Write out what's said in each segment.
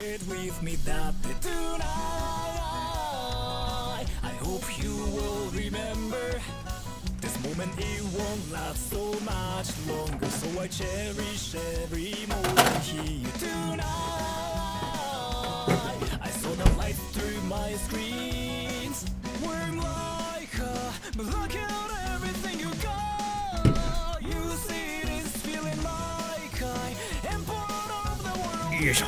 with me that tonight. I hope you will remember this moment. It won't last so much longer, so I cherish every moment here tonight. I saw the light through my screens, we're like but look at everything you got. You see this feeling like I am part of the world. Yes.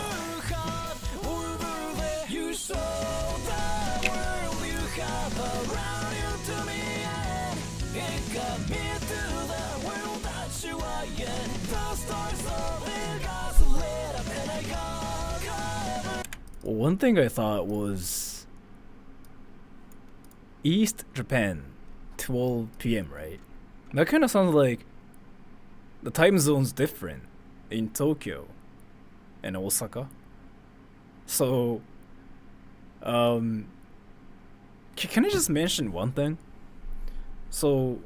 You show the world you have around you to me, and it got me to the world that you are in. The stars of it got so lit up and I got covered. One thing I thought was East Japan, 12 p.m., right? That kind of sounds like the time zone's different in Tokyo and Osaka. So, can I just mention one thing? So,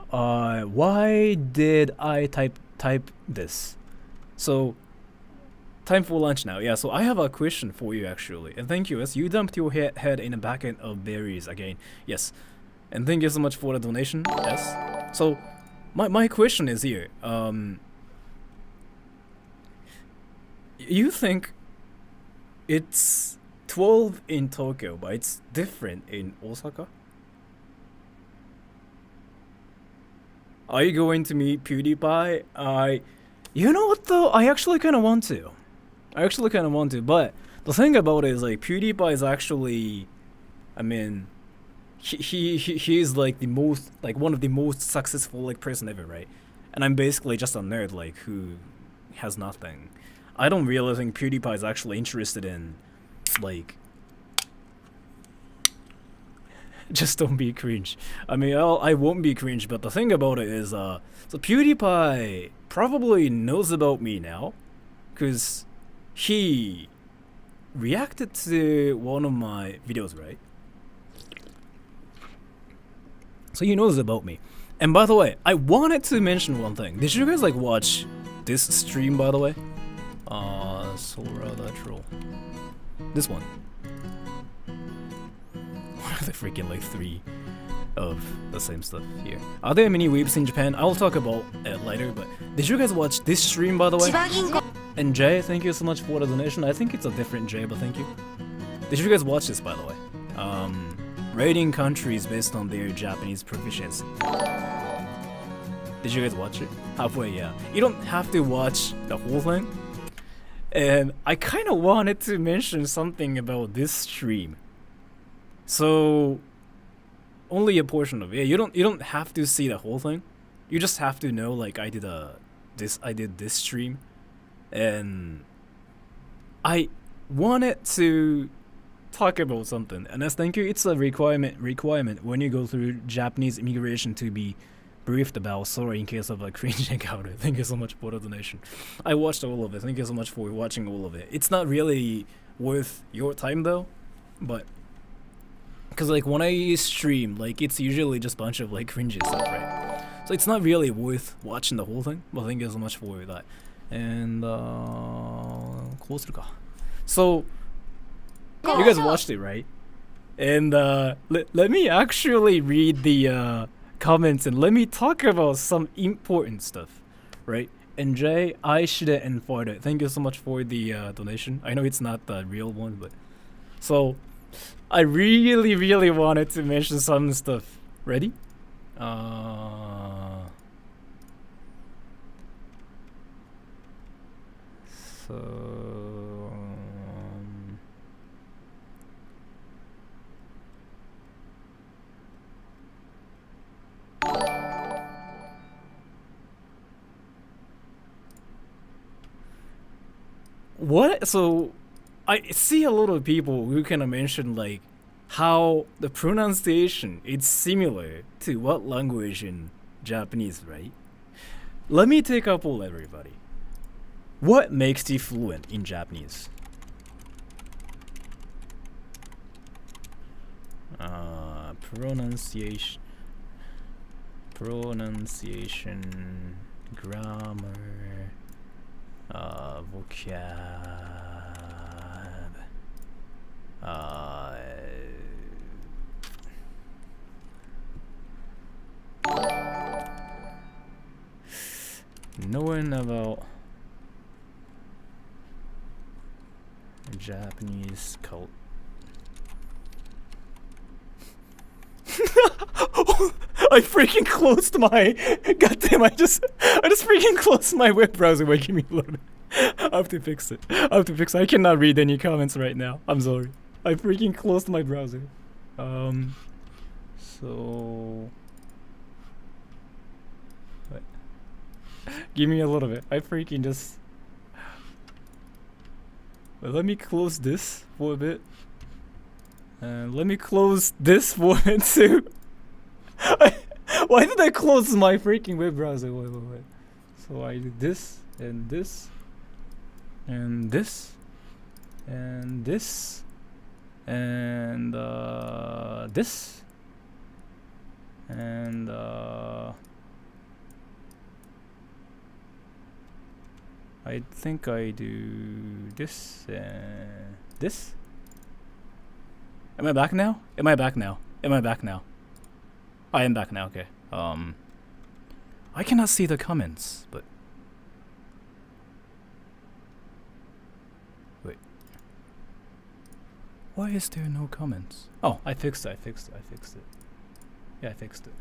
why did I type this? So, time for lunch now. Yeah, so I have a question for you actually. And thank you, as you dumped your head in a bucket of berries again. Yes. And thank you so much for the donation. Yes. So, my question is here. You think it's 12 in Tokyo, but it's different in Osaka? Are you going to meet PewDiePie? You know what though? I actually kind of want to. But the thing about it is like PewDiePie is actually, I mean, he's like the most, like one of the most successful like person ever, right? And I'm basically just a nerd like who has nothing. I don't really think PewDiePie is actually interested in, like, just don't be cringe. I mean, I won't be cringe, but the thing about it is, so PewDiePie probably knows about me now, cause he reacted to one of my videos, right? So he knows about me. And by the way, I wanted to mention one thing. Did you guys like watch this stream, by the way? Sora Lateral. This one. What are the freaking like 3 of the same stuff here? Are there many weebs in Japan? I'll talk about it later, but did you guys watch this stream, by the way? And Jay, thank you so much for the donation. I think it's a different Jay, but thank you. Did you guys watch this, by the way? Rating countries based on their Japanese proficiency. Did you guys watch it? Halfway, yeah. You don't have to watch the whole thing. And I kind of wanted to mention something about this stream. So, only a portion of it. Yeah, you don't have to see the whole thing. You just have to know like I did this stream, and I wanted to talk about something. And as thank you, it's a requirement when you go through Japanese immigration to be briefed about Sora in case of a cringe encounter. Thank you so much for the donation. I watched all of it. Thank you so much for watching all of it. It's not really worth your time though, but because like when I stream, like it's usually just a bunch of like cringy stuff, right? So it's not really worth watching the whole thing. But thank you so much for that. And so you guys watched it, right? And let me actually read the comments and let me talk about some important stuff, right? And Jay, I shouldn't enforce it. Thank you so much for the donation. I know it's not the real one, but so I really wanted to mention some stuff. Ready? What? So, I see a lot of people who kind of mention like how the pronunciation is similar to what language in Japanese, right? Let me take a poll, everybody. What makes you fluent in Japanese? Pronunciation, grammar, Vocab. Knowing about Japanese cult. I freaking closed my. Goddamn! I just freaking closed my web browser by giving me a load. I have to fix it. I cannot read any comments right now. I'm sorry. I freaking closed my browser. So. What? Give me a little bit. I freaking just. Well, let me close this for a bit. And let me close this for a bit too. Why did I close my freaking web browser? Wait. So I do this and this and this and this and this and I think I do this and this. Am I back now? Am I back now? I am back now, okay. I cannot see the comments, but wait. Why is there no comments? Oh, I fixed it. Yeah, I fixed it.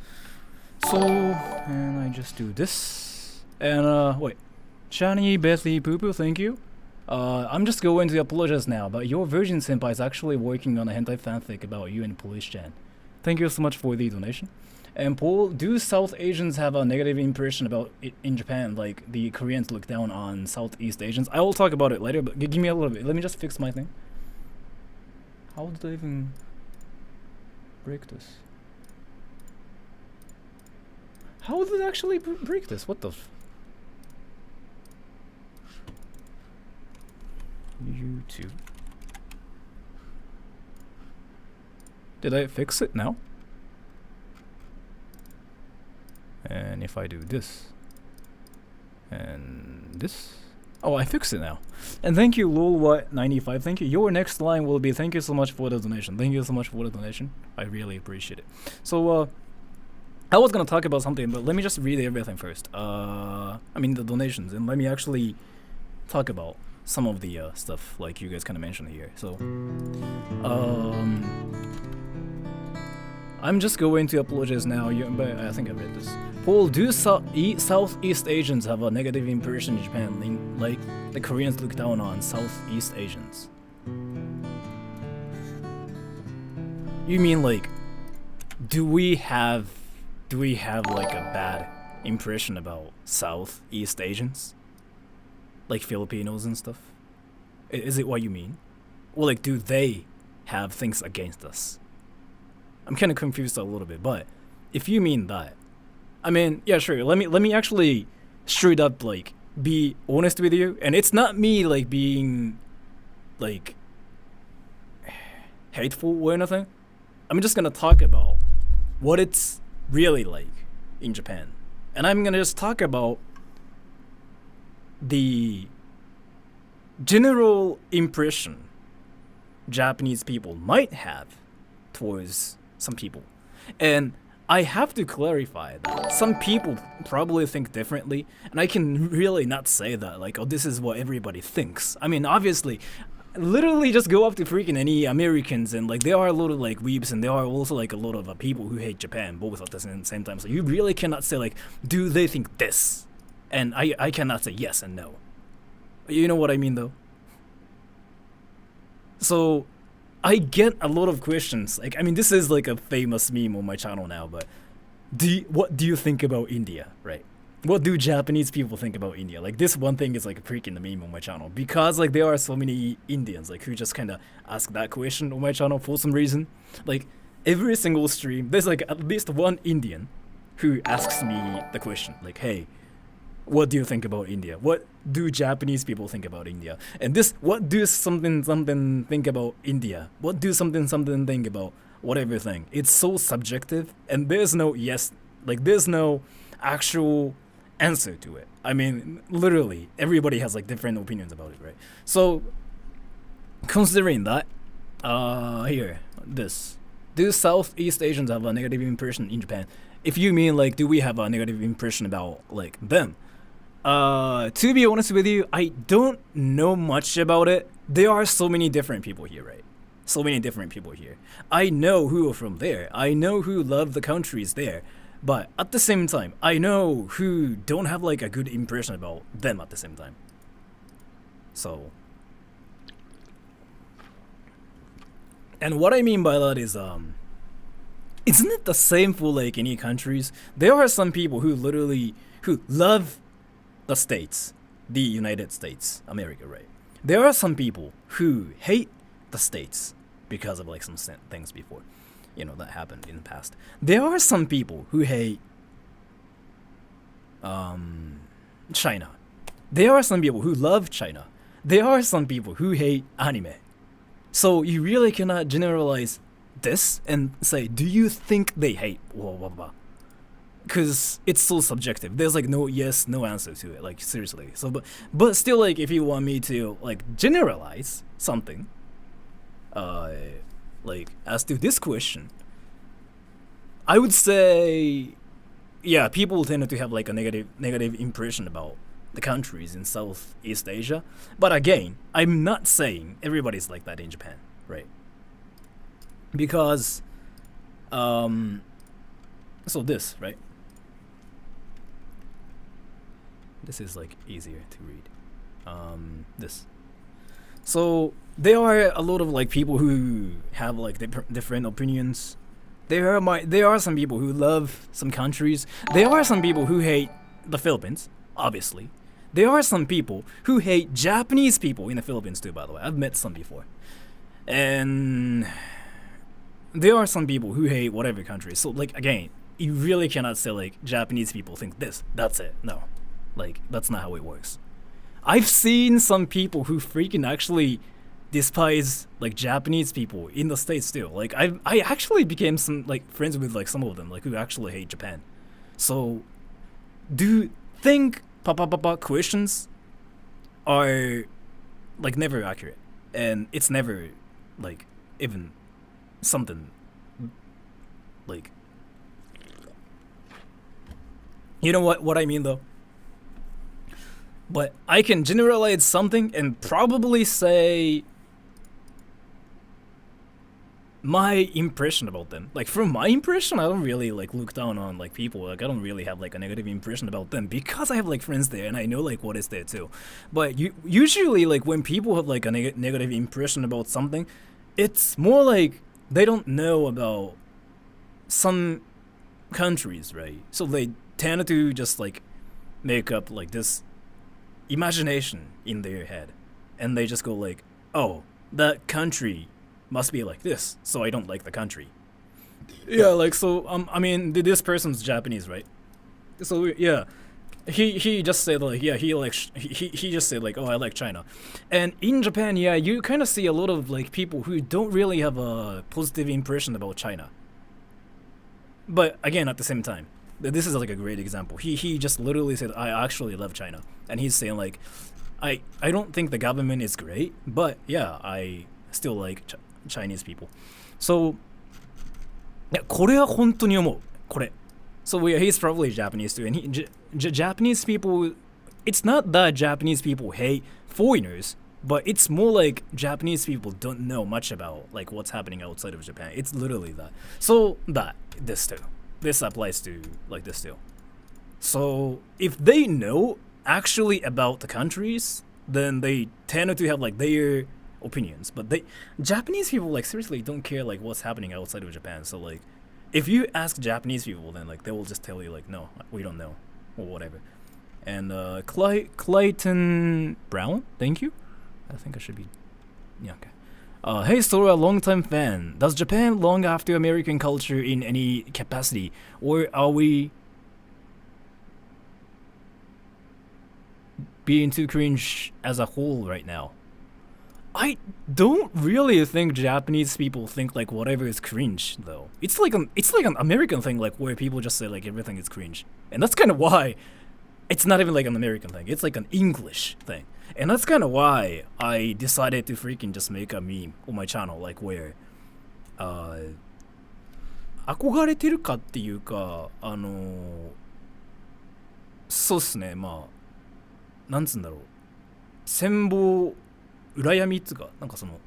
So, and I just do this. And wait. Shani, Bethy, Poo Poo, thank you. I'm just going to apologize now, but your Virgin Senpai is actually working on a hentai fanfic about you and Police-chan. Thank you so much for the donation. And Paul, do South Asians have a negative impression about it in Japan, like the Koreans look down on Southeast Asians? I will talk about it later, but give me a little bit. Let me just fix my thing. How did I even break this? How did I actually break this? What the YouTube. Did I fix it now? And if I do this and this, oh, I fixed it now. And thank you, lolwhat95. Thank you. Your next line will be thank you so much for the donation. Thank you so much for the donation. I really appreciate it. So I was gonna talk about something, but let me just read everything first. I mean the donations, and let me actually talk about some of the stuff like you guys kind of mentioned here. So I'm just going to apologize now, but I think I read this. Paul, do Southeast Asians have a negative impression in Japan, like the Koreans look down on Southeast Asians? You mean like, do we have like a bad impression about Southeast Asians? Like Filipinos and stuff? Is it what you mean? Or like, do they have things against us? I'm kind of confused a little bit, but if you mean that, I mean, yeah, sure. Let me actually straight up like be honest with you, and it's not me like being like hateful or anything. I'm just gonna talk about what it's really like in Japan, and I'm gonna just talk about the general impression Japanese people might have towards some people. And I have to clarify that some people probably think differently, and I can really not say that like, oh, this is what everybody thinks. I mean, obviously, literally just go up to freaking any Americans, and like there are a lot of like weebs, and there are also like a lot of people who hate Japan, both at the same time. So you really cannot say like, do they think this? And I cannot say yes and no. You know what I mean though? So I get a lot of questions. Like, I mean, this is like a famous meme on my channel now, but what do you think about India, right? What do Japanese people think about India? Like, this one thing is like a freaking meme on my channel, because like there are so many Indians like who just kind of ask that question on my channel for some reason. Like every single stream, there's like at least one Indian who asks me the question, like, hey, what do you think about India? What do Japanese people think about India? And this, what do something think about India? What do something think about whatever thing? It's so subjective, and there's no yes, like there's no actual answer to it. I mean, literally, everybody has like different opinions about it, right? So, considering that, here, this. Do Southeast Asians have a negative impression in Japan? If you mean like, do we have a negative impression about like them? To be honest with you, I don't know much about it. There are so many different people here, right? So many different people here. I know who are from there. I know who love the countries there. But at the same time, I know who don't have like a good impression about them at the same time. So, and what I mean by that is, isn't it the same for like any countries? There are some people who love the States, the United States, America, right? There are some people who hate the States because of like some things before, that happened in the past. There are some people who hate China. There are some people who love China. There are some people who hate anime. So you really cannot generalize this and say, do you think they hate blah blah blah? Because it's so subjective. There's like no yes, no answer to it. Like seriously. So, but still, like if you want me to like generalize something, like as to this question, I would say, yeah, people tend to have like a negative impression about the countries in Southeast Asia. But again, I'm not saying everybody's like that in Japan, right? Because, so this, right? This is like easier to read. This. So there are a lot of like people who have like different opinions. There are some people who love some countries. There are some people who hate the Philippines, obviously. There are some people who hate Japanese people in the Philippines too, by the way. I've met some before. And there are some people who hate whatever country. So like again, you really cannot say like Japanese people think this, that's it. No. Like that's not how it works. I've seen some people who freaking actually despise like Japanese people in the States too. Like I actually became some like friends with like some of them like who actually hate Japan. So do you think questions are like never accurate, and it's never like even something like, you know what I mean though? But I can generalize something and probably say my impression about them. Like from my impression, I don't really like look down on like people. Like I don't really have like a negative impression about them because I have like friends there and I know like what is there too. But usually like when people have like a negative impression about something, it's more like they don't know about some countries, right? So they tend to just like make up like this imagination in their head, and they just go like, oh, that country must be like this, so I don't like the country. Yeah, like so I mean this person's Japanese, right? So yeah, he just said like, yeah, he just said like, oh, I like China. And in Japan, yeah, you kind of see a lot of like people who don't really have a positive impression about China. But again, at the same time, this is like a great example. He just literally said, I actually love China. And he's saying like, I don't think the government is great, but yeah, I still like Chinese people. So, いやこれは本当に思う。これ。So he's probably Japanese too. And Japanese people, it's not that Japanese people hate foreigners, but it's more like Japanese people don't know much about like what's happening outside of Japan. It's literally that. So this too. This applies to like this too. So if they know actually about the countries, then they tend to have like their opinions. But Japanese people like seriously don't care like what's happening outside of Japan. So like if you ask Japanese people, then like they will just tell you like, no, we don't know or whatever. And Clayton Brown, thank you. I think I should be, yeah, okay. Hey Sora, long-time fan. Does Japan long after American culture in any capacity, or are we being too cringe as a whole right now? I don't really think Japanese people think like whatever is cringe though. It's like an American thing like where people just say like everything is cringe, and that's kind of why It's not even like an American thing. It's like an English thing. And that's kind of why I decided to freaking just make a meme on my channel, like where, 憧れてるかっていうか、そうっすね、まあ、なんつうんだろう。羨望、羨みっつうか、なんかその、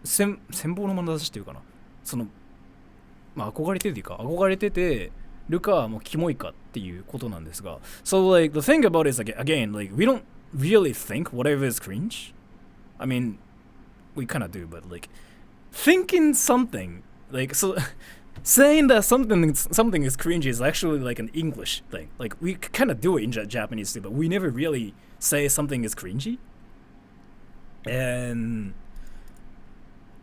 羨望の眼差しっていうかな。その、まあ憧れててか、憧れててるか、もうキモいかっていうことなんですが。So like, the thing about it is, like, again, like, we don't really think whatever is cringe. I mean, we kind of do, but like, thinking something, like, so, saying that something is cringy is actually like an English thing. Like, we kind of do it in Japanese too, but we never really say something is cringy. And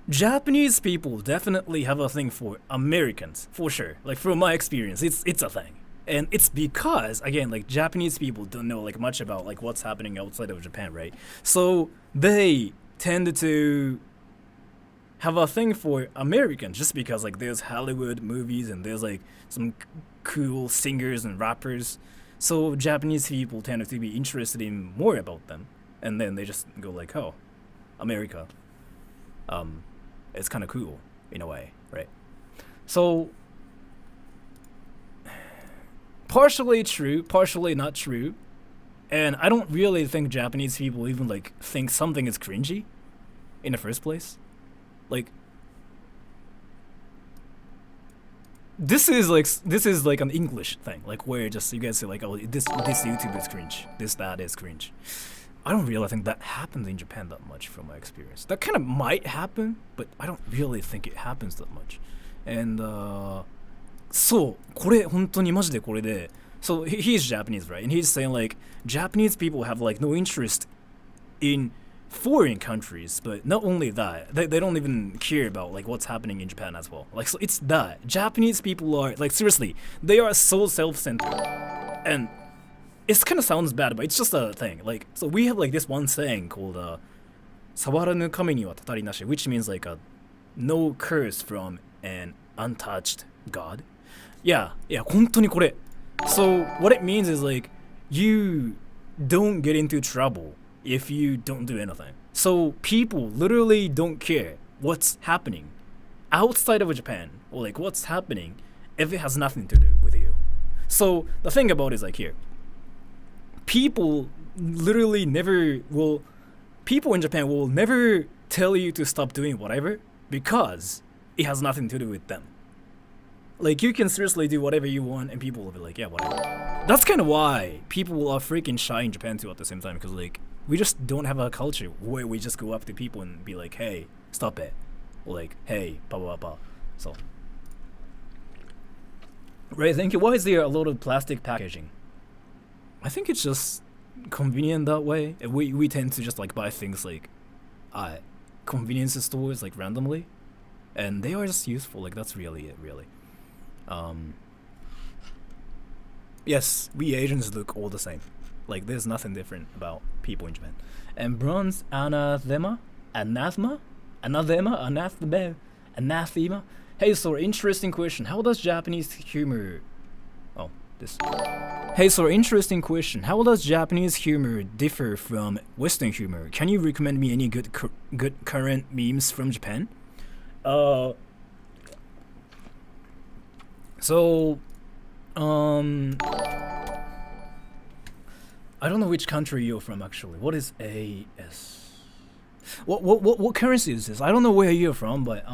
Japanese people definitely have a thing for Americans, for sure. Like, from my experience, it's a thing. And it's because, again, like, Japanese people don't know like much about like what's happening outside of Japan, right? So they tend to have a thing for Americans just because like there's Hollywood movies and there's like some cool singers and rappers. So Japanese people tend to be interested in more about them, and then they just go like, oh, America, it's kind of cool in a way, right? So partially true, partially not true. And I don't really think Japanese people even like think something is cringy in the first place. Like, this is like an English thing, like where just you guys say like, oh, this YouTube is cringe, that is cringe. I don't really think that happens in Japan that much from my experience. That kind of might happen, but I don't really think it happens that much. And そう、これ本当にマジでこれで、so he's Japanese, right? And he's saying like Japanese people have like no interest in foreign countries, but not only that, they don't even care about like what's happening in Japan as well. Like, so it's that Japanese people are like, seriously, they are so self-centered, and it kind of sounds bad, but it's just a thing. Like, so we have like this one saying called 触らぬ神にはたたりなし, which means like no curse from an untouched god. Yeah, 本当にこれ. So what it means is like you don't get into trouble if you don't do anything. So people literally don't care what's happening outside of Japan, or like what's happening if it has nothing to do with you. So the thing about it is like here, people literally people in Japan will never tell you to stop doing whatever because it has nothing to do with them. Like, you can seriously do whatever you want and people will be like, yeah, whatever. That's kind of why people are freaking shy in Japan too at the same time, because like we just don't have a culture where we just go up to people and be like, hey, stop it, or like, hey, blah blah blah. So, right, thank you. Why is there a lot of plastic packaging? I think it's just convenient that way. We tend to just like buy things like convenience stores like randomly, and they are just useful. Like, that's really it, really. Yes, we Asians look all the same. Like, there's nothing different about people in Japan. And bronze anathema. Hey, so interesting question. How does Japanese humor? Oh, this. Hey, so interesting question. How does Japanese humor differ from Western humor? Can you recommend me any good current memes from Japan? So, I don't know which country you're from actually. What is AS? What currency is this? I don't know where you're from, but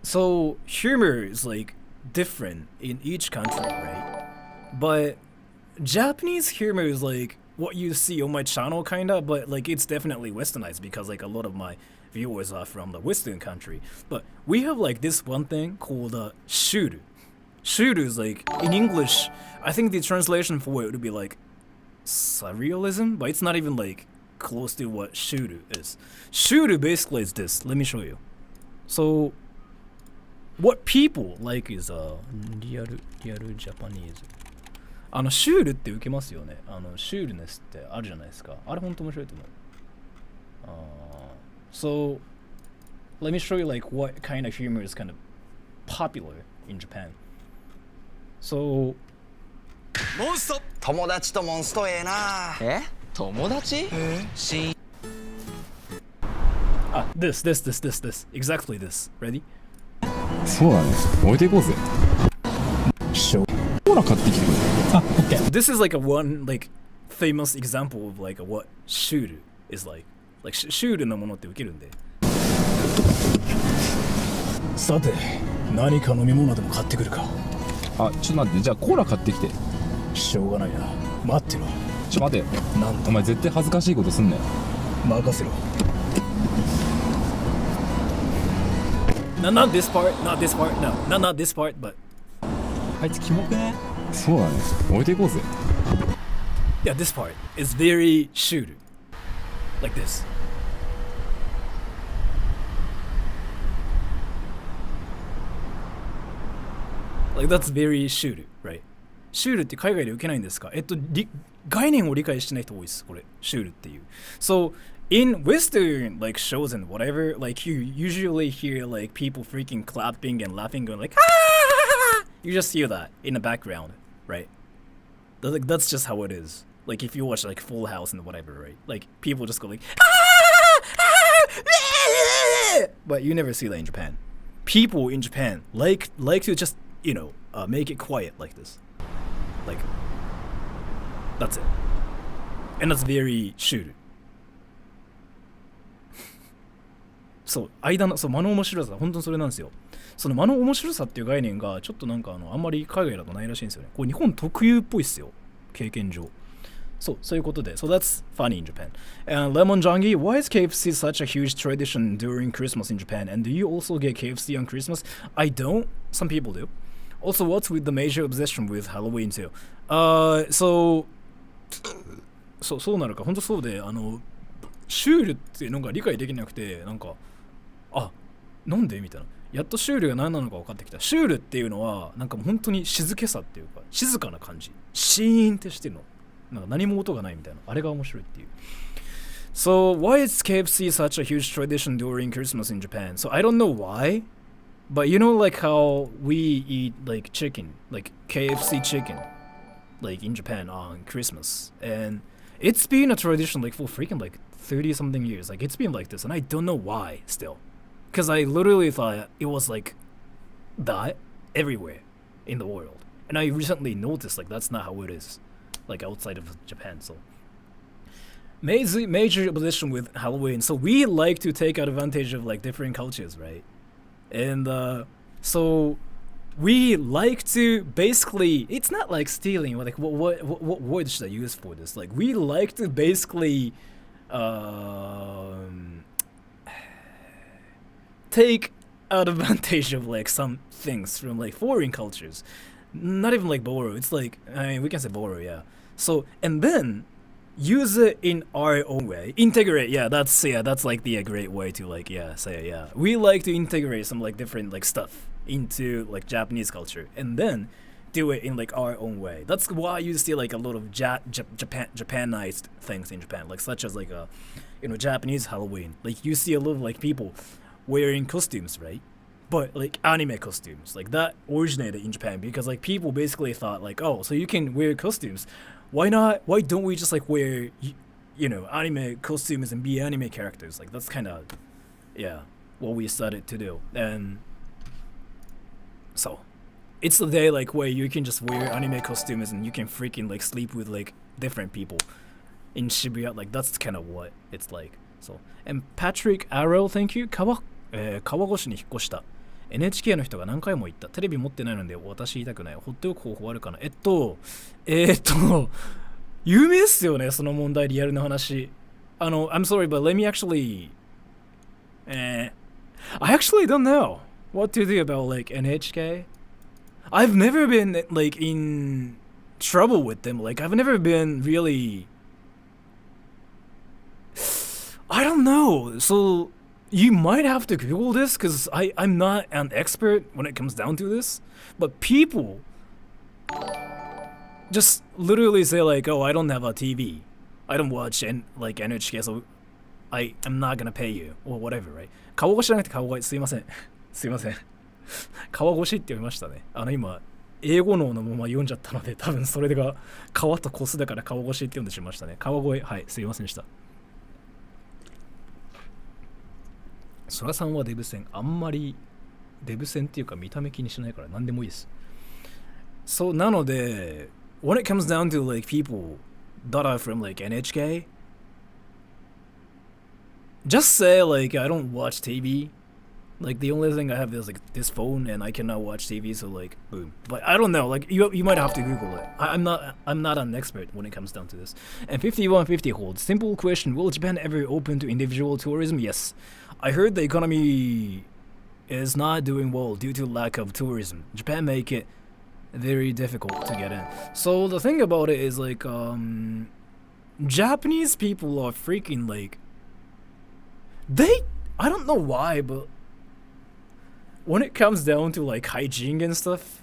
so humor is like different in each country, right? But Japanese humor is like what you see on my channel kinda, but like it's definitely westernized because like a lot of my viewers are from the Western country. But we have like this one thing called shuru. Shuru is like, in English, I think the translation for it would be like surrealism, but it's not even like close to what shuru is. Shuru basically is this. Let me show you. So what people like is リアルジャパニーズ。シュールって受けますよね。シュールネスってあるじゃないですか。あれ本当面白いと思う。So let me show you like what kind of humor is kind of popular in Japan. So モンスト。友達とモンストええな。友達？This. Exactly this. Ready? そうだね。置いていこうぜ。コーラ買ってきてくれ。Okay. This is like a one like famous example of like what shuru is like. Like shuru のものって受けるんで。さて、何か飲み物でも買ってくるか。あ、ちょっと待って。じゃあコーラ買ってきて。しょうがないな。待ってろ。ちょ待て。お前絶対恥ずかしいことすんなよ。任せろ。Not this part, not this part, no, not this part, but あいつキモくね。そうだね。置いていこうぜ。yeah, this part is very shuru. Like this. Like that's very shuru, right? シュールって海外で受けないんですか？概念を理解してない人多いです。これシュールっていう。So in Western like shows and whatever, like you usually hear like people freaking clapping and laughing, going like ah! You just hear that in the background, right? That's just how it is. Like if you watch like Full House and whatever, right? Like people just go like ah! But you never see that in Japan. People in Japan like to just make it quiet like this. Like, that's it. And that's very shuru. そう、間の、そう、間の面白さ、本当にそれなんですよ。その間の面白さっていう概念が、ちょっとなんかあんまり海外だとないらしいんですよね。これ日本特有っぽいっすよ。経験上。そういうことで。So that's funny in Japan. And Lemon Jangi, why is KFC such a huge tradition during Christmas in Japan? And do you also get KFC on Christmas? I don't. Some people do. Also, what's with the major obsession with Halloween too? So そうなるか。本当そうで、シュールっていうのが理解できなくて、なんか、なんでみたいな。やっとシュールが何なのか分かってきた。シュールっていうのは、なんかもう本当に静けさっていうか、静かな感じ。シーンってしてるの。なんか何も音がないみたいな。あれが面白いっていう。So, why is KFC such a huge tradition during Christmas in Japan? So, I don't know why. But you know like how we eat like chicken, like KFC chicken, like in Japan on Christmas. And it's been a tradition like for freaking like 30 something years. Like it's been like this and I don't know why still. Because I literally thought it was like that everywhere in the world. And I recently noticed like that's not how it is. Like outside of Japan, so. Major obsession with Halloween. So we like to take advantage of like different cultures, right? And so we like to basically, it's not like stealing, like what word should I use for this? Like we like to basically take advantage of like some things from like foreign cultures. Not even like borrow, it's like, I mean we can say borrow, yeah. So and then use it in our own way. Integrate, that's like the great way to like say it. We like to integrate some like different like stuff into like Japanese culture and then do it in like our own way. That's why you see like a lot of Japanized things in Japan, like such as like a Japanese Halloween. Like you see a lot of like people wearing costumes, right? But like anime costumes, like that originated in Japan because like people basically thought like, oh, so you can wear costumes. Why don't we just like wear anime costumes and be anime characters? Like that's kind of what we started to do. And so it's the day like where you can just wear anime costumes and you can freaking like sleep with like different people in Shibuya. Like that's kind of what it's like. So and Patrick Arrow, thank you. 川越に引っ越した。NHK の人が何回も言った。テレビ持ってないので私言いたくない。放っておく方法あるかな。有名っすよね、その問題、リアルな話。I'm sorry, but let me actually I actually don't know what to do about like NHK. I've never been like in trouble with them. Like I've never been really, I don't know. So you might have to Google this because I'm not an expert when it comes down to this. But people just literally say like, oh, I don't have a TV. I don't watch like NHK, so I'm not gonna pay you or whatever, right? 川越じゃなくて川越、すいません。川越って読みましたね。今英語脳のまま読んじゃったので、多分それが川とコスだから川越しって読んでしまいましたね。川越、はい、すいませんでした。ソラさんはデブ戦、あんまりデブ戦っていうか見た目気にしないから何でもいいです。そう、なので、when it comes down to like people that are from like NHK, just say like I don't watch TV. Like the only thing I have is like this phone and I cannot watch TV, so like boom. But I don't know, like you might have to Google it. I'm not an expert when it comes down to this. And 5150 holds. Simple question, will Japan ever open to individual tourism? Yes. I heard the economy is not doing well due to lack of tourism. Japan make it very difficult to get in. So the thing about it is like Japanese people are freaking like I don't know why, but when it comes down to like hygiene and stuff,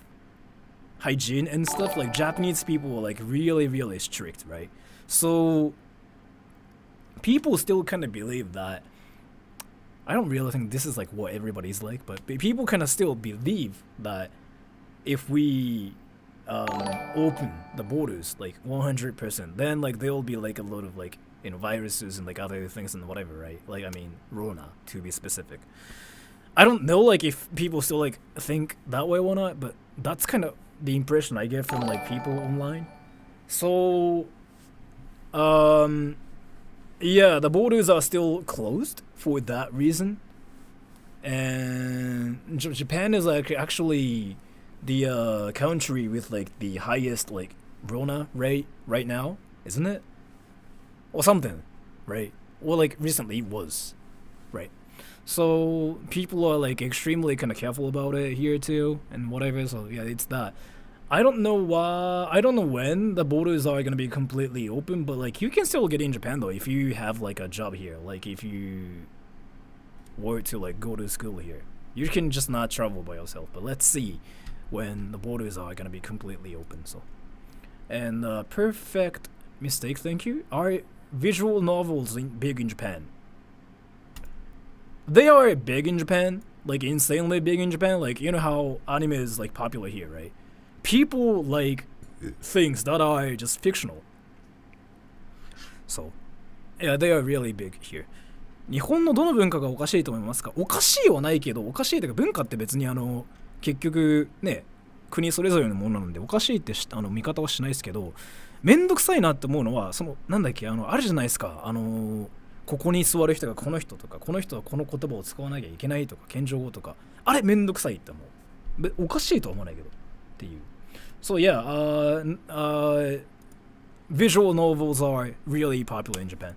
like Japanese people are like really strict, right? So people still kind of believe that. I don't really think this is like what everybody's like, but people kind of still believe that if we open the borders like 100%, then like there'll be like a lot of like viruses and like other things and whatever, right? Like I mean Rona to be specific. I don't know like if people still like think that way or not, but that's kind of the impression I get from like people online. So yeah, the borders are still closed for that reason. And Japan is like actually the country with like the highest like Rona rate right now, isn't it? Or something, right? Or like recently was, right? So people are like extremely kind of careful about it here too and whatever. So yeah, it's that. I don't know when the borders are gonna be completely open, but like you can still get in Japan though if you have like a job here. Like if you were to like go to school here, you can just not travel by yourself. But let's see when the borders are gonna be completely open. So and perfect mistake. Thank you. Are visual novels big in Japan? They are big in Japan, like insanely big in Japan. Like you know how anime is like popular here, right? People like things that are just fictional. So, yeah, they are really big here. 日本のどの文化がおかしいと思いますか？おかしいはないけど、おかしいというか文化って別に結局ね、国それぞれのものなのでおかしいって見方はしないですけど、めんどくさいなって思うのはなんだっけあるじゃないですか。ここに座る人がこの人とかこの人はこの言葉を使わなきゃいけないとか謙譲語とかあれめんどくさいって思う。おかしいとは思わないけどっていう。So yeah, visual novels are really popular in Japan.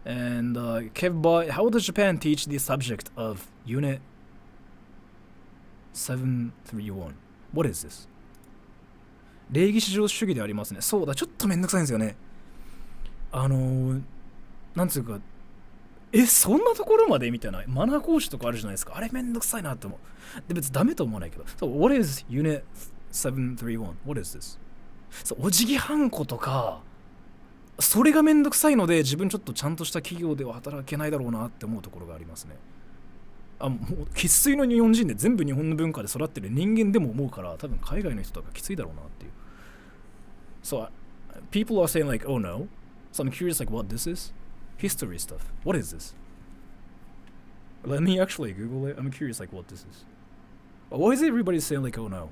And Kevbot, how does Japan teach the subject of Unit 731? What is this? 礼儀至上主義でありますね。そうだ、ちょっとめんどくさいんですよね。なんつうか、そんなところまでみたいなマナー講師とかあるじゃないですか。あれめんどくさいなって思う。で、別にダメと思わないけど。So, what is Unit 731? What is this? そう、お辞儀ハンコとか、それがめんどくさいので、自分ちょっとちゃんとした企業では働けないだろうなって思うところがありますね。もう生粋の日本人で全部日本の文化で育ってる人間でも思うから、多分海外の人とかきついだろうなっていう。So, people are saying like, oh no. So I'm curious like what this is. History stuff. What is this? Let me actually Google it. I'm curious like what this is. Why is everybody saying like, oh no?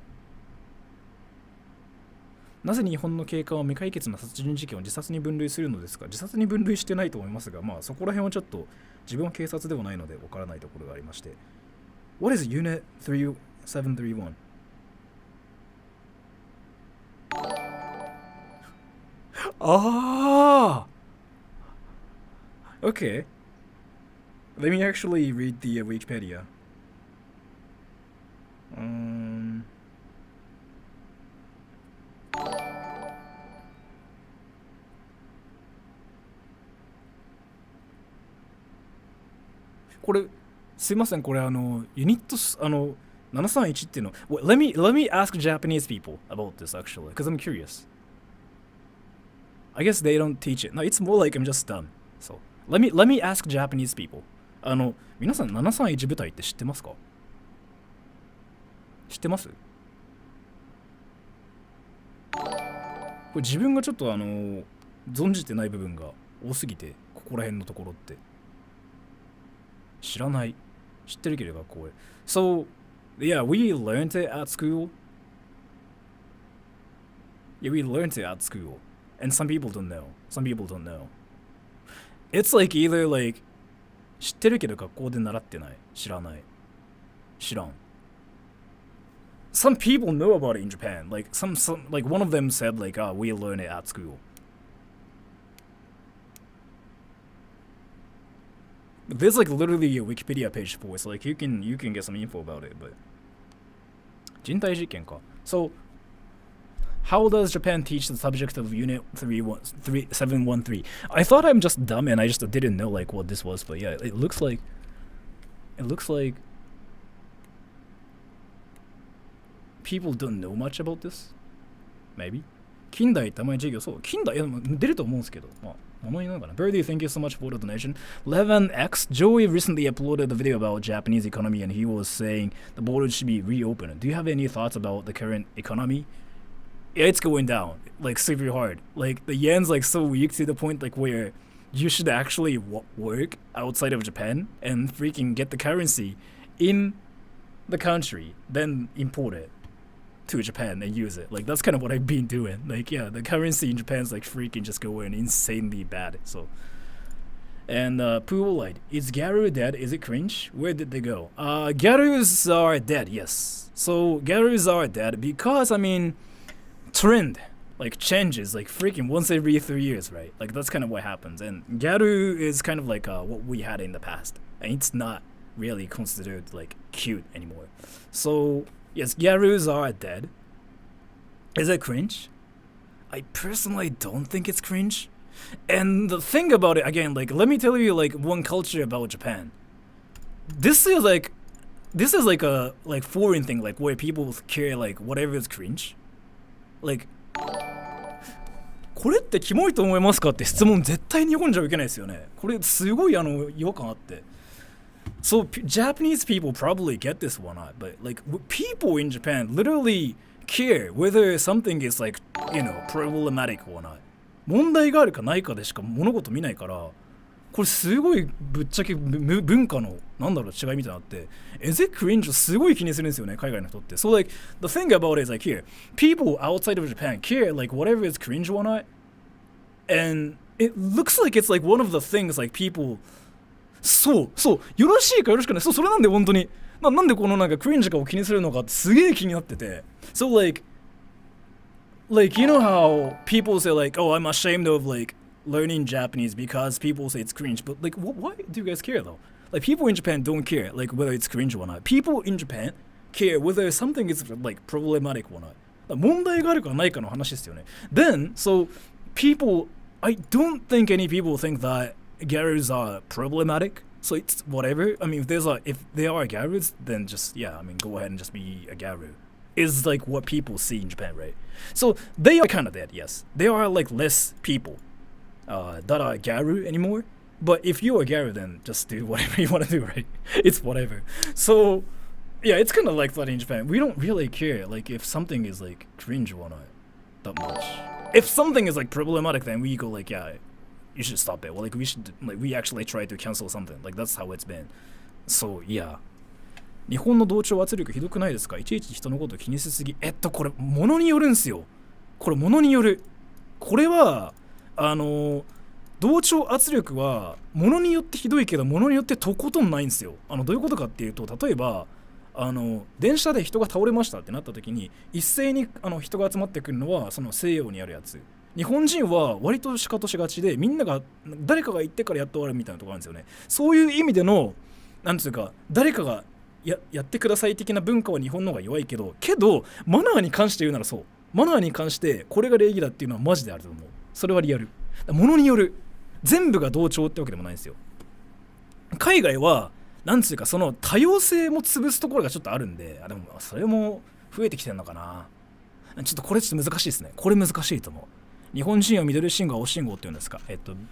なぜ日本の警官は未解決な殺人事件を自殺に分類するのですか？自殺に分類してないと思いますが、まあそこら辺はちょっと自分は警察ではないのでわからないところがありまして。What is Unit 731? Okay. Let me actually read the Wikipedia.これすいません、これユニット731っていうの let me ask Japanese people about this actually because I'm curious. I guess they don't teach it. No, it's more like I'm just dumb. So let me ask Japanese people. 皆さん731部隊って知ってますか？知ってます？これ自分がちょっと存じてない部分が多すぎて、ここら辺のところって知らない。知ってるけど学校へ。So yeah, we learned it at school. Yeah, we learned it at school. And some people don't know. Some people don't know. It's like either like 知ってるけど学校で習ってない。知らない。知らん。Some people know about it in Japan. Like some like one of them said like, "Ah, we learn it at school." But there's like literally a Wikipedia page for it, so like you can get some info about it. But 人体実験か。So how does Japan teach the subject of Unit 713? I thought I'm just dumb and I just didn't know like what this was, but yeah, it looks like people don't know much about this. Maybe. 近代たまに授業、そう、近代、いやでも出ると思うんですけど、まあ、物になるかな。Birdie, thank you so much for the donation. Levan Joey recently uploaded a video about Japanese economy and he was saying the borders should be reopened. Do you have any thoughts about the current economy? Yeah, it's going down, like super hard. Like the yen's like so weak to the point like where you should actually work outside of Japan and freaking get the currency in the country, then import it to Japan and use it. Like that's kind of what I've been doing. Like yeah, the currency in Japan's like freaking just going insanely bad. So and Pooh light, is Garu dead? Is it cringe? Where did they go? Garus are dead, yes. So Garus are dead because I mean trend like changes like freaking once every 3 years, right? Like that's kind of what happens. And Garu is kind of like what we had in the past, and it's not really considered like cute anymore. So yes, Garus are dead. Is it cringe? I personally don't think it's cringe. And the thing about it again, like let me tell you like one culture about Japan. This is like a like foreign thing, like where people care like whatever is cringe. Like これってキモいと思いますかって質問絶対に日本じゃ受けないですよね。これすごい違和感あって。So Japanese people probably get this one not, but like people in Japan literally care whether something is like, you know, problematic or not. 問題があるかないかでしか物事見ないから、これすごいぶっちゃけ文化のなんだろう違いみたいなのあって、is it cringe すごい気にするんですよね、海外の人って。So like the thing about it is like here, people outside of Japan care like whatever is cringe or not, and it looks like it's like one of the things like people そうよろしいかよろしくない、それなんで本当になんでこのなんかクリンジかを気にするのかってすげえ気になってて。So like you know how people say like, oh, I'm ashamed of like learning Japanese because people say it's cringe, but like why do you guys care though? Like people in Japan don't care like whether it's cringe or not. People in Japan care whether something is like problematic or not. 問題があるかないかの話ですよね。Then so people, I don't think any people think that garus are problematic. So it's whatever. I mean, if there are garus, then just yeah, I mean, go ahead and just be a garu. Is like what people see in Japan, right? So they are kind of dead, yes. There are like less people that are garu anymore. But if you are garu, then just do whatever you want to do, right? It's whatever. So yeah, it's kind of like that in Japan. We don't really care like if something is like cringe or not that much. If something is like problematic, then we go like, yeah, you should stop it. Well, like we actually try to cancel something. Like that's how it's been. So yeah. 日本の同調圧力ひどくないですか？いちいち人のこと気にしすぎ。これ物によるんすよ。これ物による。これは同調圧力は物によってひどいけど物によってとことんないんですよ。どういうことかっていうと、例えば電車で人が倒れましたってなった時に一斉に人が集まってくるのはその西洋にあるやつ。日本人は割とシカトしがちで、みんなが誰かが言ってからやっと終わるみたいなところなんですよね。そういう意味でのなんていうか、誰かがやってください的な文化は日本の方が弱いけどマナーに関して言うならそう、マナーに関してこれが礼儀だっていうのはマジであると思う。それはリアル。物による。全部が同調ってわけでもないんですよ。海外はなんつうかその多様性も潰すところがちょっとあるんで、でもそれも増えてきてるのかな。ちょっとこれちょっと難しいですね。これ難しいと思う。日本人はミドル信号、青信号って言うんですか。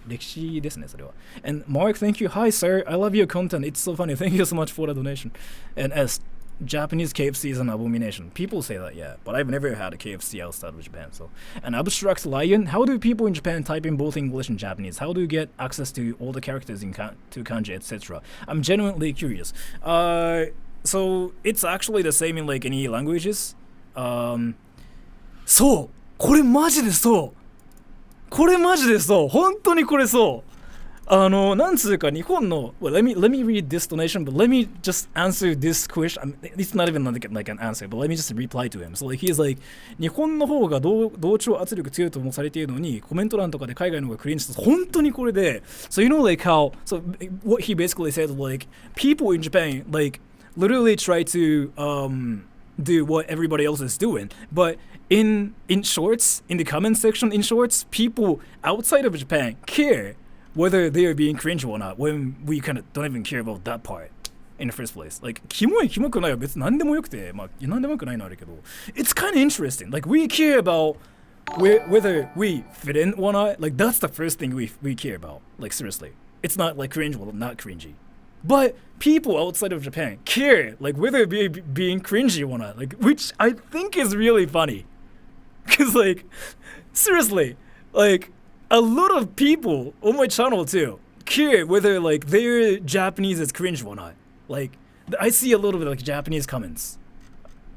歴史ですね、それは。And Mark, thank you. Hi, sir. I love your content. It's so funny. Thank you so much for the donation. And S, Japanese KFC is an abomination. People say that, yeah, but I've never had a KFC outside of Japan. So, an abstract lion. How do people in Japan type in both English and Japanese? How do you get access to all the characters in to kanji, etc.? I'm genuinely curious. So it's actually the same in like any languages. そうこれマジでそうこれマジでそう本当にこれそうなんつうか日本の well, let me read this donation, but let me just answer this question. It's not even like an answer, but let me just reply to him. So like he's like 日本の方が同調圧力強いともされているのにコメント欄とかで海外の方がクリーンして本当にこれで So you know like how so what he basically said like people in Japan like literally try to do what everybody else is doing, but in shorts, in the comment section in shorts, people outside of Japan care whether they are being cringe or not when we kind of don't even care about that part in the first place. Like キモいキモくないは別に何でもよくて、まあ何でもよくないのあるけど it's kind of interesting. Like we care about whether we fit in or not. Like that's the first thing we care about. Like seriously. It's not like cringe or not cringy. But people outside of Japan care like whether being cringy or not. Like which I think is really funny. Cause like seriously, like a lot of people on my channel too care whether like their Japanese is cringe or not. Like I see a lot of like Japanese comments,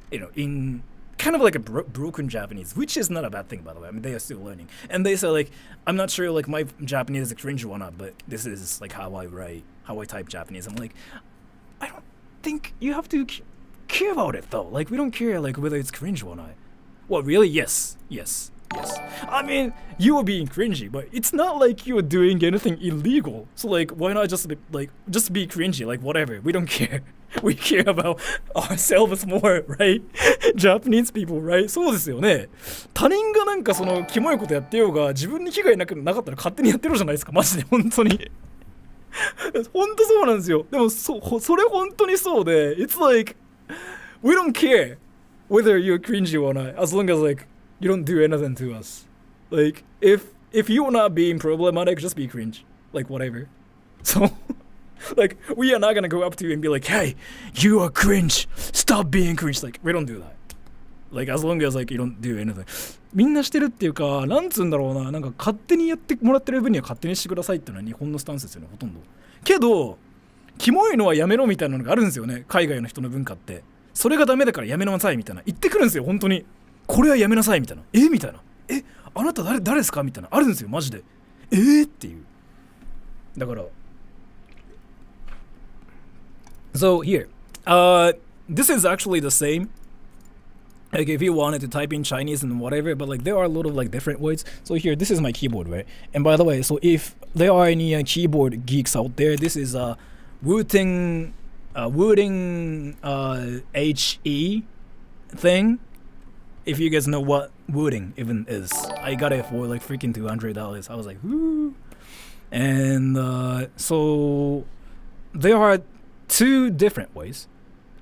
you know, in kind of like a broken Japanese, which is not a bad thing by the way. I mean they are still learning, and they say like I'm not sure like my Japanese is cringe or not, but this is like how I write, how I type Japanese. I'm like, I don't think you have to care about it though. Like we don't care like whether it's cringe or not. Well, really? Yes. I mean, you are being cringy, but it's not like you are doing anything illegal. So like, why not just be cringy? Like whatever. We don't care. We care about ourselves more, right? Japanese people, right? そうですよね。他人がなんかそのキモいことやってようが自分に被害なかったら勝手にやってるじゃないですか。マジで本当に。本当そうなんですよ。でもそれ本当にそうで、it's like we don't care whether you're cringy or not, as long as like you don't do anything to us. Like if you're not being problematic, just be cringe. Like whatever. So like we are not gonna go up to you and be like, hey, you are cringe. Stop being cringe. Like we don't do that. Like as long as like you don't do anything. みんなしてるっていうか、なんつうんだろうな、なんか勝手にやってもらってる分には勝手にしてくださいっていうのは日本のスタンスですよね、ほとんど。けど、キモいのはやめろみたいなのがあるんですよね、海外の人の文化って。それがダメだからやめなさいみたいな言ってくるんですよ、本当に。これはやめなさいみたいな。みたいな。あなた誰ですかみたいな。あるんですよ、マジで。っていう。だから。So here, this is actually the same. Like if you wanted to type in Chinese and whatever, but like there are a lot of like different words. So here, this is my keyboard, right? And by the way, so if there are any keyboard geeks out there, this is Wooting HE thing. If you guys know what Wooting even is, I got it for like freaking $200. I was like, whoo. And so there are two different ways.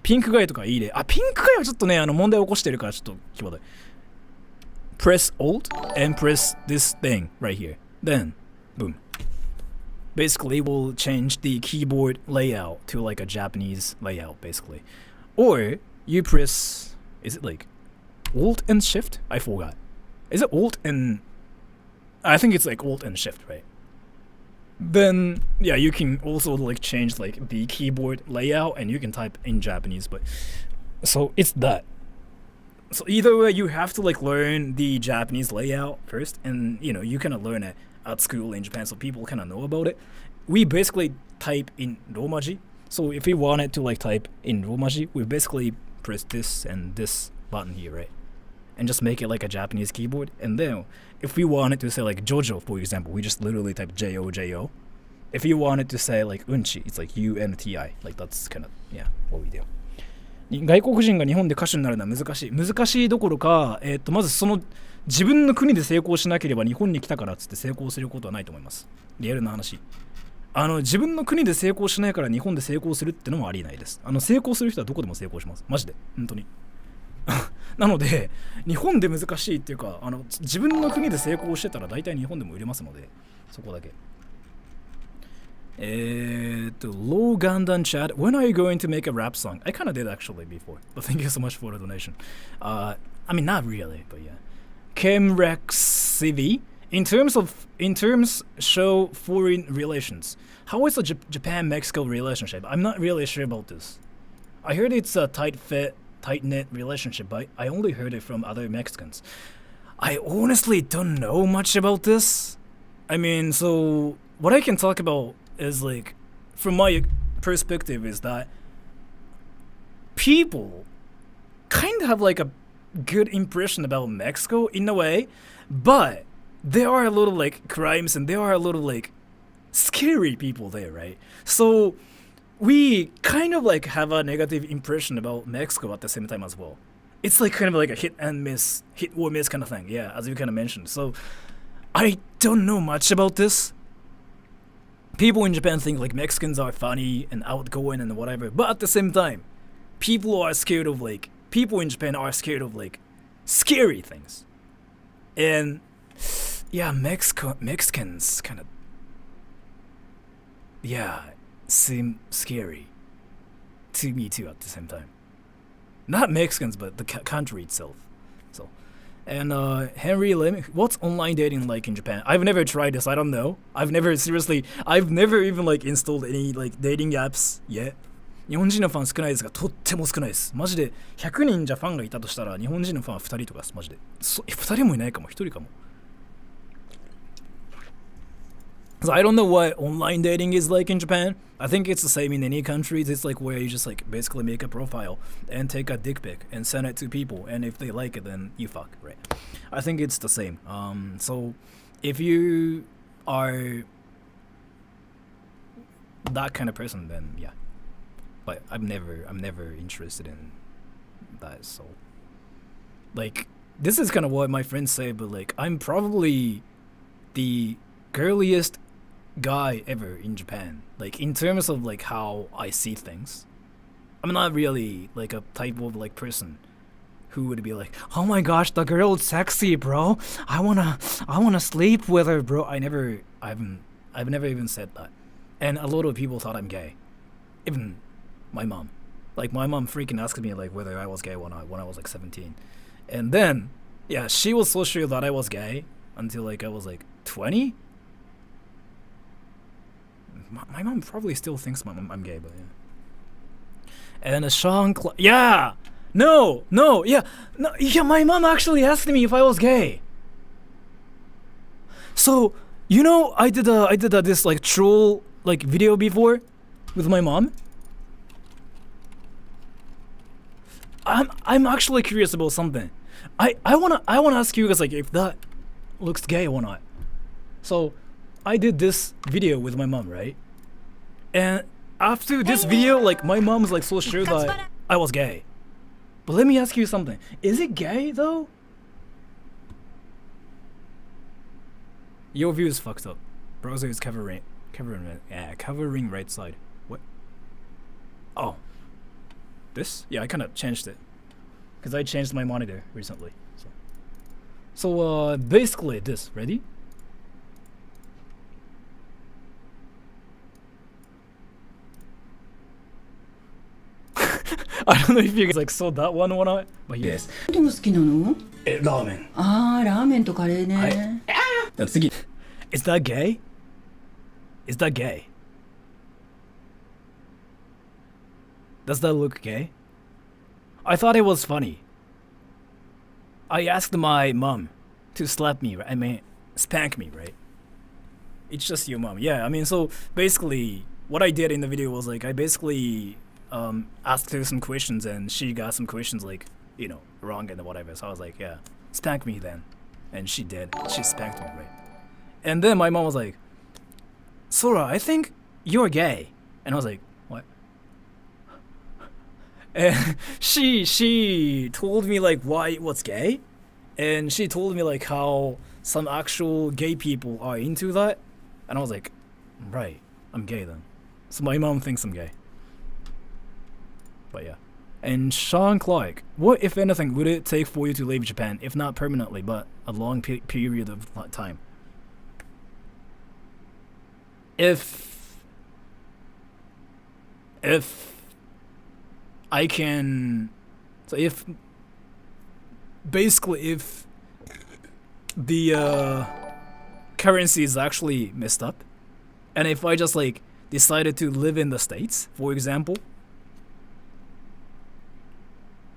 ピンクガイとかいいで。ピンクガイはちょっとね、問題を起こしてるからちょっと際どい。Press Alt and press this thing right here. Then, boom. Basically, we'll change the keyboard layout to like a Japanese layout, basically. Or you press, is it like Alt and Shift? I forgot. Is it Alt and... I think it's like Alt and Shift, right? Then yeah, you can also like change like the keyboard layout and you can type in Japanese, but so it's that. So either way, you have to like learn the Japanese layout first, and you know you kind of learn it at school in Japan, so people kind of know about it. We basically type in Romaji, so if we wanted to like type in Romaji, we basically press this and this button here, right? And just make it like a Japanese keyboard. And then if we wanted to say like Jojo, for example, we just literally type Jojo. If you wanted to say like Unchi, it's like UNTI. Like that's kind of, yeah, what we do. 外国人が日本で歌手になるのは難しい。難しいどころか、まずその自分の国で成功しなければ日本に来たからっつって成功することはないと思います。リアルな話。自分の国で成功しないから日本で成功するってのもありえないです。成功する人はどこでも成功します。マジで。本当に。なので日本で難しいっていうか自分の国で成功してたら大体日本でも売れますのでそこだけ Low Gandan chat. When are you going to make a rap song? I kind of did actually before, but thank you so much for the donation. I mean, not really, but yeah. Kemrex CV. In terms show foreign relations. How is the Japan-Mexico relationship? I'm not really sure about this. I heard it's a tight-knit relationship, but I only heard it from other Mexicans. I honestly don't know much about this. I mean, so what I can talk about is like, from my perspective, is that people kind of have like a good impression about Mexico in a way, but there are a lot of like crimes and there are a lot of like scary people there, right? So we kind of like have a negative impression about Mexico at the same time as well. It's like kind of like a hit or miss kind of thing, yeah, as you kind of mentioned. So I don't know much about this. People in Japan think like Mexicans are funny and outgoing and whatever, but at the same time, people in Japan are scared of like scary things. And yeah, Mexicans kind of, yeah, seem scary to me too at the same time. Not Mexicans, but the country itself. So, and Henry Lim, what's online dating like in Japan? I've never tried this. I don't know. I've never even like installed any like dating apps yet. 日本人のファン少ないですが、とっても少ないです。マジで100人じゃファンがいたとしたら、日本人のファンは2人とかです。マジで。2人もいないかも、1人かも。So I don't know what online dating is like in Japan. I think it's the same in any countries. It's like where you just like basically make a profile and take a dick pic and send it to people, and if they like it, then you fuck, right? I think it's the same. So if you are that kind of person, then yeah. But I'm never interested in that. So like this is kind of what my friends say, but like I'm probably the girliest guy ever in Japan, like in terms of like how I see things. I'm not really like a type of like person who would be like, oh my gosh, the girl's sexy, bro, I wanna sleep with her, bro. I've never even said that. And a lot of people thought I'm gay, even my mom. Like my mom freaking asked me like whether I was gay or not when I was like 17, and then yeah, she was so sure that I was gay until like I was like 20. My mom probably still thinks I'm gay, but yeah. And Sean yeah! No, yeah, my mom actually asked me if I was gay. So, you know, I did this like troll like video before with my mom. I'm actually curious about something. I wanna ask you guys like if that looks gay or not. So, I did this video with my mom, right? And after this video, like my mom's like so sure that I was gay. But let me ask you something. Is it gay though? Your view is fucked up. Browser is covering right side. What? Oh. This? Yeah, I kind of changed it. Because I changed my monitor recently. So basically this. Ready? I don't know if you guys like saw that one or not, but yes. どう好きなの？ラーメン。あー、ラーメンとカレーね。はい。じゃあ次。Is that gay? Is that gay? Does that look gay? I thought it was funny. I asked my mom to slap me, I mean, spank me, right? It's just your mom. Yeah, I mean, so basically, what I did in the video was like, I basically asked her some questions and she got some questions like, you know, wrong and whatever. So I was like, yeah, spank me then. And she did. She spanked me, right? And then my mom was like, Sora, I think you're gay. And I was like, what? And she told me like why it was gay. And she told me like how some actual gay people are into that. And I was like, right, I'm gay then. So my mom thinks I'm gay. But yeah. And Sean Clark, what if anything would it take for you to leave Japan, if not permanently, but a long period of time? If if I can, so if basically if the currency is actually messed up, and if I just like decided to live in the States, for example.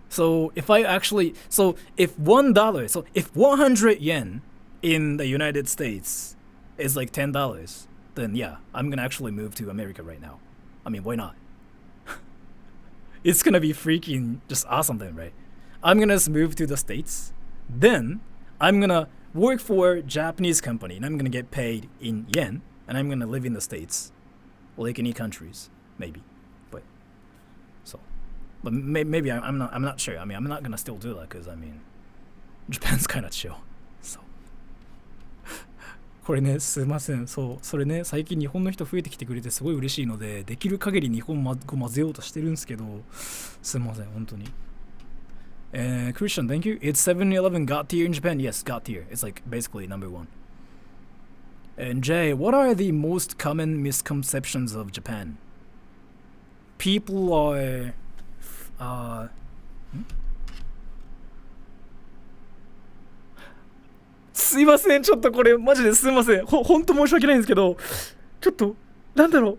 So if I actually, so if $1, so if 100 yen in the United States is like $10, then yeah, I'm gonna actually move to America right now. I mean, why not? It's gonna be freaking just awesome then, right? I'm gonna just move to the States, then I'm gonna work for a Japanese company and I'm gonna get paid in yen, and I'm gonna live in the States, like any countries, maybe, but so, but maybe I'm not sure. I mean, I'm not gonna still do that because I mean, Japan's kind of chill. So. これね、すいません。そう、それね、最近日本の人増えてきてくれてすごい嬉しいので、できる限り日本語混ぜようとしてるんですけど、すいません、本当に。Christian, thank you. It's 7-Eleven got tier in Japan. Yes, got tier. It's like basically number one. And Jay, what are the most common misconceptions of Japan? People are, uh, すいません、ちょっとこれマジですいません、ほんと申し訳ないんですけど、ちょっとなんだろう、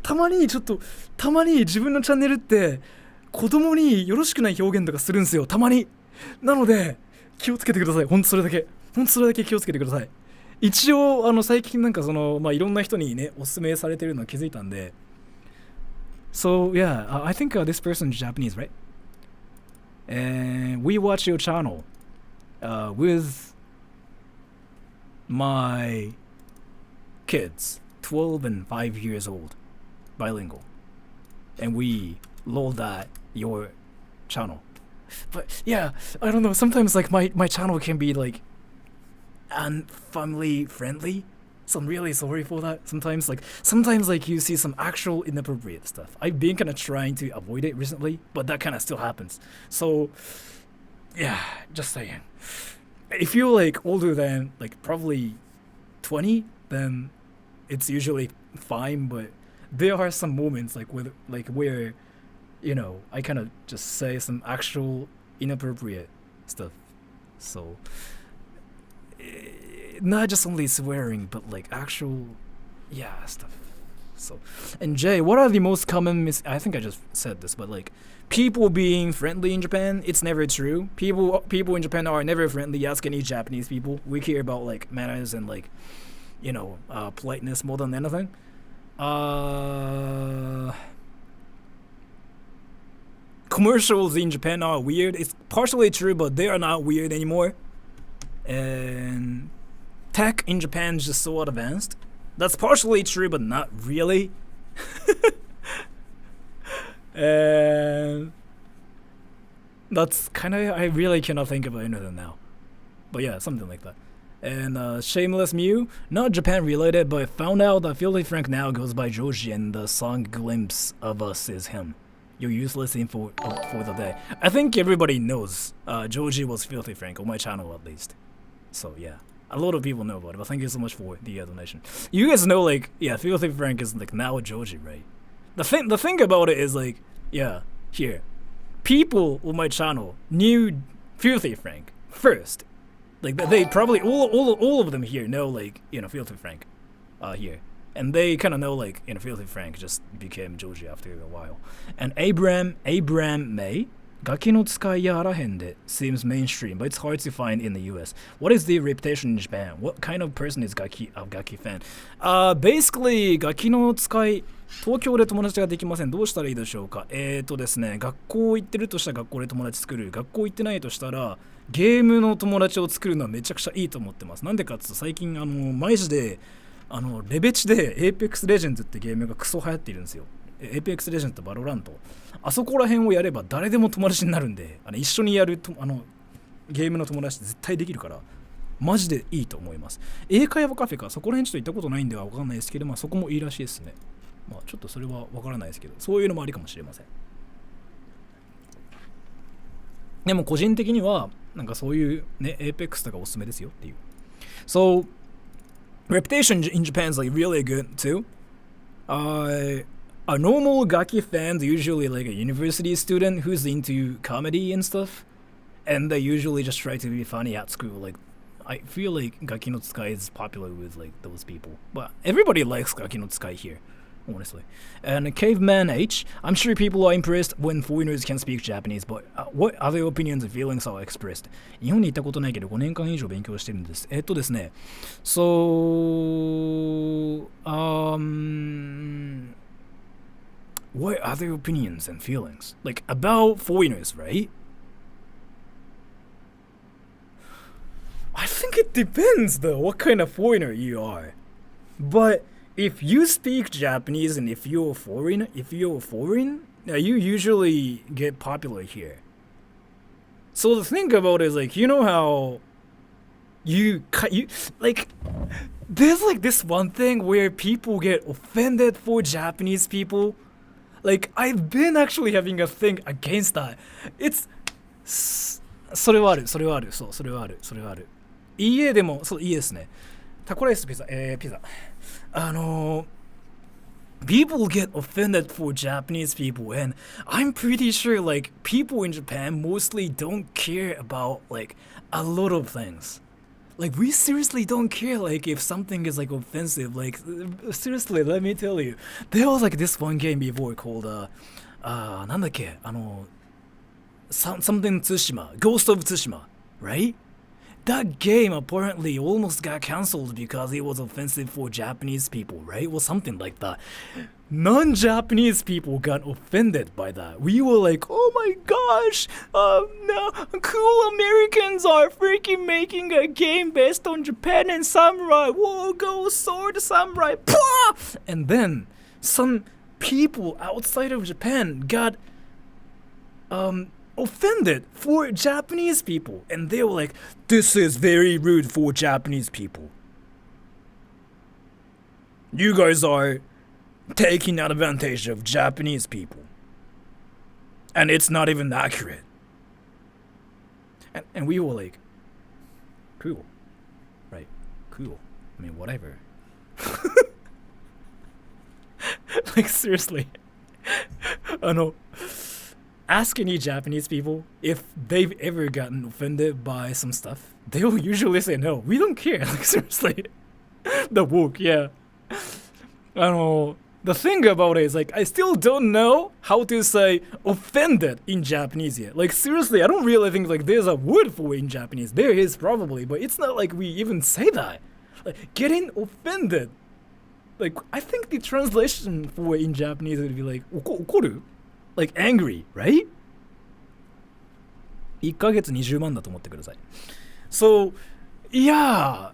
たまに自分のチャンネルって子供によろしくない表現とかするんですよ、たまに。なので気をつけてください。ほんとそれだけ気をつけてください。一応最近なんかそのいろんな人にねおすすめされてるの気づいたんで。So yeah, I think this person is Japanese, right? And we watch your channel with my kids, 12 and 5 years old, bilingual, and we lolled at your channel. But yeah, I don't know, sometimes like my channel can be like unfamily friendly, so I'm really sorry for that. Sometimes like you see some actual inappropriate stuff. I've been kind of trying to avoid it recently, but that kind of still happens. So yeah, just saying. If you're like older than like probably 20, then it's usually fine, but there are some moments like where you know, I kind of just say some actual inappropriate stuff. So not just only swearing, but like actual stuff. So, and Jay, what are the most common I think I just said this, but like people being friendly in Japan, it's never true. People in Japan are never friendly. Ask any Japanese people. We care about like manners and like, you know, politeness more than anything. Commercials in Japan are weird. It's partially true, but they are not weird anymore. And tech in Japan is just so advanced. That's partially true, but not really. And that's kind of, I really cannot think of anything now. But yeah, something like that. And Shameless Mew, not Japan related, but found out that Filthy Frank now goes by Joji and the song Glimpse of Us is him. Your useless info for the day. I think everybody knows Joji was Filthy Frank, on my channel at least. So yeah, a lot of people know about it, but thank you so much for the donation. You guys know like, yeah, Filthy Frank is like now Joji, right? The thing about it is like, yeah, here. People on my channel knew Filthy Frank first. Like they probably all of them here know like, you know, Filthy Frank here. And they kind of know like, you know, Filthy Frank just became Joji after a while. And Abram May, Gaki no Tsukai ya arahende seems mainstream, but it's hard to find in the US. What is the reputation in Japan? What kind of person is Gaki fan? Basically, Gaki no Tsukai, 東京で友達ができません。どうしたらいいでしょうか。ですね、学校行ってるとしたら学校で友達作る。学校行ってないとしたらゲームの友達を作るのはめちゃくちゃいいと思ってます。なんでかっていうと最近マジでレベチで Apex Legends ってゲームがクソ流行っているんですよ。Apex Legends とバロラント。あそこら辺をやれば誰でも友達になるんで、一緒にやるゲームの友達って絶対できるから、マジでいいと思います。英会話カフェか、そこら辺ちょっと行ったことないんでは分かんないですけど、まあそこもいいらしいですね。まあちょっとそれは分からないですけど、そういうのもありかもしれません。でも個人的にはなんかそういうね Apex とかおすすめですよっていう。So reputation in Japan is like really good too. a normal Gaki fan's usually like a university student who's into comedy and stuff, and they usually just try to be funny at school. Like, I feel like Gaki no Tsukai is popular with like those people, but everybody likes Gaki no Tsukai here, honestly. And Caveman H, I'm sure people are impressed when foreigners can speak Japanese, but what other opinions and feelings are expressed? 日本に行ったことないけど5年間以上勉強してるんです。ですね。So, what other opinions and feelings? Like, about foreigners, right? I think it depends, though, what kind of foreigner you are. But if you speak Japanese and if you're foreign, you usually get popular here. So the thing about it is, like, you know how you like, there's like this one thing where people get offended for Japanese people. Like, I've been actually having a thing against that. It's それはある。家でも、そう、いいですね。タコライスピザ、ピザ。people get offended for Japanese people, and I'm pretty sure, like, people in Japan mostly don't care about, like, a lot of things. Like, we seriously don't care, like, if something is, like, offensive. Like, seriously, let me tell you. There was, like, this one game before called, なんだっけ、something Tsushima, Ghost of Tsushima, right? That game apparently almost got cancelled because it was offensive for Japanese people, right? Well, something like that. Non-Japanese people got offended by that. We were like, oh my gosh, no, cool Americans are freaking making a game based on Japan and samurai. Whoa, go sword samurai. Pwah! And then some people outside of Japan got offended for Japanese people, and they were like, this is very rude for Japanese people. You guys are taking advantage of Japanese people, and it's not even accurate. And we were like, cool, right? Cool. I mean, whatever. Like, seriously. Ask any Japanese people if they've ever gotten offended by some stuff. They will usually say no. We don't care. Like, seriously. The woke, yeah. The thing about it is, like, I still don't know how to say offended in Japanese yet. Like, seriously, I don't really think, like, there's a word for it in Japanese. There is probably, but it's not like we even say that. Like, getting offended. Like, I think the translation for it in Japanese would be like, okoru? Like, angry, right? 1ヶ月20万だと思ってください。So, yeah.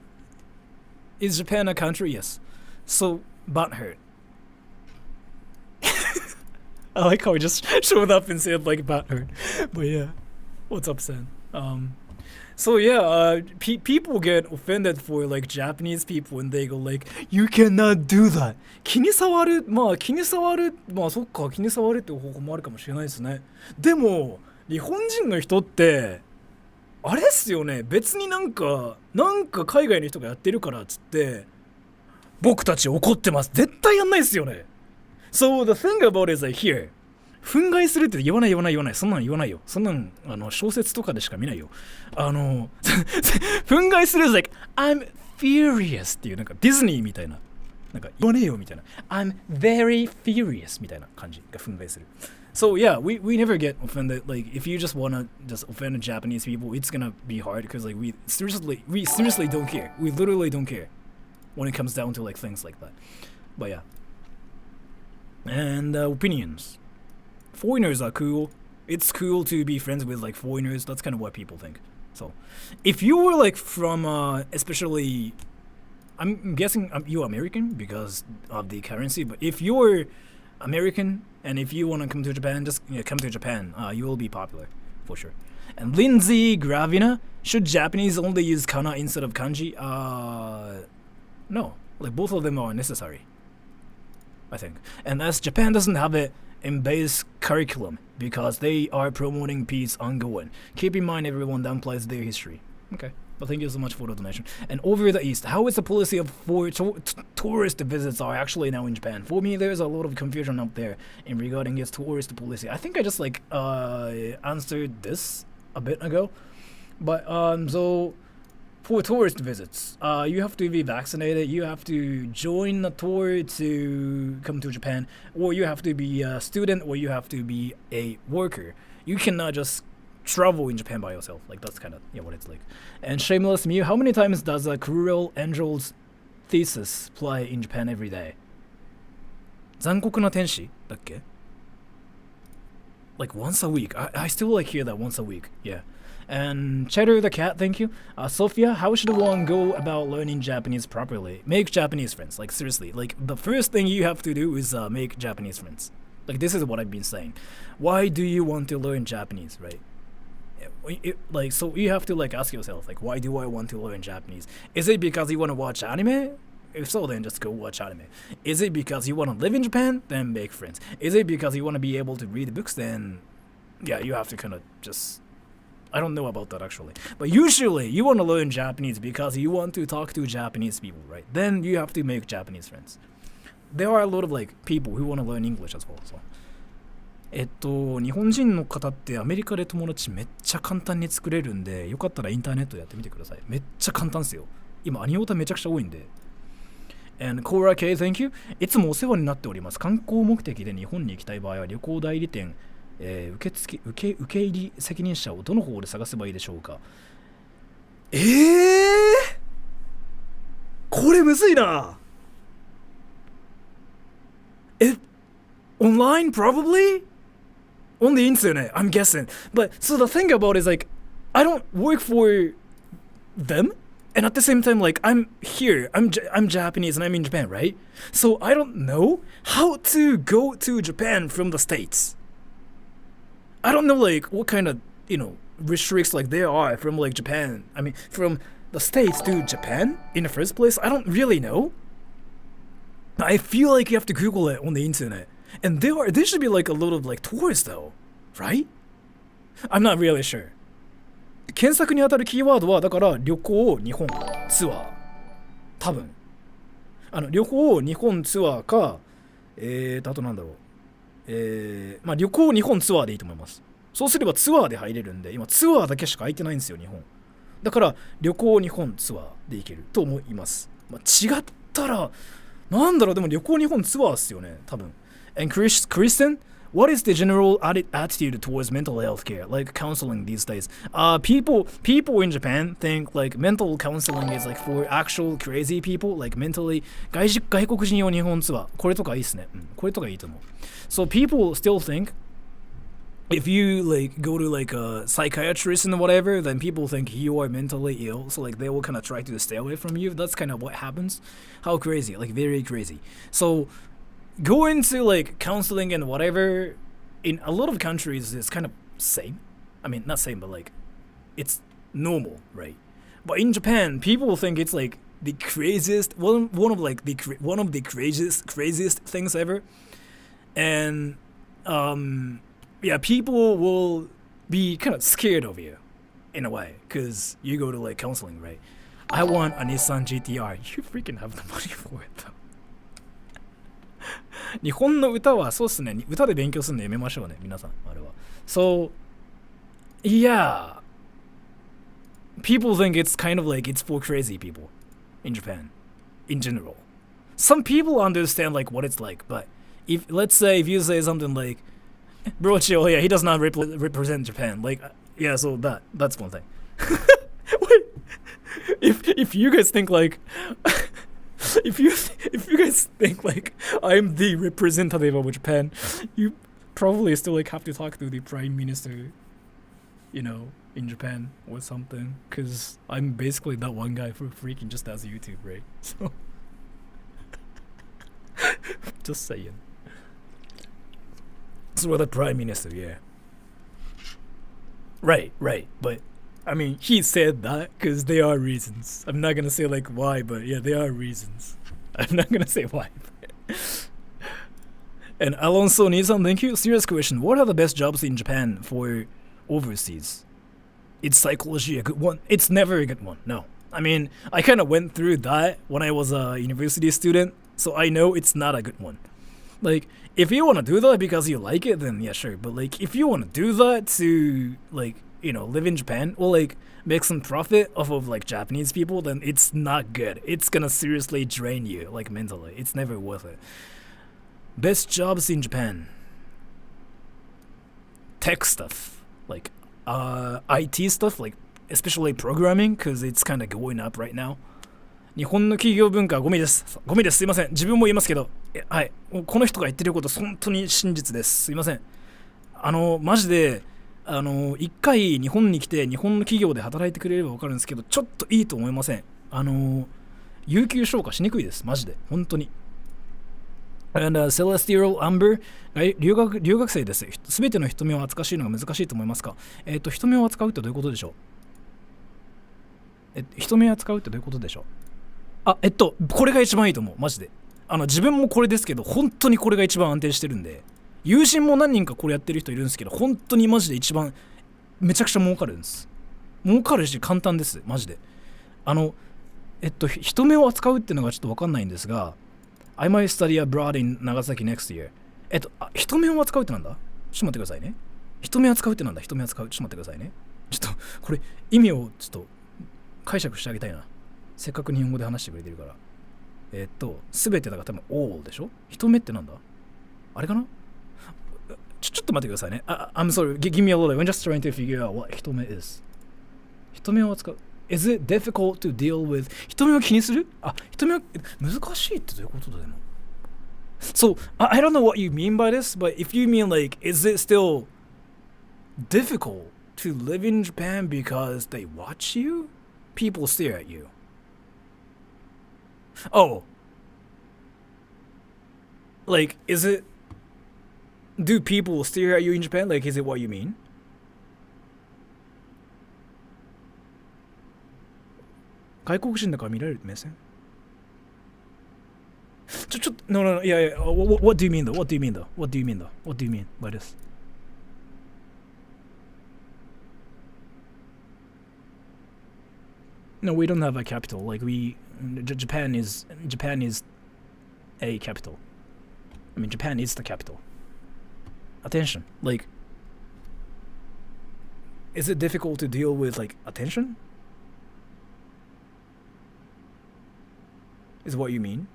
Is Japan a country? Yes. So, butthurt. I like how we just showed up and said, like, butthurt. But yeah. What's up, Sen? So yeah, people get offended for, like, Japanese people when they go, like, you cannot do that. 気に障る、まあそっか、気に障るっていう方法もあるかもしれないですね。でも日本人の人ってあれっすよね。別になんか海外の人がやってるからっつって僕たち怒ってます。絶対やんないっすよね。So the thing about it is like here. 憤慨するって言わない。そんなん言わないよ。そんなん小説とかでしか見ないよ。憤慨する is like I'm furious っていうなんかディズニーみたいな。なんか言わねえよみたいな。I'm very furious みたいな感じが憤慨する。So yeah, we never get offended. Like if you just wanna just offend Japanese people, it's gonna be hard because like we seriously don't care. We literally don't care when it comes down to like things like that. But yeah. And opinions. Foreigners are cool. It's cool to be friends with like foreigners. That's kind of what people think. So, if you were like from, especially, I'm guessing you're American because of the currency. But if you're American and if you want to come to Japan, just come to Japan. You will be popular for sure. And Lindsay Gravina, should Japanese only use kana instead of kanji? No, like both of them are necessary, I think. And as Japan doesn't have it in base curriculum because they are promoting peace ongoing. Keep in mind everyone downplays their history. Okay. But thank you so much for the donation. And over the east, how is the policy of for tourist visits are actually now in Japan? For me, there's a lot of confusion up there in regarding its tourist policy. I think I just answered this a bit ago. But so for tourist visits, you have to be vaccinated. You have to join a tour to come to Japan, or you have to be a student, or you have to be a worker. You cannot just travel in Japan by yourself. Like that's kind of what it's like. And Shameless Mew, how many times does a Cruel Angel's thesis play in Japan every day? 残酷な天使だっけ? Like once a week. I still hear that once a week. Yeah. And Cheddar the Cat, thank you. Sophia, how should one go about learning Japanese properly? Make Japanese friends. Like seriously, like the first thing you have to do is make Japanese friends. Like this is what I've been saying. Why do you want to learn Japanese, right? So you have to ask yourself, why do I want to learn Japanese? Is it because you want to watch anime? If so, then just go watch anime. Is it because you want to live in Japan? Then make friends. Is it because you want to be able to read books? Then yeah, you have to kind of just, I don't know about that actually. But usually you want to learn Japanese because you want to talk to Japanese people, right? Then you have to make Japanese friends. There are a lot of people who want to learn English as well. So. 日本人の方ってアメリカで友達めっちゃ簡単に作れるんで、よかったらインターネットやってみてください。めっちゃ簡単ですよ。今アニオタめちゃくちゃ多いんで。And Cora K, thank you. いつもお世話になっております。観光目的で日本に行きたい場合は旅行代理店、受け入り責任者をどの方で探せばいいでしょうか。これむずいな。Online probably? On the internet, I'm guessing. But so the thing about it is I don't work for them, and at the same time I'm here, I'm Japanese and I'm in Japan, right? So I don't know how to go to Japan from the States. I don't know what kind of restricts there are from Japan. I mean from the States to Japan in the first place. I don't really know. I feel like you have to Google it on the internet. And there should be a lot of tours though, right? I'm not really sure. 検索に当たるキーワードはだから旅行日本ツアー多分旅行日本ツアーかあとなんだろうまあ旅行日本ツアーでいいと思います。そうすればツアーで入れるんで今ツアーだけしか空いてないんですよ日本だから旅行日本ツアーで行けると思います。まあ、違ったらなんだろうでも旅行日本ツアーっすよね多分。And Kristen, what is the general attitude towards mental health care, counseling these days? People in Japan think mental counseling is for actual crazy people, mentally 外国人用日本ツアーこれとかいいっすね。これとかいいと思う。So people still think if you go to a psychiatrist and whatever, then people think you are mentally ill. So they will kind of try to stay away from you. That's kind of what happens. How crazy, very crazy. So going to counseling and whatever in a lot of countries is kind of same. I mean, not same, but it's normal, right? But in Japan, people think it's the craziest one of the craziest things ever. And yeah, people will be kind of scared of you in a way because you go to counseling, right? I want a Nissan GTR. You freaking have the money for it though. 日本の歌はそうっすね歌で勉強するのやめましょうね皆さんあれは So yeah people think it's kind of it's for crazy people in Japan in general. Some people understand what it's like, but if let's say if you say something bro chill, yeah he does not represent Japan yeah so that's one thing. Wait if you guys think if you guys think I'm the representative of Japan, you probably still have to talk to the prime minister, in Japan or something, because I'm basically that one guy who freaking just does YouTube, right? So just saying. So the prime minister, yeah. Right, but I mean, he said that because there are reasons. I'm not gonna say why, but yeah, there are reasons. I'm not gonna say why. And Alonso Nissan, thank you. Serious question. What are the best jobs in Japan for overseas? Is psychology a good one? It's never a good one. No. I mean, I kind of went through that when I was a university student, so I know it's not a good one. Like, if you want to do that because you like it, then yeah, sure. But like, if you want to do that to like, live in Japan or like make some profit off of like Japanese people, then it's not good. It's gonna seriously drain you, like mentally. It's never worth it. Best jobs in Japan. Tech stuff, like IT stuff, like especially programming, because it's kind of going up right now. 日本の企業文化はゴミです。ゴミです。すいません。自分も言いますけど、はい。この人が言ってること本当に真実です。すいません。マジで、一回日本に来て日本の企業で働いてくれれば分かるんですけど、ちょっといいと思いません。有給消化しにくいです。マジで。本当に。And Celestial Amber 留学生です。すべての人目を扱うのが難しいと思いますか？人目を扱うってどういうことでしょう？人目を扱うってどういうことでしょう？これが一番いいと思う。マジで。自分もこれですけど、本当にこれが一番安定してるんで、友人も何人かこれやってる人いるんですけど、本当にマジで一番めちゃくちゃ儲かるんです。儲かるし簡単です。マジで。人目を扱うっていうのがちょっと分かんないんですが、I might study abroad in Nagasaki next year. 人目を扱うってなんだ？ちょっと待ってくださいね。人目を扱うってなんだ？人目を扱う。ちょっと待ってくださいね。ちょっと、これ、意味をちょっと解釈してあげたいな。せっかく日本語で話してくれてるから。すべてだから多分 all でしょ？人目ってなんだ？あれかな？ちょっと待ってくださいね。I'm sorry. Give me a little. I'm just trying to figure out what 人目 is. 人目を扱う。Is it difficult to deal with? 人目を気にする？人目は難しいってどういうことだよ。So, I don't know what you mean by this, but if you mean like, is it still difficult to live in Japan because they watch you? People stare at you. Oh. Like, is it... Do people stare at you in Japan? Like, is it what you mean? No, yeah. What do you mean though? What do you mean by this? No, we don't have a capital. Like Japan is a capital. I mean, Japan is the capital. Attention. Like, is it difficult to deal with like attention? Is what you mean?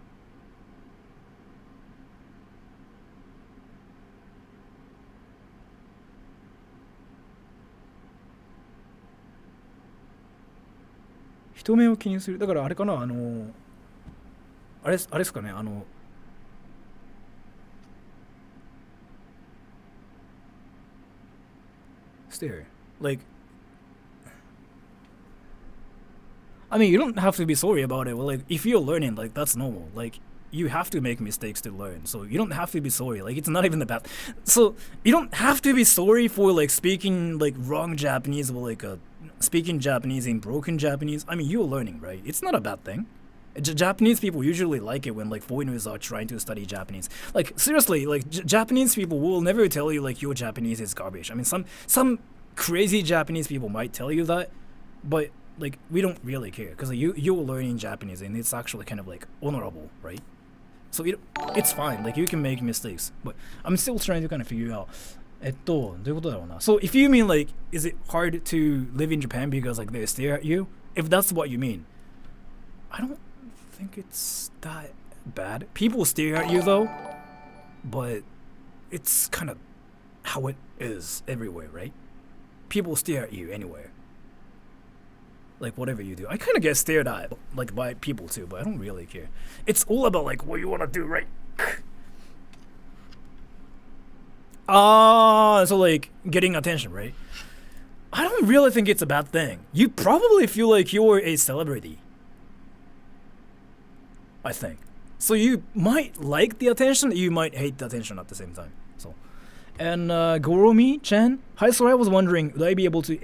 人目を気にする。だからあれかな、あれですかね、stare. Like, I mean, you don't have to be sorry about it. Well, like, if you're learning, like, that's normal. Like, you have to make mistakes to learn. So you don't have to be sorry. Like, it's not even the bad. So you don't have to be sorry for, like, speaking, like, wrong Japanese or, like, speaking Japanese in broken Japanese. I mean, you're learning, right? It's not a bad thing. Japanese people usually like it when, like, foreigners are trying to study Japanese. Like, seriously, like, Japanese people will never tell you, like, your Japanese is garbage. I mean, some crazy Japanese people might tell you that, but, like, we don't really care, because like, you're learning Japanese, and it's actually kind of, like, honorable, right? So it's fine. Like, you can make mistakes, but I'm still trying to kind of figure out. どういうことだろうな. So if you mean, like, is it hard to live in Japan because, like, they stare at you? If that's what you mean, I don't think it's that bad. People stare at you though, but it's kind of how it is everywhere, right? People stare at you anywhere. Like, whatever you do. I kind of get stared at, like, by people too, but I don't really care. It's all about, like, what you want to do, right? So, like, getting attention, right? I don't really think it's a bad thing. You probably feel like you're a celebrity, I think. So you might like the attention, you might hate the attention at the same time. So, and Goromi-chan, hi, so I was wondering, would I be able to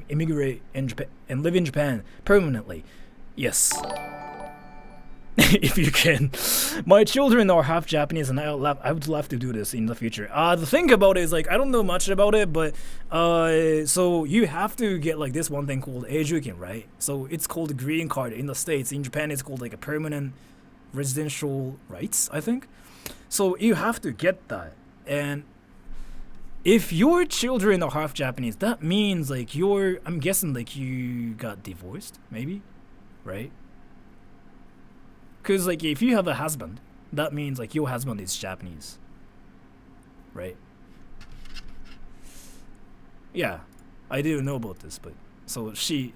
immigrate in Japan and live in Japan permanently? Yes. if you can. My children are half Japanese, and I would love to do this in the future. The thing about it is like I don't know much about it, but so you have to get like this one thing called Eijuken, right? So it's called a green card in the States. In Japan, it's called like a permanent residential rights, I think. So you have to get that, and if your children are half Japanese, that means like I'm guessing like you got divorced, maybe, right? Because like if you have a husband, that means like your husband is Japanese, right? Yeah, I didn't know about this, but so she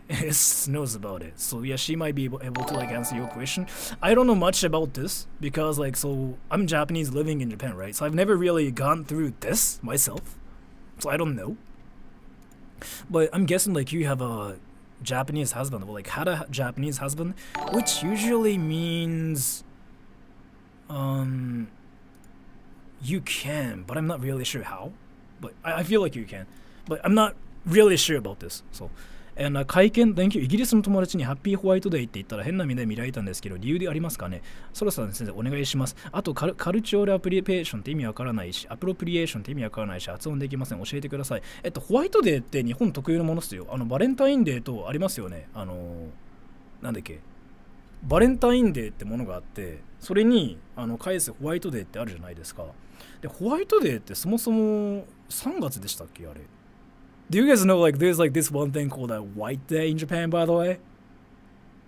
knows about it. So yeah, she might be able to like answer your question. I don't know much about this because like so I'm Japanese living in Japan, right? So I've never really gone through this myself, so I don't know. But I'm guessing like you have a Japanese husband, or like had a Japanese husband, which usually means you can, but I'm not really sure how. But I feel like you can, but I'm not really sure about this. So会見 Thank you イギリスの友達にハッピーホワイトデーって言ったら変な目で見られたんですけど理由でありますかね。そろそろ先生お願いします。あとカルチュアルアプリペーションって意味わからないしアプロプリエーションって意味わからないし発音できません。教えてください。ホワイトデーって日本特有のものですよ。バレンタインデーとありますよね。なんだっけバレンタインデーってものがあってそれに返すホワイトデーってあるじゃないですか。でホワイトデーってそもそも3月でしたっけあれ。Do you guys know like there's like this one thing called a white day in Japan, by the way?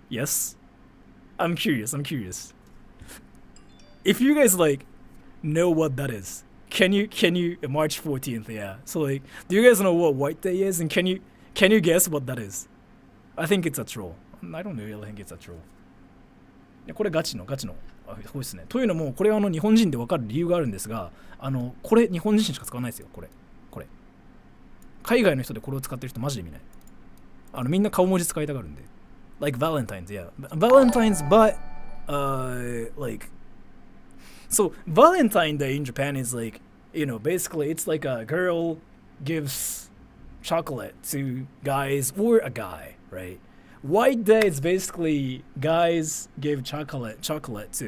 Yes? I'm curious. If you guys like know what that is, can you March 14th, yeah. So like do you guys know what white day is and can you guess what that is? I think it's a troll. I don't really think it's a troll. これガチの方ですね。というのもこれは日本人で分かる理由があるんですが、これ日本人しか使わないですよ。これ。海外の人でこれを使ってる人マジで見ない。みんな顔文字使いたがるんで。Like Valentine's, yeah. Valentine's, but like so Valentine Day in Japan is like, you know, basically it's like a girl gives chocolate to guys or a guy, right? White Day is basically guys give chocolate to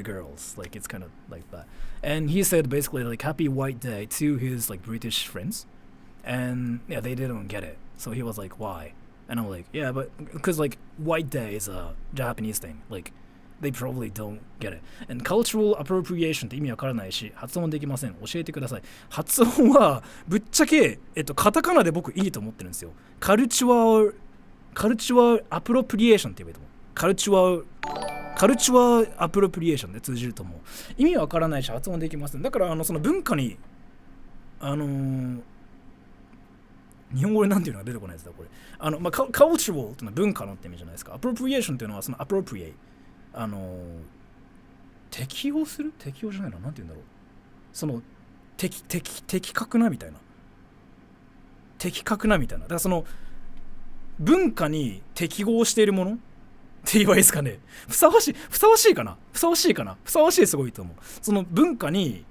girls. Like it's kind of like that. And he said basically like happy White Day to his like British friends. And yeah, they didn't get it. So he was like, why? And I'm like, yeah, but because like White Day is a Japanese thing. Like they probably don't get it. And cultural appropriation って意味わからないし、発音できません。教えてください。発音はぶっちゃけカタカナで僕いいと思ってるんですよ。カルチュアアプロプリエーションって言えばいいと思う。カルチュアアプロプリエーションで通じると思う。意味わからないし発音できません。だからその文化に日本語でなんていうのが出てこないですだこれ。カルチュアルっていうのは文化のって意味じゃないですか。アプロプリエーションっていうのはそのアプロプリエ適用する適用じゃないな。なんていうんだろう。その的確なみたいな。だからその文化に適合しているものって言えばいいですかね。ふさわしいかな。ふさわしいすごいと思う。その文化に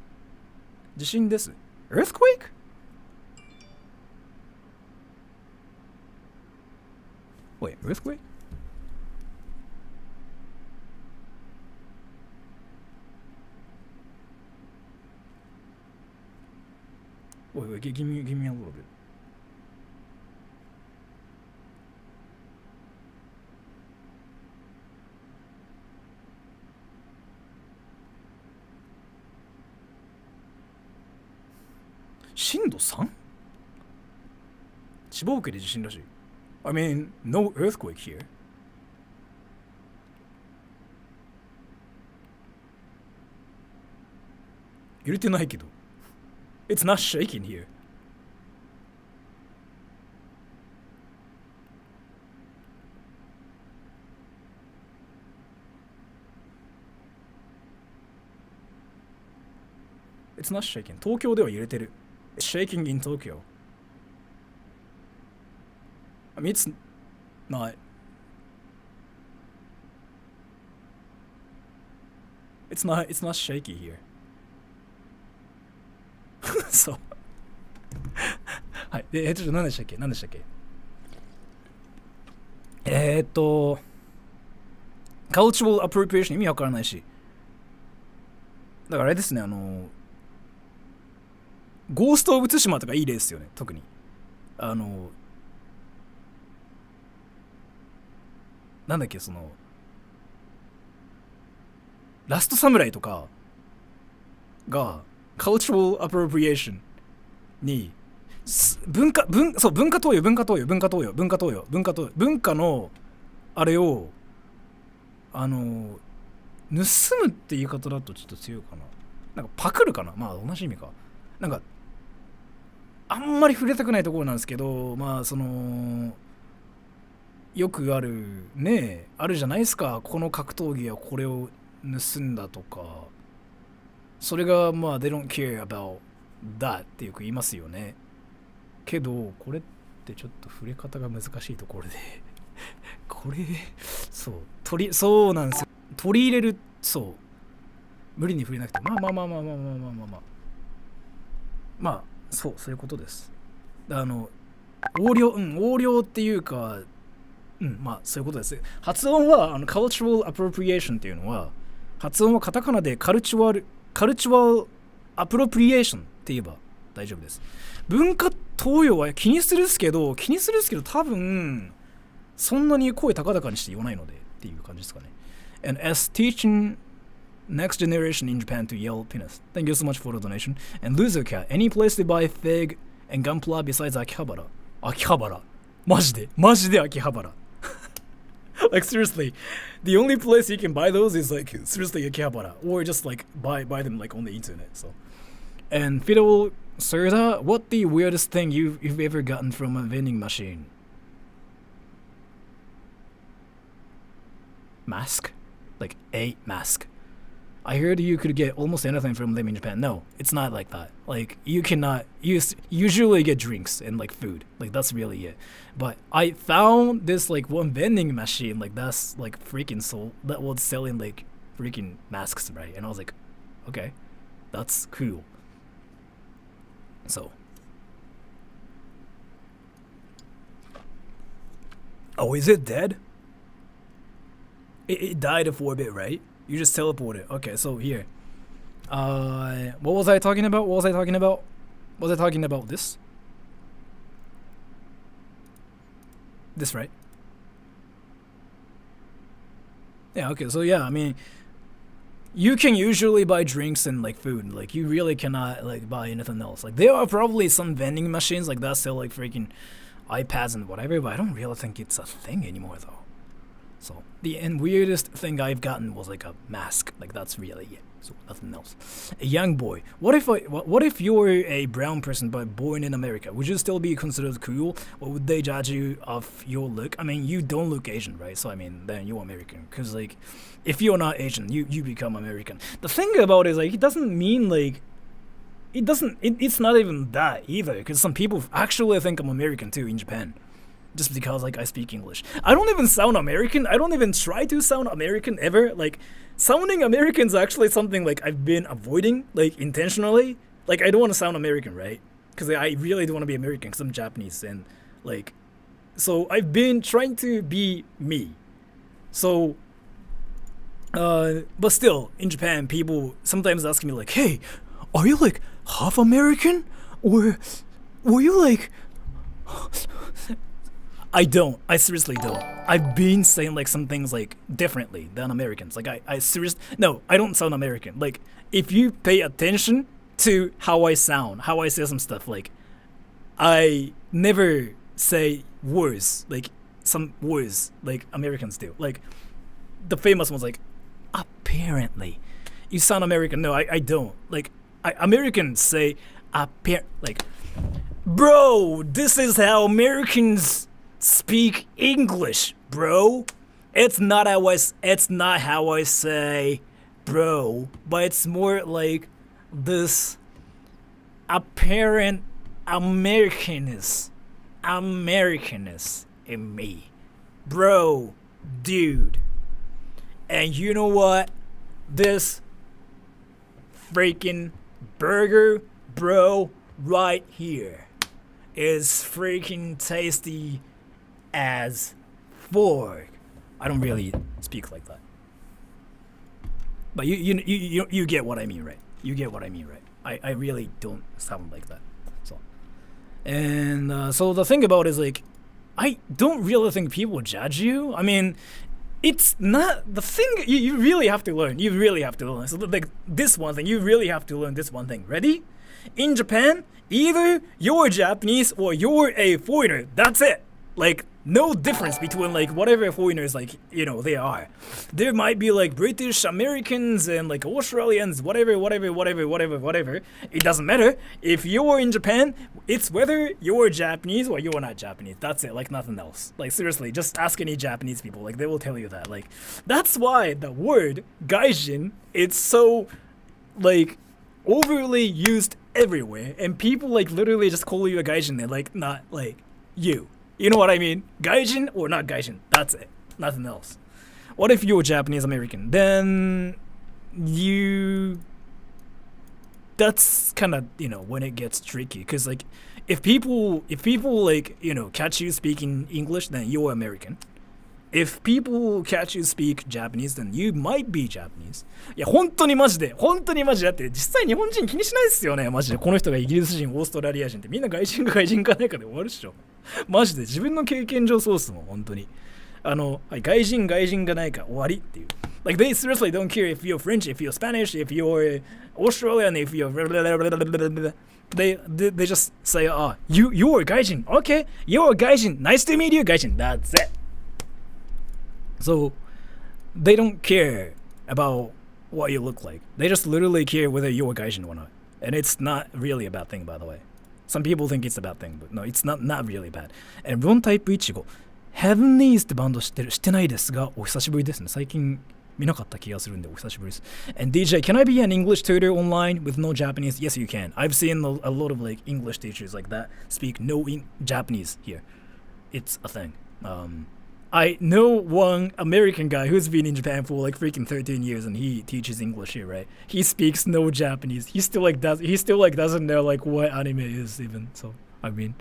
地震です。Earthquake? Wait, earthquake? Wait, give me a little bit. Shindo 3? 千葉県で地震らしい。I mean, no earthquake here. 揺れてないけど。It's not shaking here. It's not shaking. 東京では揺れてる。It's shaking in Tokyo. I mean, it's not. It's not shaky here. そう。はい。で、ちょっと何でしたっけ cultural appropriation 意味わからないし。だからあれですね、ゴースト・オブ・ツシマとかいい例ですよね、特に。なんだっけ、ラストサムライとかが、cultural appropriation に、文化投与、文化の、あれを、盗むって言い方だとちょっと強いかな。なんかパクるかな、まあ同じ意味か。なんか、あんまり触れたくないところなんですけど、まあよくあるね、あるじゃないですか。この格闘技はこれを盗んだとか、それがまあ they don't care about that ってよく言いますよね。けどこれってちょっと触れ方が難しいところでこれそうなんですよ。取り入れる、そう無理に触れなくて、まあそういうことです。横領っていうか、まあそういうことです。発音はcultural appropriation っていうのは、発音はカタカナでカルチュアルアプロプリエーションって言えば大丈夫です。文化投与は気にするっすけど多分そんなに声高々にして言わないのでっていう感じですかね。And as teaching next generation in Japan to yell penis. Thank you so much for the donation. And Loser Cat, any place to buy fig and gunpla besides Akihabara? Akihabara. マジでAkihabara. Like seriously, the only place you can buy those is like seriously Akihabara, or just like buy them like on the internet. So, and Fiddle Serda, what the weirdest thing you've ever gotten from a vending machine? Mask, like a mask. I heard you could get almost anything from them in Japan. No, it's not like that. Like, you cannot usually get drinks and like food. Like, that's really it. But I found this like one vending machine, like that's like freaking sold, that was selling like freaking masks, right? And I was like, okay, that's cool. So. Oh, is it dead? It died for a bit, right? You just teleported. Okay, so here. What was I talking about? Was I talking about this? This, right? Yeah, okay, so yeah, I mean, you can usually buy drinks and like food. Like, you really cannot like buy anything else. Like, there are probably some vending machines like that sell like freaking iPads and whatever, but I don't really think it's a thing anymore though. So the weirdest thing I've gotten was like a mask. Like, that's really it. So nothing else. A young boy. What if you're a brown person but born in America? Would you still be considered cool, or would they judge you off your look? I mean, you don't look Asian, right? So I mean, then you're American. Cause like, if you're not Asian, you become American. The thing about it is like, it doesn't mean like, it's not even that either. Cause some people actually think I'm American too in Japan. Just because like I speak English. I don't even sound American. I don't even try to sound American ever. Like, sounding American is actually something like I've been avoiding, like intentionally. Like, I don't want to sound American, right? Because I really don't want to be American because I'm Japanese, and like, so I've been trying to be me. So, but still, in Japan, people sometimes ask me like, "Hey, are you like half American, or were you like?" I don't. I seriously don't. I've been saying like some things like differently than Americans. Like, I seriously, no, I don't sound American. Like, if you pay attention to how I sound, how I say some stuff, like, I never say words, like some words like Americans do. Like, the famous ones like, apparently. You sound American. No, I don't. Like, Americans say, like, bro, this is how Americans speak English, bro. It's not how I say bro, but it's more like this apparent Americanness in me. Bro, dude. And you know what? This freaking burger, bro, right here is freaking tasty as fork. I don't really speak like that. But you get what I mean, right? You get what I mean, right? I really don't sound like that. So, and so the thing about it is like, I don't really think people judge you. I mean, it's not the thing. You really have to learn. You really have to learn. So like this one thing, you really have to learn this one thing. Ready? In Japan, either you're Japanese or you're a foreigner. That's it. Like no difference between like whatever foreigners like they are. There might be like British Americans and like Australians, whatever. It doesn't matter. If you're in Japan, it's whether you're Japanese or you're not Japanese. That's it. Like nothing else. Like seriously, just ask any Japanese people. Like they will tell you that. Like that's why the word gaijin it's so like overly used everywhere, and people like literally just call you a gaijin. They're like not like you. You know what I mean? Gaijin or not gaijin. That's it. Nothing else. What if you're Japanese American? Then that's kind of, when it gets tricky. Because, like, if people like, catch you speaking English, then you're American. If people catch you speak Japanese, then you might be Japanese. いや、本当にマジでだって、実際日本人気にしないですよね、マジで。この人がイギリス人、オーストラリア人ってみんな外人かないかで終わるっしょ。マジで自分の経験上そうっすもん、本当に。外人がないか終わりっていう。Like they seriously don't care if you're French, if you're Spanish, if you're Australian, if you're they just say, you're a gaijin. Okay, you're a gaijin. Nice to meet you, gaijin. That's it. So they don't care about what you look like. They just literally care whether you're a gaijin or not. And it's not really a bad thing, by the way. Some people think it's a bad thing, but no, it's not really bad. And ロンタイプイチゴ Heavenlies ってバンド知ってないですがお久しぶりですね。最近見なかった気がするんでお久しぶりです。And DJ, can I be an English tutor online with no Japanese? Yes, you can. I've seen a lot of like English teachers like that speak no Japanese here. It's a thing. I know one American guy who's been in Japan for like freaking 13 years and he teaches English here, right? He speaks no Japanese. He still doesn't know like what anime is even. So, I mean.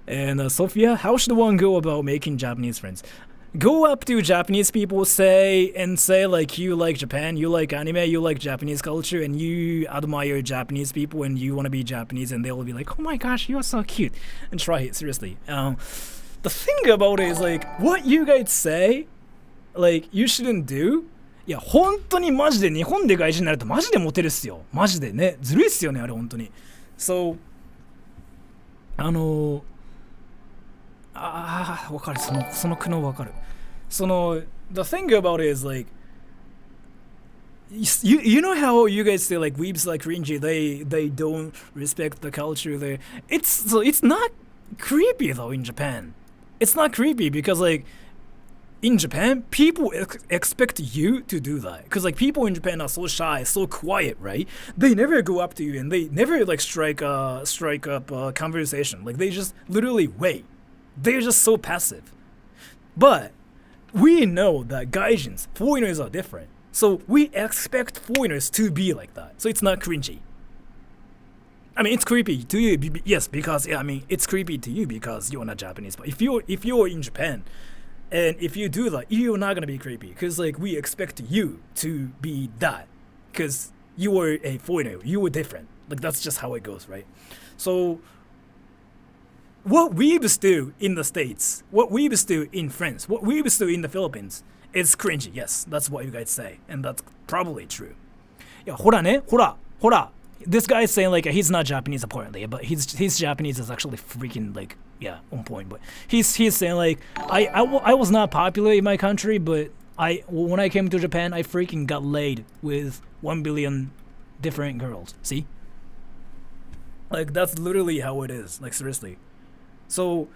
And Sophia, how should one go about making Japanese friends? Go up to Japanese people, say like you like Japan, you like anime, you like Japanese culture, and you admire Japanese people and you want to be Japanese, and they'll be like, oh my gosh, you are so cute. And try it, seriously. The thing about it is like what you guys say, like you shouldn't do. いや本当にマジで日本で外人になるとマジでモテるっすよ。マジでね、ずるいっすよねあれ本当に。So わかるその苦悩わかる。The thing about it is like you know how you guys say like weebs like cringy, they don't respect the culture there. It's not creepy though in Japan. It's not creepy because like in Japan people expect you to do that because like people in Japan are so shy, so quiet, right? They never go up to you and they never like strike up a conversation. Like they just literally wait. They're just so passive. But we know that gaijins, foreigners are different. So we expect foreigners to be like that. So it's not cringy. I mean, it's creepy to you, yes, because it's creepy to you because you're not Japanese. But if you're in Japan, and if you do that, you're not gonna be creepy because like we expect you to be that because you were a foreigner, you were different. Like that's just how it goes, right? So what weebs do in the States, what weebs do in France, what weebs do in the Philippines is cringy. Yes, that's what you guys say, and that's probably true. Yeah, ほらね, ほら. This guy is saying like he's not Japanese apparently, but his Japanese is actually freaking like on point. But he's saying like I was not popular in my country, but when I came to Japan, I freaking got laid with 1 billion different girls. See, like that's literally how it is. Like seriously. So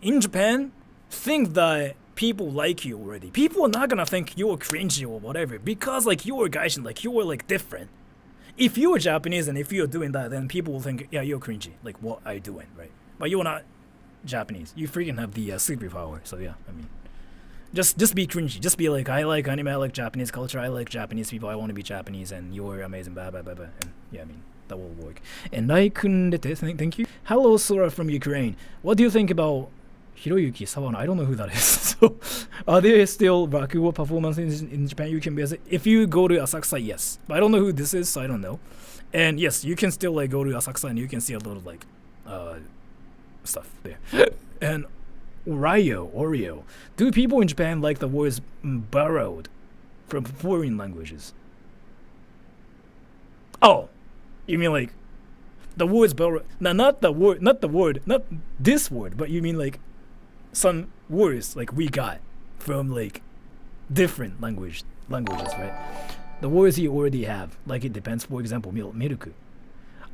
in Japan, think that people like you already. People are not gonna think you're cringy or whatever because like you're a gaijin, like you're like different. If you're Japanese and if you're doing that, then people will think, yeah, you're cringy. Like, what are you doing, right? But you're not Japanese. You freaking have the superpower. So yeah, I mean, just be cringy. Just be like, I like anime, I like Japanese culture, I like Japanese people, I want to be Japanese, and you're amazing, blah, blah, blah, blah. And yeah, I mean, that will work. And I couldn't thank you. Hello, Sora from Ukraine. What do you think about Hiroyuki Sawano, I don't know who that is. So, are there still rakugo performances in Japan you can visit? If you go to Asakusa, yes. But I don't know who this is, so I don't know. And yes, you can still like go to Asakusa and you can see a lot of like stuff there. And Oreo. Do people in Japan like the words borrowed from foreign languages? Oh, you mean like the words borrowed? No, not this word, but you mean like some words like we got from like different languages, right? The words you already have, like it depends. For example, milk.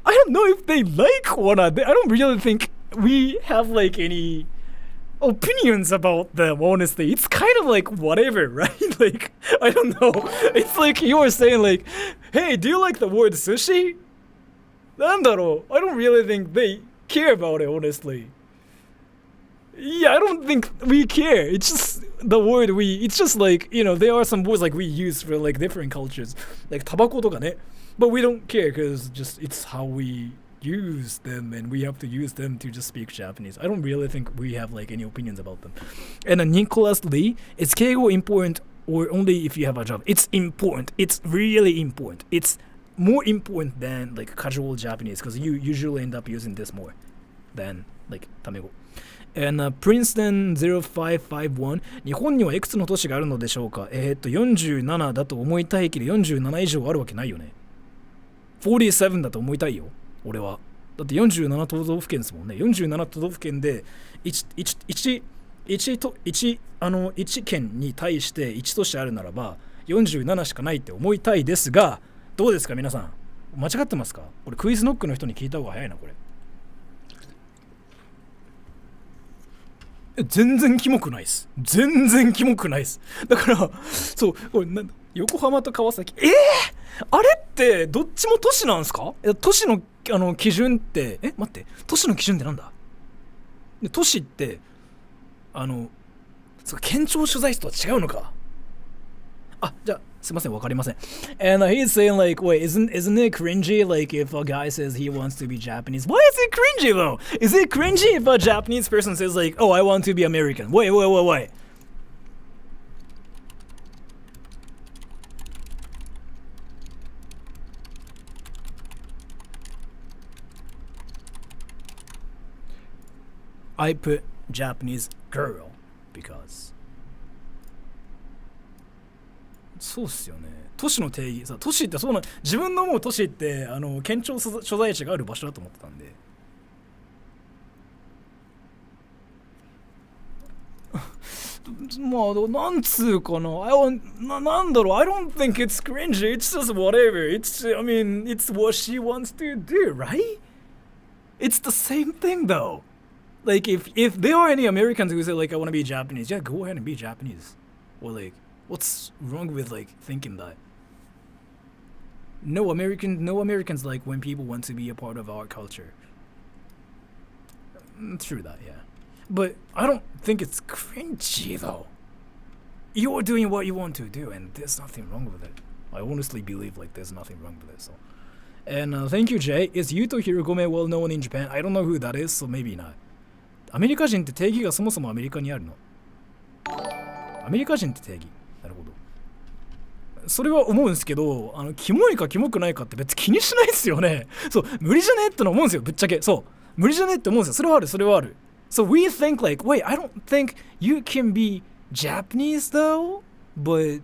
I don't know if they like or not. I don't really think we have like any opinions about them, honestly. It's kind of like whatever, right? Like, I don't know. It's like you were saying like, hey, do you like the word sushi? なんだろう? I don't really think they care about it, honestly. Yeah, I don't think we care. It's just the word it's just like, you know, there are some words like we use for like different cultures. Like タバコとかね. But we don't care because just it's how we use them and we have to use them to just speak Japanese. I don't really think we have like any opinions about them. And Nicholas Lee, is keigo important or only if you have a job? It's important. It's really important. It's more important than like casual Japanese because you usually end up using this more than like タメ語. And Princeton 0551 日本にはいくつの都市があるのでしょうか。47だと思いたいけど47以上あるわけないよね。47だと思いたいよ俺は。だって47都道府県ですもんね。47都道府県で1県に対して1都市あるならば47しかないって思いたいですが、どうですか皆さん。間違ってますか？これクイズノックの人に聞いた方が早いなこれ。全然キモくないっす。全然キモくないっす。だからそうこれ横浜と川崎あれってどっちも都市なんすか？都市の基準って待って都市の基準ってなんだ？で都市ってそう県庁所在地とは違うのか？あ、じゃあすいませんわかりません。And he's saying like, wait, isn't it cringy like if a guy says he wants to be Japanese? Why is it cringy though? Is it cringy if a Japanese person says like, oh, I want to be American? Wait. I put Japanese girl because そうっすよね。都市の定義さ、都市ってそうな自分の思う都市って県庁所在地がある場所だと思ってたんで。まあなんつうかな、なんだろう、I don't think it's cringy. It's just whatever. I mean, it's what she wants to do, right? It's the same thing though. Like if there are any Americans who say like I want to be Japanese, yeah, go ahead and be Japanese. Or like, what's wrong with like thinking that? No Americans like when people want to be a part of our culture. True that, yeah. But I don't think it's cringy though. You're doing what you want to do and there's nothing wrong with it. I honestly believe like there's nothing wrong with it. So. And thank you, Jay. Is Yuto Hirogome well known in Japan? I don't know who that is, so maybe not. アメリカ人って定義がそもそもアメリカにあるの。アメリカ人って定義。なるほど。それは思うんですけど、キモいかキモくないかって別に気にしないですよね。そう、無理じゃねっての思うんですよ、ぶっちゃけ。そう、無理じゃねって思うんですよ。それはある。So we think like, wait, I don't think you can be Japanese though, but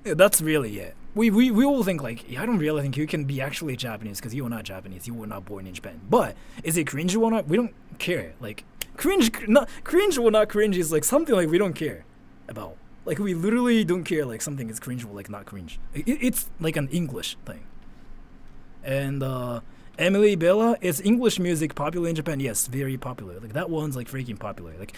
that's really it. We all think like, yeah, I don't really think you can be actually Japanese because you are not Japanese. You were not born in Japan. But is it cringe or not? We don't care. Like cringe or not cringe is like something like we don't care about. Like we literally don't care like something is cringe or like not cringe. It's like an English thing. And Emily Bella, is English music popular in Japan? Yes, very popular. Like that one's like freaking popular. Like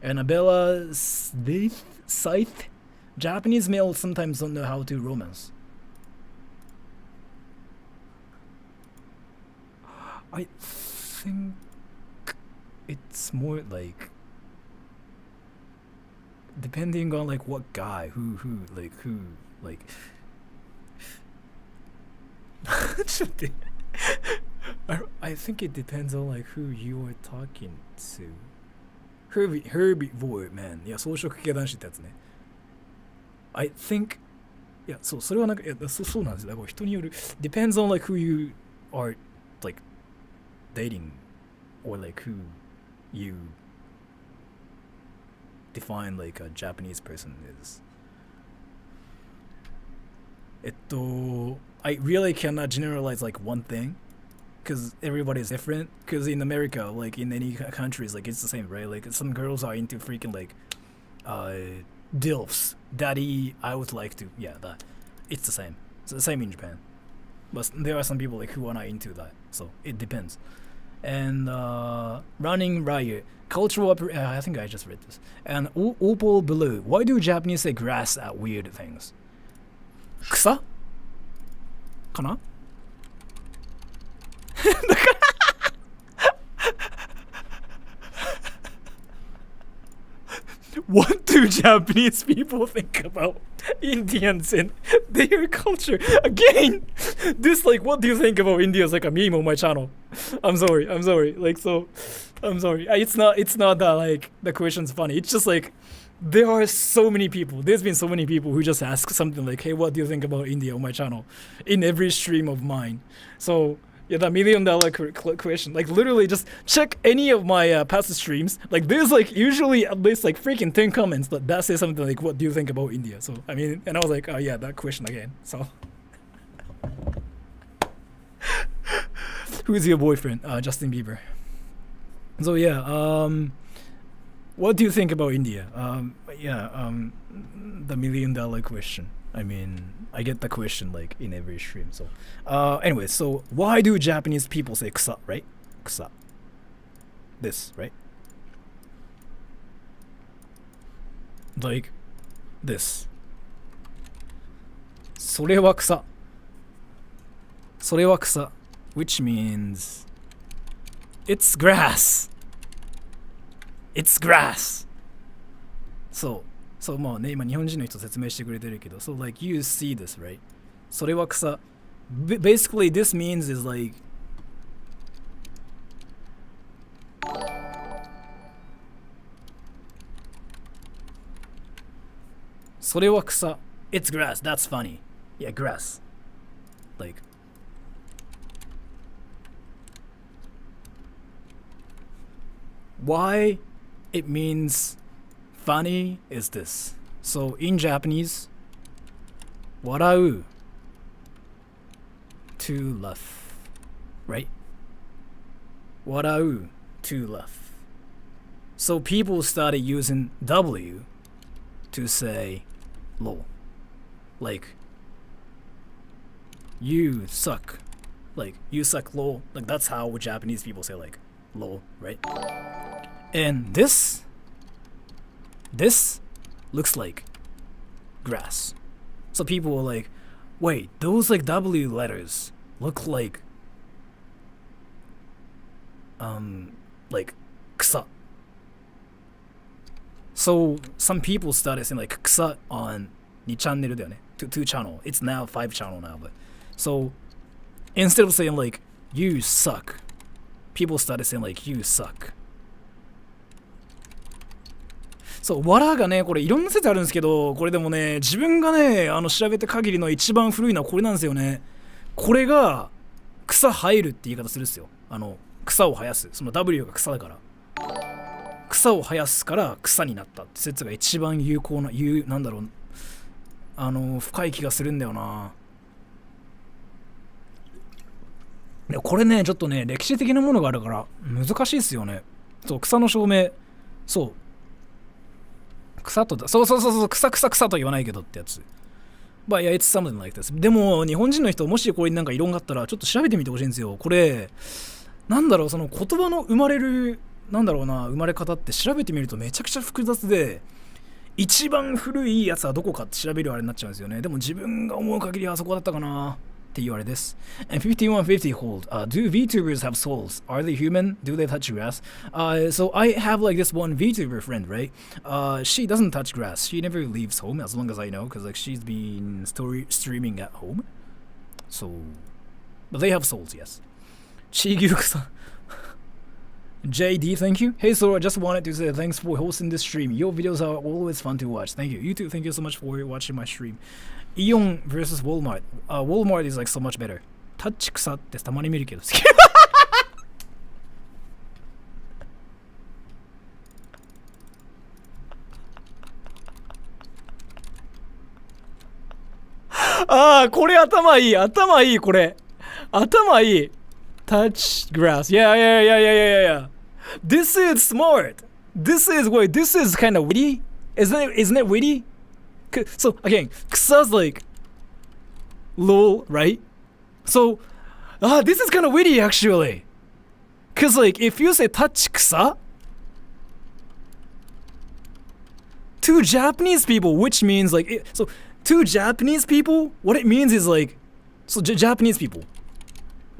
Annabella Scythe. Japanese males sometimes don't know how to romance. I think it's more like depending on like what guy who like ちょっと待って I think it depends on like who you are talking to. Herbivore man. いや、草食系男子ってやつね。I think いや、そう、それはなんか、いや、そうなんですよ。だから人による。Depends on like who you are like dating or like who you define like a Japanese person is. I really cannot generalize like one thing because everybody is different. Because in America, like in any countries, like it's the same, right? Like some girls are into freaking like DILFs. Daddy, I would like to, yeah, that. It's the same. It's the same in Japan. But there are some people like who are not into that. So it depends. And Running Riot. Cultural, I think I just read this. And Opal Blue. Why do Japanese say grass at weird things? 草かなだからWhat do Japanese people think about Indians and their culture? Again, this like, what do you think about India is like a meme on my channel. I'm sorry. Like, so, I'm sorry. It's not that like the question's funny. It's just like, there are so many people. There's been so many people who just ask something like, hey, what do you think about India on my channel? In every stream of mine. So, yeah, that $1 million question. Like, literally, just check any of my past streams. Like, there's, like, usually at least, like, freaking 10 comments that say something like, what do you think about India? So, I mean, and I was like, oh, yeah, that question again. So. Who's your boyfriend? Justin Bieber. So, yeah, what do you think about India? The $1 million question. I mean, I get the question like in every stream. So, anyway, so why do Japanese people say kusa, right? Kusa. This, right? Like this. それは草. それは草, which means it's grass. It's grass. So まあね、今日本人の人説明してくれてるけど、so like you see this, right? それは草. Basically this means is likeそれは草. It's grass. That's funny. Yeah, grass. Like why it means funny is this. So in Japanese, 笑う to laugh, right? 笑う to laugh. So people started using W to say lol. Like you suck. Like you suck lol. Like that's how Japanese people say like lol, right? And this looks like grass. So people were like, wait, those like W letters look like kusa. So some people started saying like kusa on 2 channel だよね. 2 channel. It's now 5 channel now, but so instead of saying like you suck, people started saying like you suck. そう、わらがね、これいろんな説あるんですけど、これでもね、自分がね、調べた限りの一番古いのはこれなんですよね。これが草生えるって言い方するんですよ。草を生やす。その W が草だから。草を生やすから草になったって説が一番有効な、なんだろう、深い気がするんだよな。これね、ちょっとね、歴史的なものがあるから難しいっすよね。そう、草の証明、そう。草とだ、そう、草と言わないけどってやつ。But yeah, it's something like this. でも、日本人の人、もしこれになんか異論があったら、ちょっと調べてみてほしいんですよ。これ、なんだろう、その言葉の生まれる、なんだろうな、生まれ方って調べてみるとめちゃくちゃ複雑で、一番古いやつはどこかって調べるあれになっちゃうんですよね。でも自分が思う限りはそこだったかな。っていうあれです。And 5150 hold. Do VTubers have souls? Are they human? Do they touch grass? So I have like this one VTuber friend, right? She doesn't touch grass. She never leaves home as long as I know, because like she's been streaming at home. So, but they have souls, yes. Chigyu-san. JD, thank you. Hey, so I just wanted to say thanks for hosting this stream. Your videos are always fun to watch. Thank you. You too. Thank you so much for watching my stream. Ion versus Walmart. Walmart is like so much better. タッチ草ってたまに見るけど好き。ああ、これ頭いい。頭いい、これ。頭いい。Touch grass. Yeah. This is smart. This is kind of witty. Isn't it witty? So again, kusa's like lol, right? So this is kind of witty actually. Cause like if you say touch kusa to Japanese people, which means like so to Japanese people, what it means is like so Japanese people.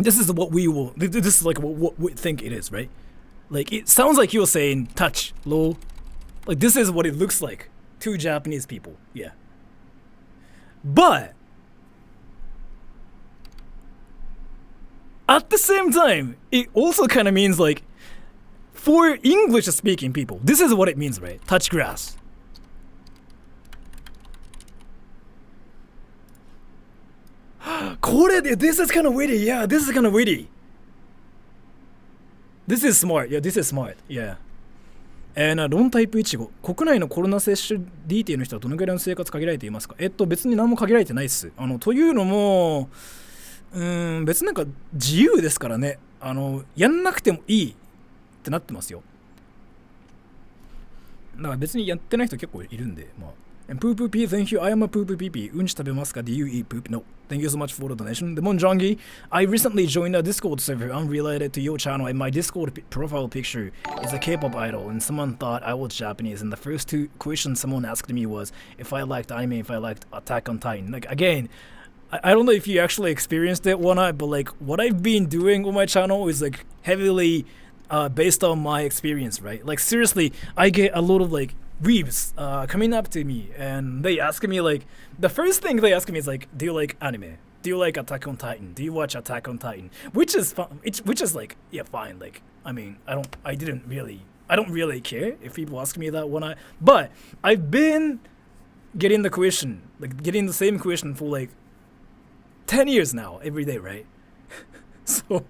This is what we will. This is like what we think it is, right? Like it sounds like you're saying touch, lol. Like this is what it looks like to Japanese people, yeah. But at the same time, it also kind of means like for English-speaking people, this is what it means, right? Touch grass. This is kind of witty. Yeah, this is kind of witty. This is smart. Yeah, this is smart. Yeah. ロンタイプイチゴ。国内のコロナ接種 DT の人はどのぐらいの生活限られていますか？別に何も限られてないっす。というのも、別になんか自由ですからね。やんなくてもいいってなってますよ。だから別にやってない人結構いるんで、まあ。Poo poo pee, thank you. I am a poo poo pee pee. うんち食べますか? Do you eat poop? No. Thank you so much for the donation. The Monjongi, I recently joined a Discord server unrelated to your channel, and my Discord profile picture is a K-pop idol, and someone thought I was Japanese, and the first two questions someone asked me was if I liked anime, if I liked Attack on Titan. Like, again, I don't know if you actually experienced it one night, but like, what I've been doing on my channel is like heavily based on my experience, right? Like, seriously, I get a lot of like weebs coming up to me and they ask me like the first thing they ask me is like, do you like anime? Do you like Attack on Titan? Do you watch Attack on Titan? Which is fun, which is like, yeah, fine. Like, I mean, I don't really care if people ask me that but I've been getting the question, like getting the same question for like 10 years now every day, right? So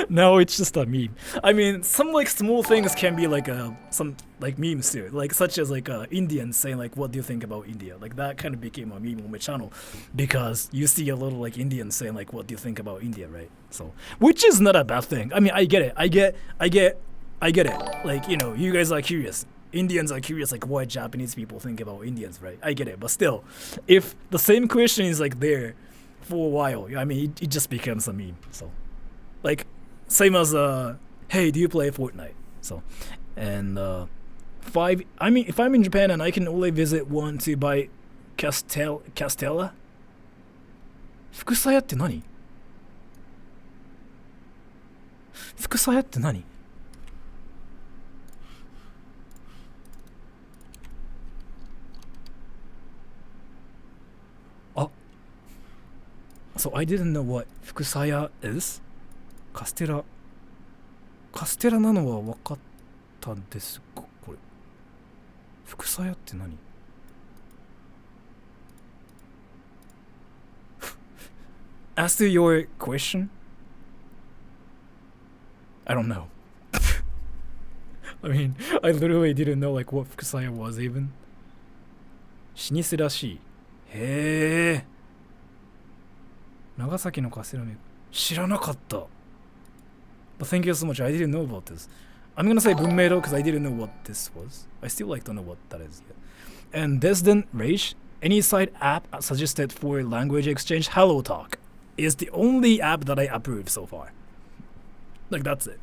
now it's just a meme. I mean, some like small things can be like some like memes too, like such as like Indians saying like, what do you think about India? Like that kind of became a meme on my channel because you see a lot of like Indians saying like, what do you think about India, right? So, which is not a bad thing. I mean, I get it. I get it. Like, you know, you guys are curious. Indians are curious like what Japanese people think about Indians, right? I get it. But still, if the same question is like there for a while, I mean, it just becomes a meme. So, like, same as hey, do you play Fortnite? So, and I mean, if I'm in Japan and I can only visit one to buy Castella? 福鞘って何? 福鞘って何? So I didn't know what 福鞘 is. カステラなのは分かったんですが、これ福鞘って何? As to your question, I don't know. I mean, I literally didn't know like what 福鞘 was even. 老舗らしい。へえ。長崎のカステラメーカー。知らなかった。But thank you so much. I didn't know about this. I'm gonna say Bunmeido because I didn't know what this was. I still like don't know what that is yet. And Desden Rage, any side app suggested for language exchange, HelloTalk is the only app that I approve so far. Like that's it.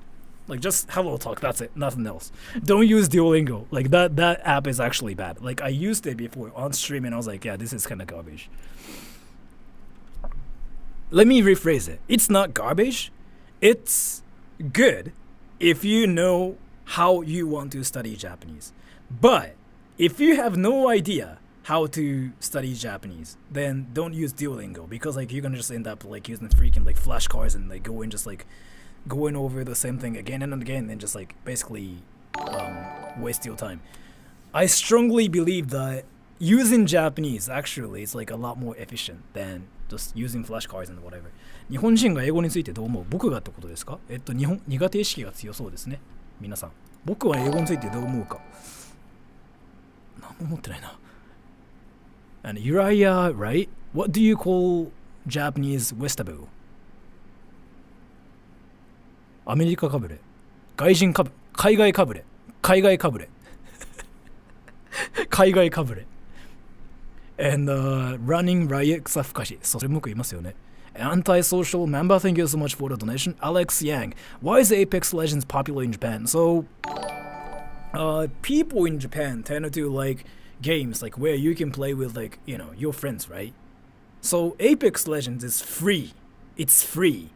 Like just HelloTalk, that's it. Nothing else. Don't use Duolingo. Like that app is actually bad. Like I used it before on stream and I was like, yeah, this is kind of garbage. Let me rephrase it. It's not garbage. It's good if you know how you want to study Japanese. But if you have no idea how to study Japanese, then don't use Duolingo because like you're gonna just end up like using freaking like flashcards and like go and just like going over the same thing again and again and just like basically waste your time. I strongly believe that using Japanese actually is like a lot more efficient than just using flashcards and whatever. 日本人が英語についてどう思う？僕がってことですか？日本苦手意識が強そうですね。皆さん。僕は英語についてどう思うか。何も思ってないな。And Uriah, right? What do you call Japanese vegetable? アメリカかぶれ。外人かぶれ。海外かぶれ。海外かぶれ。海外かぶれ。And running riot 草ふかし。それもよく言いますよね。Antisocial member, thank you so much for the donation. Alex Yang, why is Apex Legends popular in Japan? So, people in Japan tend to like games like where you can play with like, you know, your friends, right? So Apex Legends is free. It's free.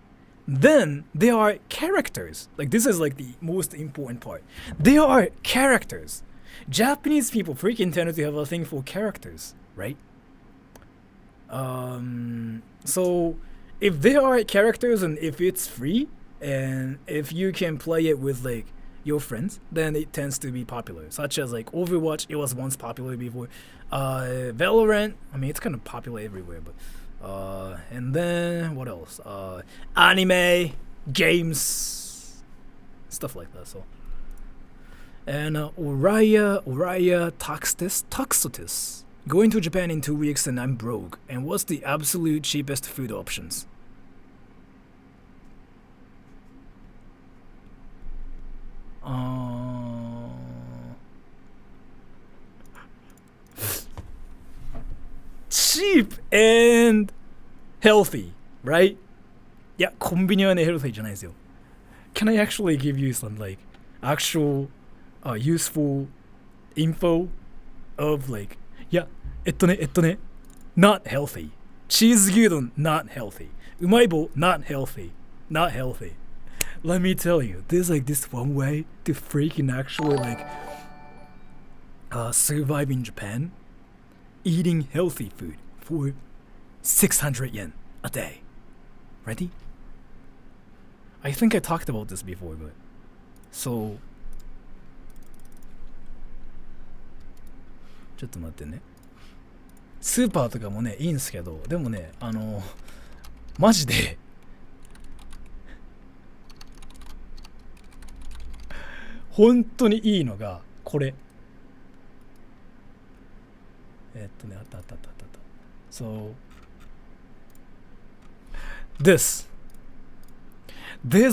Then there are characters. Like this is like the most important part. There are characters. Japanese people freaking tend to have a thing for characters, right? So if there are characters and if it's free and if you can play it with like your friends, then it tends to be popular. Such as like Overwatch, it was once popular before. Valorant, I mean it's kind of popular everywhere, but and then what else? Anime, games, stuff like that. So and Uriah Taxotis. Going to Japan in 2 weeks and I'm broke. And what's the absolute cheapest food options? Cheap and healthy, right? Yeah, コンビニはね、healthy じゃないですよ。Can I actually give you some like actual useful info of like yeah, not healthy. チーズ牛丼 not healthy. うまい棒 not healthy. Not healthy. Let me tell you, there's like this one way to freaking actually like survive in Japan. Eating healthy food for 600 yen a day. Ready? I think I talked about this before, but so ちょっと待ってね。スーパーとかもねいいんですけど、でもねマジで本当にいいのがこれ。あった。So there's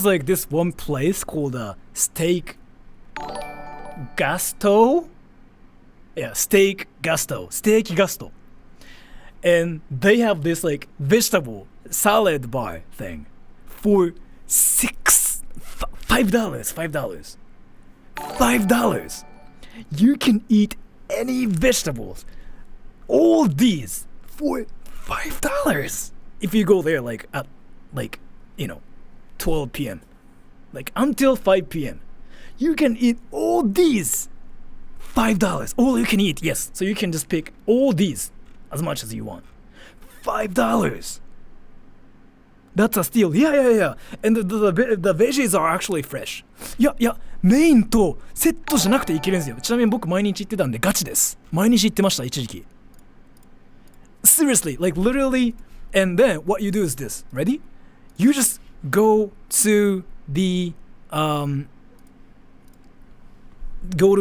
like this one place called Steak Gusto. Yeah, Steak Gusto. And they have this like vegetable salad bar thing for $5. $5. You can eat any vegetables. All these for $5. If you go there like at like 12 p.m. like until 5 p.m. you can eat all these. $5. All you can eat, yes. So you can just pick all these as much as you want. $5. That's a steal. Yeah. And the veggies are actually fresh. いや、メインとセットじゃなくていけるんですよ。ちなみに僕毎日行ってたんでガチです。毎日行ってました、一時期。Seriously, like literally. And then what you do is this. Ready? You just go to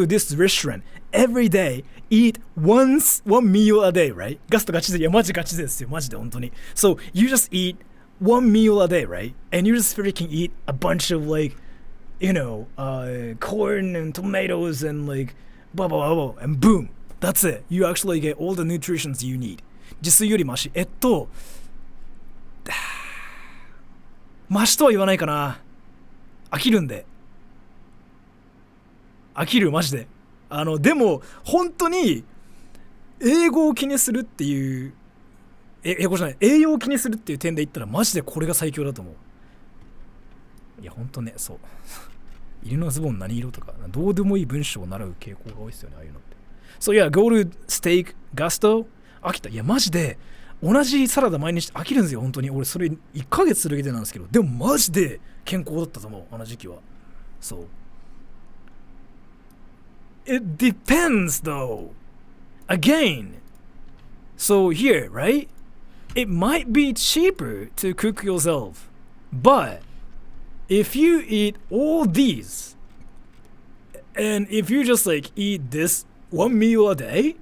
this restaurant every day, eat one meal a day, right? ガストガチで、いやマジガチですよ、マジで本当に。So you just eat one meal a day, right? And you just freaking eat a bunch of like, corn and tomatoes and like blah blah blah, and boom, that's it. You actually get all the nutritions you need. 自炊よりマシ。マシとは言わないかな。飽きるんで。飽きるマジで。でも本当に英語を気にするっていう英語じゃない栄養を気にするっていう点で言ったらマジでこれが最強だと思う。いや本当ね、そう犬のズボン何色とかどうでもいい文章を習う傾向が多いですよね、ああいうのって。So yeah, go to Steak Gusto. 飽きた。いやマジで同じサラダ毎日飽きるんですよ本当に。俺それ1ヶ月続けてなんですけど、でもマジで健康だったと思う、あの時期は。そう。It depends though. Again. So here, right? It might be cheaper to cook yourself. But if you eat all these, and if you just like eat this one meal a day,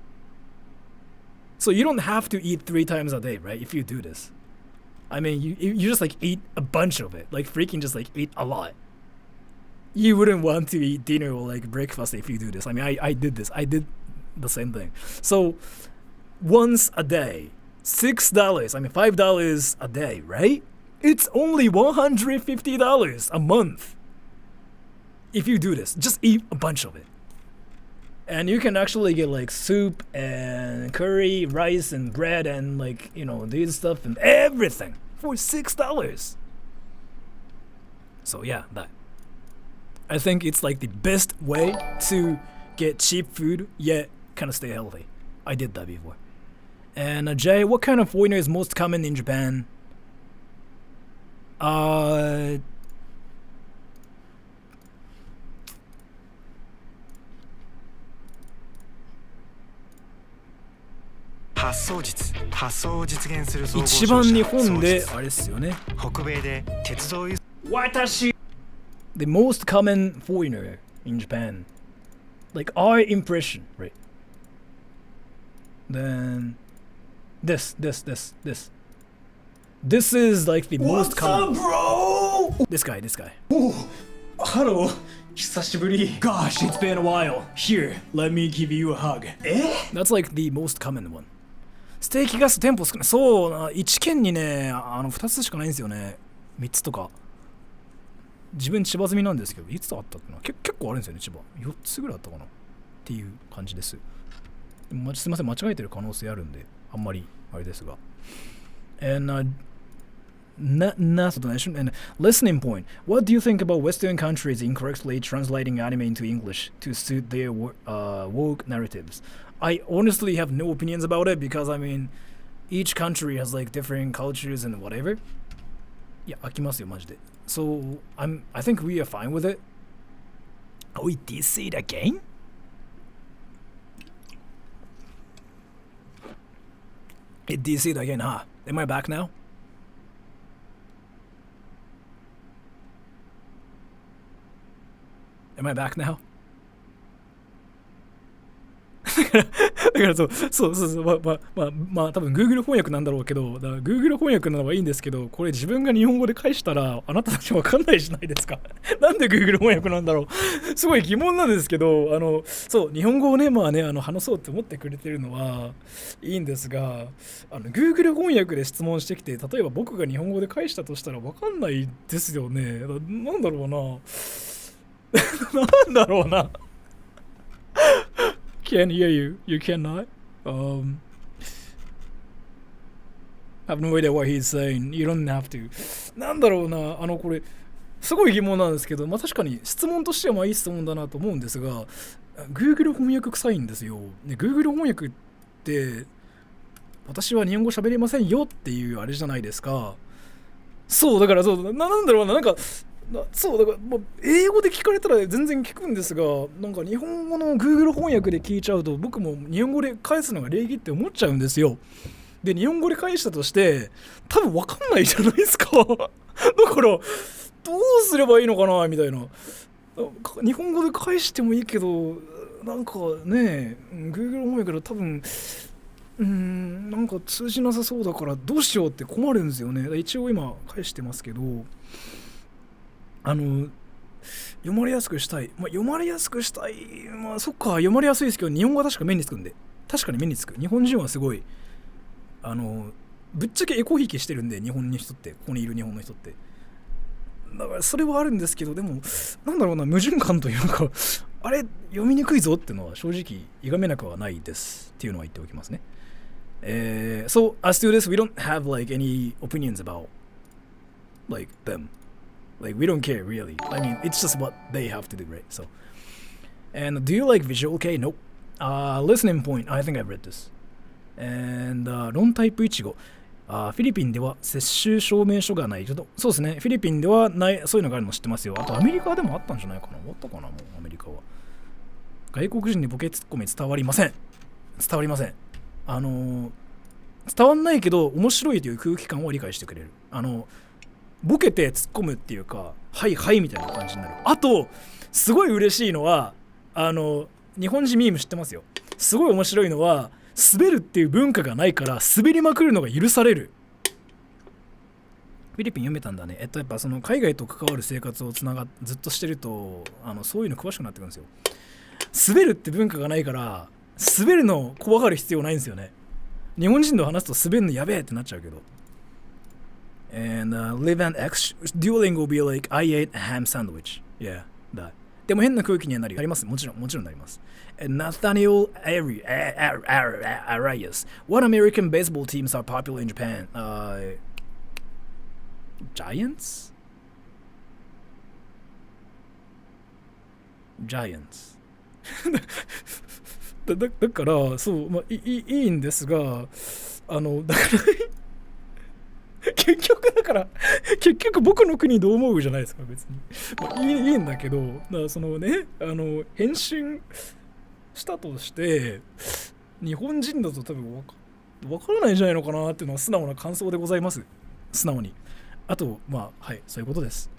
so you don't have to eat 3 times a day, right? If you do this. I mean, you just like eat a bunch of it. Like freaking just like eat a lot. You wouldn't want to eat dinner or like breakfast if you do this. I mean, I did this. I did the same thing. So once a day, $6, I mean $5 a day, right? It's only $150 a month. If you do this, just eat a bunch of it. And you can actually get like soup and curry, rice and bread and like, you know, these stuff and everything for $6. So yeah, that. I think it's like the best way to get cheap food yet kind of stay healthy. I did that before. And Jay, what kind of foreigner is most common in Japan?一番日本であれですよね。北米で鉄道輸送。私 The most common foreigner in Japan. Like our impression, right? Then this. This is like the most common. bro? This guy. Oh, hello. 久しぶり。 Gosh, it's been a while. Here, let me give you a hug. That's like the most common one. ステーキガス店舗少ない。そうな、1県にね、2つしかないんですよね。3つとか。自分千葉済みなんですけど、いつあったっけな。結構あるんですよね、千葉。4つぐらいあったかなっていう感じです。すいません、間違えてる可能性あるんで、あんまりあれですが。And donation and listening point. What do you think about Western countries incorrectly translating anime into English to suit their woke narratives? I honestly have no opinions about it because I mean, each country has like different cultures and whatever. いや、飽きますよ、マジで。So I think we are fine with it. Oh, we did say it again? It did say it again, huh? Am I back now? Am I back now? だからそうまあ多分 Google 翻訳なんだろうけど、だから Google 翻訳ならばいいんですけど、これ自分が日本語で返したらあなたたちわかんないじゃないですか。なんで Google 翻訳なんだろう。すごい疑問なんですけど、そう日本語をね話そうって思ってくれてるのはいいんですが、Google 翻訳で質問してきて、例えば僕が日本語で返したとしたらわかんないですよね。なんだろうな。なんだろうな。Can't hear you. You cannot. Have no idea what he's saying. You don't have to. なんだろうな。これすごい疑問なんですけど、まあ確かに質問としてはまあいい質問だなと思うんですが、Google 翻訳臭いんですよ。で Google 翻訳って私は日本語喋れませんよっていうあれじゃないですか。そうだからそうなんだろうな、なんか。そうだから、まあ、英語で聞かれたら全然聞くんですが、なんか日本語の Google 翻訳で聞いちゃうと僕も日本語で返すのが礼儀って思っちゃうんですよ。で日本語で返したとして多分分かんないじゃないですか。だからどうすればいいのかなみたいな。日本語で返してもいいけどなんかね Google 翻訳だと多分なんか通じなさそうだからどうしようって困るんですよね。一応今返してますけど、読まれやすくしたい。まあ、読まれやすくしたい。まあ、そっか、読まれやすいですけど、日本語は確か目につくんで。確かに目につく。日本人はすごい、ぶっちゃけエコひいきしてるんで、日本の人って、ここにいる日本の人って。だから、それはあるんですけど、でも、なんだろうな、矛盾感というか、あれ、読みにくいぞっていうのは正直、いがめなくはないです。っていうのは言っておきますね。So, as to this, we don't have, like, any opinions about, like, them.Like, we don't care, really. I mean, it's just what they have to do, right? So, and do you like visual? Okay, nope. Listening point. I think I've read this. And、論タイプ1号。フィリピンでは接種証明書がない。そうですね。フィリピンではない、そういうのがあるの知ってますよ。あとアメリカでもあったんじゃないかな。終わったかな、もうアメリカは。外国人にボケツッコミ伝わりません。伝わりません。伝わんないけど面白いという空気感を理解してくれる。ボケて突っ込むっていうか、はいはいみたいな感じになる。あとすごい嬉しいのは、日本人ミーム知ってますよ。すごい面白いのは、滑るっていう文化がないから滑りまくるのが許される。フィリピン読めたんだね。やっぱその海外と関わる生活をずっとしてると、そういうの詳しくなってくるんですよ。滑るって文化がないから滑るの怖がる必要ないんですよね。日本人と話すと滑るのやべえってなっちゃうけど。And live and X dueling will be like I ate a ham sandwich. Yeah, that. でも変な空気にはなります。もちろんなります。And Nathaniel Arias. What American baseball teams are popular in Japan? Giants? Giants. だからそう、いいんですが、だから結局僕の国どう思うじゃないですか別に、いいんだけど、だからそのね、返信したとして日本人だと多分わからないんじゃないのかなっていうのは素直な感想でございます。素直に。あとはい、そういうことです。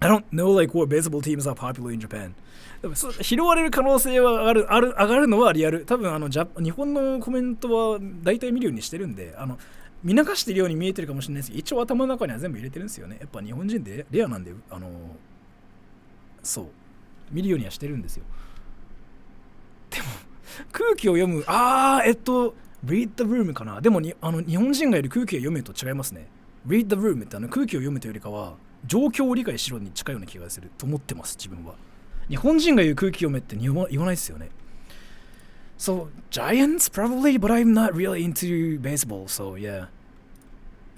I don't know like what baseball teams are popular in Japan. 拾われる可能性は上がるのはリアル。多分日本のコメントは大体見るようにしてるんで、見流してるように見えてるかもしれないですけど、一応頭の中には全部入れてるんですよね。やっぱ日本人でレアなんで、そう見るようにはしてるんですよ。でも空気を読む、read the room かな。でも日本人がいる空気を読むと違いますね。read the room って空気を読むというよりかは状況を理解しろに近いような気がすると思ってます、自分は。日本人が言う空気読めって言わないですよね。So, Giants probably, but I'm not really into baseball, so yeah.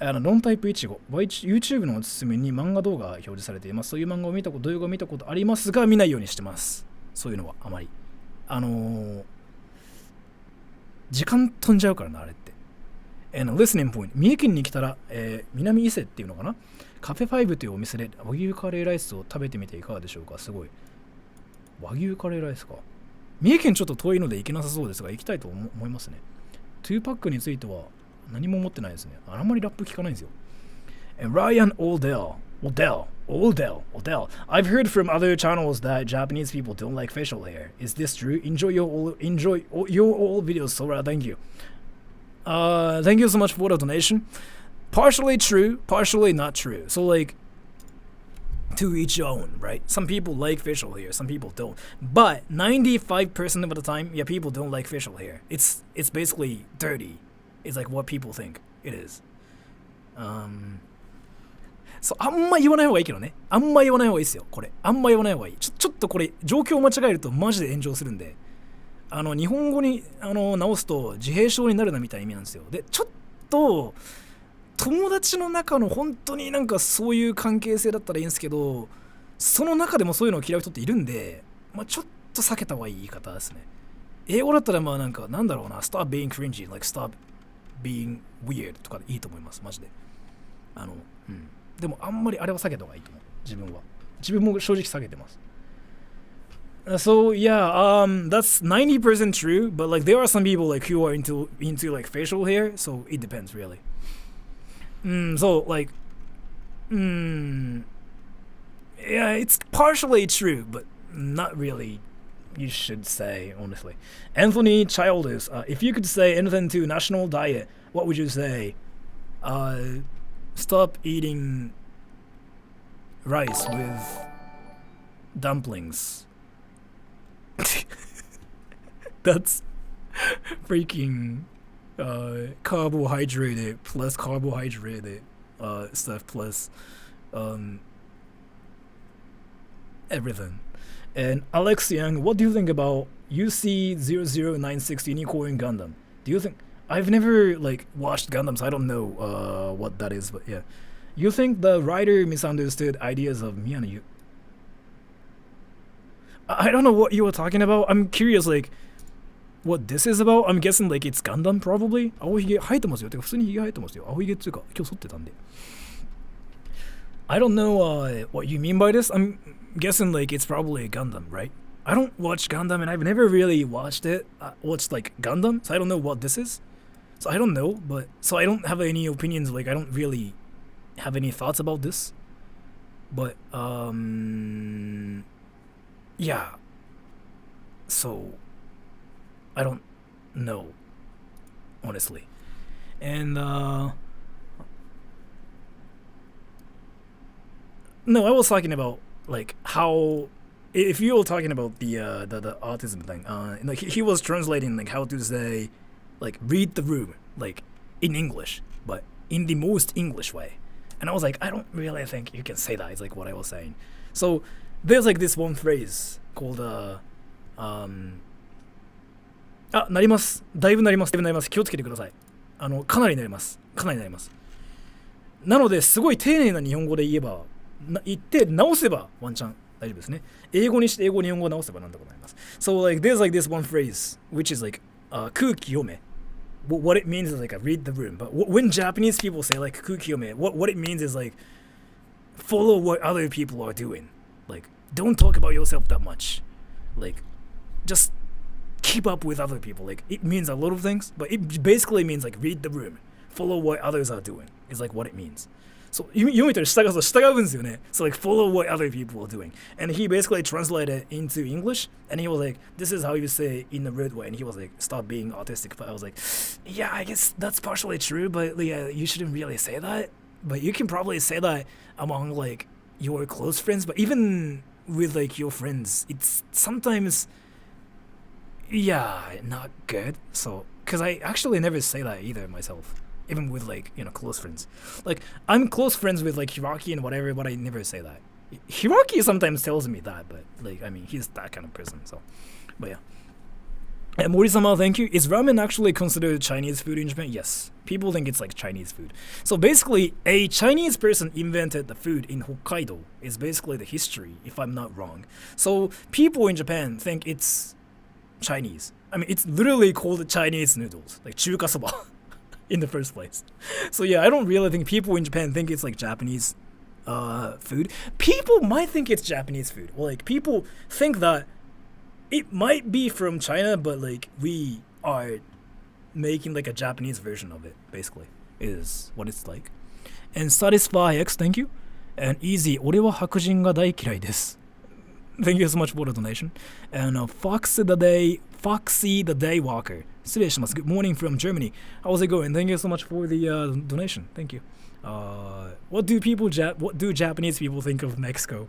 ノンタイプ1号。YouTube のおすすめに漫画動画が表示されています。そういう漫画を動画を見たことありますが、見ないようにしてます。そういうのはあまり。時間飛んじゃうからな、あれって。Listening point。三重県に来たら、南伊勢っていうのかな、カフェ5というお店で和牛カレーライスを食べてみていかがでしょうか。すごい。和牛カレーライスか。三重県ちょっと遠いので行けなさそうですが、行きたいと思いますね。2パックについては何も持ってないですね。あんまりラップ聞かないんですよ。Ryan Oldell. I've heard from other channels that Japanese people don't like facial hair. Is this true? Enjoy your all videos, Sora. Thank you. Thank you so much for the donation. Partially true, partially not true. So like, to each own, right? Some people like facial hair, some people don't. But 95% of the time, yeah, people don't like facial hair. It's basically dirty. It's like what people think it is. そう、あんま言わない方がいいけどね。あんま言わない方がいいですよ、これ。あんま言わない方がいい。ちょっとこれ、状況を間違えるとマジで炎上するんで、日本語に直すと自閉症になるなみたいな意味なんですよ。で、ちょっと、友達の中の本当になんかそういう関係性だったらいいんですけど、その中でもそういうのを嫌う人っているんで、ちょっと避けた方がいい言い方ですね。英語だったらなんだろうな、stop being cringy, like stop being weird とかでいいと思います、マジで。でもあんまりあれは避けた方がいいと思う、自分は。自分も正直避けてます。So yeah, that's 90% true, but like there are some people like who are into like facial hair, so it depends really. So like, yeah, it's partially true, but not really. You should say honestly. Anthony Childish, if you could say anything to national diet, what would you say? Stop eating rice with dumplings. That's freaking carbohydrated plus carbohydrated stuff plus everything. And Alex Young, what do you think about UC00960 Unicorn Gundam? Do you think I've never like watched Gundam, so I don't know what that is, but yeah. You think the writer misunderstood ideas of Miyano? I don't know what you were talking about. I'm curious, like, what this is about, I'm guessing like it's Gundam probably. 青ひげ生えてますよ。てか普通にひげ生えてますよ。青ひげっていうか今日剃ってたんで。I don't know what you mean by this. I'm guessing like it's probably a Gundam, right? I don't watch Gundam and I've never really watched it. Watched like Gundam, so I don't know what this is. So I don't know, but so I don't have any opinions. Like I don't really have any thoughts about this. But yeah. So I don't know, honestly. And no, I was talking about like how if you were talking about the autism thing, like he was translating like how to say like read the room like in English, but in the most English way. And I was like, I don't really think you can say that. It's like what I was saying. So there's like this one phrase called なります。だいぶなります。だいぶなります。気をつけてください。かなりなります。かなりなります。なので、すごい丁寧な日本語で言えば、言って直せばワンチャン大丈夫ですね。英語にして英語日本語直せばなんとかなります。So like there's like this one phrase which is like 空気読め。What it means is like read the room. But when Japanese people say like 空気読め, what it means is like follow what other people are doing. Like don't talk about yourself that much. Like just keep up with other people. Like it means a lot of things, but it basically means like read the room. Follow what others are doing. Is like what it means. So 読めたら従うんですよね。So like follow what other people are doing. And he basically translated into English and he was like, this is how you say in a rude way. And he was like, stop being autistic. But I was like, yeah, I guess that's partially true, but yeah, you shouldn't really say that. But you can probably say that among like your close friends, but even with like your friends, it's sometimes not good. So because I actually never say that either myself. Even with like, you know, close friends. Like I'm close friends with like Hiraki and whatever, but I never say that. Hiraki sometimes tells me that, but like I mean he's that kind of person, so but yeah. And Mori-sama, thank you. Is ramen actually considered Chinese food in Japan? Yes. People think it's like Chinese food. So basically a Chinese person invented the food in Hokkaido is basically the history, if I'm not wrong. So people in Japan think it's Chinese. I mean it's literally called Chinese noodles, like chuka soba. In the first place. So yeah, I don't really think people in Japan think it's like Japanese food. People might think it's Japanese food. Well, like people think that it might be from China, but like we are making like a Japanese version of it, basically, is what it's like. And Satisfy X, thank you. And Easy, 俺は白人が大嫌いです。Thank you so much for the donation. And Foxy the Day Walker. 失礼します. Good morning from Germany. How's it going? Thank you so much for the donation. Thank you. What do Japanese people think of Mexico?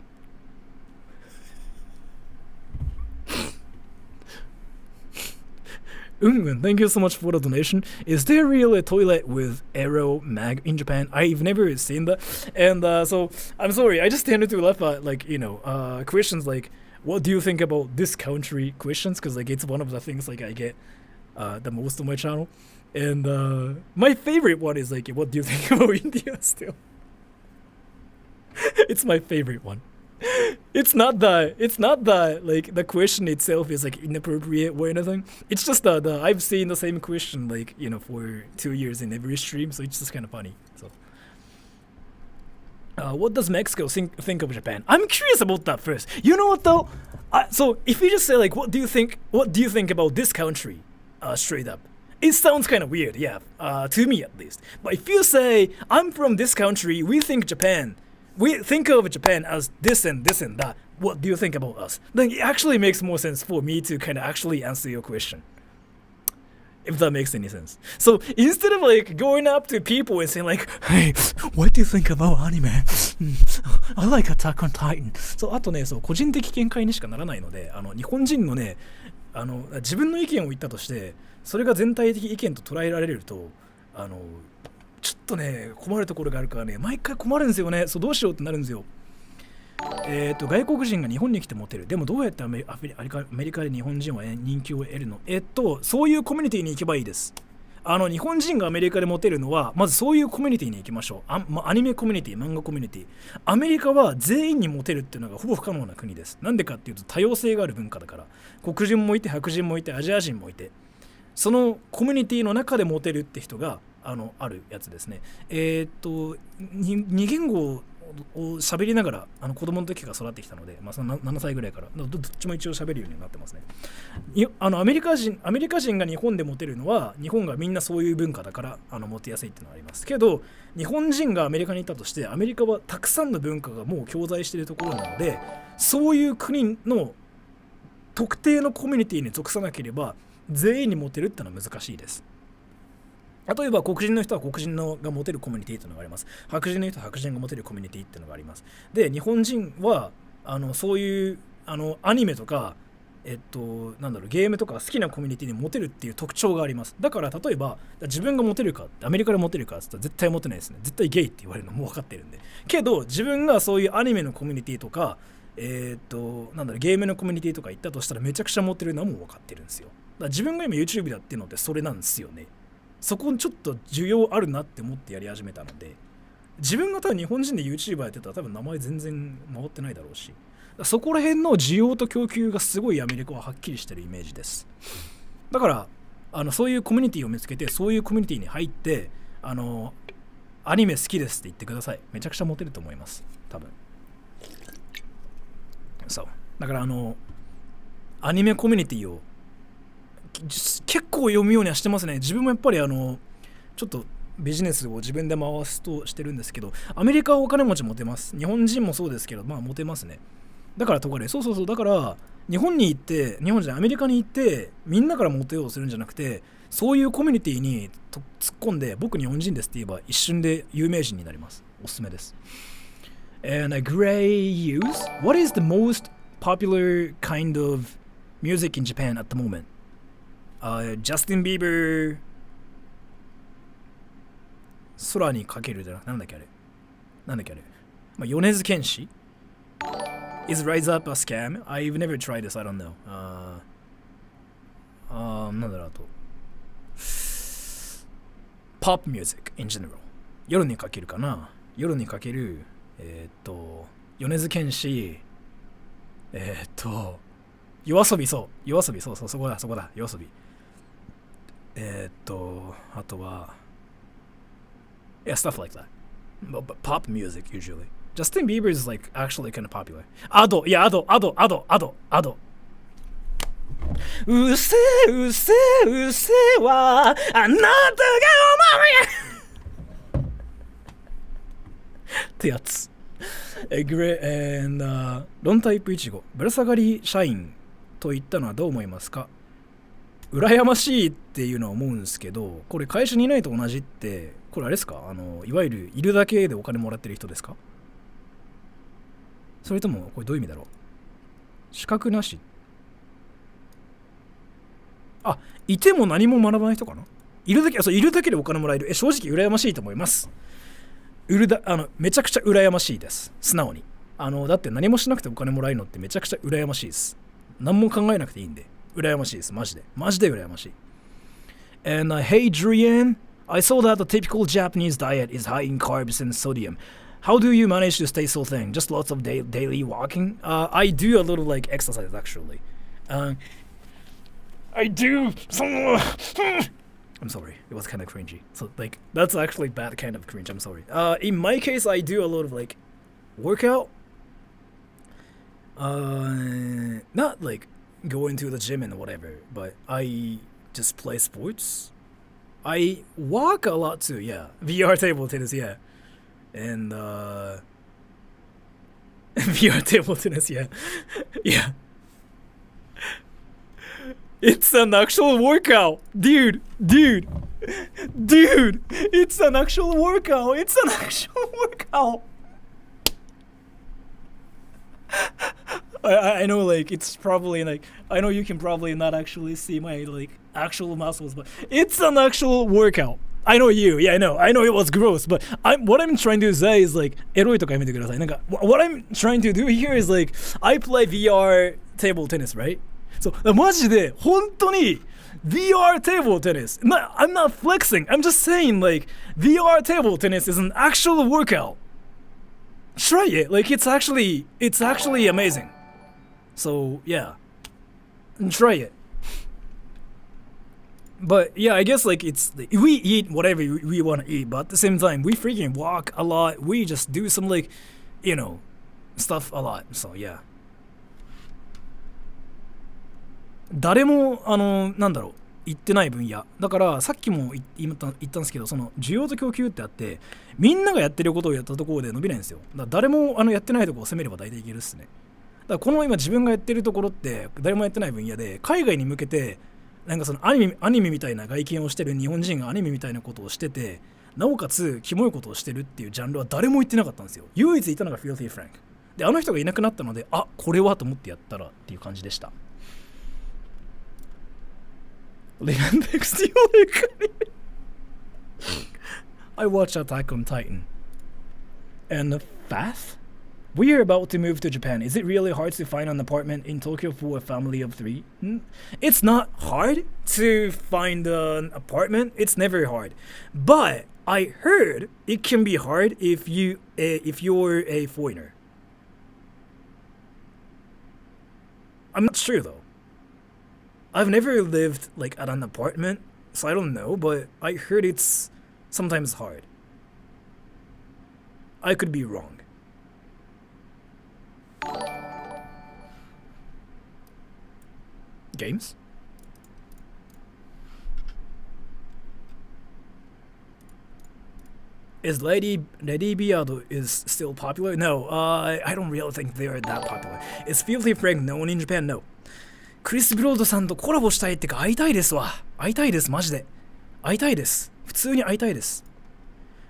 Thank you so much for the donation. Is there really a toilet with arrow mag in Japan? I've never seen that. And so I'm sorry, I just tended to laugh at like, you know, questions like what do you think about this country questions, because like it's one of the things like I get the most on my channel. And my favorite one is like, what do you think about India still? It's my favorite one. It's not that like the question itself is like inappropriate or anything. It's just that I've seen the same question like, you know, for 2 years in every stream, so it's just kind of funny. So what does Mexico think of Japan? I'm curious about that first. You know what though? So if you just say like, what do you think about this country, straight up, it sounds kind of weird, yeah, to me at least. But if you say, I'm from this country, we think of Japan as this and this and that, what do you think about us? Then it actually makes more sense for me to kind of actually answer your question. If that makes any sense. So instead of like going up to people and saying like, hey, what do you think about anime? I like Attack on Titan. そう、あとね、そう、個人的見解にしかならないので、日本人のね、自分の意見を言ったとして、それが全体的意見と捉えられると、ちょっとね、困るところがあるからね、毎回困るんですよね。そう、どうしようってなるんですよ。外国人が日本に来てモテる。でもどうやってアメリカで日本人は人気を得るの？そういうコミュニティに行けばいいです。日本人がアメリカでモテるのはまずそういうコミュニティに行きましょう。アニメコミュニティ、漫画コミュニティ。アメリカは全員にモテるっていうのがほぼ不可能な国です。なんでかっていうと多様性がある文化だから。黒人もいて白人もいてアジア人もいて、そのコミュニティの中でモテるって人があるやつですね。2言語を喋りながら子供の時から育ってきたので、その7歳ぐらいからどっちも一応喋るようになってますね。アメリカ人が日本でモテるのは日本がみんなそういう文化だからモテやすいっていうのはありますけど、日本人がアメリカに行ったとしてアメリカはたくさんの文化がもう共在しているところなので、そういう国の特定のコミュニティに属さなければ全員にモテるってのは難しいです。例えば黒人の人は黒人がモテるコミュニティっていうのがあります。白人の人は白人がモテるコミュニティっていうのがあります。で、日本人はそういうアニメとかゲームとか好きなコミュニティにモテるっていう特徴があります。だから例えば自分がモテるか、アメリカでモテるかって言ったら絶対モテないですね。絶対ゲイって言われるのも分かってるんで。けど自分がそういうアニメのコミュニティとかゲームのコミュニティとか行ったとしたらめちゃくちゃモテるのはもう分かってるんですよ。だから自分が今 YouTube やってるのってそれなんですよね。そこにちょっと需要あるなって思ってやり始めたので、自分が多分日本人で YouTuber やってたら多分名前全然回ってないだろうし、そこら辺の需要と供給がすごいアメリカははっきりしてるイメージです。だからそういうコミュニティを見つけて、そういうコミュニティに入ってアニメ好きですって言ってください。めちゃくちゃモテると思います、多分。そうだからアニメコミュニティを結構読むようにはしてますね。自分もやっぱりちょっとビジネスを自分で回すとしてるんですけど、アメリカはお金持ちモテます。日本人もそうですけど、モテますね。だからとかね、そうだから日本じゃアメリカに行ってみんなからモテようとするんじゃなくて、そういうコミュニティに突っ込んで僕日本人ですって言えば一瞬で有名人になります。おすすめです。And a gray use. What is the most popular kind of music in Japan at the moment?Justin Bieber 空にかけるじゃなくてなんだっけあれ、米津玄師 Is Rise Up a Scam? I've never tried this, I don't know. なんだろう、あと Pop music in general. 夜にかけるかな、夜にかける米津玄師夜遊び、そこだ夜遊び。あとは Yeah, stuff like that. But pop music usually. Justin Bieber is like actually kind of popular. アドうせはあなたが思うってやつ。ロンタイプイチゴぶら下がり社員と言ったのはどう思いますか？羨ましいっていうのは思うんですけど、これ会社にいないと同じって、これあれですか？いわゆるいるだけでお金もらってる人ですか？それともこれどういう意味だろう？資格なし？いても何も学ばない人かな？いるだけでお金もらえる。正直羨ましいと思います。めちゃくちゃ羨ましいです。素直に。だって何もしなくてお金もらえるのってめちゃくちゃ羨ましいです。何も考えなくていいんで。羨ましいです。マジで羨ましい。And hey Drian, I saw that the typical Japanese diet is high in carbs and sodium. How do you manage to stay so thin? Just lots of daily walking? I do a little like exercise actually. I do some. I'm sorry, it was kind of cringy. So like that's actually bad kind of cringe. I'm sorry. In my case, I do a lot of like workout. Not like going to the gym and whatever, but I just play sports. I walk a lot too, yeah. VR table tennis, yeah. And VR table tennis, yeah. Yeah. It's an actual workout. Dude. It's an actual workout. I know, like, it's probably, like, I know you can probably not actually see my, like, actual muscles, but it's an actual workout. I know you. Yeah, I know it was gross, but what I'm trying to say is, like, エロいとかやめてください。なんか、what I'm trying to do here is, like, I play VR table tennis, right? そう、マジで、本当に、VR table tennis. I'm not flexing. I'm just saying, like, VR table tennis is an actual workout. Try it. Like, it's actually amazing. So yeah, try it. But yeah, I guess like we eat whatever we want to eat, but at the same time we freaking walk a lot. We just do some like, stuff a lot. So yeah. 誰もなんだろう言ってない分野だからさっきも言ったんですけど、その需要と供給ってあってみんながやってることをやったところで伸びないんですよ。だから誰もやってないところを攻めれば大体いけるっすね。だからこの今自分がやってるところって誰もやってない分野で、海外に向けてなんかそのアニメみたいな外見をしてる日本人がアニメみたいなことをしてて、なおかつキモいことをしてるっていうジャンルは誰も言ってなかったんですよ。唯一いたのがフィルティ・フランクで、あの人がいなくなったので、あ、これはと思ってやったらっていう感じでした。I watched Attack on Titan. And Fath? We are about to move to Japan. Is it really hard to find an apartment in Tokyo for a family of 3? It's not hard to find an apartment. It's never hard. But I heard it can be hard if you're a foreigner. I'm not sure though. I've never lived like at an apartment, so I don't know, but I heard it's sometimes hard. I could be wrong. Games? Is Lady Beard is still popular? No, I don't really think they are that popular. Is Filthy Frank known in Japan? No. クリス・ブロードさんとコラボしたいってか会いたいですわ。会いたいです、マジで。会いたいです。普通に会いたいです。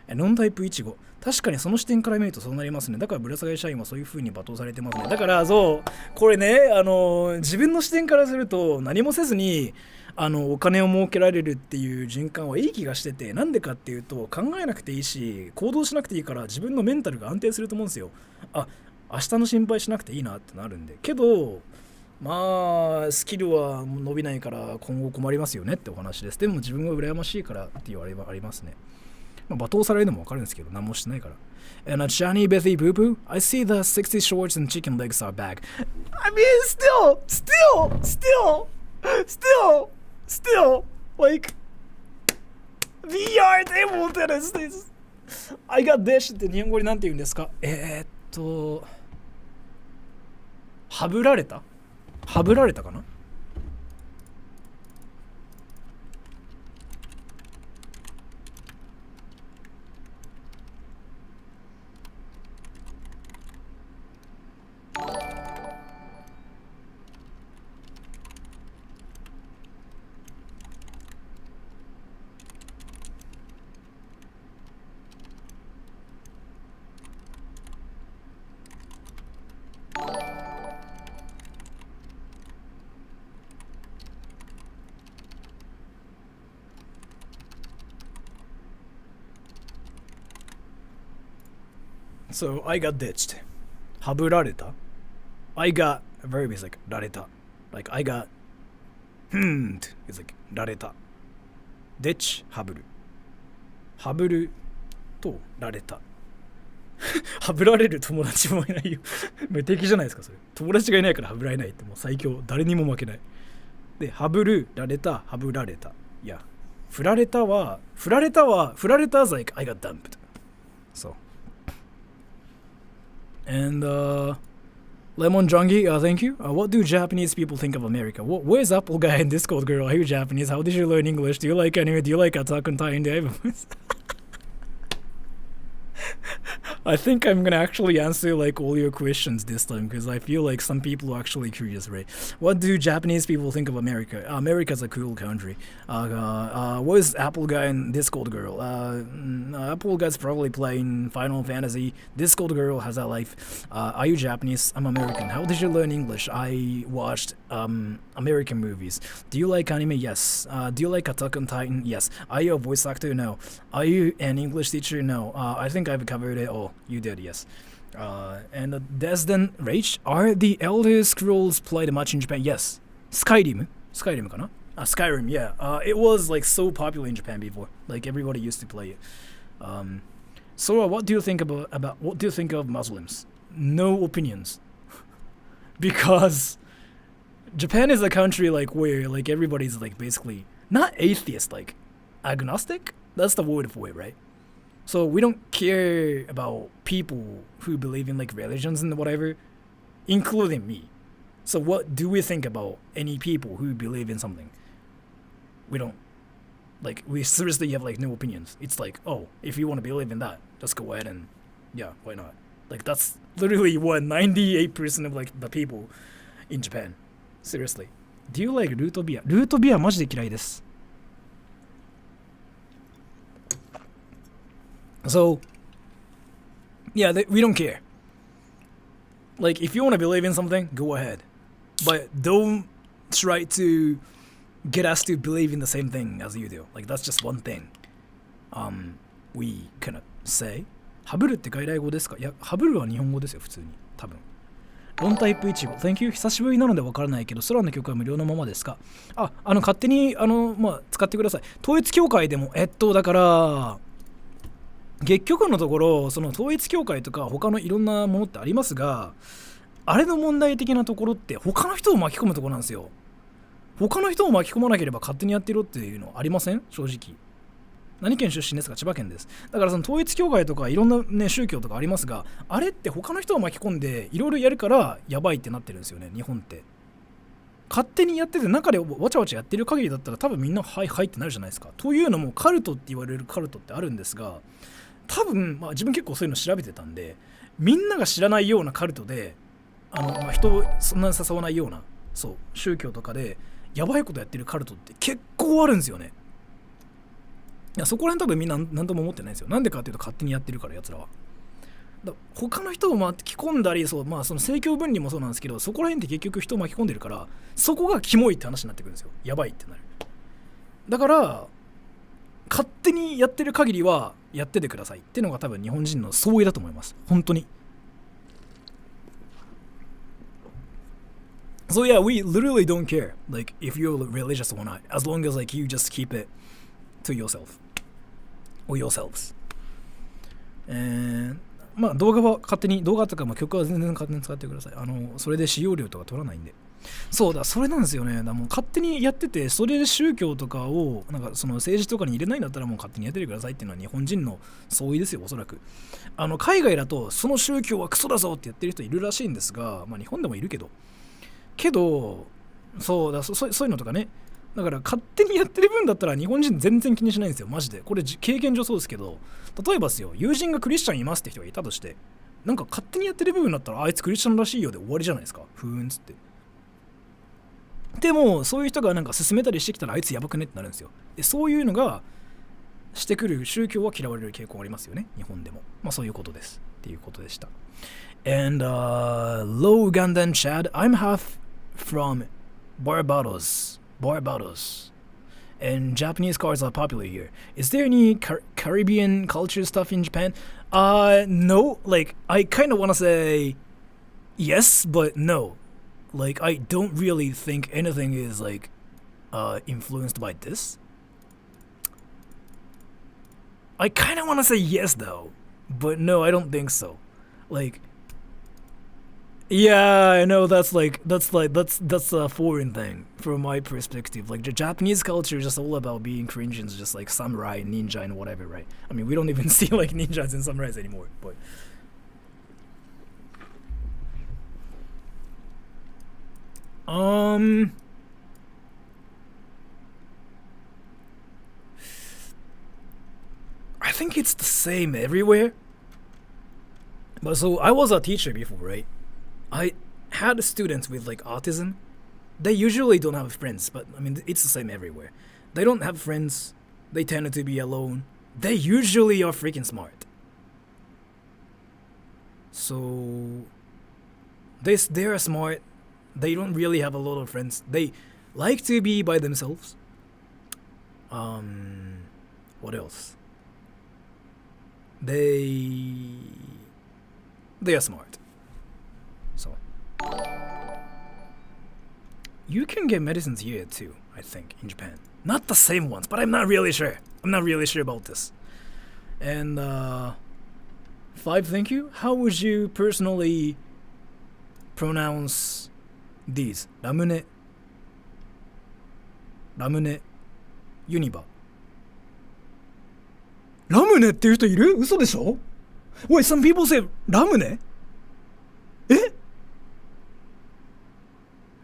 ノンタイプイチゴ。確かにその視点から見るとそうなりますね。だからぶら下がり社員はそういう風に罵倒されてますね。だからそう、これね、自分の視点からすると何もせずにお金を儲けられるっていう循環はいい気がしてて、なんでかっていうと考えなくていいし行動しなくていいから自分のメンタルが安定すると思うんですよ。あ、明日の心配しなくていいなってなるんで。けどまあスキルは伸びないから今後困りますよねってお話です。でも自分が羨ましいからっていうあれはありますね。まあ、罵倒されるのもわかるんですけど何もしてないから。And Johnny Bethy Boo Boo, I see the 60 shorts and chicken legs are back. I mean, still, like VR table tennis is. I got this って日本語になんて言うんですか？はぶられたかな。So I got ditched. はぶられた I got a verb is like られた Like I got is like られた ditch はぶるはぶるとられたはぶられる友達もいないよ無敵じゃないですかそれ。友達がいないからはぶられないってもう最強。誰にも負けないで、はぶるられたはぶられた。いや振られたは振られた is like I got dumped. So and Lemon Jongi, thank you. What do Japanese people think of America? Where's Apple Guy and Discord Girl? Are you Japanese? How did you learn English? Do you like anime? Do you like Attack on Titan? I think I'm gonna actually answer like all your questions this time because I feel like some people are actually curious, right? What do Japanese people think of America? America's a cool country. What is Apple Guy and Discord Girl? Apple Guy's probably playing Final Fantasy. Discord Girl has a life. Are you Japanese? I'm American. How did you learn English? I watched American movies. Do you like anime? Yes. Do you like Attack on Titan? Yes. Are you a voice actor? No. Are you an English teacher? No. I think I've covered it all. You did, yes. And Desden Rage, are the Elder Scrolls played much in Japan? Yes. Skyrim かな Skyrim, yeah. It was like so popular in Japan before. Like everybody used to play it. So what do you think about what do you think of Muslims? No opinions. Because Japan is a country like where like everybody's like basically not atheist, like agnostic. That's the word for it, right? So we don't care about people who believe in like religions and whatever, including me. So what do we think about any people who believe in something? We don't. Like, we seriously have like no opinions. It's like, oh, if you want to believe in that, just go ahead and, yeah, why not? Like, that's literally what 98% of like the people in Japan. Seriously. Do you like ルートビア？ルートビアマジで嫌いです。So, yeah, we don't care. Like, if you want to believe in something, go ahead. But don't try to get us to believe in the same thing as you do. Like, that's just one thing. We cannot say. ハブルって外来語ですか？いや、ハブルは日本語ですよ、普通に。多分。ロンタイプイチゴ。Thank you. 久しぶりなのでわからないけど、空の曲は無料のままですか？勝手に、使ってください。統一教会でも、だから、結局のところ、その統一教会とか他のいろんなものってありますが、あれの問題的なところって他の人を巻き込むところなんですよ。他の人を巻き込まなければ勝手にやってろっていうのありません？正直。何県出身ですか？千葉県です。だからその統一教会とかいろんなね宗教とかありますが、あれって他の人を巻き込んでいろいろやるからやばいってなってるんですよね、日本って。勝手にやってて中でわちゃわちゃやってる限りだったら多分みんなはいはいってなるじゃないですか。というのもカルトって言われるカルトってあるんですが、多分、自分結構そういうの調べてたんで、みんなが知らないようなカルトで人をそんなに誘わないようなそう宗教とかでやばいことやってるカルトって結構あるんですよね。いやそこら辺多分みんな何とも思ってないんですよ。なんでかっていうと勝手にやってるからやつらは。他の人を巻き込んだりその政教分離もそうなんですけど、そこら辺って結局人を巻き込んでるからそこがキモいって話になってくるんですよ。やばいってなる。だから勝手にやってる限りはやっててくださいっていうのが多分日本人の総意だと思います。本当に。So yeah, we literally don't care like if you're religious or not, as long as like you just keep it to yourself or yourselves. And 動画は勝手に動画とか曲は全然勝手に使ってください。それで使用料とか取らないんで。そうだ、それなんですよね。だもう勝手にやってて、それで宗教とかをなんかその政治とかに入れないんだったらもう勝手にやっててくださいっていうのは日本人の総意ですよ、おそらく。海外だとその宗教はクソだぞってやってる人いるらしいんですが、日本でもいるけどそういうのとかね。だから勝手にやってる分だったら日本人全然気にしないんですよ、マジで。これ経験上そうですけど、例えばですよ、友人がクリスチャンいますって人がいたとして、なんか勝手にやってる部分だったらあいつクリスチャンらしいよで終わりじゃないですか。ふーんつって。でもそういう人がなんか進めたりしてきたらあいつやばくねってなるんですよ。でそういうのがしてくる宗教は嫌われる傾向ありますよね、日本でも。そういうことですっていうことでした。And Low Ugandan Chad, I'm half from Barbados, and Japanese cars are popular here. Is there any Caribbean culture stuff in Japan? No. Like, I kind of want to say yes, but no. Like, I don't really think anything is like influenced by this. I kind of want to say yes though, but no, I don't think so. Like, yeah, I know that's a foreign thing from my perspective. Like the Japanese culture is just all about being cringe and just like samurai, ninja, and whatever, right? I mean, we don't even see like ninjas and samurais anymore, but I think it's the same everywhere. But so I was a teacher before, right? I had students with like autism. They usually don't have friends, but I mean it's the same everywhere. They don't have friends. They tend to be alone. They usually are freaking smart. So they are smart. They don't really have a lot of friends. They like to be by themselves. What else? They are smart. So you can get medicines here too, I think, in Japan. Not the same ones, but I'm not really sure. I'm not really sure about this. And 5, thank you. How would you personally pronounce these? ラムネ、ユニバ。ラムネっていう人いる？嘘でしょ？ Wait, some people say ラムネ？え？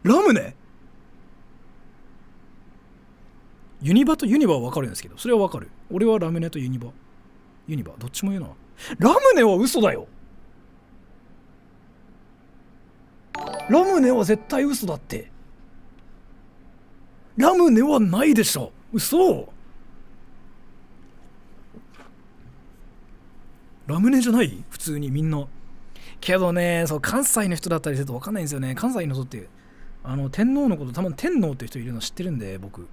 ラムネ？ユニバとユニバは分かるんですけど、それは分かる。俺はラムネとユニバ、どっちも言うな。ラムネは嘘だよ。ラムネは絶対嘘だって。ラムネはないでしょ。嘘。ラムネじゃない？普通にみんな。けどね、そう関西の人だったりすると分かんないんですよね。関西の人って天皇のことたまに天皇って人いるの知ってるんで、僕。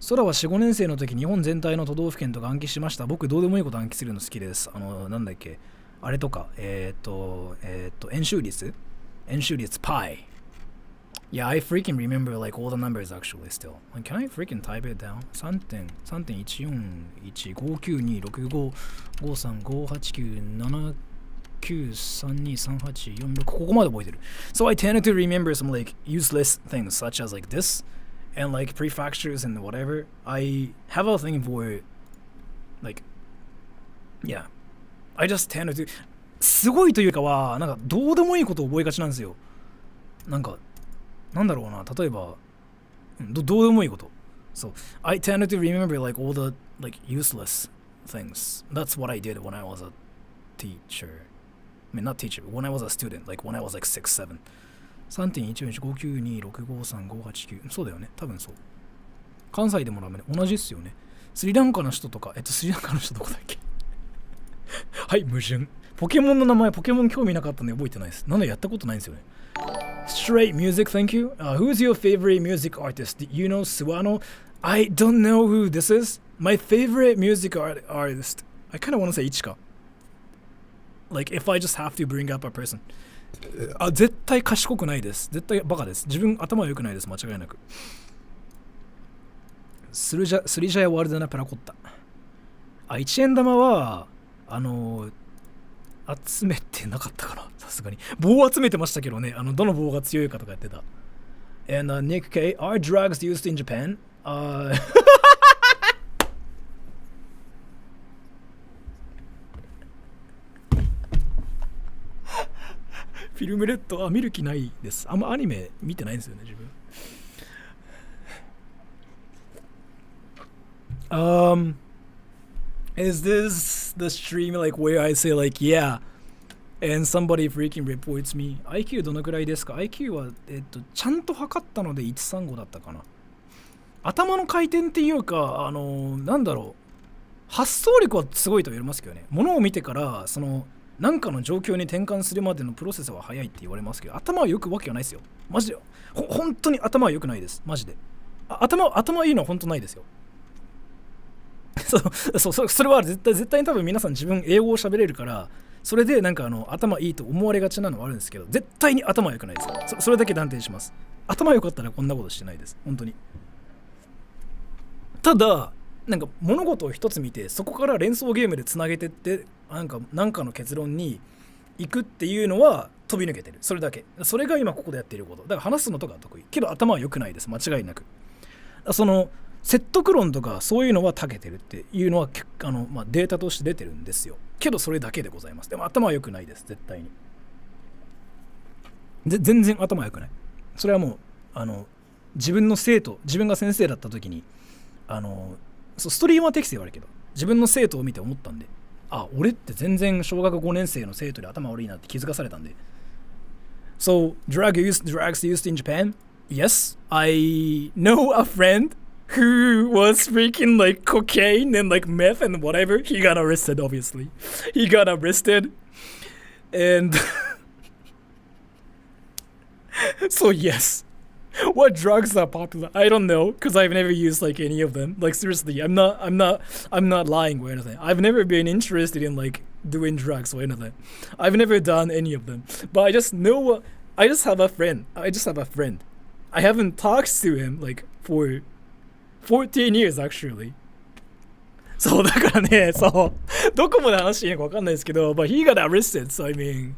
空は 4,5 年生の時日本全体の都道府県とか暗記しました。僕どうでもいいこと暗記するの好きです。なんだっけあれとか円周率pi. Yeah, I freaking remember like all the numbers actually still. Like, can I freaking type it down? 3.1415925535897932384ここまで覚えてる。So I tended to remember some like useless things such as like this and like prefactures and whatever. I have a thing for like yeah. I just tended to すごいというかはなんかどうでもいいことを覚えがちなんですよ。なんだろうな、例えばどうでもいいこと。So I tended to remember like all the like useless things. That's what I did when I was a teacher. I mean not teacher, but when I was a student, like when I was like 6, 7. 3.14592653589そうだよね、多分そう。関西でもラムネ同じっすよね。スリランカの人とかスリランカの人どこだっけはい矛盾。ポケモンの名前ポケモン興味なかったんで覚えてないです。なんでやったことないんですよね。Straight music, thank you. Who's your favorite music artist? You know Suwano? I don't know who this is. My favorite music artist. I kind of want to say Ichika. Like if I just have to bring up a person. 絶対賢くないです。絶対バカです。自分頭良くないです。間違いなく。スリジャヤワールドナパラコッタ。1円玉は集めてなかったかな、さすがに。棒を集めてましたけどね、どの棒が強いかとかやってた。And Nick K, are drugs used in Japan? フィルムレッド見る気ないです。あんまアニメ見てないんですよね、自分。Is this the stream like where I say like yeah and somebody freaking reports me? IQ どのくらいですか？ IQ はちゃんと測ったので135だったかな。頭の回転っていうかなんだろう、発想力はすごいと言われますけどね。物を見てから何かの状況に転換するまでのプロセスは早いって言われますけど、頭は良くわけはないですよ。マジで本当に頭は良くないです。マジで頭いいのは本当ないですよ。それは絶対に多分皆さん自分英語を喋れるからそれでなんか頭いいと思われがちなのはあるんですけど、絶対に頭良くないです。それだけ断定します。頭良かったらこんなことしてないです、本当に。ただなんか物事を一つ見てそこから連想ゲームでつなげてってなんかの結論に行くっていうのは飛び抜けてる。それだけ。それが今ここでやっていること。だから話すのとか得意けど頭は良くないです、間違いなく。説得論とかそういうのは長けてるっていうのはデータとして出てるんですよ。けどそれだけでございます。でも頭は良くないです、絶対に。全然頭は良くない。それはもう自分が先生だった時にストリーマー適性はあるけど自分の生徒を見て思ったんで、俺って全然小学5年生の生徒で頭悪いなって気づかされたんで。So drugs used in Japan? Yes, I know a friend who was freaking like cocaine and like meth and whatever. He got arrested, obviously. He got arrested. And so yes. What drugs are popular? I don't know, because I've never used like any of them. Like seriously, I'm not lying or anything. I've never been interested in like doing drugs or anything. I've never done any of them. But I just have a friend. I haven't talked to him like for 14 years actually. そうだからね、そうどこまで話していいのかわかんないですけど、but he got arrested, so I mean,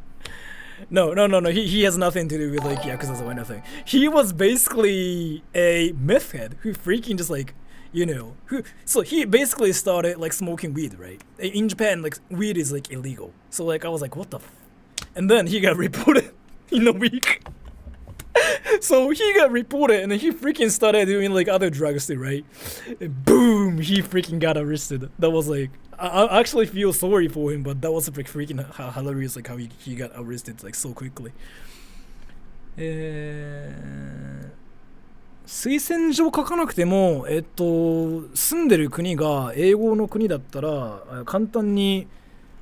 no, he has nothing to do with like yakuza or anything. He was basically a meth head who freaking just like, you know, so he basically started like smoking weed, right? In Japan, like weed is like illegal, so like I was like, what the and then he got reported in a week. So he got reported and then he freaking started doing like other drugs too, right? And boom, he freaking got arrested. That was like, I actually feel sorry for him, but that was like freaking hilarious, like how he got arrested like so quickly. 推薦状書かなくても、住んでる国が英語の国だったら簡単に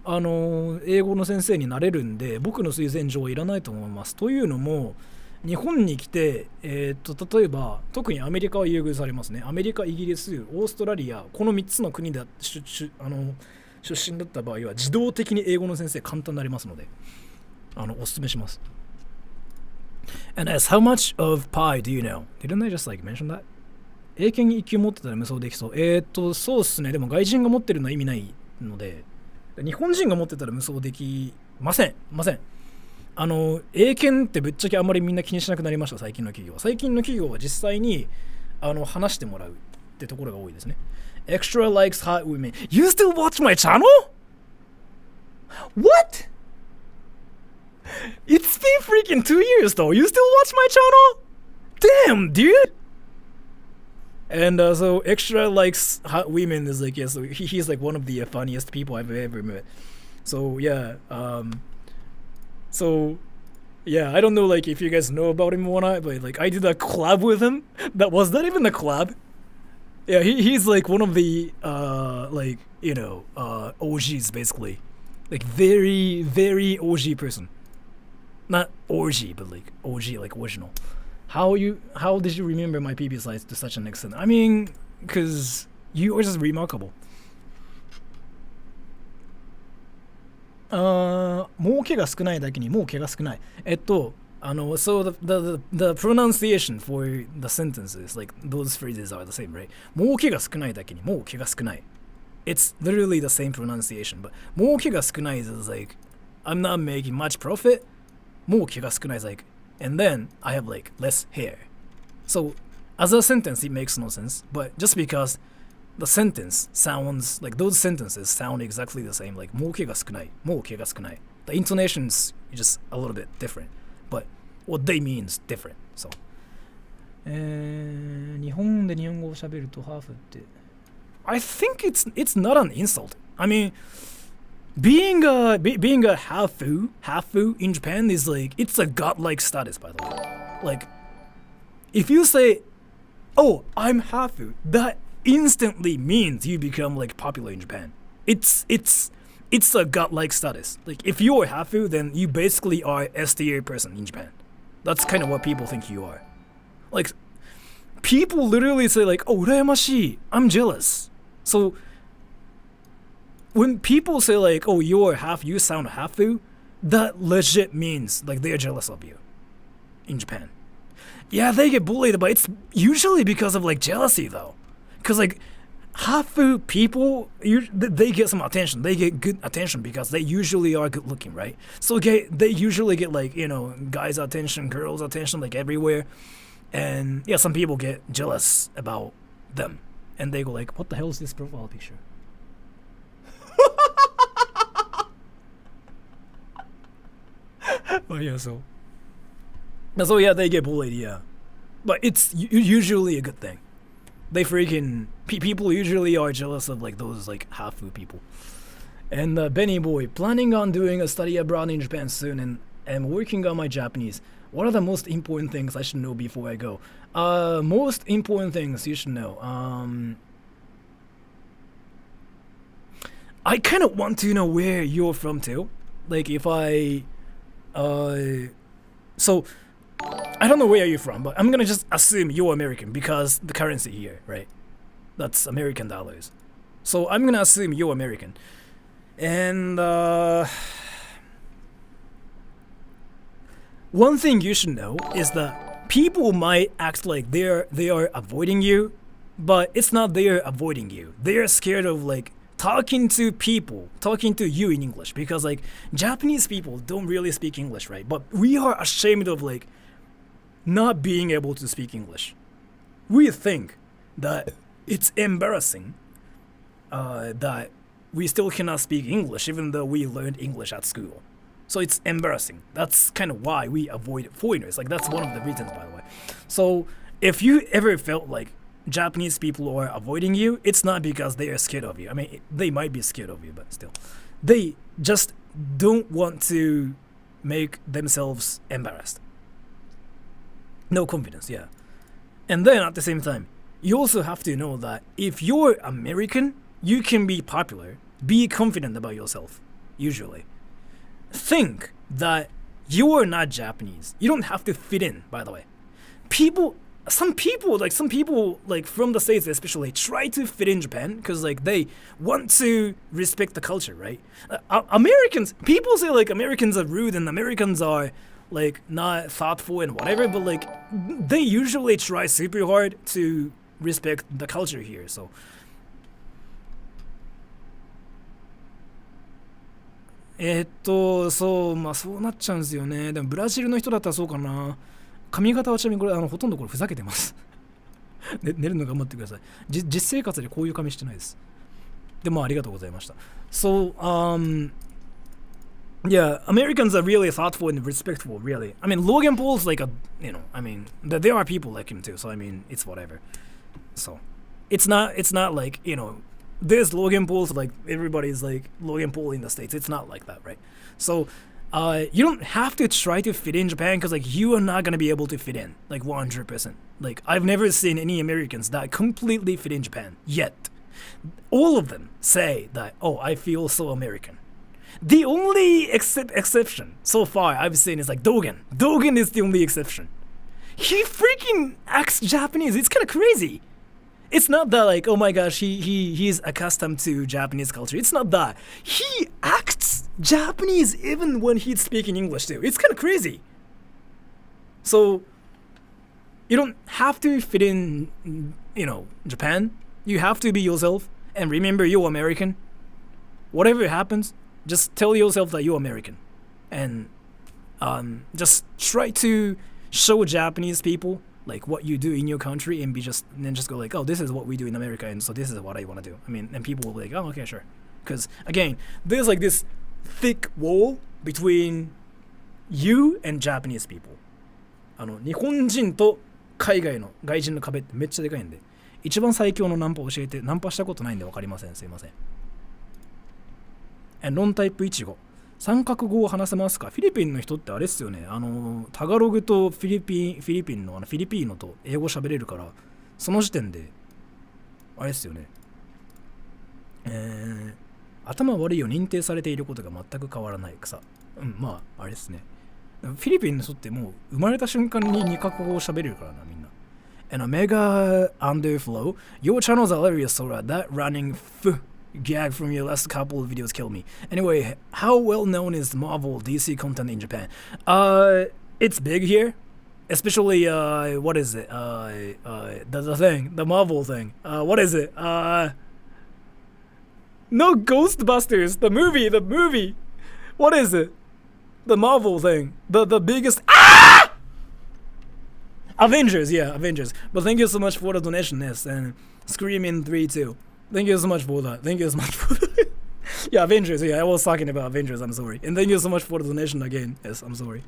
英語の先生になれるんで、僕の推薦状はいらないと思います。というのも、日本に来て、例えば特にアメリカは優遇されますね。アメリカ、イギリス、オーストラリア、この3つの国で出身だった場合は自動的に英語の先生簡単になりますので、お勧めします。And as how much of pi do you know? Didn't I just like mention that? 英検1級持ってたら無双できそう。そうっすね。でも外人が持ってるのは意味ないので、日本人が持ってたら無双できません。英検ってぶっちゃけあんまりみんな気にしなくなりました。最近の企業は。最近の企業は実際に話してもらうってところが多いですね。Extra likes hot women. You still watch my channel? What? It's been freaking 2 years though. You still watch my channel? Damn, dude. And so extra likes hot women is like, yeah, so he's like one of the funniest people I've ever met. So yeah, I don't know like if you guys know about him or not, but like I did a collab with him. That was not even a collab. Yeah, he's like one of the like, you know, OGs basically. Like very, very OG person. Not orgy, but like OG, like original. How did you remember my PB size to such an extent? I mean, because you are just remarkable. 儲けが少ないだけに儲けが少ない。So the pronunciation for the sentences, like those phrases are the same, right? 儲けが少ないだけに儲けが少ない。It's literally the same pronunciation, but 儲けが少ない is like, I'm not making much profit. 儲けが少ない is like, and then I have like less hair. So as a sentence it makes no sense, but just because the sentence sounds like those sentences sound exactly the same, like 儲けが少ない、儲けが少ない. The intonation's just a little bit different, but what they mean is different. So 日本で日本語を喋るとハーフって I think it's not an insult. I mean, being a hafu in Japan is like, it's a godlike status, by the way. Like, if you say, "Oh, I'm hafu," that instantly means you become like popular in Japan. It's a godlike status. Like, if you're hafu, then you basically are S tier person in Japan. That's kind of what people think you are. Like, people literally say like, "Oh, 羨ましい, I'm jealous." So when people say like, "Oh, you're half, you sound hafu," that legit means like they're jealous of you in Japan. Yeah, they get bullied, but it's usually because of like jealousy though. Because like hafu people, they get some attention. They get good attention because they usually are good looking, right? So they usually get like, you know, guys' attention, girls' attention, like everywhere. And yeah, some people get jealous about them. And they go like, "What the hell is this profile picture?" But yeah, so yeah, they get bullied, yeah. But it's usually a good thing. They freaking people usually are jealous of like those like hafu people. And Benny boy, planning on doing a study abroad in Japan soon, and working on my Japanese. What are the most important things I should know before I go? Most important things you should know. I kind of want to know where you're from too. Like if I, so I don't know where you're from, but I'm gonna just assume you're American because the currency here, right? That's American dollars. So I'm gonna assume you're American. And one thing you should know is that people might act like they are avoiding you, but it's not they're avoiding you. They're scared of like talking to you in English, because like Japanese people don't really speak English, right? But we are ashamed of like not being able to speak English. We think that it's embarrassing that we still cannot speak English even though we learned English at school. So it's embarrassing. That's kind of why we avoid foreigners. Like that's one of the reasons, by the way. So if you ever felt like Japanese people are avoiding you, it's not because they are scared of you. I mean, they might be scared of you, but still. They just don't want to make themselves embarrassed. No confidence, yeah. And then at the same time, you also have to know that if you're American, you can be popular, be confident about yourself, usually. Think that you are not Japanese. You don't have to fit in, by the way. Some people like from the States especially try to fit in Japan because like they want to respect the culture, right? Americans, people say like Americans are rude and Americans are like not thoughtful and whatever, but like they usually try super hard to respect the culture here. Soそうまあそうなっちゃうんですよね。でもブラジルの人だったらそうかな。髪型はちなみにこれほとんどこれふざけてます。寝るの頑張ってください。実生活でこういう髪してないです。でもありがとうございました。So yeah, Americans are really thoughtful and respectful, really. I mean, Logan Paul's like a, you know, I mean, there are people like him too, so I mean, it's whatever. So, it's not like, you know, there's Logan Paul's like, everybody's like Logan Paul in the States. It's not like that, right? So, you don't have to try to fit in Japan because like you are not going to be able to fit in, like 100%. Like, I've never seen any Americans that completely fit in Japan, yet. All of them say that, oh, I feel so American. The only exception so far I've seen is like Dogen. Dogen is the only exception. He freaking acts Japanese. It's kind of crazy. It's not that like, oh my gosh, he's accustomed to Japanese culture. It's not that. He acts Japanese even when he's speaking English too. It's kind of crazy. So you don't have to fit in, you know, Japan. You have to be yourself and remember you're American. Whatever happens, just tell yourself that you're American, and just try to show Japanese people like what you do in your country, and then just go like, oh, this is what we do in America, and so this is what I want to do. I mean, and people will be like, oh, okay, sure. Because again, there's like this thick wall between you and Japanese people. 日本人と海外の外人の壁ってめっちゃでかいんで、一番最強のナンパ教えて、ナンパしたことないんで分かりません。すいません。ノンタイプイチゴ。三角語を話せますか？フィリピンの人ってあれっすよね。タガログとフィリピンのフィリピーノと英語喋れるから、その時点で、あれっすよね。頭悪いを認定されていることが全く変わらない草。まあ、あれっすね。フィリピンの人ってもう生まれた瞬間に二カ国語を喋れるからな、みんな。And a mega underflow. Your channel's hilarious, Sora. That running gag from your last couple of videos killed me. Anyway, how well known is Marvel DC content in Japan? It's big here. Especially, what is it? The thing. The Marvel thing. What is it? No, Ghostbusters. The movie. What is it? The Marvel thing. The biggest... Ah! Avengers, yeah, Avengers. But thank you so much for the donation, yes. And Scream in 3 too. Thank you so much for that. Yeah, Avengers, yeah, I was talking about Avengers, I'm sorry. And thank you so much for the donation again. Yes, I'm sorry.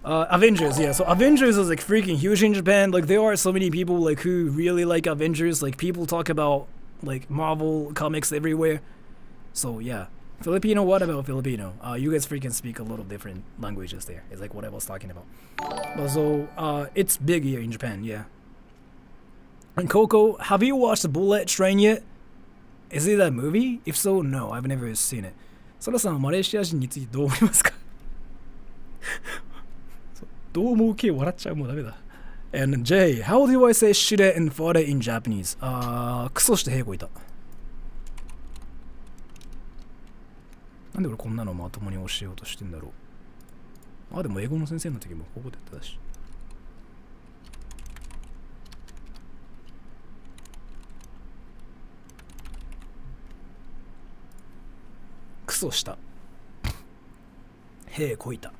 Avengers, yeah. So Avengers is like freaking huge in Japan. Like there are so many people like who really like Avengers. Like people talk about like Marvel comics everywhere. So yeah. Filipino, what about Filipino? You guys freaking speak a lot of different languages there. It's like what I was talking about. But so, it's big here in Japan, yeah. And Coco, have you watched Bullet Train yet? Is it that movie? If so, no, I've never seen it. ソラさんはマレーシア人についてどう思いますか？どう思う系笑っちゃう、もうダメだ。And Jay, how do I say shit and fart in Japanese? クソして平行いた。なんで俺こんなのまともに教えようとしてんだろう。でも英語の先生の時もここでやってたし。クソした。へえこいた。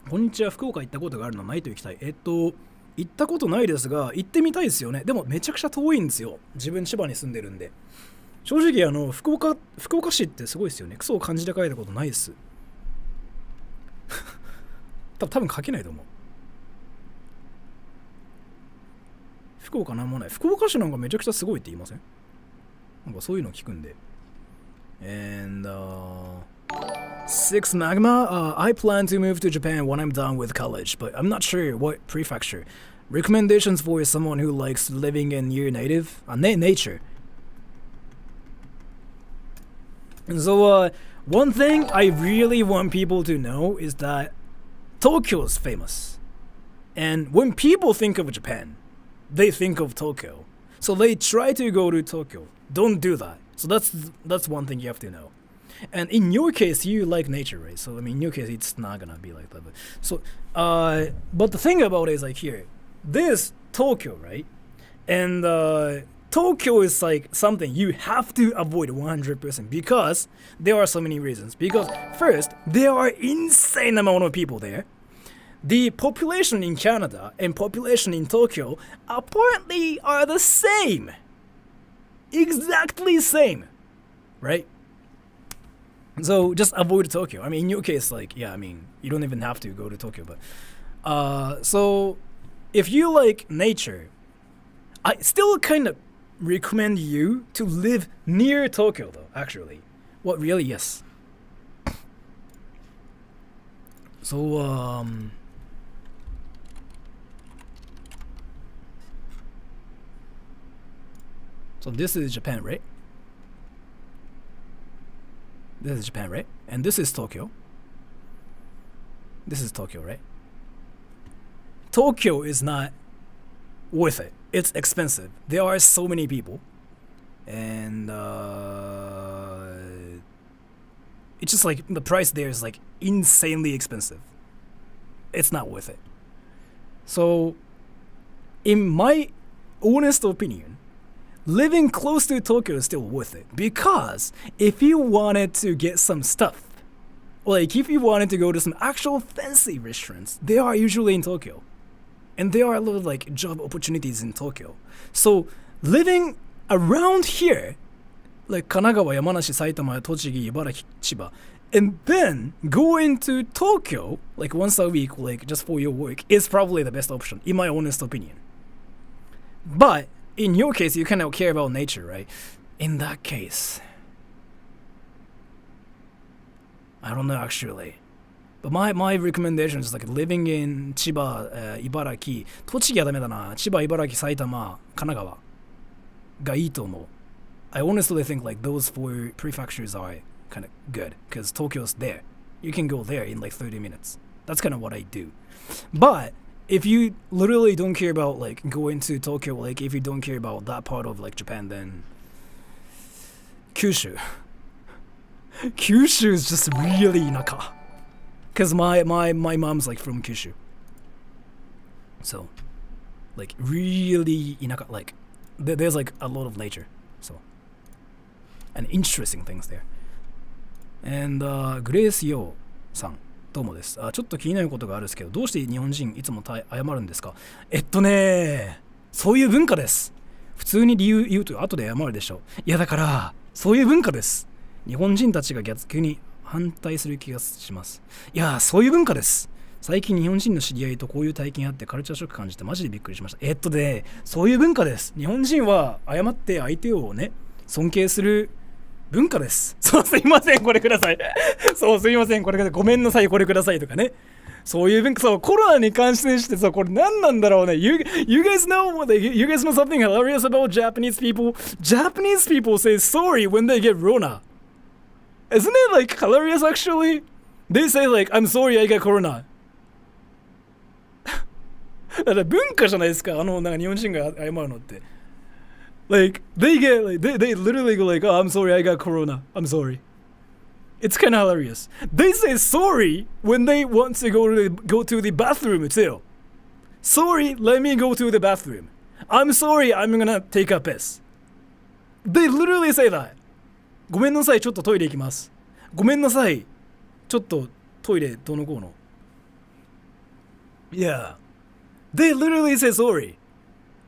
こんにちは。福岡行ったことがあるのないと行きたい。行ったことないですが行ってみたいですよね。でもめちゃくちゃ遠いんですよ。自分千葉に住んでるんで。正直福岡市ってすごいですよね。クソを漢字で書いたことないです。多分書けないと思う。福岡なんもない。福岡市なんかめちゃくちゃすごいって言いません？なんかそういうの聞くんで。And Six Magma, I plan to move to Japan when I'm done with college, but I'm not sure what prefecture. Recommendations for someone who likes living in near native nature. So, one thing I really want people to know is that Tokyo is famous. And when people think of Japan, they think of Tokyo. So they try to go to Tokyo. Don't do that. So that's one thing you have to know. And in your case, you like nature, right? So I mean, in your case, it's not gonna be like that. But the thing about it is like here, this Tokyo, right? And Tokyo is like something you have to avoid 100% because there are so many reasons. Because first, there are insane amount of people there. The population in Canada and population in Tokyo apparently are the same. Exactly same, right? So just avoid Tokyo. I mean, in your case, like, yeah, I mean, you don't even have to go to Tokyo, but so if you like nature, I still kind of recommend you to live near Tokyo, though. Actually, what really? Yes. So so this is Japan, right? This is Japan, right? And this is Tokyo. This is Tokyo, right? Tokyo is not worth it. It's expensive. There are so many people. And it's just like the price there is like insanely expensive. It's not worth it. So, in my honest opinion, living close to Tokyo is still worth it because if you wanted to get some stuff, like if you wanted to go to some actual fancy restaurants, they are usually in Tokyo. And there are a lot of like job opportunities in Tokyo. So living around here, like Kanagawa, Yamanashi, Saitama, Tochigi, Ibaraki, Chiba, and then going to Tokyo, like once a week, like just for your work, is probably the best option, in my honest opinion. But in your case, you kind of care about nature, right? In that case, I don't know actually. But my recommendation is like living in Chiba, Ibaraki. 栃木はダメだな。千葉、茨城、埼玉、神奈川がいいと思う。I honestly think like those four prefectures are kind of good because Tokyo's there. You can go there in like 30 minutes. That's kind of what I do. But if you literally don't care about like going to Tokyo, like if you don't care about that part of like Japan, then Kyushu. Kyushu is just really inaka. Cause my mom's like from Kyushu. So like really inaka, like there's like a lot of nature. So and interesting things there. And Grace Yo さんどうもです。ちょっと気になることがあるんですけど、どうして日本人いつも謝るんですか？そういう文化です。普通に理由言うと後で謝るでしょ。いやだからそういう文化です。日本人たちが逆に反対する気がします。いやそういう文化です。最近日本人の知り合いとこういう体験あってカルチャーショック感じてマジでびっくりしました。そういう文化です。日本人は謝って相手をね尊敬する文化です。そう、すいません、これください。そう、すいません、これください。ごめんなさい、これくださいとかね。そういう文化、そう、コロナに関してさ、これ何なんだろうね。You guys know something hilarious about Japanese people? Japanese people say sorry when they get Rona. Isn't it like hilarious actually? They say like, I'm sorry I got Corona. だから文化じゃないですか、なんか日本人が謝るのって。Like they literally go like, oh, I'm sorry I got corona, I'm sorry. It's kind of hilarious. They say sorry when they want to go to the bathroom too. Sorry, let me go to the bathroom. I'm sorry, I'm gonna take a piss. They literally say that. ごめんなさい、ちょっとトイレ行きます。ごめんなさい、ちょっとトイレどのこうの。Yeah. They literally say sorry.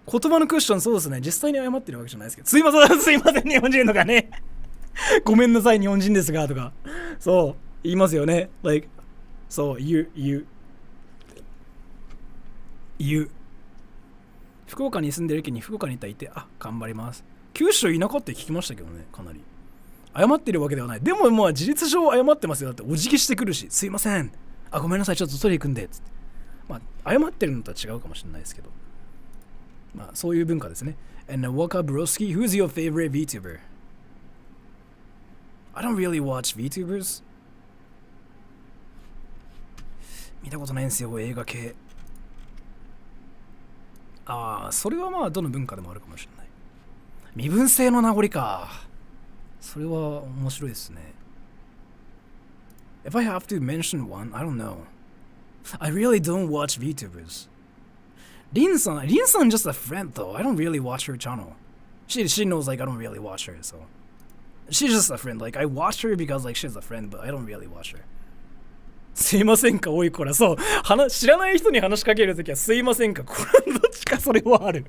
言葉のクッションそうですね。実際に謝ってるわけじゃないですけど。すいません、すいません、日本人とかね。ごめんなさい、日本人ですがとか。そう、言いますよね。Like, そう、言う。福岡に住んでる時に福岡に行ったらいて、あ、頑張ります。九州いなかったって聞きましたけどね、かなり。謝ってるわけではない。でもまあ事実上謝ってますよ。だってお辞儀してくるし、すいません。あ、ごめんなさい、ちょっとトイレ行くんで。つって。まあ、謝ってるのとは違うかもしれないですけど。まあ、そういう文化ですね。And Waka Broski, who's your favorite VTuber? I don't really watch VTubers. 見たことないんですよ、映画系。ああ、それはまあ、どの文化でもあるかもしれない。身分制の名残か。それは面白いですね。If I have to mention one, I don't know. I really don't watch VTubers. Rin-san just a friend though. I don't really watch her channel. She knows like I don't really watch her, so she's just a friend. Like I watch her because like she's a friend, but I don't really watch her. すいませんか多いからそう知らない人に話しかけるときはすいませんかこれどっちかそれはある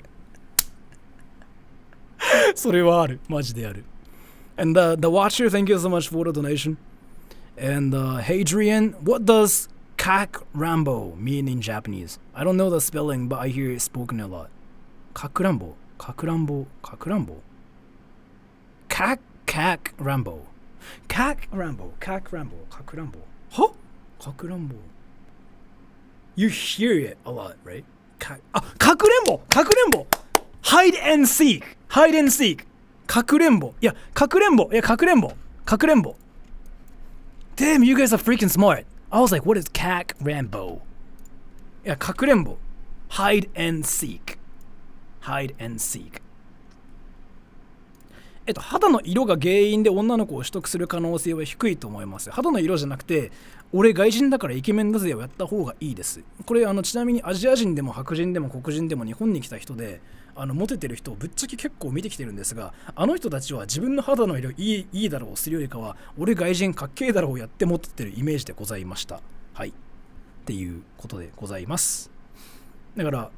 それはあるマジである And the watcher, thank you so much for the donation. And Hadrian, what does Kak Rambo mean in Japanese? I don't know the spelling, but I hear it spoken a lot. Kak Rambo. Kak Rambo. Kak Rambo. Kak Rambo. Kak Rambo. Kak Rambo. Kak Rambo. Huh? Kak Rambo. You hear it a lot, right? Kak Rambo. Kak Rambo. Hide and seek. Hide and seek. かくれんぼ。いや、かくれんぼ。いや、かくれんぼ。かくれんぼ。Damn, you guys are freaking smart. I was like, what is Kak Rambo? いや、かくれんぼ。Hide and seek. Hide and seek. 肌の色が原因で女の子を取得する可能性は低いと思います。肌の色じゃなくて、俺外人だからイケメンだぜをやった方がいいです。これちなみにアジア人でも白人でも黒人でも日本に来た人でモテてる人をぶっちゃけ結構見てきてるんですが、あの人たちは自分の肌の色いいだろうするよりかは俺外人かっけえだろうやってモテてるイメージでございました。はいっていうことでございます。だから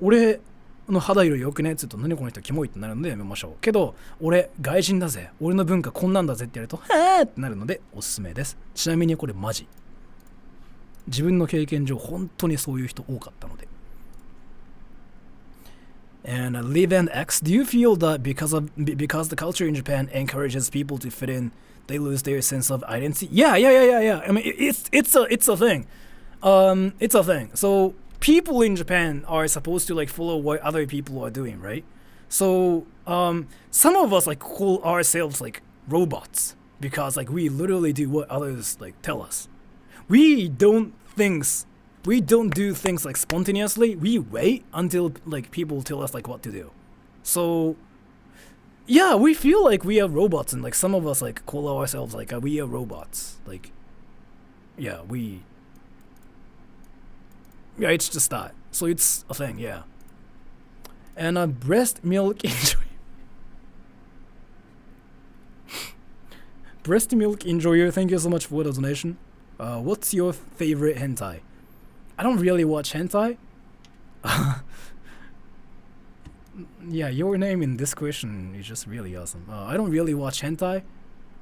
俺の肌色良くねっつうと何この人キモいってなるのでやめましょう。けど俺外人だぜ、俺の文化こんなんだぜってやるとはーってなるのでおすすめです。ちなみにこれマジ自分の経験上本当にそういう人多かったので。And Live and X, do you feel that because the culture in Japan encourages people to fit in, they lose their sense of identity? Yeah. I mean, it's a thing. It's a thing. So people in Japan are supposed to like follow what other people are doing, right? So some of us like call ourselves like robots because like we literally do what others like tell us. We don't do things like spontaneously. We wait until like people tell us like what to do. So yeah, we feel like we are robots, and like some of us like call ourselves like we are robots. Like yeah, it's just that. So it's a thing, yeah. And breast milk enjoyer. Breast milk enjoyer, thank you so much for the donation. What's your favorite hentai? I don't really watch hentai. Yeah, your name in this question is just really awesome. I don't really watch hentai.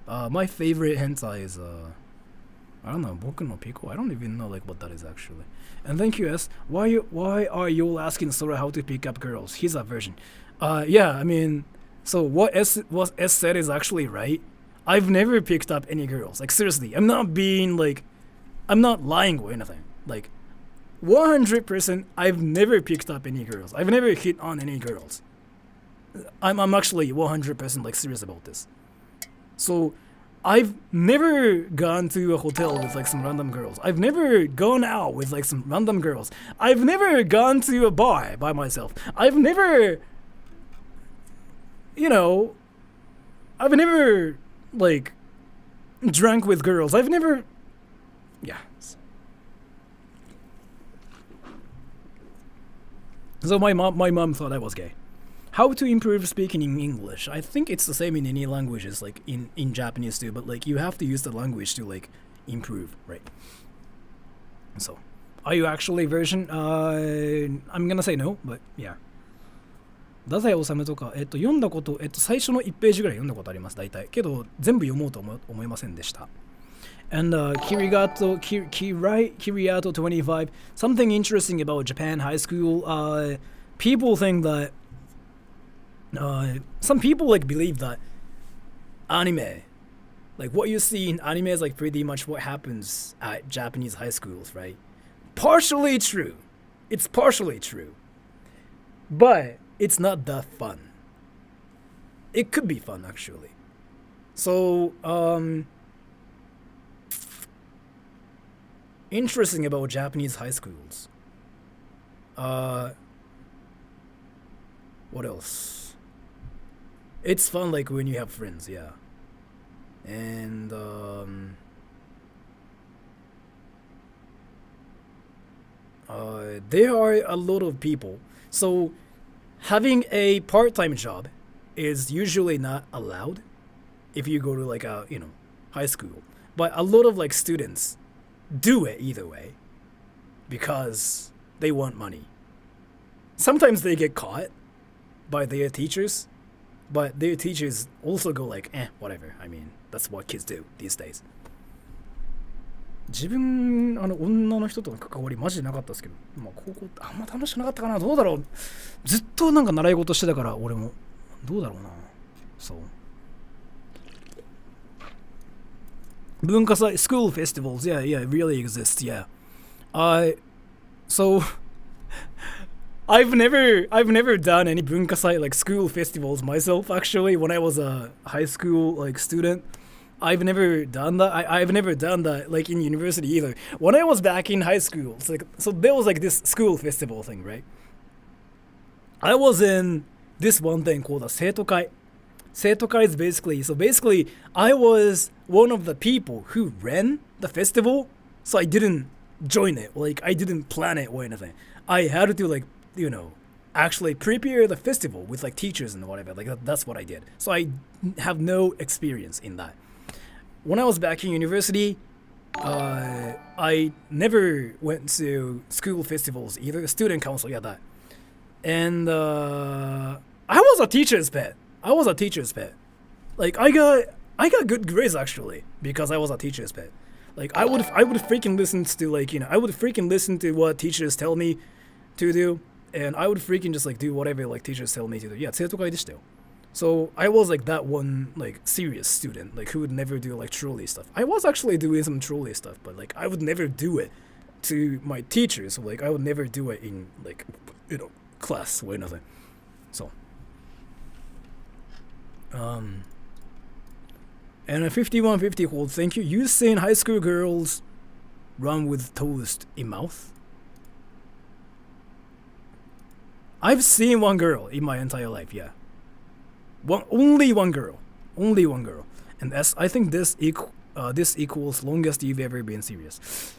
My favorite hentai is I don't know, Boku no Pico. I don't even know like what that is actually. And thank you, S. Why are you all asking Sora how to pick up girls? He's a virgin. Yeah, I mean, so what S said is actually right. I've never picked up any girls. Like seriously, I'm not lying or anything. Like 100%, I've never picked up any girls. I've never hit on any girls. I'm actually 100% like serious about this. So I've never gone to a hotel with like some random girls. I've never gone out with like some random girls. I've never gone to a bar by myself. I've never like drank with girls. I've never, yeah. So my mom thought I was gay. how to improve speaking in English. I think it's the same in any languages, like in Japanese too, but like you have to use the language to like improve, right? So, are you actually version? I'm gonna say no, but yeah. 太宰治とか、読んだこと、最初の1ページぐらい読んだことあります、大体。けど、全部読もうと思いませんでした。And Kiriato 25, something interesting about Japan high school. People think that some people like believe that anime, like what you see in anime is like pretty much what happens at Japanese high schools, right? Partially true. It's partially true. But it's not that fun. It could be fun actually. So, interesting about Japanese high schools. What else? It's fun like when you have friends, yeah. And there are a lot of people. So having a part-time job is usually not allowed if you go to like a, high school. But a lot of like students do it either way because they want money. Sometimes they get caught by their teachers, but their teachers also go like, whatever. I mean, that's what kids do these days. 自分女の人との関わりマジでなかったですけど、まあ高校あんま楽しくなかったかな。どうだろう。ずっとなんか習い事してたから俺もどうだろうな。そう。文化祭 school festivals, yeah, it really exists, yeah. So I've never done any 文化祭 like school festivals myself actually when I was a high school like student. I've never done that. I've never done that like in university either. When I was back in high school, it's like so there was like this school festival thing, right? I was in this one thing called a 生徒会. 生徒会 is basically I was one of the people who ran the festival, so I didn't join it. Like I didn't plan it or anything. I had to like, actually prepare the festival with like teachers and whatever. Like that's what I did. So I have no experience in that. When I was back in university, I never went to school festivals either. Student council, yeah, that. And I was a teacher's pet. Like I got good grades actually because I was a teacher's pet. Like I would freaking listen to like I would freaking listen to what teachers tell me to do, and I would freaking just like do whatever like teachers tell me to do. Yeah, 生徒会でしたよ. So I was like that one like serious student like who would never do like trolley stuff. I was actually doing some trolley stuff, but like I would never do it to my teachers. So like I would never do it in like class or anything. So and a 5150 hold. Thank you. You seen high school girls run with toast in mouth? I've seen one girl in my entire life. Yeah. Only one girl, and I think this equals longest you've ever been serious.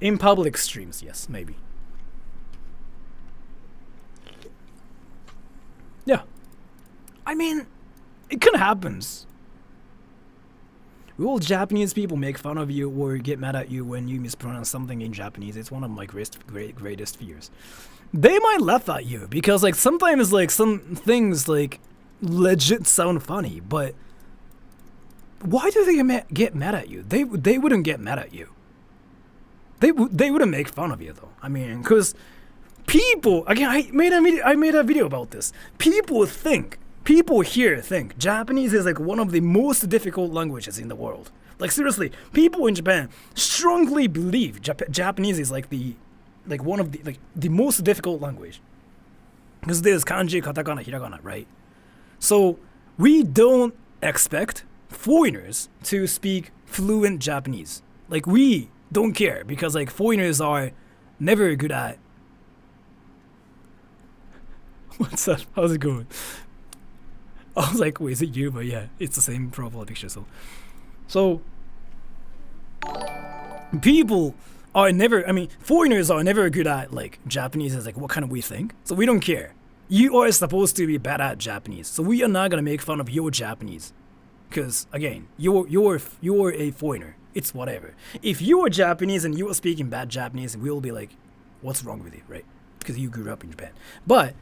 In public streams, yes, maybe. Yeah, I mean, it kind of happens. Will Japanese people make fun of you or get mad at you when you mispronounce something in Japanese? It's one of my greatest fears. They might laugh at you because like sometimes like some things like legit sound funny, but why do they get mad at you? They wouldn't get mad at you. They wouldn't make fun of you though. I mean, because people again, I made a video about this. People here think Japanese is like one of the most difficult languages in the world. Like seriously, people in Japan strongly believe Japanese is like one of the most difficult language because there's kanji, katakana, hiragana, right? So we don't expect foreigners to speak fluent Japanese. Like we don't care because like foreigners are never good at. What's that? How's it going? I was like, wait, is it you? But yeah, it's the same profile picture. So people are never. I mean, foreigners are never good at like Japanese as like what kind of we think. So we don't care. you are supposed to be bad at Japanese, so we are not gonna make fun of your Japanese, because again, you're a foreigner. It's whatever. If you are Japanese and you are speaking bad Japanese, we'll be like, what's wrong with you, right? Because you grew up in Japan. But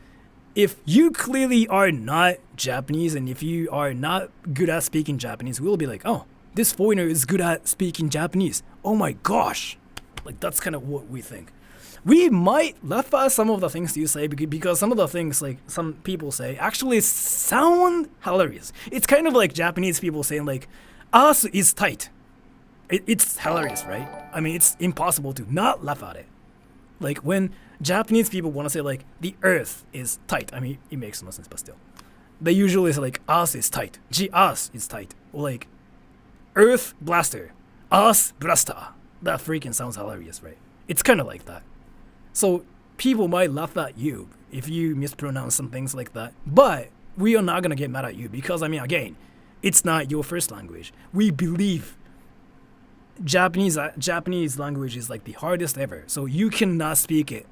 if you clearly are not Japanese and if you are not good at speaking Japanese, we'll be like, oh, this foreigner is good at speaking Japanese. Oh my gosh. Like, that's kind of what we think. We might laugh at some of the things you say because some of the things like some people say actually sound hilarious. It's kind of like Japanese people saying like, "Earth is tight." It's hilarious, right? I mean, it's impossible to not laugh at it. Like when Japanese people want to say like, "The Earth is tight." I mean, it makes no sense, but still, they usually say like, "Earth is tight." Earth is tight, or like, "Earth blaster," "Earth blaster." That freaking sounds hilarious, right? It's kind of like that. So people might laugh at you if you mispronounce some things like that, but we are not gonna get mad at you because, I mean, again, it's not your first language. We believe Japanese language is like the hardest ever, so you cannot speak it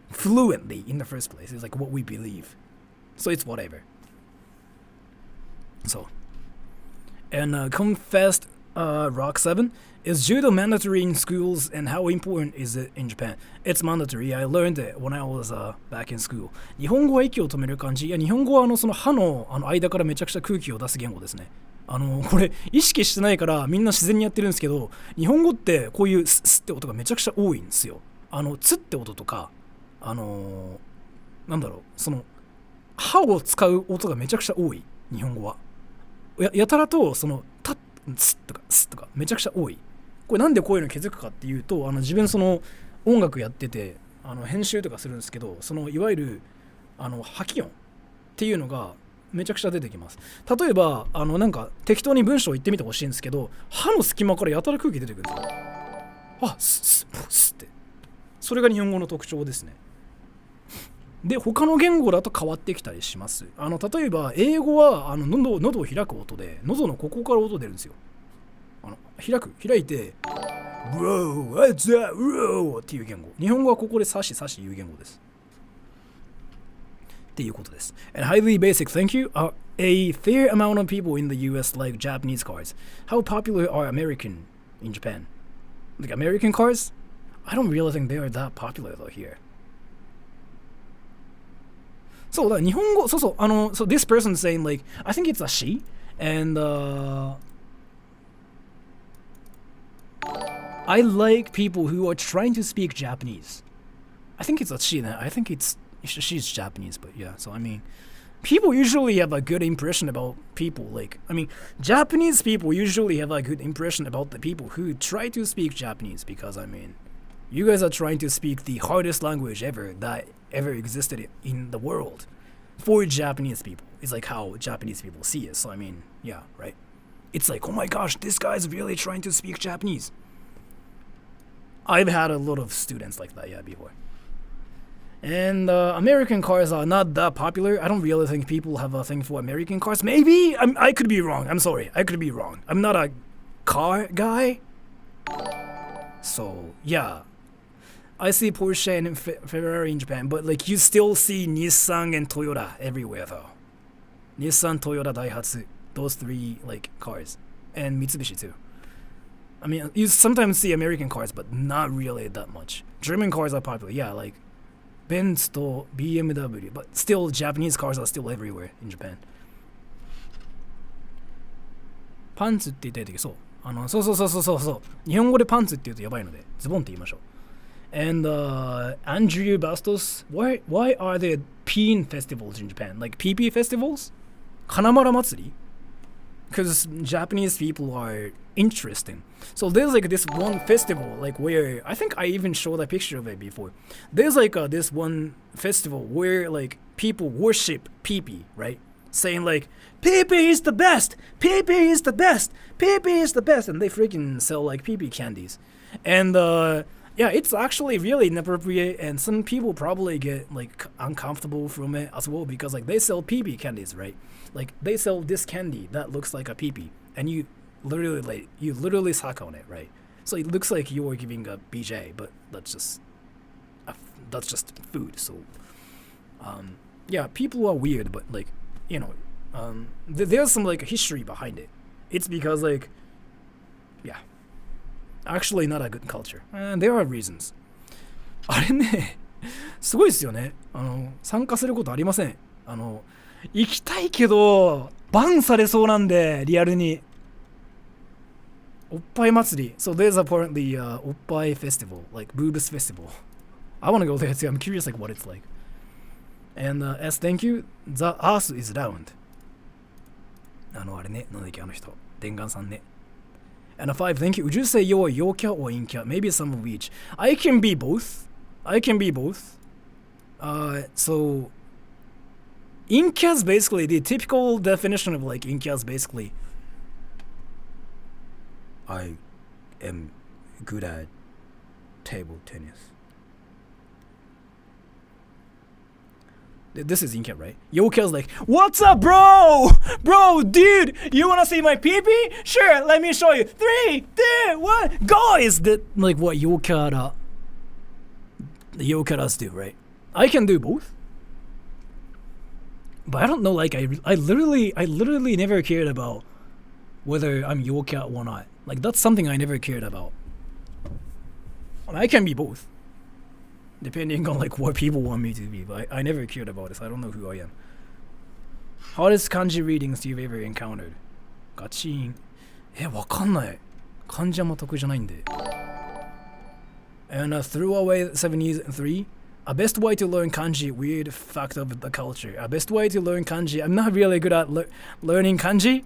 fluently in the first place. It's like what we believe, so it's whatever. So, and confessed Rock 7. Is judo mandatory in schools and how important is it in Japan? It's mandatory. I learned it when I was back in school. 日本語は息を止める感じ。いや、日本語はその歯の間からめちゃくちゃ空気を出す言語ですね。これ意識してないからみんな自然にやってるんですけど、日本語ってこういうスッって音がめちゃくちゃ多いんですよ。ツって音とか、なんだろう、その歯を使う音がめちゃくちゃ多い。日本語は。やたらとそのタッツッとかスッとかめちゃくちゃ多い。これなんでこういうの気づくかっていうと、自分その音楽やってて編集とかするんですけど、そのいわゆる吐き音っていうのがめちゃくちゃ出てきます。例えばなんか適当に文章を言ってみてほしいんですけど、歯の隙間からやたら空気出てくるんですよ。あ、スッスッって。それが日本語の特徴ですね。で、他の言語だと変わってきたりします。例えば英語は喉を開く音で、喉のここから音出るんですよ。開いて Bro, what's that? Bro っていう言語。日本語はここでサシ言う言語です。っていうことです。And highly basic, thank you. A fair amount of people in the US like Japanese cars. How popular are American in Japan? Like American cars? I don't really think they are that popular though here. そうだ、日本語、そうそう、so this person saying like, I think it's a she, and I like people who are trying to speak Japanese. I think it's a she then. I think she's Japanese, but yeah. So I mean, people usually have a good impression about people. Like, I mean, Japanese people usually have a good impression about the people who try to speak Japanese because, I mean, you guys are trying to speak the hardest language ever that ever existed in the world for Japanese people. It's like how Japanese people see it. So I mean, yeah, right? It's like, oh my gosh, this guy's really trying to speak Japanese. I've had a lot of students like that, yeah, before. And American cars are not that popular. I don't really think people have a thing for American cars. Maybe I could be wrong. I'm sorry. I could be wrong. I'm not a car guy. So yeah, I see Porsche and Ferrari in Japan, but like you still see Nissan and Toyota everywhere though. Nissan, Toyota, Daihatsu, those three like cars, and Mitsubishi too. I mean, you sometimes see American cars, but not really that much. German cars are popular, yeah, like Benz to BMW, but still Japanese cars are still everywhere in Japan. パンツって言った時そう。そう。日本語でパンツって言うとやばいので、ズボンって言いましょう。And Andrew Bastos, why are there peen festivals in Japan? Like PP festivals? 金丸祭り? Because Japanese people are interesting. So there's like this one festival, like where I think I even showed a picture of it before. There's like this one festival where like people worship pee-pee, right? Saying like, pee-pee is the best, pee-pee is the best, pee-pee is the best, and they freaking sell like pee-pee candies. And yeah, it's actually really inappropriate, and some people probably get like uncomfortable from it as well because like they sell pee-pee candies, right? Like they sell this candy that looks like a pee-pee, and you literally suck on it, right? So it looks like you are giving a BJ, but that's just food. So yeah, people are weird, but like, you know, there's some like history behind it. It's because like, yeah, actually not a good culture. And there are reasons. あれね、すごいですよね。参加することありません。行きたいけど、バンされそうなんで、リアルに。おっぱい祭り。So there's apparentlyおっぱい festival, like boobs festival. I want to go there too. I'm curious like what it's like. And as thank you, the earth is round. あれね、なんだっけ、あの人。電丸さんね。And a 5, thank you. Would you say you're Yokia or Inkia? Maybe some of each. I can be both. So Inkia's basically the typical definition of like Inkia's basically I am good at table tennis. This is Inkia, right? Yokia's like, what's up, bro? Bro, dude, you wanna see my pee-pee? Sure, let me show you. 3, 2, 1, go! Is that like what Yokia does do, right? I can do both. But I don't know, like, I literally never cared about whether I'm Yokia or not. Like, that's something I never cared about. I can be both. Depending on, like, what people want me to be. But I never cared about this. I don't know who I am. Hardest kanji readings you've ever encountered? ガチン。わかんない。漢字あんま得意じゃないんで。And threw away 73. A best way to learn kanji, weird fact of the culture. A best way to learn kanji. I'm not really good at learning kanji.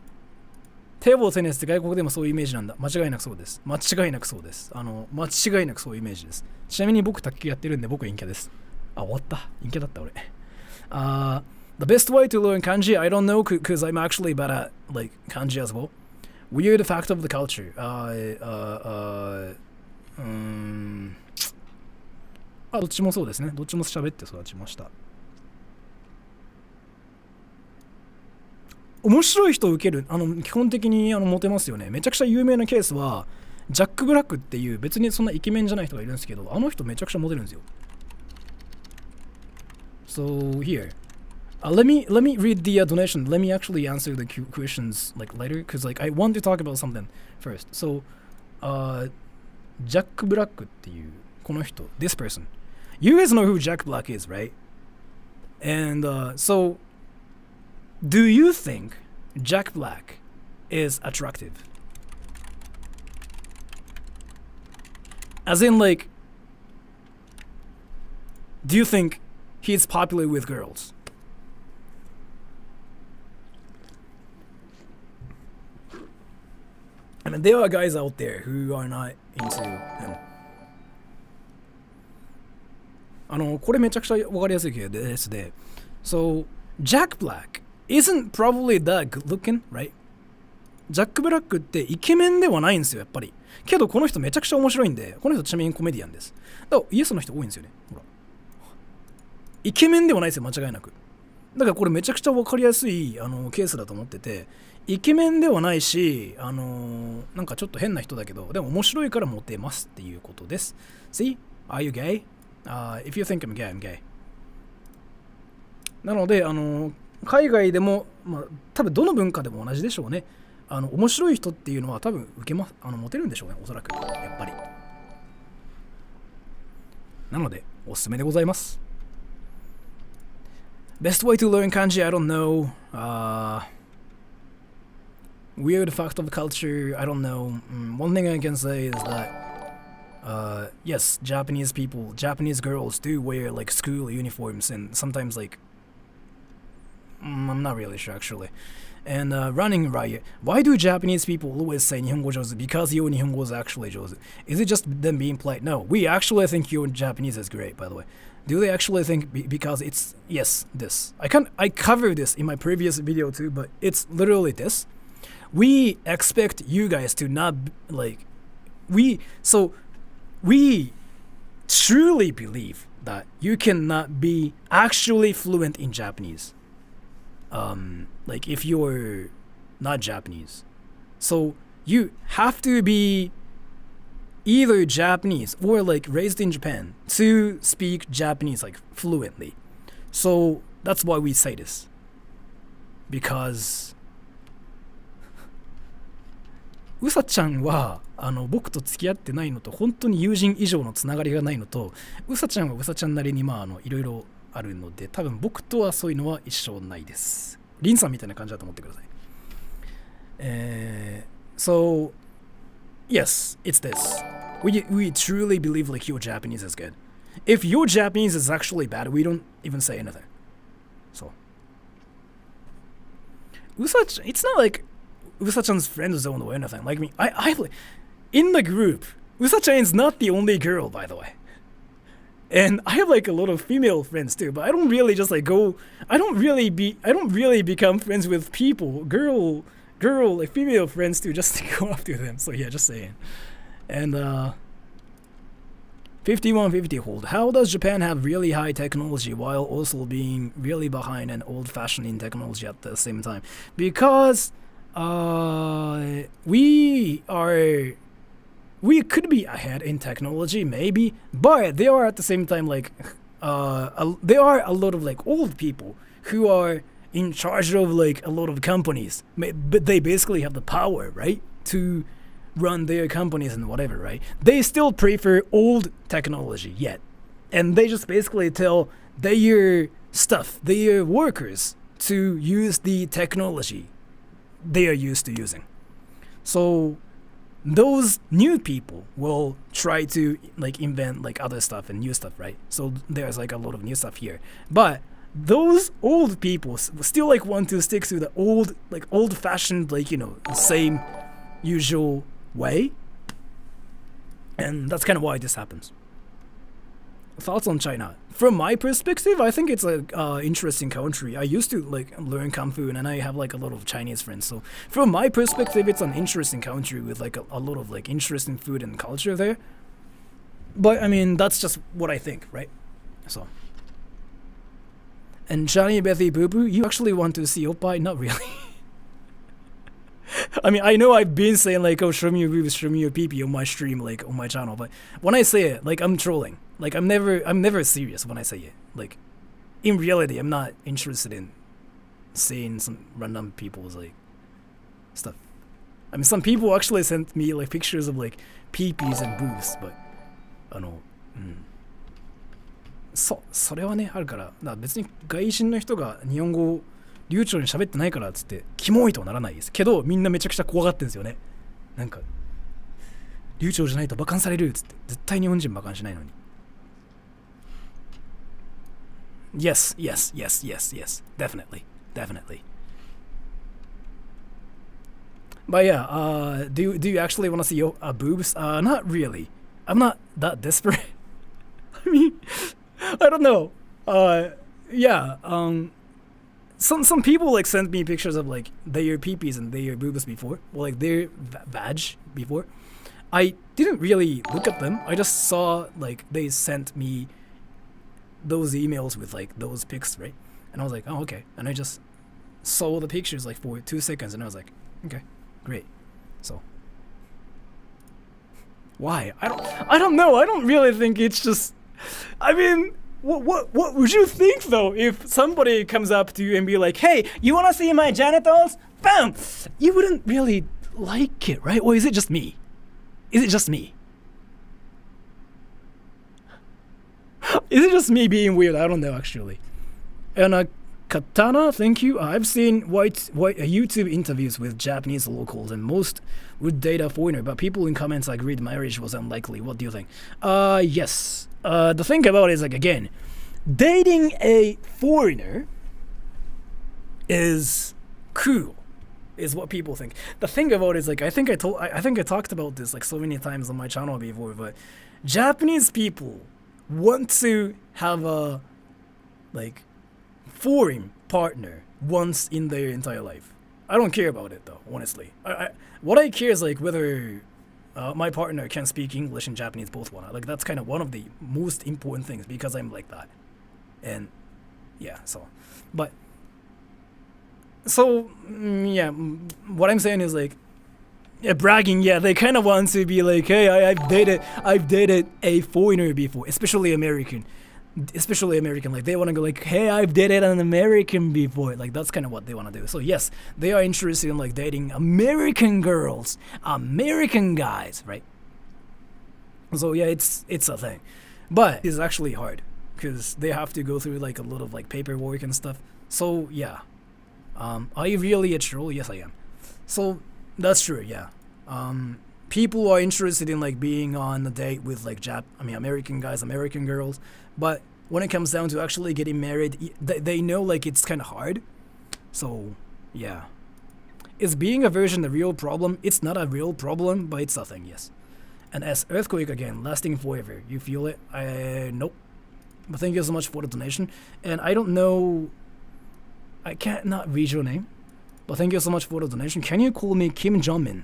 テーブルテニスって外国でもそういうイメージなんだ。間違いなくそうです。間違いなくそうです。間違いなくそういうイメージです。ちなみに僕卓球やってるんで僕陰キャです。あ、終わった。陰キャだった俺。The best way to learn kanji, I don't know because I'm actually bad at like kanji as well. Weird fact of the culture. どっちもそうですね。どっちも喋って育ちました。面白い人を受ける、基本的にモテますよね。めちゃくちゃ有名なケースは、ジャック・ブラックっていう別にそんなイケメンじゃない人がいるんですけど、あの人めちゃくちゃモテるんですよ。So here, let me read the donation. Let me actually answer the questions like later, because like I want to talk about something first. So, ジャック・ブラックっていうこの人、this person. You guys know who Jack Black is, right? And so, do you think Jack Black is attractive? As in, like, do you think he's popular with girls? I mean, there are guys out there who are not into him. これめちゃくちゃわかりやすいケースで、So, Jack Black isn't probably that good looking, right? ジャック・ブラックってイケメンではないんですよ、やっぱり。けどこの人めちゃくちゃ面白いんで、この人ちなみにコメディアンです。だからイエスの人多いんですよね。ほら。イケメンではないですよ、間違いなく。だからこれめちゃくちゃわかりやすいケースだと思ってて、イケメンではないし、なんかちょっと変な人だけど、でも面白いからモテますっていうことです。See? Are you gay? If you think I'm gay, I'm gay. なので、海外でも、多分どの文化でも同じでしょうね。面白い人っていうのは多分モテるんでしょうね、おそらく。やっぱり。なので、おすすめでございます。Best way to learn kanji, I don't know. Weird fact of culture, I don't know. One thing I can say is that yes, Japanese girls do wear like school uniforms and sometimes like I'm not really sure actually. And running riot. Why do Japanese people always say Nihongo jozu? Because your Nihongo is actually jozu. Is it just them being polite? No, we actually think your Japanese is great, by the way. Do they actually think because it's yes, this. I covered this in my previous video too, but it's literally this. We expect you guys to not like we truly believe that you cannot be actually fluent in Japanese. Like if you're not Japanese. So you have to be either Japanese or like raised in Japan to speak Japanese like fluently. So That's why we say this. Because うさちゃんは僕と付き合ってないのと本当に友人以上のつながりがないのと、うさちゃんはうさちゃんなりにいろいろあるので、多分僕とはそういうのは一生ないです。リンさんみたいな感じだと思ってください。So yes, it's this. We truly believe like your Japanese is good. If your Japanese is actually bad, we don't even say anything. So Usa-chan, it's not like Usa-chan's friend zone or anything. Like me, I in the group, Usa-chan is not the only girl, by the way. And I have like a lot of female friends too, but I don't really just like go. I don't really become friends with people, girl, like female friends too, just to go after them. So yeah, just saying. And 5150 hold. How does Japan have really high technology while also being really behind and old-fashioned in technology at the same time? Because we could be ahead in technology, maybe, but they are at the same time like there are a lot of like old people who are in charge of like a lot of companies, but they basically have the power, right, to run their companies and whatever, right? They still prefer old technology yet, and they just basically tell their workers to use the technology they are used to using. So those new people will try to like invent like other stuff and new stuff, right? So there's like a lot of new stuff here, but those old people still like want to stick to the old-fashioned like, you know, same usual way, and that's kind of why this happens. Thoughts on China? From my perspective, I think it's an interesting country. I used to like learn Kung Fu, and I have like a lot of Chinese friends. So from my perspective, it's an interesting country with like a lot of like interesting food and culture there. But I mean, that's just what I think, right? So. And Johnny Bethy Boo Boo, you actually want to see Oppai? Not really. I mean, I know I've been saying like, oh, show me your boobs, show me your pee-pee on my stream, like on my channel, but when I say it, like I'm trolling. Like I'm never serious when I say it. Like in reality, I'm not interested in seeing some random people's like stuff. I mean, some people actually sent me like pictures of like pee-pees and boobs, but それはねあるから、別に外人の人が日本語を流暢に喋ってないからっつってキモいとはならないですけど、みんなめちゃくちゃ怖がってるんですよね。なんか流暢じゃないとバカンされるっつって、絶対日本人バカンしないのに。Yes, definitely. But yeah, do you actually want to see boobs? Not really. I'm not that desperate. I mean, I don't know. Yeah. Some people like sent me pictures of like their peepees and their boobs before, or like their vag before. I didn't really look at them. I just saw like they sent me those emails with like those pics, right? And I was like, oh, okay. And I just saw the pictures like for 2 seconds, and I was like, okay, great. So why? I don't know. I don't really think it's just. I mean, what would you think though if somebody comes up to you and be like, hey, you want to see my genitals? Bam! You wouldn't really like it, right? Or is it just me? Is it just me? Is it just me being weird? I don't know actually. And Katana, thank you. I've seen white YouTube interviews with Japanese locals, and most would date a foreigner, but people in comments agreed marriage was unlikely. What do you think? Yes. The thing about it is like, again, dating a foreigner is cool, is what people think. The thing about it is like, I think I talked about this like so many times on my channel before, but Japanese people want to have a like foreign partner once in their entire life. I don't care about it though, honestly. What I care is like whether my partner can speak English and Japanese both. Like that's kind of one of the most important things because I'm like that. And yeah, so but so yeah, what I'm saying is like, yeah, bragging. Yeah, they kind of want to be like, hey, I've dated a foreigner before, especially American. especially American, like they want to go like, hey, I've dated an American before. Like that's kind of what they want to do. So yes, they are interested in like dating American girls, American guys, right? So yeah, it's a thing, but it's actually hard because they have to go through like a lot of like paperwork and stuff. So yeah, are you really a troll? Yes, I am. So that's true. Yeah, people are interested in like being on a date with like American guys, American girls, but when it comes down to actually getting married, they know like it's kind of hard. So yeah, is being a virgin a real problem? It's not a real problem, but it's a thing. Yes. And as earthquake again, lasting forever. You feel it? Nope. But thank you so much for the donation. And I don't know, I can't not read your name, but thank you so much for the donation. Can you call me Kim Jong-min?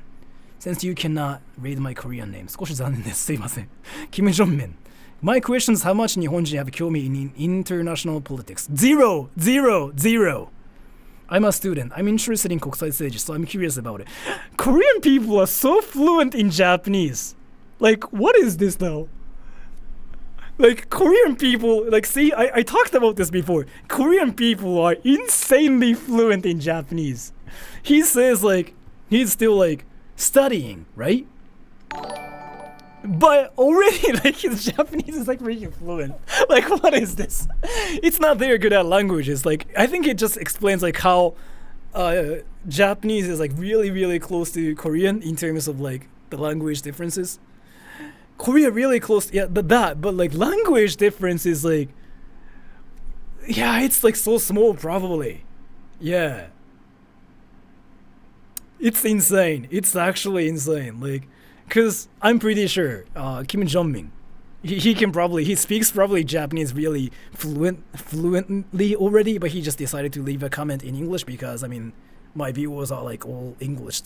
Since you cannot read my Korean name. 少し残念です。すいません。Kim Jong-min. My question is how much 日本人 have 興味 in international politics? Zero! Zero! Zero! I'm a student. I'm interested in 国際政治, so I'm curious about it. Korean people are so fluent in Japanese. Like, what is this though? Like, Korean people, like, see, I talked about this before. Korean people are insanely fluent in Japanese. He says, like, he's still, like, studying, right? But already, like, his Japanese is, like, really fluent. Like, what is this? It's not they're good at languages. Like, I think it just explains, like, how Japanese is, like, really, really close to Korean in terms of, like, the language differences. Korea really close, yeah, but like language difference is like, yeah, it's like so small probably, yeah. It's insane. It's actually insane. Like, cause I'm pretty sure Kim Jong-min, he speaks probably Japanese really fluently already, but he just decided to leave a comment in English because I mean, my viewers are like all English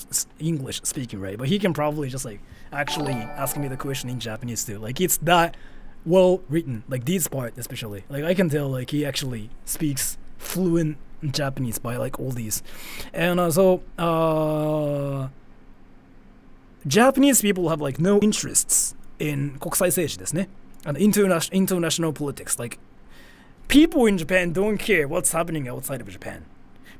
speaking, right? But he can probably just like actually ask me the question in Japanese too. Like it's that well written, like this part especially. Like I can tell like he actually speaks fluent Japanese by like all these. And Japanese people have like no interests in 国際政治ですね. And international politics. Like people in Japan don't care what's happening outside of Japan.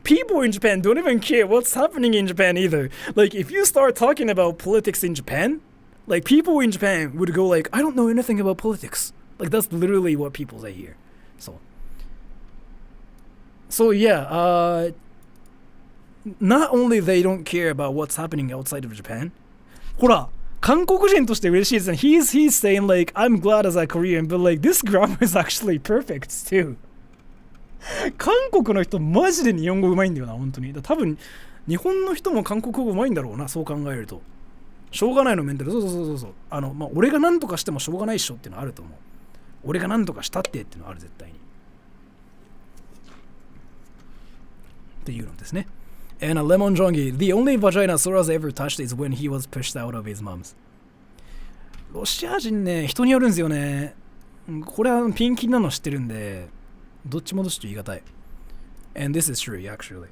People in Japan don't even care what's happening in Japan either. Like, if you start talking about politics in Japan, like, people in Japan would go like, I don't know anything about politics. Like, that's literally what people say here. So yeah, not only they don't care about what's happening outside of Japan, ほら、韓国人として嬉しいですね. He's saying like, I'm glad as a Korean, but like, this grammar is actually perfect too. 韓国の人マジで日本語うまいんだよな本当に。多分日本の人も韓国語うまいんだろうな、そう考えると。しょうがないのメンタル。そう俺が何とかしてもしょうがないっしょっていうのあると思う。俺が何とかしたっていうのある絶対にっていうのですね。And a lemon jongi, the only vagina Sora's ever touched is when he was pushed out of his mom's. ロシア人ね、人によるんですよね。これはピンキリなの知ってるんでどっちもどっちと言い難い。And this is true, actually.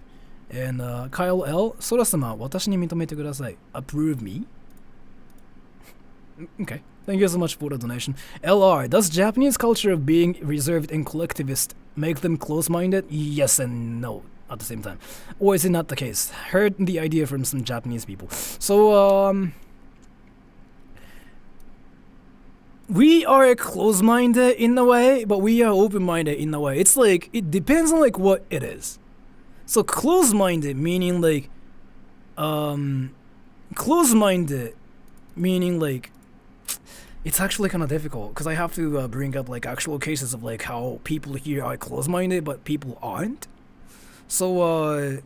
And Kyle L. ソラ様、私に認めてください。Approve me? Okay. Thank you so much for the donation. LR, does Japanese culture of being reserved and collectivist make them close-minded? Yes and no at the same time. Or is it not the case? Heard the idea from some Japanese people. So, we are close-minded in a way, but we are open-minded in a way. It's like, it depends on like what it is. So close-minded meaning like, close-minded meaning like, it's actually kind of difficult because I have to bring up like actual cases of like how people here are close-minded but people aren't. So,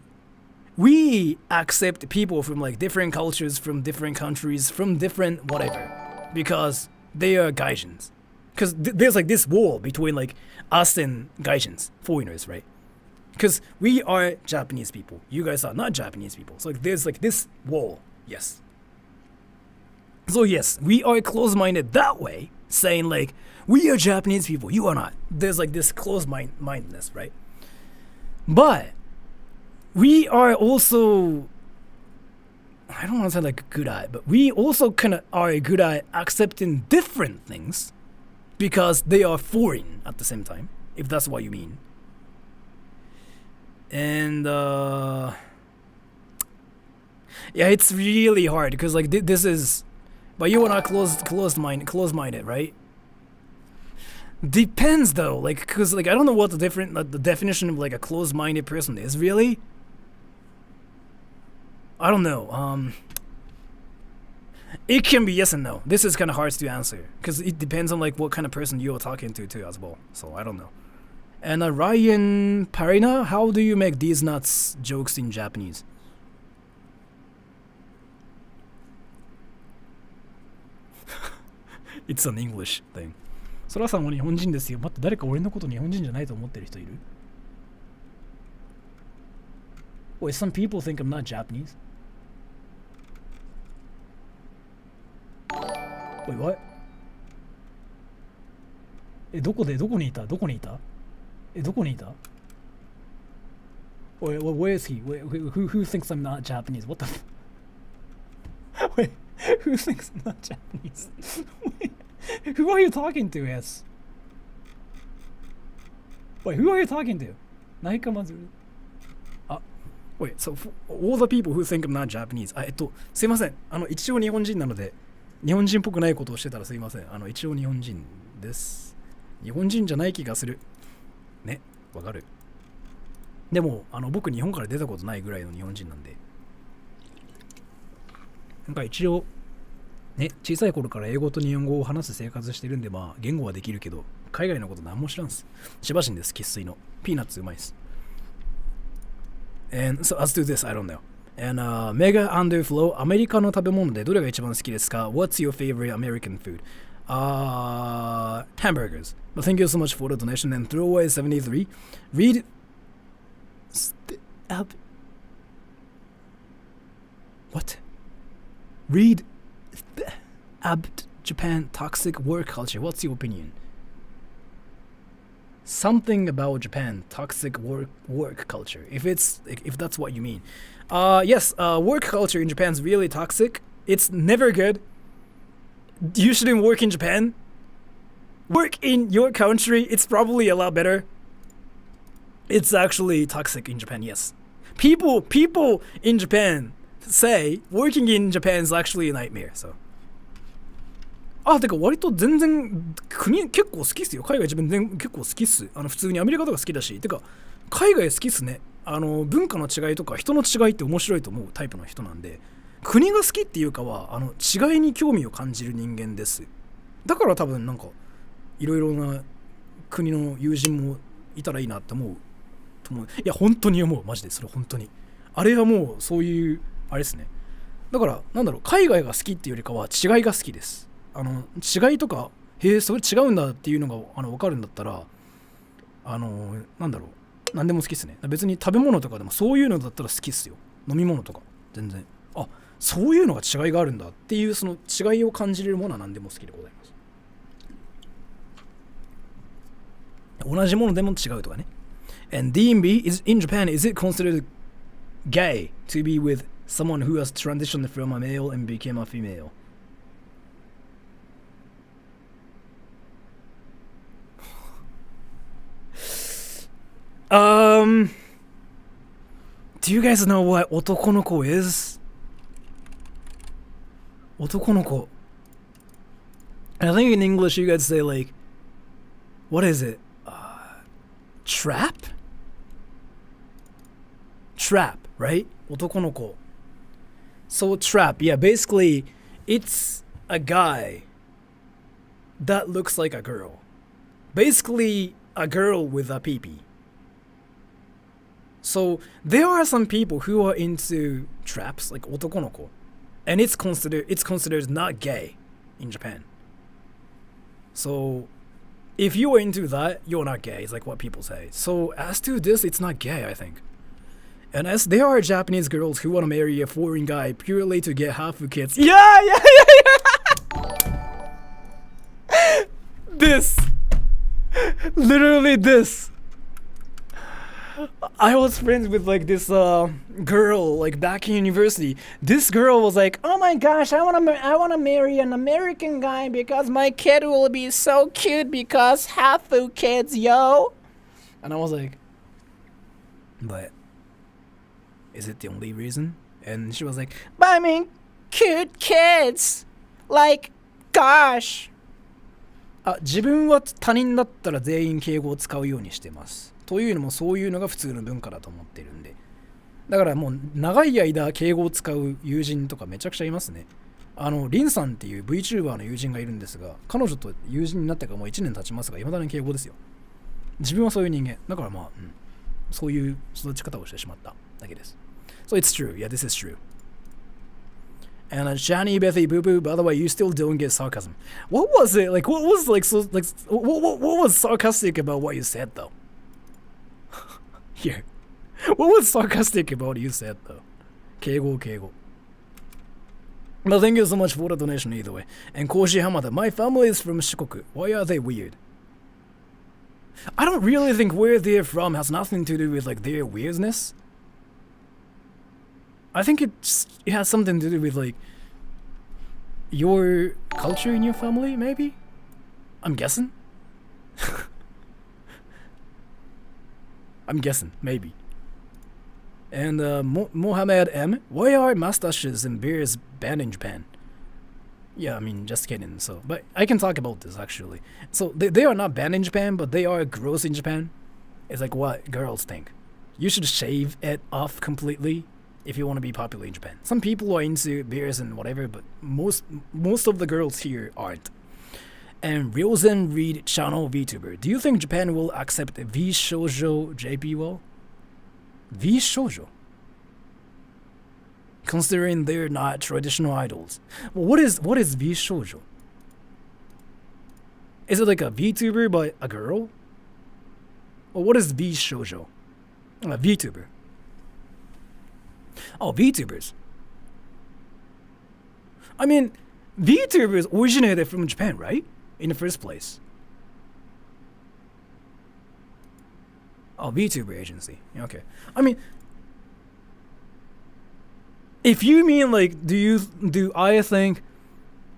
we accept people from like different cultures, from different countries, from different whatever, because they are gaijins. Because there's like this wall between like us and gaijins, foreigners, right? Because we are Japanese people. You guys are not Japanese people. So like, there's like this wall, yes. So yes, we are close-minded that way, saying like, we are Japanese people, you are not. There's like this close-mindedness, right? But we are also, I don't want to say like good at, but we also kind of are good at accepting different things because they are foreign at the same time, if that's what you mean. And yeah, it's really hard because like this is, but you and I closed-minded, right? Depends though, like, because like I don't know what the definition of like a closed-minded person is really. I don't know. It can be yes and no. This is kind of hard to answer because it depends on like what kind of person you are talking to too as well. So I don't know. And Ryan Parina, how do you make these nuts jokes in Japanese? It's an English thing. そらさんは日本人ですよ。待って、誰か俺のこと日本人じゃないと思ってる人いる？ Wait, some people think I'm not Japanese. Wait, what? どこにいた Wait, where is he? Wait, who thinks I'm not Japanese? What the Wait, who thinks I'm not Japanese? Wait, who are you talking to, yes? Wait, who are you talking to? Naika Mazuru. Wait, so all the people who think I'm not Japanese. すいません。一応日本人なので、日本人っぽくないことをしてたらすいません。一応日本人です。日本人じゃない気がする。ね、わかる。でも、僕日本から出たことないぐらいの日本人なんで。なんか一応、ね、小さい頃から英語と日本語を話す生活してるんで、まあ、言語はできるけど、海外のこと何も知らんす。しばしんです、生粋の。ピーナッツうまいっす。And so, as to this, I don't know. And Mega Underflow, アメリカの食べ物でどれが一番好きですか？ What's your favorite American food? Hamburgers. But thank you so much for the donation. And Throwaway73, read What? Read Japan toxic work culture. What's your opinion? Something about Japan toxic work culture. If that's what you mean. Yes, work culture in Japan is really toxic. It's never good. You shouldn't work in Japan. Work in your country. It's probably a lot better. It's actually toxic in Japan. Yes, people in Japan say working in Japan is actually a nightmare. So. てか割と全然国結構好きっすよ。海外自分結構好きっす。普通にアメリカとか好きだし。てか海外好きっすね。文化の違いとか人の違いって面白いと思うタイプの人なんで、国が好きっていうかは違いに興味を感じる人間です。だから多分なんかいろいろな国の友人もいたらいいなって思う。いや本当に思う。マジでそれ本当に。あれはもうそういうあれですね。だからなんだろう、海外が好きっていうよりかは違いが好きです。違いとかそれ違うんだっていうのが分かるんだったらなんだろう、何でも好きっすね。別に食べ物とかでもそういうのだったら好きっすよ。飲み物とか全然そういうのが違いがあるんだっていうその違いを感じれるものは何でも好きでございます。同じものでも違うとかね。And DMB is in Japan, is it considered gay to be with someone who has transitioned from a male and became a female? Do you guys know what 男の子 is? 男の子. I think in English you guys say like, what is it? Trap? Trap, right? 男の子. So trap, yeah, basically it's a guy that looks like a girl. Basically a girl with a pee-pee. So there are some people who are into traps, like 男の子, and it's considered not gay in Japan. So if you are into that, you're not gay, is like what people say. So as to this, it's not gay, I think. And as there are Japanese girls who want to marry a foreign guy purely to get half kids. Yeah. This. Literally this. I was friends with like this girl like back in university. This girl was like, "Oh my gosh, I wanna marry an American guy because my kid will be so cute because Hafu kids, yo." And I was like, "But is it the only reason?" And she was like, "But I mean, cute kids, like, gosh." 自分は他人だったら全員敬語を使うようにしてます。というのもそういうのが普通の文化だと思ってるんで。だからもう長い間敬語を使う友人とかめちゃくちゃいますね。リンさんっていう VTuber の友人がいるんですが、彼女と友人になってからもう1年経ちますが、未だに敬語ですよ。自分はそういう人間。だからまあ、そういう育ち方をしてしまっただけです。So it's true. Yeah, this is true. And Shani, Bethy, Boo Boo, by the way, you still don't get sarcasm. What was it? Like, what was like so like what was sarcastic about what you said though? Here. What was sarcastic about what you said though? Keigo, Keigo. Well, thank you so much for the donation either way. And Koji Hamada, my family is from Shikoku. Why are they weird? I don't really think where they're from has nothing to do with like their weirdness. I think it has something to do with like your culture in your family, maybe? I'm guessing. I'm guessing, maybe. And Mohammed M, why are mustaches and beards banned in Japan? Yeah, I mean, just kidding. So, but I can talk about this actually. So they are not banned in Japan, but they are gross in Japan. It's like what girls think. You should shave it off completely if you want to be popular in Japan. Some people are into beards and whatever, but most of the girls here aren't. And Ryozen Reed channel VTuber, do you think Japan will accept V Shoujo JP well? V Shoujo? Considering they're not traditional idols. Well, what is V Shoujo? Is it like a VTuber but a girl? Or what is V Shoujo? A VTuber. Oh, VTubers. I mean, VTubers originated from Japan, right? In the first place. Oh, VTuber agency. Okay. I mean, if you mean like, do I think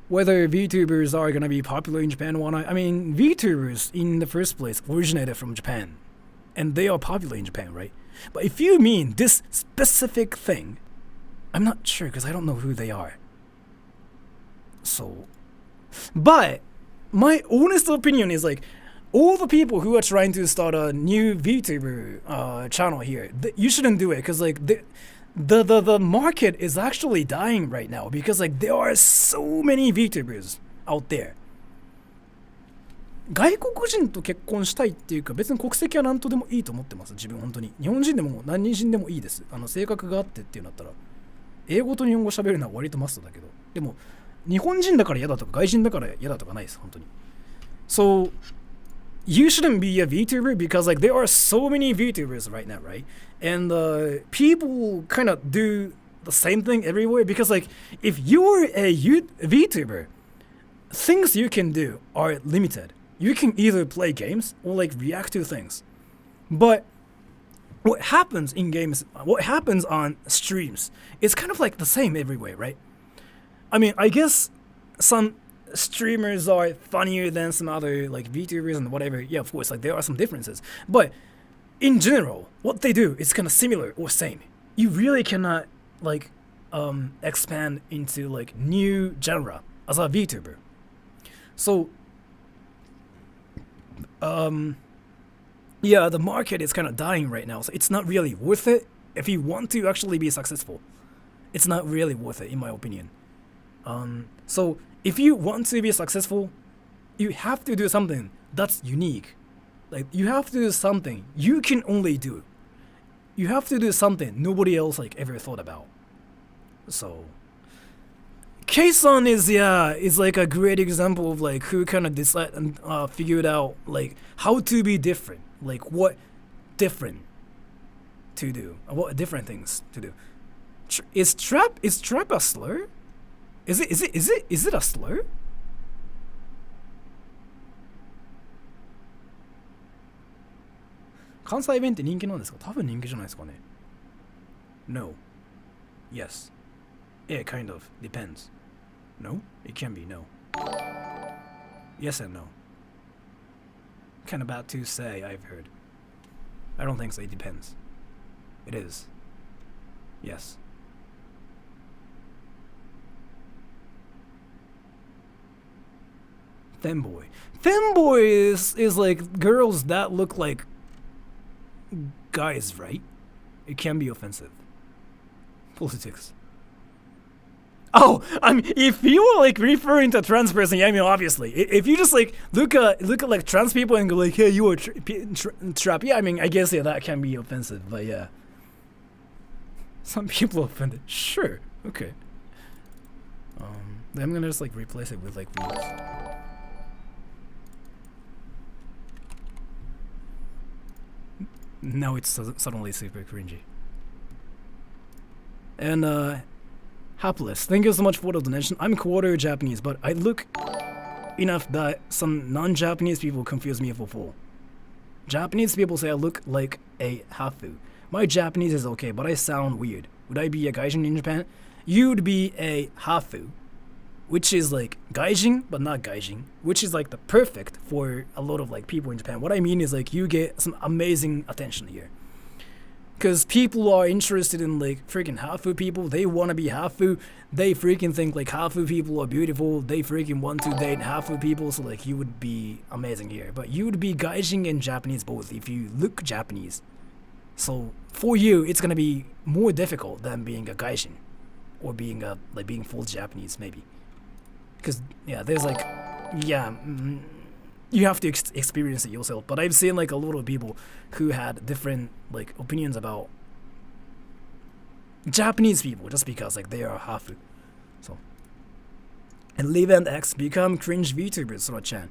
whether VTubers are gonna be popular in Japan or not? I mean, VTubers in the first place originated from Japan, and they are popular in Japan, right? But if you mean this specific thing, I'm not sure because I don't know who they are. So, but my honest opinion is like, all the people who are trying to start a new VTuber channel here, you shouldn't do it because like the market is actually dying right now because like there are so many VTubers out there. 外国人と結婚したいっていうか別に国籍は何とでもいいと思ってます自分本当に日本人でも何人でもいいです性格があってっていうんだったら英語と日本語喋るのは割とマストだけどでも日本人だから嫌だとか外人だから嫌だとかないです本当に So you shouldn't be a VTuber because like there are so many VTubers right now right and people kind of do the same thing everywhere because like if you're a VTuber things you can do are limited. You can either play games or like react to things. But what happens in games, what happens on streams, is kind of like the same everywhere, right? I mean, I guess some streamers are funnier than some other like VTubers and whatever. Yeah, of course, like there are some differences. But in general, what they do is kind of similar or same. You really cannot like expand into like new genre as a VTuber. So yeah, the market is kind of dying right now, so it's not really worth it if you want to actually be successful. It's not really worth it, in my opinion. So if you want to be successful, you have to do something that's unique. Like you have to do something you can only do. You have to do something nobody else like ever thought about. So K-Son is like a great example of like who kind of decided and figured out like how to be different, like what different to do, what different things to do. Is trap a slur? Is it a slur? 関西弁って人気なんですか？多分人気じゃないですかね。No. Yes. It kind of depends. No? It can be no. Yes and no. Kind of bad to say, I've heard. I don't think so. It depends. It is. Yes. Femboy. Femboy is like girls that look like guys, right? It can be offensive. Politics. Oh, I mean, if you are like referring to a trans person, yeah, I mean, obviously, if you just like look at like trans people and go like, hey, you are trap, yeah, I mean, I guess yeah, that can be offensive, but yeah, some people are offended. Sure, okay. Then I'm gonna just like replace it with like words. Now it's suddenly super cringy. And Hapless, thank you so much for the donation. I'm quarter Japanese, but I look enough that some non-Japanese people confuse me for full. Japanese people say I look like a hafu. My Japanese is okay, but I sound weird. Would I be a gaijin in Japan? You'd be a hafu, which is like gaijin, but not gaijin, which is like the perfect for a lot of like people in Japan. What I mean is like you get some amazing attention here. Because people are interested in like freaking hafu people. They want to be hafu. They freaking think like hafu people are beautiful. They freaking want to date hafu people. So like you would be amazing here. But you would be gaijin and Japanese both if you look Japanese. So for you, it's going to be more difficult than being a gaijin. Or being a like being full Japanese maybe. Because yeah, there's like, yeah, you have to experience it yourself. But I've seen like a lot of people who had different like opinions about Japanese people just because like they are hafu. So, and Live and X become cringe VTubers, Sora-chan.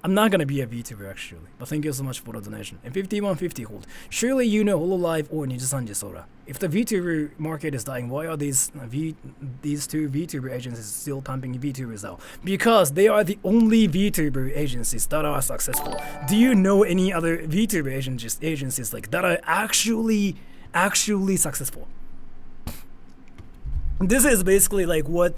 I'm not gonna be a VTuber actually, but thank you so much for the donation. And 5150 hold. Surely you know Hololive or Nijisanji Sora. If the VTuber market is dying, why are these two VTuber agencies still pumping VTubers out? Because they are the only VTuber agencies that are successful. Do you know any other VTuber agencies like that are actually successful? This is basically like what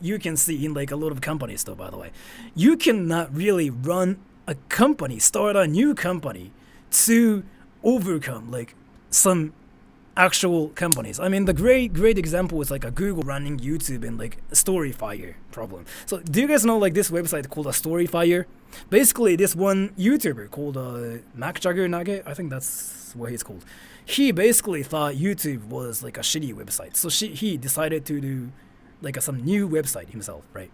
you can see in like a lot of companies though, by the way. You cannot really run a company, start a new company to overcome like some actual companies. I mean, the great example is like a Google running YouTube and like Storyfire problem. So do you guys know like this website called a Storyfire? Basically, this one YouTuber called Mac Jagger Nage, I think that's what he's called. He basically thought YouTube was like a shitty website. So he decided to do like some new website himself, right?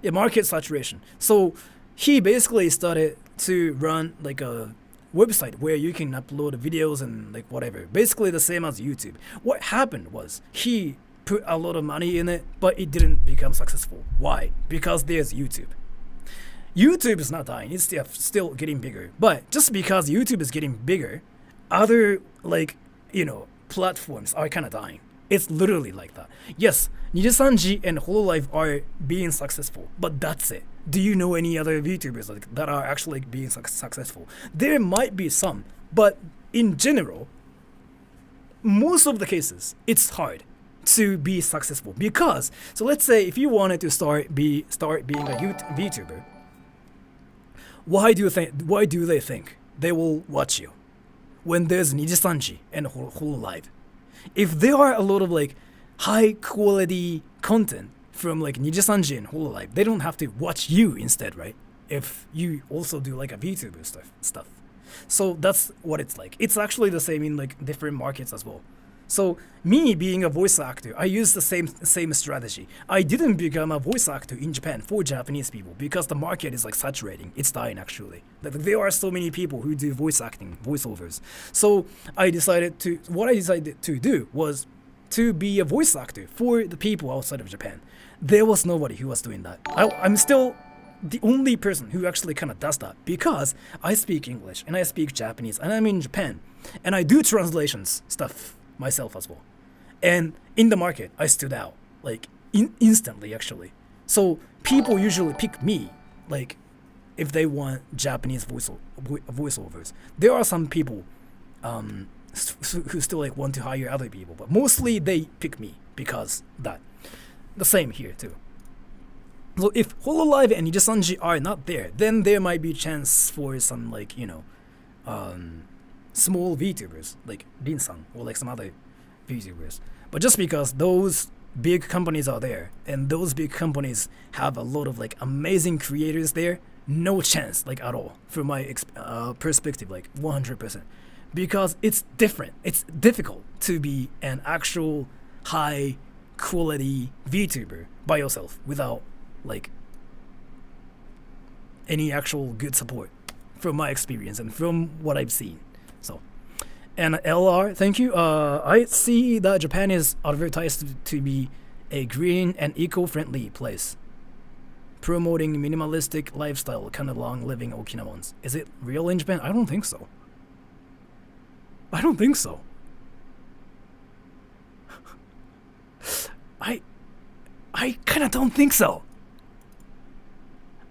Yeah, market saturation. So he basically started to run like a website where you can upload videos and like whatever. Basically the same as YouTube. What happened was he put a lot of money in it, but it didn't become successful. Why? Because there's YouTube. YouTube is not dying. It's still getting bigger. But just because YouTube is getting bigger, other like, platforms are kind of dying. It's literally like that. Yes, Nijisanji and Hololive are being successful, but that's it. Do you know any other VTubers like that are actually being successful? There might be some, but in general, most of the cases, it's hard to be successful because. So let's say if you wanted to start being a VTuber, why do they think they will watch you when there's Nijisanji and Hololive? If there are a lot of like high quality content from like Nijisanji and Hololive, they don't have to watch you instead, right? If you also do like a VTuber stuff. So that's what it's like. It's actually the same in like different markets as well. So me being a voice actor, I use the same strategy. I didn't become a voice actor in Japan for Japanese people because the market is like saturating. It's dying actually. Like, there are so many people who do voice acting, voiceovers. So what I decided to do was to be a voice actor for the people outside of Japan. There was nobody who was doing that. I'm still the only person who actually kind of does that because I speak English and I speak Japanese and I'm in Japan and I do translations stuff myself as well. And in the market, I stood out like instantly actually. So people usually pick me like if they want Japanese voiceovers. There are some people who still like want to hire other people, but mostly they pick me because that. The same here too. So if Hololive and Nijisanji are not there, then there might be a chance for some like, small VTubers like Rin-san or like some other VTubers. But just because those big companies are there and those big companies have a lot of like amazing creators there, no chance like at all from my perspective, like 100%. Because it's different. It's difficult to be an actual high quality VTuber by yourself without like any actual good support from my experience and from what I've seen. So, and LR, thank you. I see that Japan is advertised to be a green and eco-friendly place, promoting minimalistic lifestyle, kind of long living Okinawans. Is it real in Japan? I don't think so. I don't think so. I kind of don't think so.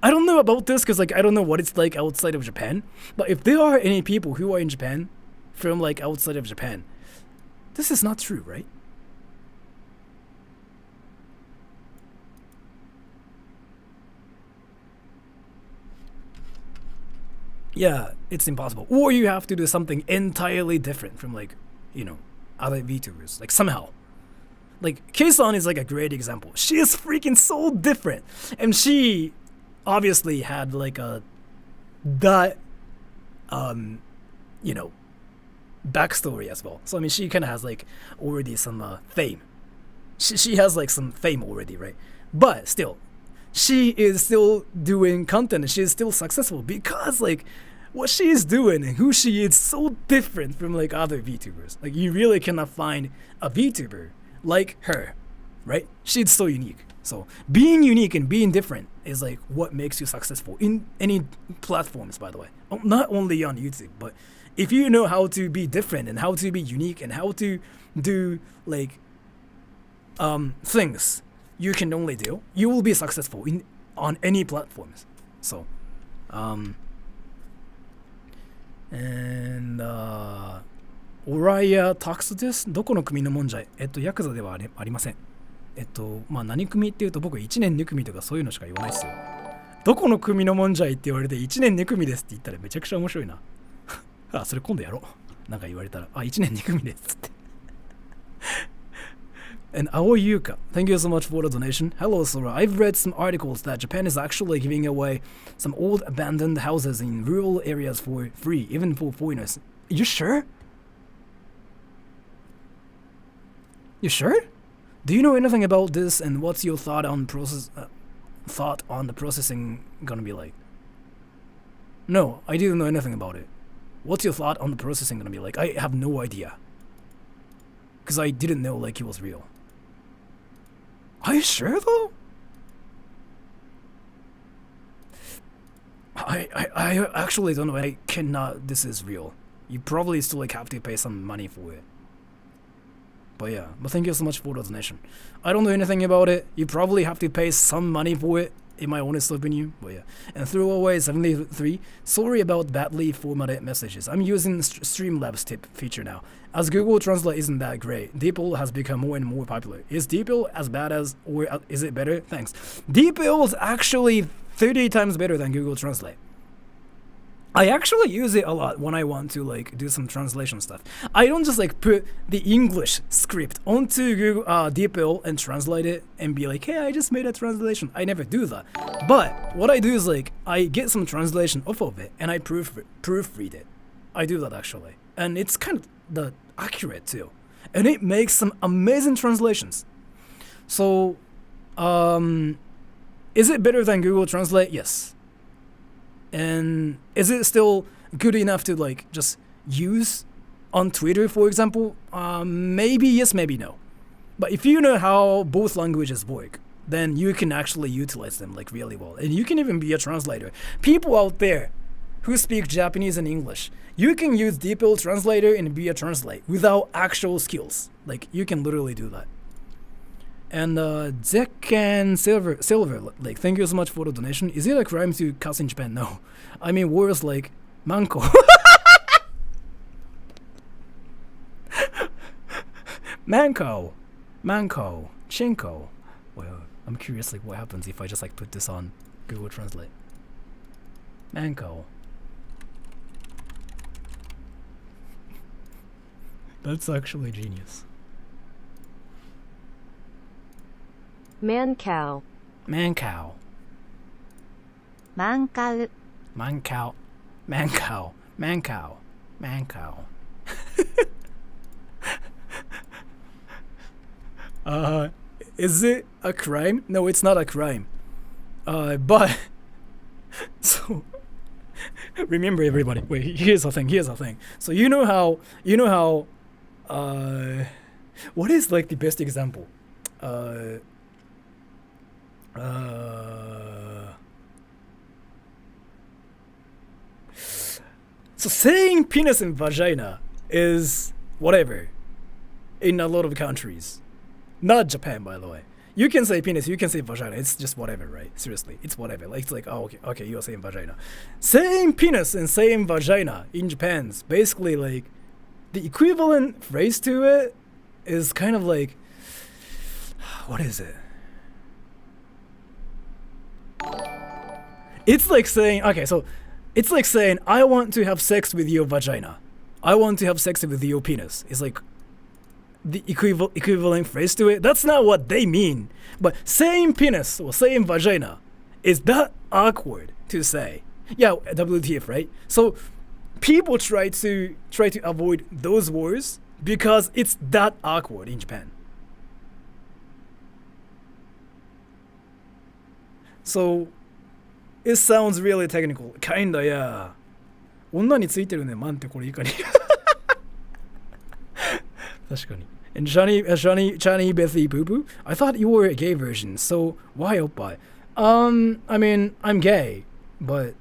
I don't know about this because like I don't know what it's like outside of Japan. But if there are any people who are in Japan from like outside of Japan, this is not true, right? Yeah, it's impossible. Or you have to do something entirely different from like, other VTubers. Like somehow. Like Kei-san is like a great example. She is freaking so different. And she obviously had like backstory as well. So I mean she kinda has like already some fame. She has like some fame already, right? But still, she is still doing content and she is still successful because like what she is doing and who she is so different from like other VTubers. Like you really cannot find a VTuber like her, right? She's so unique. So being unique and being different is like what makes you successful in any platforms, by the way. Not only on YouTube, but if you know how to be different and how to be unique and how to do like things you can only do, you will be successful on any platforms. So andオライアタクスです。どこの組のもんじゃい？ヤクザではありません。何組っていうと僕1年2組とかそういうのしか言わないですよ。どこの組のもんじゃいって言われて1年2組ですって言ったらめちゃくちゃ面白いな。あ、それ今度やろう。なんか言われたら、1年2組ですって。And Aoi Yuka, thank you so much for the donation. Hello, Sora. I've read some articles that Japan is actually giving away some old abandoned houses in rural areas for free, even for foreigners. You sure? You sure? Do you know anything about this, and what's your thought on the processing gonna be like? No, I didn't know anything about it. What's your thought on the processing gonna be like? I have no idea. Because I didn't know like it was real. Are you sure though? I actually don't know. I cannot. This is real. You probably still like have to pay some money for it. But yeah, but thank you so much for the donation. I don't know anything about it. You probably have to pay some money for it, in my honest opinion. But yeah. And throwaway 73. Sorry about badly formatted messages. I'm using Streamlabs tip feature now. As Google Translate isn't that great, DeepL has become more and more popular. Is DeepL as bad as, or is it better? Thanks. DeepL is actually 30 times better than Google Translate. I actually use it a lot when I want to like do some translation stuff. I don't just like put the English script onto Google DeepL and translate it and be like, hey, I just made a translation. I never do that. But what I do is like I get some translation off of it and I proofread it. I do that actually, and it's kind of accurate too, and it makes some amazing translations. So, is it better than Google Translate? Yes. And is it still good enough to like just use on Twitter, for example? Maybe yes, maybe no. But if you know how both languages work, then you can actually utilize them like really well. And you can even be a translator. People out there who speak Japanese and English, you can use DeepL Translator and be a translate without actual skills. Like you can literally do that. And Zek and Silver, like, thank you so much for the donation. Is it a crime to cuss in Japan? No. I mean, words like manko. Manko, chinko. Well, I'm curious, like, what happens if I just, like, put this on Google Translate. Manko. That's actually genius. Mancow. Mancow. マンカウ Mancow. Mancow. Mancow. Mancow. Is it a crime? No, it's not a crime. But so remember, everybody. Wait, here's the thing. So you know how what is like the best example? So saying penis and vagina is whatever in a lot of countries. Not Japan, by the way. You can say penis, you can say vagina. It's just whatever, right? Seriously, it's whatever. Like, it's like, oh, okay, you're saying vagina. Saying penis and saying vagina in Japan's basically like the equivalent phrase to it is kind of like, what is it? It's like saying, okay, so it's like saying, I want to have sex with your vagina. I want to have sex with your penis. It's like the equivalent phrase to it. That's not what they mean. But saying penis or saying vagina is that awkward to say. Yeah, WTF, right? So people try to avoid those words because it's that awkward in Japan. So it sounds really technical. Kinda, yeah. 女についてるね、マンってこれいかに。確かに。And Johnny Bethy Boo Boo, I thought you were a gay version, so why oppai? I mean, I'm gay, but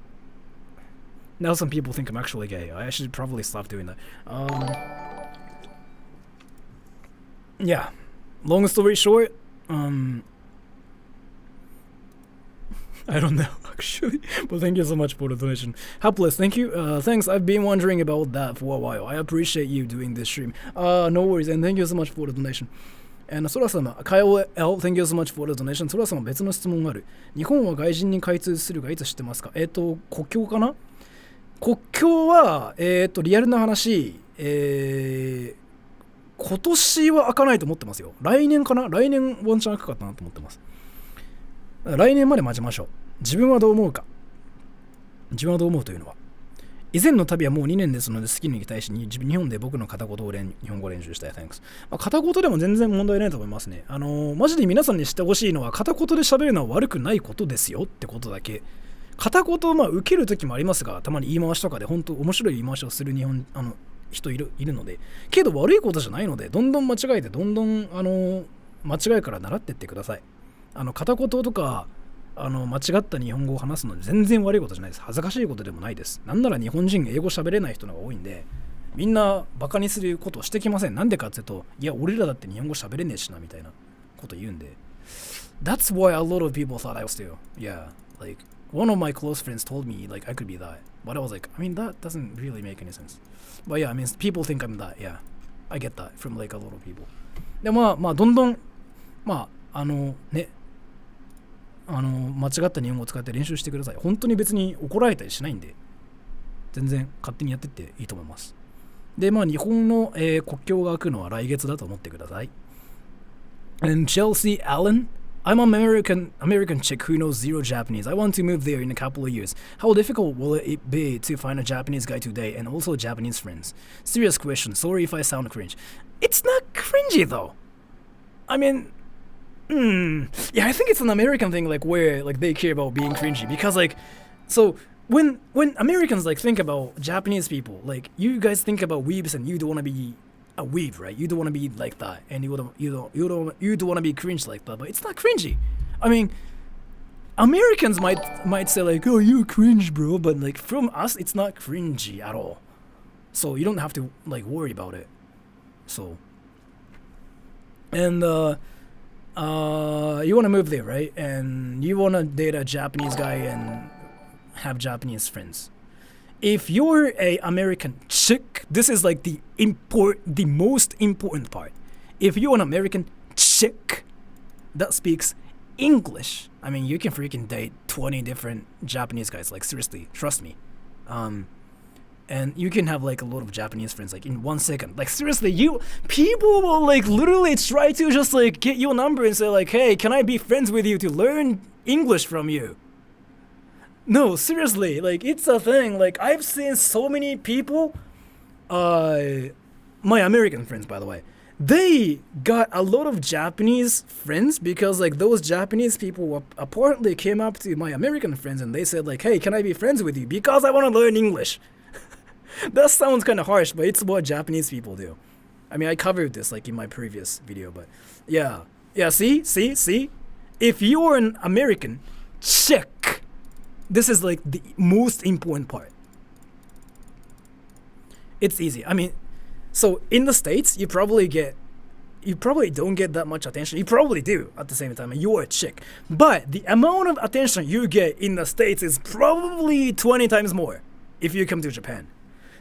now some people think I'm actually gay. I should probably stop doing that. Yeah. Long story short, I don't know, actually. But thank you so much for the donation. Helpless, thank you. Thanks, I've been wondering about that for a while. I appreciate you doing this stream. No worries, and thank you so much for the donation. And ソラ様、KOL, thank you so much for the donation. ソラ様、別の質問がある。日本は外人に開通するがいつ知ってますか？国境かな？国境は、リアルな話、今年は開かないと思ってますよ。来年かな？来年ワンチャン開くかなと思ってます。来年まで待ちましょう。自分はどう思うか。自分はどう思うというのは。以前の旅はもう2年ですので、好きに対しに日本で僕の片言を日本語練習したい。Thanks。片言でも全然問題ないと思いますね。マジで皆さんに知ってほしいのは、片言で喋るのは悪くないことですよってことだけ。片言を受けるときもありますが、たまに言い回しとかで本当面白い言い回しをする人いるので、けど悪いことじゃないので、どんどん間違えて、どんどん間違いから習ってってください。片言とか間違った日本語を話すので全然悪いことじゃないです。恥ずかしいことでもないです。なんなら日本人英語喋れない人の方が多いんで、みんなバカにすることをしてきません。なんでかっていうと、いや俺らだって日本語喋れねえしなみたいなこと言うんで。That's why a lot of people thought I was too. Yeah, like one of my close friends told me like I could be that, but I was like, I mean that doesn't really make any sense. But yeah, I mean people think I'm that. Yeah, I get that from like a lot of people. でまあどんどんね。間違った日本語を使って練習してください。本当に別に怒られたりしないんで、全然勝手にやってっていいと思います。で、日本の、国境が開くのは来月だと思ってください。And Chelsea Allen, I'm an American chick who knows zero Japanese. I want to move there in a couple of years. How difficult will it be to find a Japanese guy today and also Japanese friends? Serious question. Sorry if I sound cringe. It's not cringy though. I mean, yeah, I think it's an American thing, like where like they care about being cringy because like, so when Americans like think about Japanese people, like you guys think about weebs and you don't want to be a weeb, right? You don't want to be like that, and you don't want to be cringe like that, but it's not cringy. I mean, Americans might say like, oh, you cringe, bro, but like from us, it's not cringy at all. So you don't have to like worry about it. So and you want to move there, right? And you want to date a Japanese guy and have Japanese friends. If you're a American chick, this is like the most important part. If you're an American chick that speaks English, I mean, you can freaking date 20 different Japanese guys. Like, seriously, trust me. And you can have like a lot of Japanese friends like in 1 second. Like, seriously, people will like literally try to just like get your number and say like, hey, can I be friends with you to learn English from you? No, seriously, like, it's a thing. Like, I've seen so many people, my American friends, by the way, they got a lot of Japanese friends because, like, those Japanese people apparently came up to my American friends and they said, like, hey, can I be friends with you? Because I want to learn English. That sounds kind of harsh, but it's what Japanese people do. I mean, I covered this, like, in my previous video, but yeah. Yeah, see? If you're an American chick, this is like the most important part. It's easy. I mean, so in the States, you probably don't get that much attention. You probably do at the same time, and you're a chick. But the amount of attention you get in the States is probably 20 times more if you come to Japan.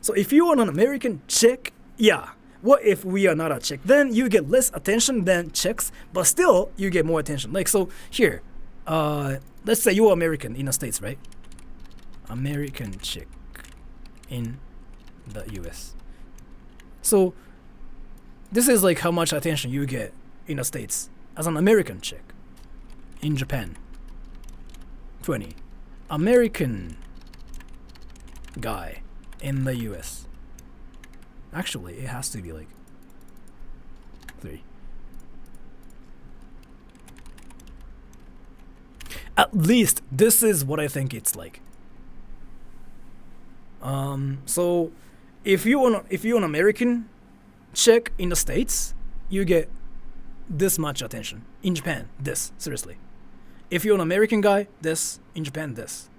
So if you are an American chick, yeah. What if we are not a chick? Then you get less attention than chicks, but still you get more attention. Like, so here, let's say you're American in the States, right? American chick in the US. So this is like how much attention you get in the States as an American chick. In Japan, 20. American guy in the US. Actually, it has to be like 3. At least this is what I think it's like. So if you're an American chick in the States, you get this much attention. In Japan, this, seriously. If you're an American guy, this. In Japan, this.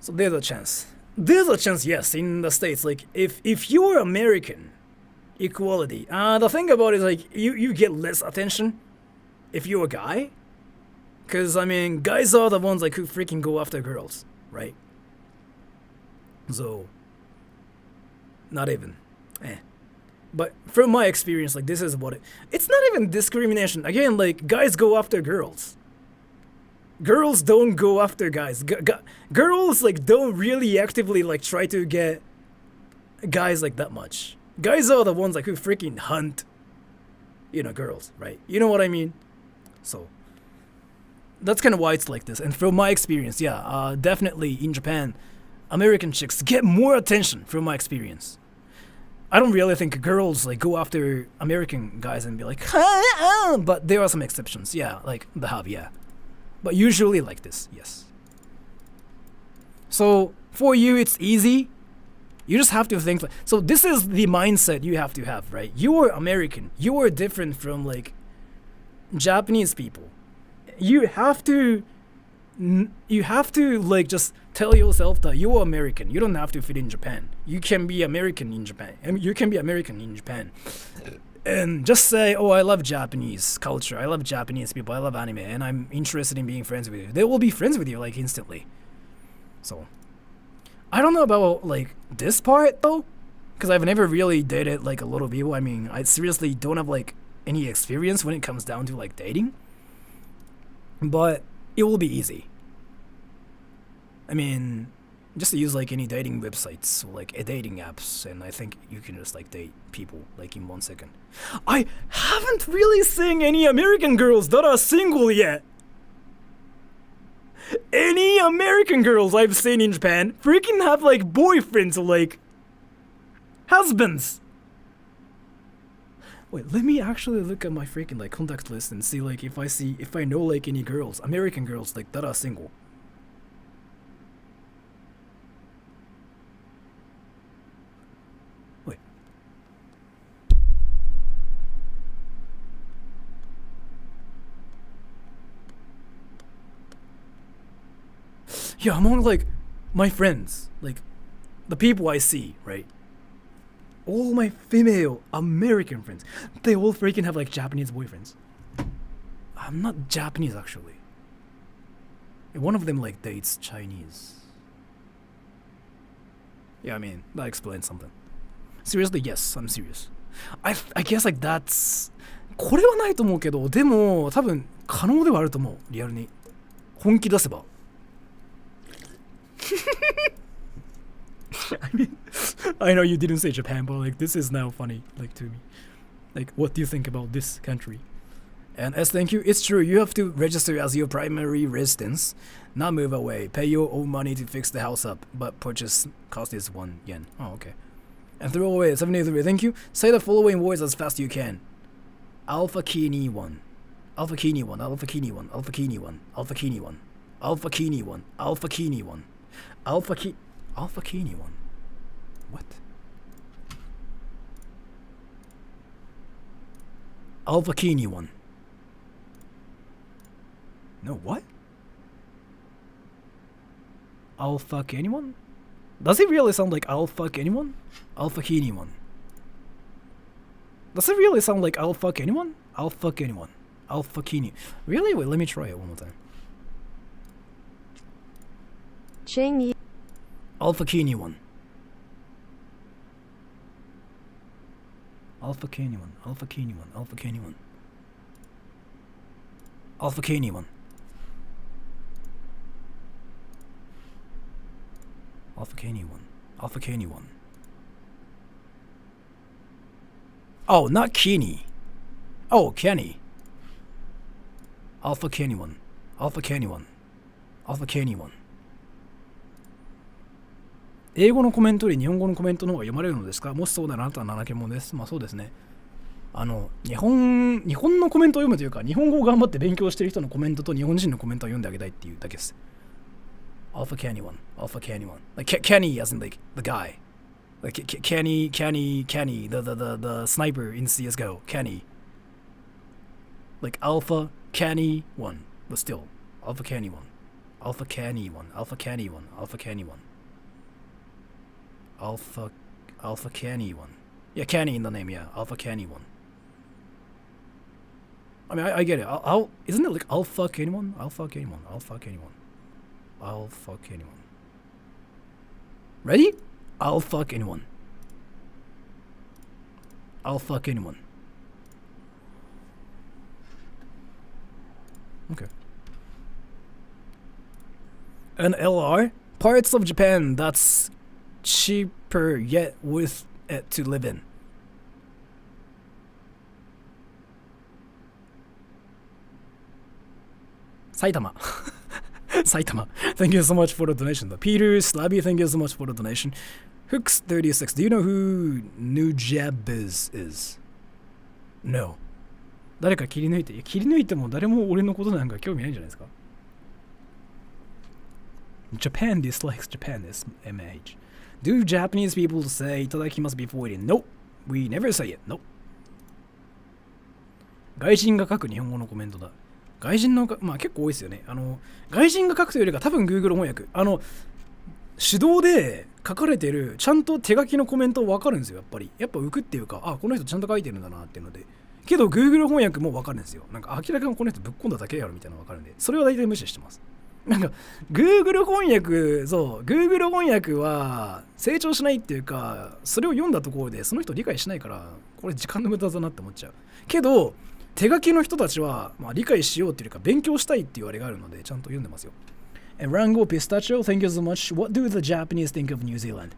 So there's a chance. There's a chance, yes, in the States. Like, if you're American, equality. The thing about it is, like, you get less attention if you're a guy. Because, I mean, guys are the ones, like, who freaking go after girls, right? So, not even. But from my experience, like, this is what it's not even discrimination. Again, like, guys go after girls. Girls don't go after guys. Girls, like, don't really actively, like, try to get guys, like, that much. Guys are the ones, like, who freaking hunt, girls, right? You know what I mean? So, that's kind of why it's like this. And from my experience, yeah, definitely in Japan, American chicks get more attention from my experience. I don't really think girls, like, go after American guys and be like, but there are some exceptions, yeah, like the hub, yeah. But usually like this, yes. So for you, it's easy. You just have to think. So this is the mindset you have to have, right? You are American. You are different from, like, Japanese people. You have to like, just tell yourself that you are American. You don't have to fit in Japan. You can be American in Japan. I mean, you can be American in Japan. And just say, oh, I love Japanese culture. I love Japanese people. I love anime. And I'm interested in being friends with you. They will be friends with you, like, instantly. So, I don't know about, like, this part, though. Because I've never really dated, like, a lot of people. I mean, I seriously don't have, like, any experience when it comes down to, like, dating. But it will be easy. I mean, just to use, like, any dating websites or, like, dating apps, and I think you can just, like, date people, like, in 1 second. I haven't really seen any American girls that are single yet. Any American girls I've seen in Japan freaking have, like, boyfriends or, like, husbands. Wait, let me actually look at my freaking, like, contact list and see, like, if I know, like, any girls, American girls, like, that are single. Wait. Yeah, among, like, my friends, like, the people I see, right? All my female American friends, they all freaking have, like, Japanese boyfriends. I'm not Japanese actually. One of them like dates Chinese. Yeah, I mean, that explains something. Seriously, yes, I'm serious. I guess like that's これはないと思うけど、でも多分可能ではあると思う。リアルに本気出せば。I mean, I know you didn't say Japan, but like this is now funny, like to me. Like, what do you think about this country? And S, thank you. It's true. You have to register as your primary residence, not move away. Pay your own money to fix the house up, but purchase cost is 1 yen. Oh, okay. And throw away 73. Thank you. Say the following words as fast as you can. Alpha Kini 1. Alpha Kini 1. Alpha Kini 1. Alpha Kini 1. Alpha Kini 1. Alpha Kini 1. Alpha Kini 1. Alpha Kini. Alpha Kini 1. What? Alpha Kini 1. No, what? I'll fuck anyone? Does it really sound like I'll fuck anyone? I'll fuck anyone. Does it really sound like I'll fuck anyone? I'll fuck anyone. I'll fuck anyone. Really? Wait, let me try it one more time. Ching I'll fuck anyone. I'll fuck anyone. I'll fuck anyone. I'll fuck anyone. I'll fuck anyone. I'll fuck anyone. I'll fuck anyone. Oh, not Kenny. Oh, Kenny. I'll fuck anyone. I'll fuck anyone. I'll fuck anyone. 英語のコメントより日本語のコメントの方が読まれるのですか？もしそうならあなたは7件もです。まあそうですね。日本のコメントを読むというか、日本語を頑張って勉強している人のコメントと日本人のコメントを読んであげたいっていうだけです。I'll fuck anyone. I'll fuck anyone. Like Kenny as in like the guy. Like Kenny, the sniper in CSGO. Kenny. Like Alpha Kenny 1. But still, Alpha Kenny 1. Alpha Kenny 1. Alpha Kenny 1. Alpha Kenny 1. Alpha Kenny 1. Yeah, Kenny in the name, yeah. Alpha Kenny 1. I mean, I get it. Isn't it like I'll fuck anyone? I'll fuck anyone. I'll fuck anyone. I'll fuck anyone. Ready? I'll fuck anyone. I'll fuck anyone. Okay. An LR? Parts of Japan that's cheaper yet worth it to live in. Saitama. Saitama. Thank you so much for the donation. Peter Slabby, thank you so much for the donation. Hooks36, do you know who Nujabes is? No. 誰か切り抜いて、切り抜いても誰も俺のことなんか興味ないんじゃないですか？ Japan dislikes Japanese MH. Do Japanese people say いただきます before eating? Nope. We never say it. Nope. 外人が書く日本語のコメントだ。外人のまあ結構多いですよね。外人が書くというよりか多分 Google 翻訳。手動で書かれてるちゃんと手書きのコメント分かるんですよ。やっぱり浮くっていうか、あ、この人ちゃんと書いてるんだなっていうので。けど Google 翻訳も分かるんですよ。なんか明らかにこの人ぶっ込んだだけやろみたいなの分かるんで、それは大体無視してます。なんか Google 翻訳、そう Google 翻訳は成長しないっていうか、それを読んだところでその人理解しないから、これ時間の無駄だなって思っちゃう。けど手書きの人たちは、まあ、理解しようっていうか勉強したいっていうあれがあるのでちゃんと読んでますよ。And Rango Pistachio, thank you so much. What do the Japanese think of New Zealand?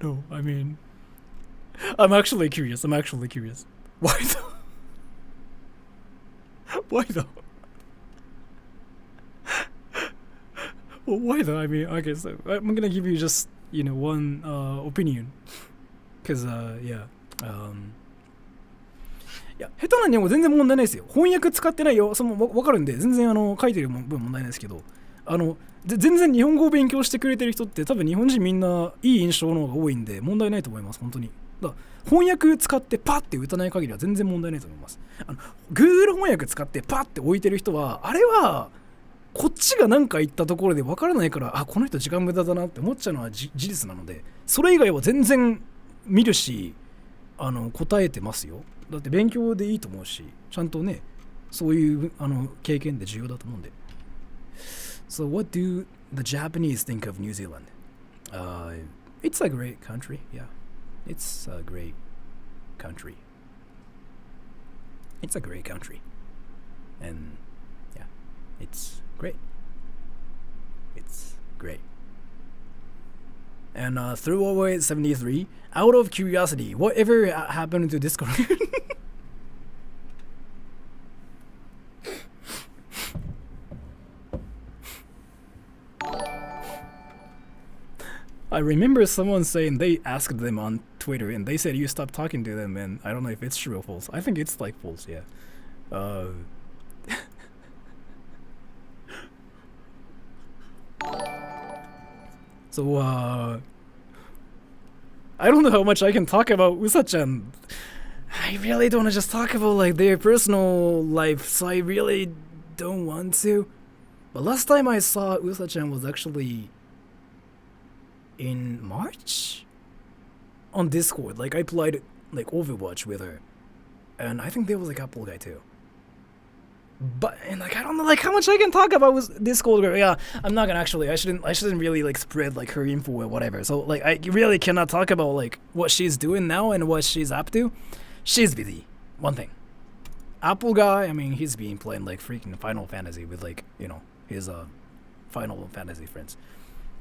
No, I mean, I'm actually curious. Why though? Why though? Well, why though? I mean, okay, so I'm gonna give you just, one opinion. Cause, yeah. いや、下手な日本語全然問題ないですよ。翻訳使ってないよ。わかるんで、全然書いてる分問題ないですけど、全然日本語を勉強してくれてる人って多分日本人みんないい印象の方が多いんで問題ないと思います、本当に。だから翻訳使ってパッて打たない限りは全然問題ないと思います。Google 翻訳使ってパッて置いてる人は、あれはこっちが何か言ったところで分からないから、この人時間無駄だなって思っちゃうのは事実なので、それ以外は全然見るし、答えてますよ。だって勉強でいいと思うし、ちゃんとね、そういう経験で重要だと思うんで。So what do the Japanese think of New Zealand? It's a great country, yeah. It's a great country. It's a great country. And yeah, it's great. It's great. And Throwaway 73, out of curiosity, whatever happened to Discord? I remember someone saying they asked them on Twitter and they said you stopped talking to them, and I don't know if it's true or false. I think it's like false, yeah. So, I don't know how much I can talk about Usa-chan. I really don't want to just talk about like their personal life, so I really don't want to. But last time I saw Usa-chan was actually in March? On Discord. Like I played like Overwatch with her. And I think there was a couple guy too. But and like I don't know like how much I can talk about with Discord girl. Yeah, I'm not gonna actually I shouldn't really like spread like her info or whatever. So like I really cannot talk about like what she's doing now and what she's up to. She's busy. One thing. Apple guy, I mean he's been playing like freaking Final Fantasy with like, his Final Fantasy friends.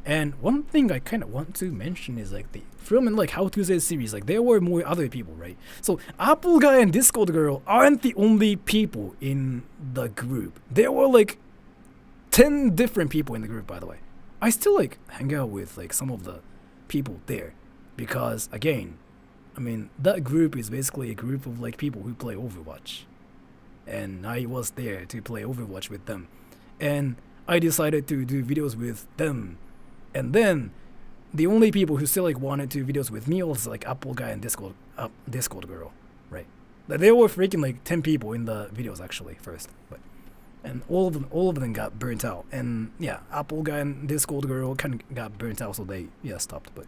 And one thing I kind of want to mention is like the from and like How to Say series, like there were more other people, right? So Apple guy and Discord girl aren't the only people in the group. There were like 10 different people in the group, by the way. I still like hang out with like some of the people there because again, I mean that group is basically a group of like people who play Overwatch. And I was there to play Overwatch with them. And I decided to do videos with them. And then the only people who still like wanted to do videos with me was like Apple guy and Discord girl, right? Like, there were freaking like 10 people in the videos actually first, but and all of them got burnt out. And yeah, Apple guy and Discord girl kind of got burnt out, so they stopped. But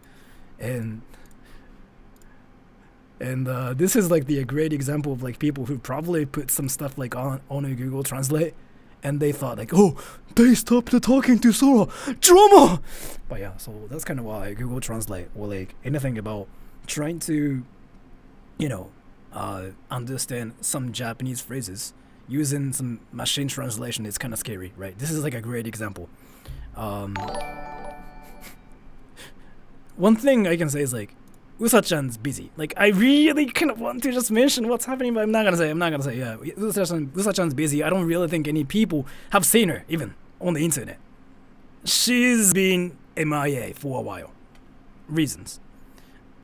and this is like a great example of like people who probably put some stuff like on a Google Translate. And they thought like, oh, they stopped talking to Sora, drama. But yeah, so that's kind of why Google Translate or like anything about trying to, understand some Japanese phrases using some machine translation is kind of scary, right? This is like a great example. One thing I can say is like, Usa-chan's busy. Like, I really kind of want to just mention what's happening, but I'm not gonna say. Yeah, Usa-chan's busy. I don't really think any people have seen her, even on the internet. She's been MIA for a while. Reasons.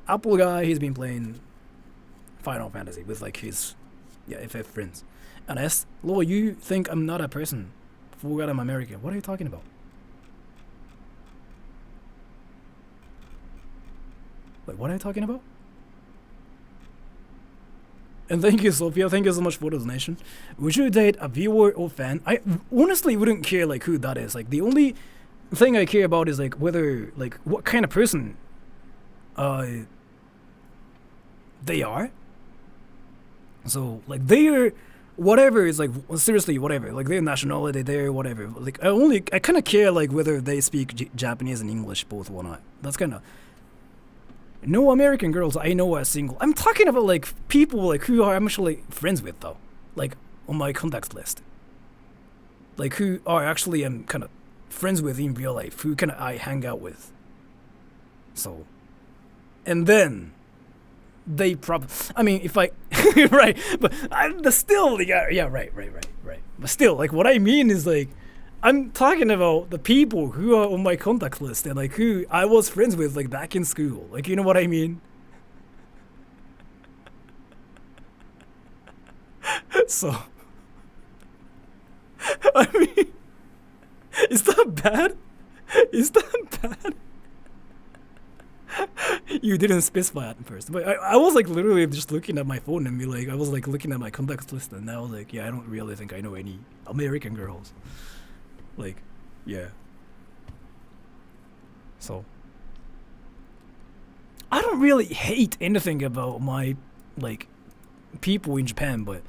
Apple guy, he's been playing Final Fantasy with like his, FF friends. And I asked, Law, you think I'm not a person? Forgot I'm American. What are you talking about? Wait, what are you talking about? And thank you, Sophia. Thank you so much for the donation. Would you date a viewer or fan? I honestly wouldn't care like who that is. Like the only thing I care about is like whether like what kind of person they are. So like they're whatever is like seriously whatever. Like their nationality, their whatever. Like I kind of care like whether they speak Japanese and English both or not. That's kind of. No American girls I know are single. I'm talking about like people like who I'm actually friends with though, like on my contacts list. Like who are actually I'm kind of friends with in real life, who kind of I hang out with. So, and then they I mean, if I right, but still, yeah, right. But still, like, what I mean is, like, I'm talking about the people who are on my contact list and, like, who I was friends with, like, back in school. Like, you know what I mean? So, I mean, is that bad? Is that bad? You didn't specify at first, but I was like literally just looking at my phone and be like, I was like looking at my contacts list, and I was like, yeah, I don't really think I know any American girls. Like, yeah. So, I don't really hate anything about my, like, people in Japan, but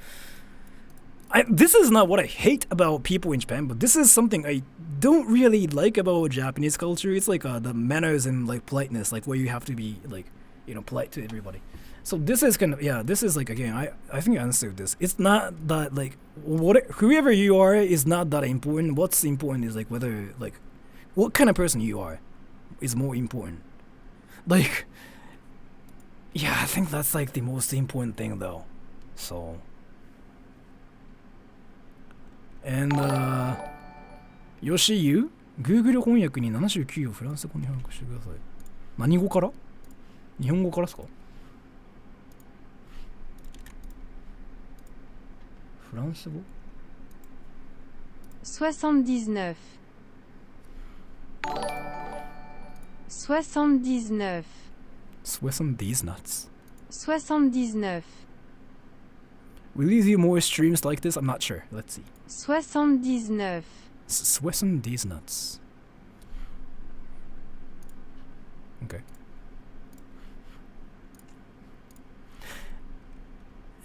this is not what I hate about people in Japan, but this is something I don't really like about Japanese culture. It's like the manners and, like, politeness, like, where you have to be, like, you know, polite to everybody. So this is kind of, yeah, this is like, again, I think I answered this. It's not that, like, whoever you are is not that important. What's important is, like, whether, like, what kind of person you are is more important. Like, yeah, I think that's, like, the most important thing, though. So, and Yoshi you Google 翻訳に79をフランス語に翻訳してください。何語から？日本語からですか？フランス語？ 79 79 Swissum these nuts. 79 Will you do more streams like this? I'm not sure. Let's see. 79 Swissum these nuts. Okay.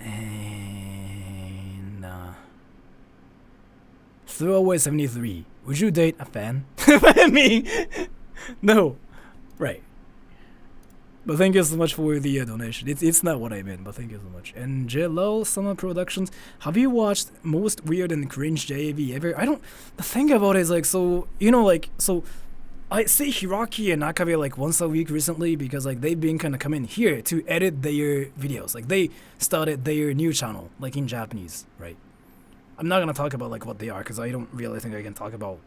And Throwaway 73. Would you date a fan? I mean, no. Right. But thank you so much for the donation. It's not what I meant, but thank you so much. And Jello Summer Productions. Have you watched most weird and cringe JAV ever? The thing about it is, like, so, you know, like, so I see Hiraki and Nakabe like once a week recently because, like, they've been kind of coming here to edit their videos. Like, they started their new channel, like, in Japanese, right? I'm not gonna talk about, like, what they are because I don't really think I can talk about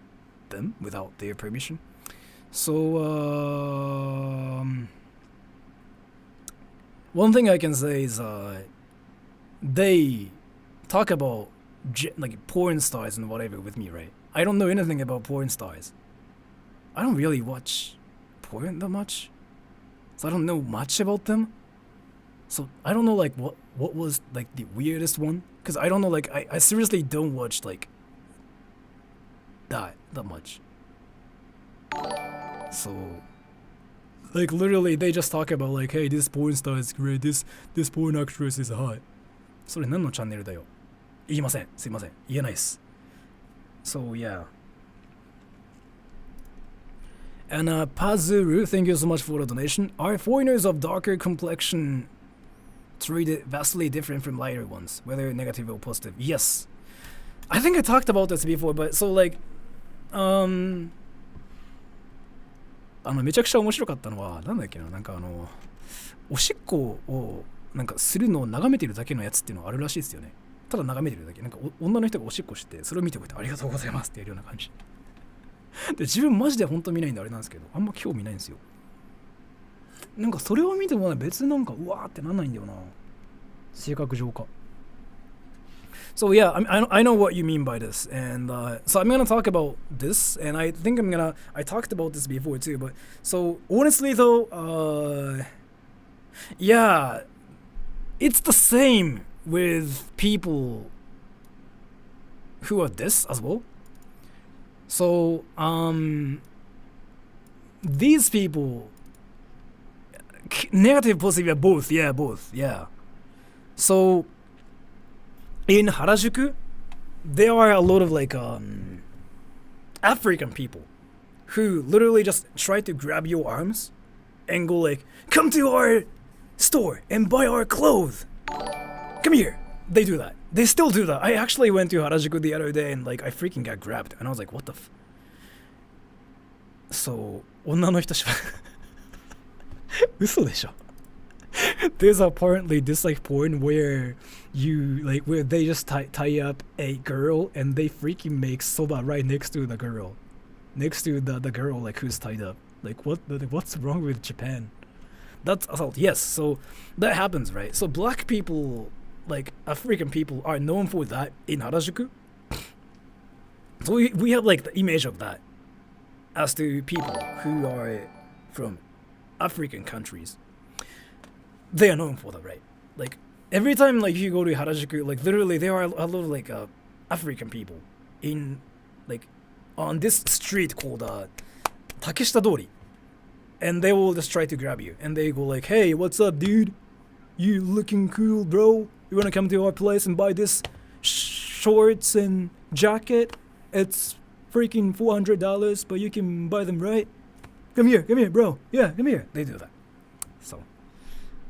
them without their permission. So, one thing I can say is they talk about like porn stars and whatever with me, right? I don't know anything about porn stars. I don't really watch porn that much, so I don't know much about them. So I don't know, like, what was, like, the weirdest one, because I don't know, like, I seriously don't watch, like, that much. So, like, literally, they just talk about, like, hey, this porn star is great, this porn actress is hot. それ何のチャンネルだよ。言いません。すいません。言えないです。So, yeah. And Pazuru, thank you so much for the donation. Are foreigners of darker complexion treated vastly different from lighter ones, whether negative or positive? Yes. I think I talked about this before, but so, like, めちゃくちゃ面白かったのは、なんだっけな、なんかおしっこをなんかするのを眺めてるだけのやつっていうのがあるらしいですよね。ただ眺めてるだけ。なんか女の人がおしっこして、それを見ておいてありがとうございますってやるような感じ。で、自分マジで本当見ないんであれなんですけど、あんま興味ないんですよ。なんかそれを見ても別になんかうわーってなんないんだよな。性格上か。So yeah, I know what you mean by this, and so I'm gonna talk about this, and I think I talked about this before too, but so honestly though, yeah, it's the same with people who are this as well. So these people, negative, positive, both, yeah. So in Harajuku, there are a lot of, like, African people who literally just try to grab your arms and go like, come to our store and buy our clothes. Come here. They do that. They still do that. I actually went to Harajuku the other day and, like, I freaking got grabbed. And I was like, what the So, 女の人しか嘘でしょ There's apparently this like porn where where they just tie up a girl and they freaking make soba right next to the girl. Next to the girl like who's tied up. Like what's wrong with Japan? That's assault. Yes, so that happens, right? So black people, like African people, are known for that in Harajuku. So we have like the image of that as to people who are from African countries. They are known for that, right? Like every time like you go to Harajuku, like literally there are a lot of like African people in like on this street called Takeshita Dori, and they will just try to grab you and they go like, "Hey, what's up, dude? You looking cool, bro? You wanna come to our place and buy this shorts and jacket? It's freaking $400, but you can buy them, right? Come here, bro. Yeah, come here." They do that. So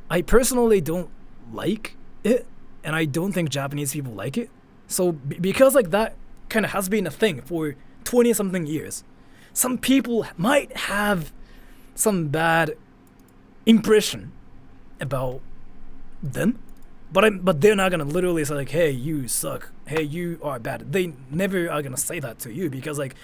I personally don't like it, and I don't think Japanese people like it. So because like that kind of has been a thing for 20 something years, some people might have some bad impression about them, but they're not gonna literally say like, "Hey, you suck. Hey, you are bad." They never are gonna say that to you because like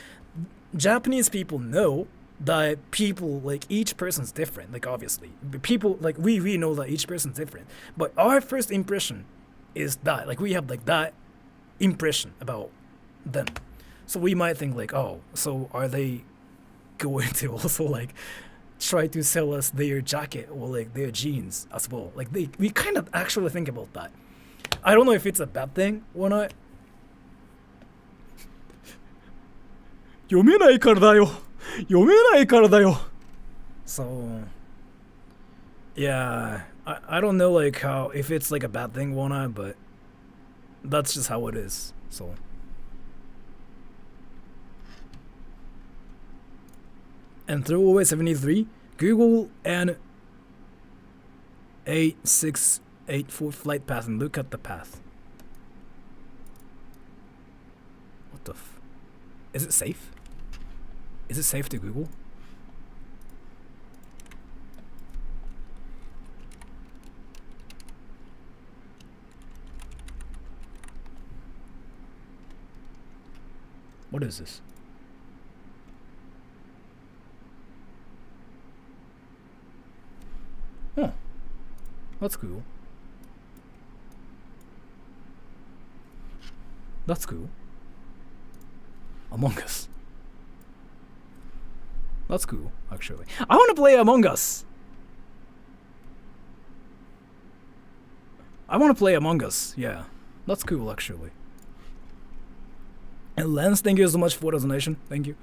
Japanese people know that people like each person's different. Like obviously people like we know that each person's different, but our first impression is that like we have like that impression about them. So we might think like, oh, so are they going to also like try to sell us their jacket or like their jeans as well? Like we kind of actually think about that. I don't know if it's a bad thing or not. 読めないからだよ So yeah, I don't know like how if it's like a bad thing or not, but that's just how it is. So and throwaway 73, Google an 8684 flight path and look at the path. What the is it safe? Is it safe to Google? What is this? Huh. That's cool. That's cool. Among Us. That's cool, actually. I want to play Among Us. Yeah. That's cool, actually. And Lance, thank you so much for the donation. Thank you.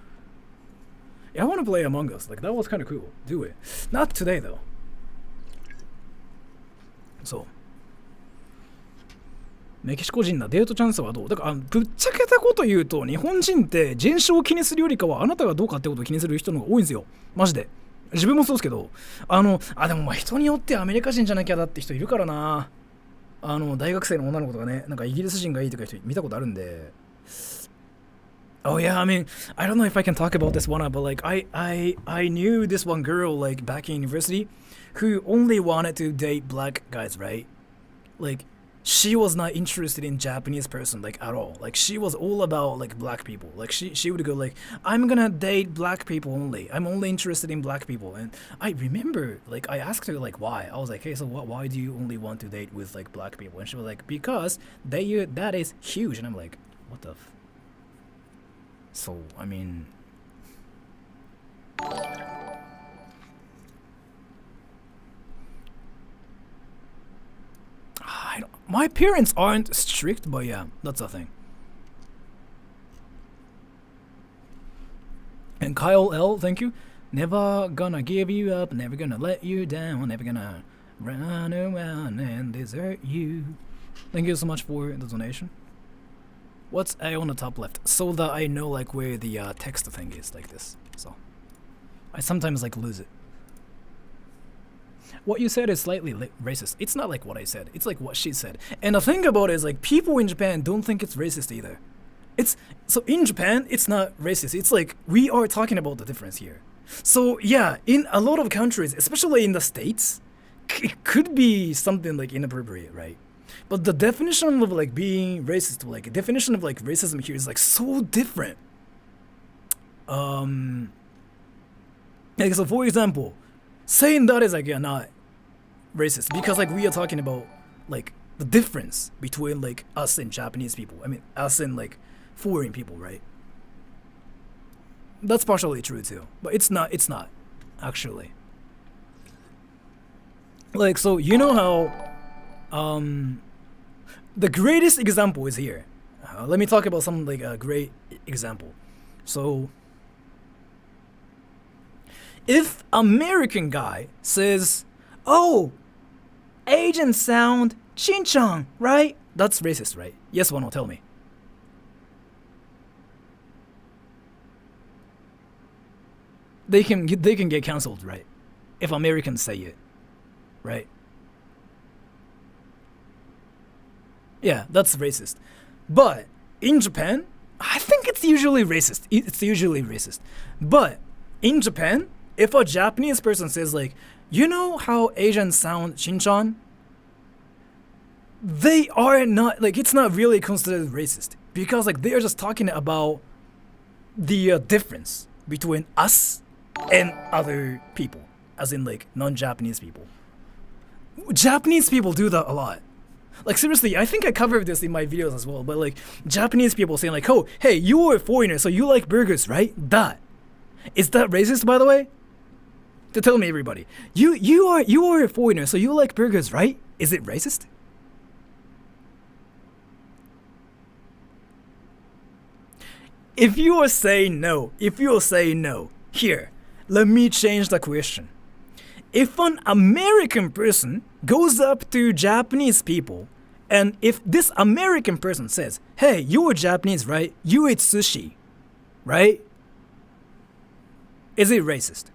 Yeah, I want to play Among Us. Like, that was kind of cool. Do it. Not today, though. So. メキシコ人なデートチャンスはどう？だからぶっちゃけたこと言うと日本人って人種を気にするよりかはあなたがどうかってことを気にする人の方が多いんですよ。マジで。自分もそうですけど、でもまあ人によってアメリカ人じゃなきゃだって人いるからな。大学生の女の子とかね、なんかイギリス人がいいとか人見たことあるんで。Oh yeah, I mean, I don't know if I can talk about this one, but like I knew this one girl like back in university who only wanted to date black guys, right? Like she was not interested in Japanese person like at all. Like she was all about like black people. Like she would go like, I'm gonna date black people only. I'm only interested in black people. And I remember like I asked her like why. I was like, hey, so why do you only want to date with like black people? And she was like, because that is huge. And I'm like, what the so I mean my parents aren't strict, but yeah, that's a thing. And Kyle L, thank you. Never gonna give you up, never gonna let you down, never gonna run around and desert you. Thank you so much for the donation. What's A on the top left? So that I know like where the text thing is, like this. So I sometimes like lose it. What you said is slightly racist. It's not like what I said. It's like what she said. And the thing about it is like people in Japan don't think it's racist either. So in Japan, it's not racist. It's like we are talking about the difference here. So yeah, in a lot of countries, especially in the States, it could be something like inappropriate, right? But the definition of like being racist, like definition of like racism here is like so different. Like so for example, saying that is like you're not racist because like we are talking about like the difference between like us and Japanese people. I mean us and like foreign people, right? That's partially true too, but it's not actually. Like so you know how the greatest example is here. Let me talk about some like a great example. So if American guy says, "Oh, Asian sound Shin-chan, right?" That's racist, right? Yes or no? Tell me. They can get cancelled, right? If Americans say it, right? Yeah, that's racist. But in Japan, I think it's usually racist. It's usually racist. But in Japan, if a Japanese person says like, "You know how Asians sound Shin-chan?" They are not like it's not really considered racist because like they are just talking about the difference between us and other people, as in like non-Japanese people. Japanese people do that a lot. Like seriously, I think I covered this in my videos as well. But like Japanese people saying like, "Oh, hey, you are a foreigner, so you like burgers, right?" Is that racist, by the way? To tell me, everybody, you are a foreigner, so you like burgers, right? Is it racist? If you are saying no, here, let me change the question. If an American person goes up to Japanese people, and if this American person says, "Hey, you're Japanese, right? You eat sushi, right?" Is it racist?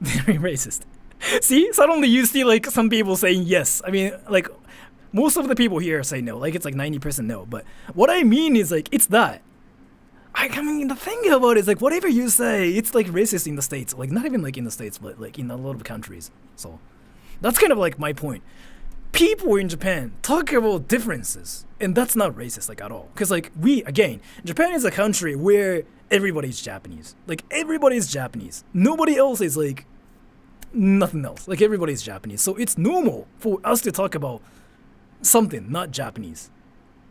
Very racist. See, suddenly you see like some people saying yes. I mean, like most of the people here say no. Like it's like 90% no. But what I mean is like it's that. I mean the thing about it is like whatever you say, it's like racist in the States. Like not even like in the States, but like in a lot of countries. So that's kind of like my point. People in Japan talk about differences, and that's not racist like at all. Because like Japan is a country where everybody's Japanese. Like everybody's Japanese. Nobody else is like nothing else. Like everybody's Japanese. So it's normal for us to talk about something not Japanese.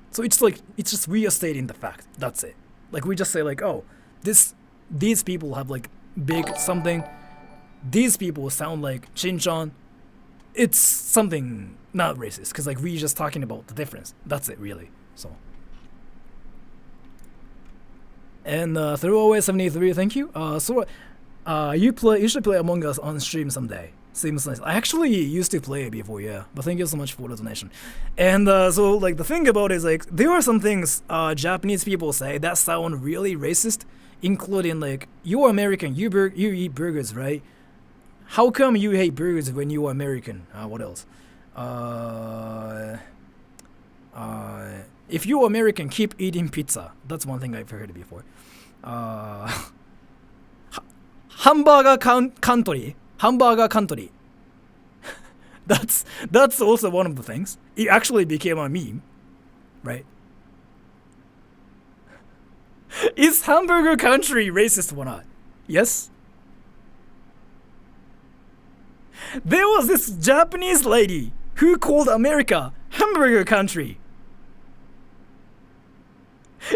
So it's just we are stating the fact. That's it. Like we just say like, "Oh, these people have like big something. These people sound like Shin-chan." It's something not racist because like we just talking about the difference. That's it really. So and Throwaway 73, thank you. You should play Among Us on stream someday. Seems nice. I actually used to play it before, yeah. But thank you so much for the donation. And so like the thing about it is like there are some things Japanese people say that sound really racist, including like you're American, you eat burgers, right? How come you hate burgers when you are American? What else? If you're American, keep eating pizza. That's one thing I've heard before. Hamburger country. That's also one of the things. It actually became a meme, right? Is hamburger country racist or not? Yes? There was this Japanese lady who called America hamburger country.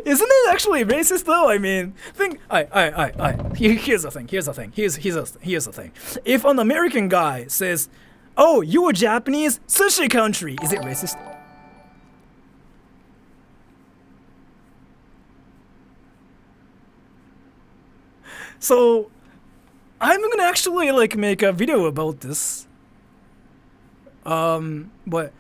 Isn't it actually racist though? I mean, think. Here's the thing. If an American guy says, "Oh, you're Japanese, sushi country," is it racist? So, I'm gonna actually like make a video about this. But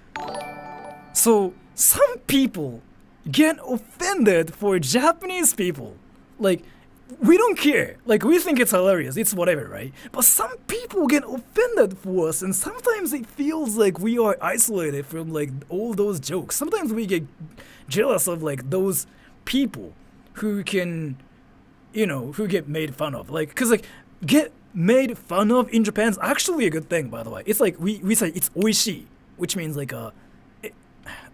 so some people get offended for Japanese people. Like we don't care. Like, we think it's hilarious. It's whatever, right? But some people get offended for us, and sometimes it feels like we are isolated from, like, all those jokes. Sometimes we get jealous of, like, those people who can, who get made fun of. Like, because, like, get made fun of in Japan is actually a good thing, by the way. It's like, we say it's oishi, which means, like,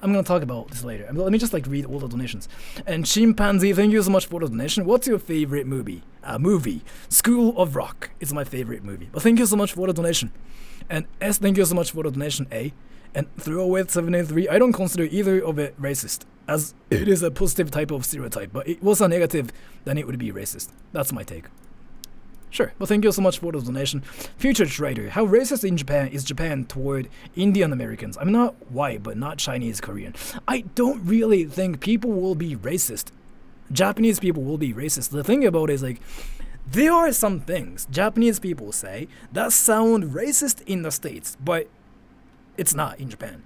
I'm gonna talk about this later. Let me just like read all the donations. And Chimpanzee, thank you so much for the donation. What's your favorite movie? School of Rock is my favorite movie. But thank you so much for the donation. And S, thank you so much for the donation. A. And Throwaway 783, I don't consider either of it racist, as it is a positive type of stereotype. But it was a negative, then it would be racist. That's my take. Sure, but thank you so much for the donation. Future Trader, how racist in Japan is Japan toward Indian Americans? I'm not white, but not Chinese Korean. I don't really think people will be racist. Japanese people will be racist. The thing about it is, like, there are some things Japanese people say that sound racist in the States, but it's not in Japan.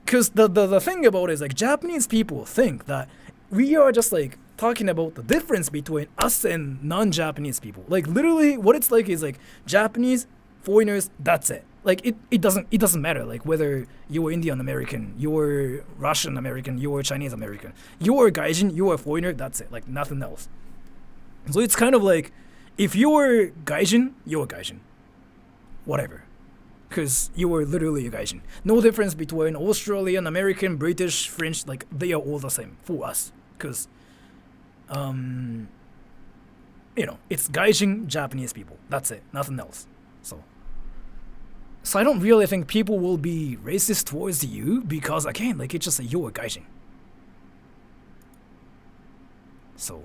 Because the thing about it is, like, Japanese people think that we are just, like, talking about the difference between us and non-Japanese people. Like, literally what it's like is, like, Japanese, foreigners, that's it. Like, it doesn't matter, like, whether you're Indian American, you're Russian American, you're Chinese American, you're Gaijin, you're a foreigner, that's it. Like, nothing else. So it's kind of like, if you're Gaijin, you're a Gaijin. Whatever. Because you are literally a Gaijin. No difference between Australian, American, British, French, like, they are all the same for us. Because it's Gaijin Japanese people. That's it. Nothing else. So I don't really think people will be racist towards you because, again, like, it's just a you're a Gaijin. So,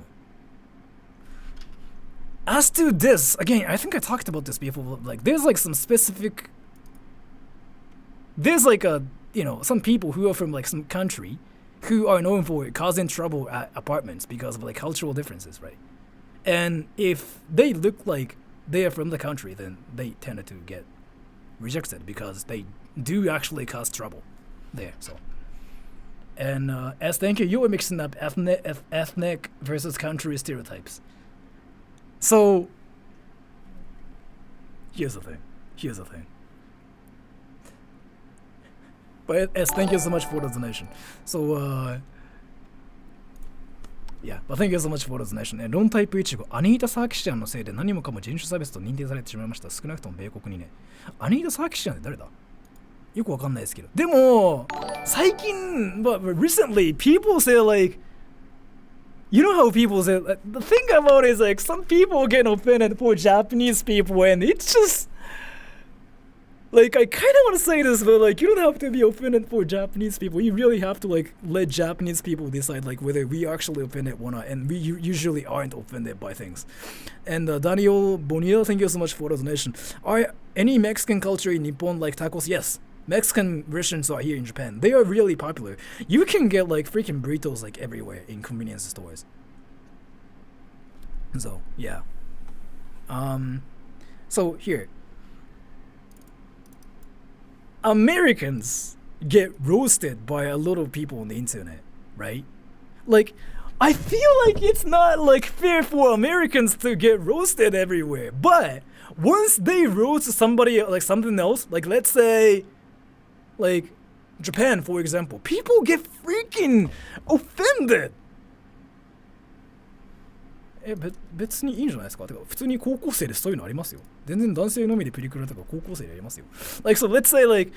as to this, again, I think I talked about this before. Like, there's like some specific. There's like some people who are from like some country who are known for causing trouble at apartments because of like cultural differences, right? And if they look like they are from the country, then they tend to get rejected because they do actually cause trouble there. So, and as thank you, you were mixing up ethnic versus country stereotypes. So, here's the thing. But as thank you so much for the donation. So, yeah, but thank you so much for the donation. ロンタイプイチゴ、アニータ・サーキシアンのせいで何もかも人種差別と認定されてしまいました。少なくとも米国にね。アニータ・サーキシアンって誰だ？よくわかんないですけど。でも、最近、but recently, people say like, you know how people say, the thing about it is like, some people get offended for Japanese people and it's just, like, I kind of want to say this, but like, you don't have to be offended for Japanese people. You really have to like let Japanese people decide like whether we actually offended or not, and we usually aren't offended by things. And Daniel Bonilla, thank you so much for the donation. Are any Mexican culture in Nippon like tacos? Yes. Mexican restaurants are here in Japan. They are really popular. You can get like freaking burritos like everywhere in convenience stores. So yeah. So here. Americans get roasted by a lot of people on the internet, right? Like, I feel like it's not like fair for Americans to get roasted everywhere. But once they roast somebody like something else, like let's say, like Japan, for example, people get freaking offended. 別にいいんじゃないですか。てか普通に高校生でそういうのありますよ。全然男性のみでプリクラとか高校生でやりますよ。Like, so let's say like,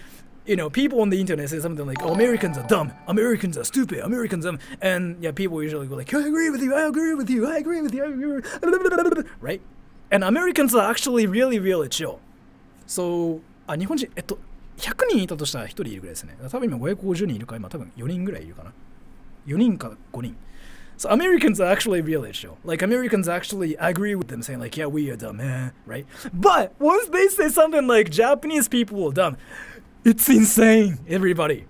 people on the internet say something like, oh, Americans are dumb, Americans are stupid, Americans are, and yeah, people usually go like, I agree with you, I agree with you, I agree with you, I agree with you, right? And Americans are actually really, really chill. So, 日本人、100人いたとしたら1人いるぐらいですね。多分今550人いるから、今多分4人ぐらいいるかな。4人か5人。So Americans are actually really chill. Like, Americans actually agree with them saying like, yeah, we are dumb, right? But once they say something like Japanese people are dumb, it's insane, everybody.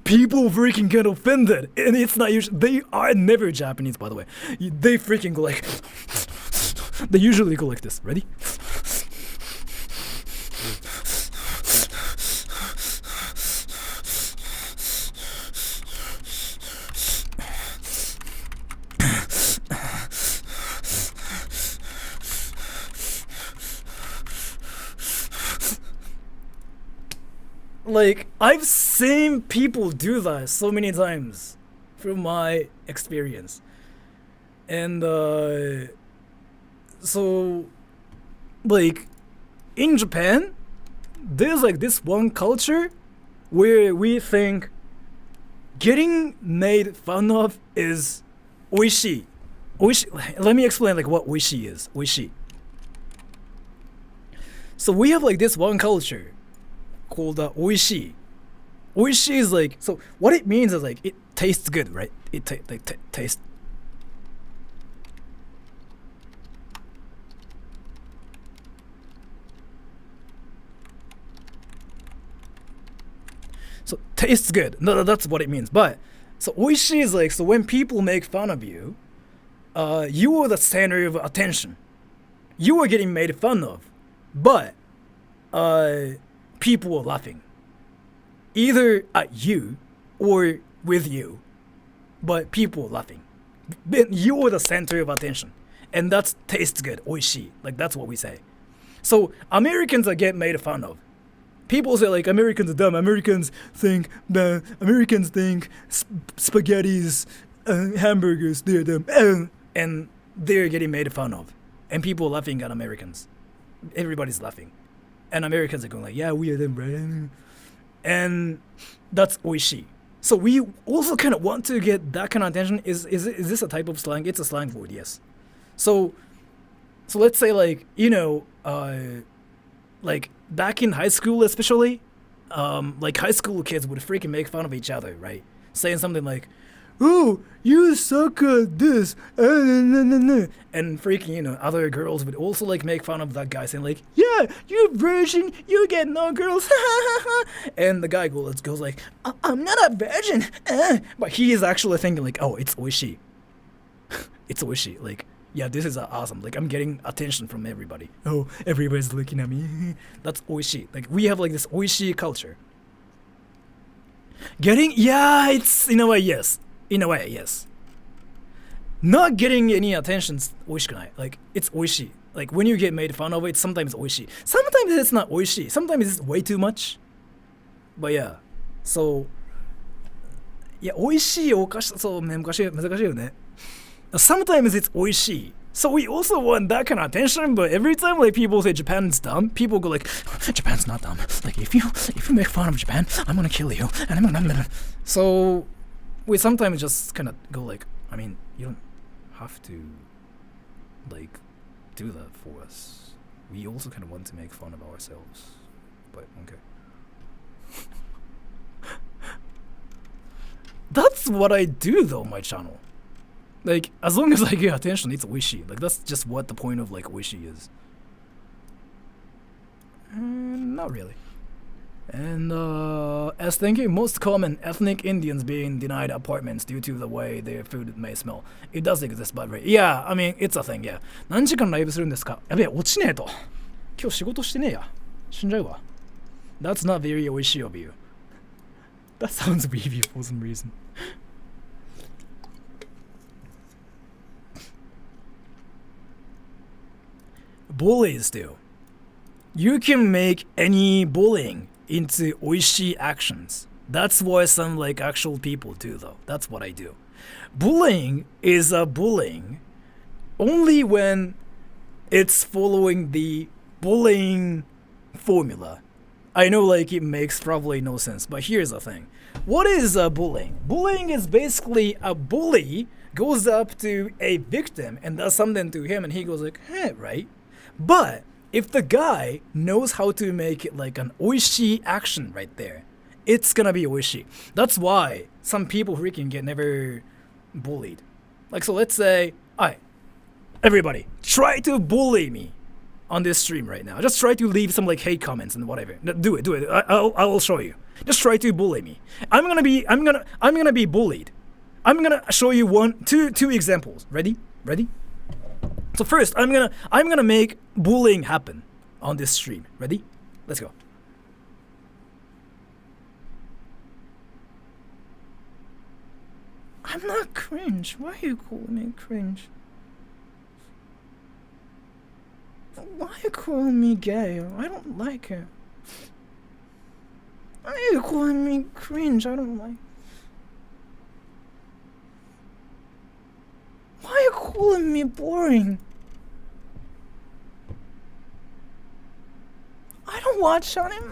People freaking get offended. And it's not usually, they are never Japanese, by the way. They freaking go like, they usually go like this. Ready? like I've seen people do that so many times from my experience. And so like in Japan, there's like this one culture where we think getting made fun of is oishi. Oishi. Let me explain like what oishi is. Oishi. So we have like this one culture called oishi. Oishi is like, so what it means is like it tastes good, right? It tastes. So tastes good. No, that's what it means. But so oishi is like, so when people make fun of you, you are the center of attention. You are getting made fun of, but people are laughing, either at you or with you, but people are laughing. Then you are the center of attention, and that tastes good. Oishi, like that's what we say. So Americans are get made fun of. People say like Americans are dumb. Americans think spaghettis, hamburgers, they're dumb, and they're getting made fun of, and people are laughing at Americans. Everybody's laughing, and Americans are going like, yeah, we are them, right? And that's oishi. So we also kind of want to get that kind of attention. Is this a type of slang? It's a slang word, yes. So let's say like like back in high school especially, like high school kids would freaking make fun of each other, right? Saying something like, "Oh, you suck at this," and freaking other girls would also like make fun of that guy, saying like, "Yeah, you virgin, you get no girls," and the guy goes like, "I'm not a virgin," but he is actually thinking like, "Oh, it's oishi, it's oishi," like. Yeah, this is awesome. Like, I'm getting attention from everybody. Oh, everybody's looking at me. That's oishi. Like, we have like this oishi culture. Yeah, it's in a way, yes. In a way, yes. Not getting any attention's oishikunai. Like, it's oishi. Like, when you get made fun of it, sometimes oishi. Sometimes it's not oishi. Sometimes it's way too much. But yeah. So, いや、美味しいお菓子、そう、難しいよね。Sometimes it's oishi. So we also want that kind of attention, but every time like people say Japan's dumb, people go like, Japan's not dumb. Like if you make fun of Japan, I'm gonna kill you. And I'm gonna. So we sometimes just kind of go like, I mean, you don't have to like do that for us. We also kind of want to make fun of ourselves. But okay. That's what I do though, my channel. Like, as long as I get attention, it's oishi. Like, that's just what the point of, like, oishi is. Not really. And, as thinking, most common ethnic Indians being denied apartments due to the way their food may smell. It does exist, but right. Yeah, I mean, it's a thing, yeah. 何時間ライブするんですか?やべえ、落ちねえと。今日仕事してねえや。死んじゃうわ。That's not very oishi of you. That sounds weird for some reason. Bullies do. You can make any bullying into oishi actions. That's what some like actual people do though. That's what I do. Bullying is a bullying only when it's following the bullying formula. I know like it makes probably no sense, but here's the thing. What is bullying? Bullying is basically a bully goes up to a victim and does something to him and he goes like, hey, right? But if the guy knows how to make it like an oishi action right there, it's gonna be oishi. That's why some people freaking get never bullied. Like, so let's say, alright, everybody, try to bully me on this stream right now. Just try to leave some like hate comments and whatever. Do it. I will show you. Just try to bully me. I'm gonna be bullied. I'm gonna show you two examples. Ready? So first, I'm gonna make bullying happen on this stream. Ready? Let's go. I'm not cringe. Why are you calling me cringe? Why are you calling me gay? I don't like it. I you calling me cringe? I don't like. Why are you calling me boring? I don't watch anime.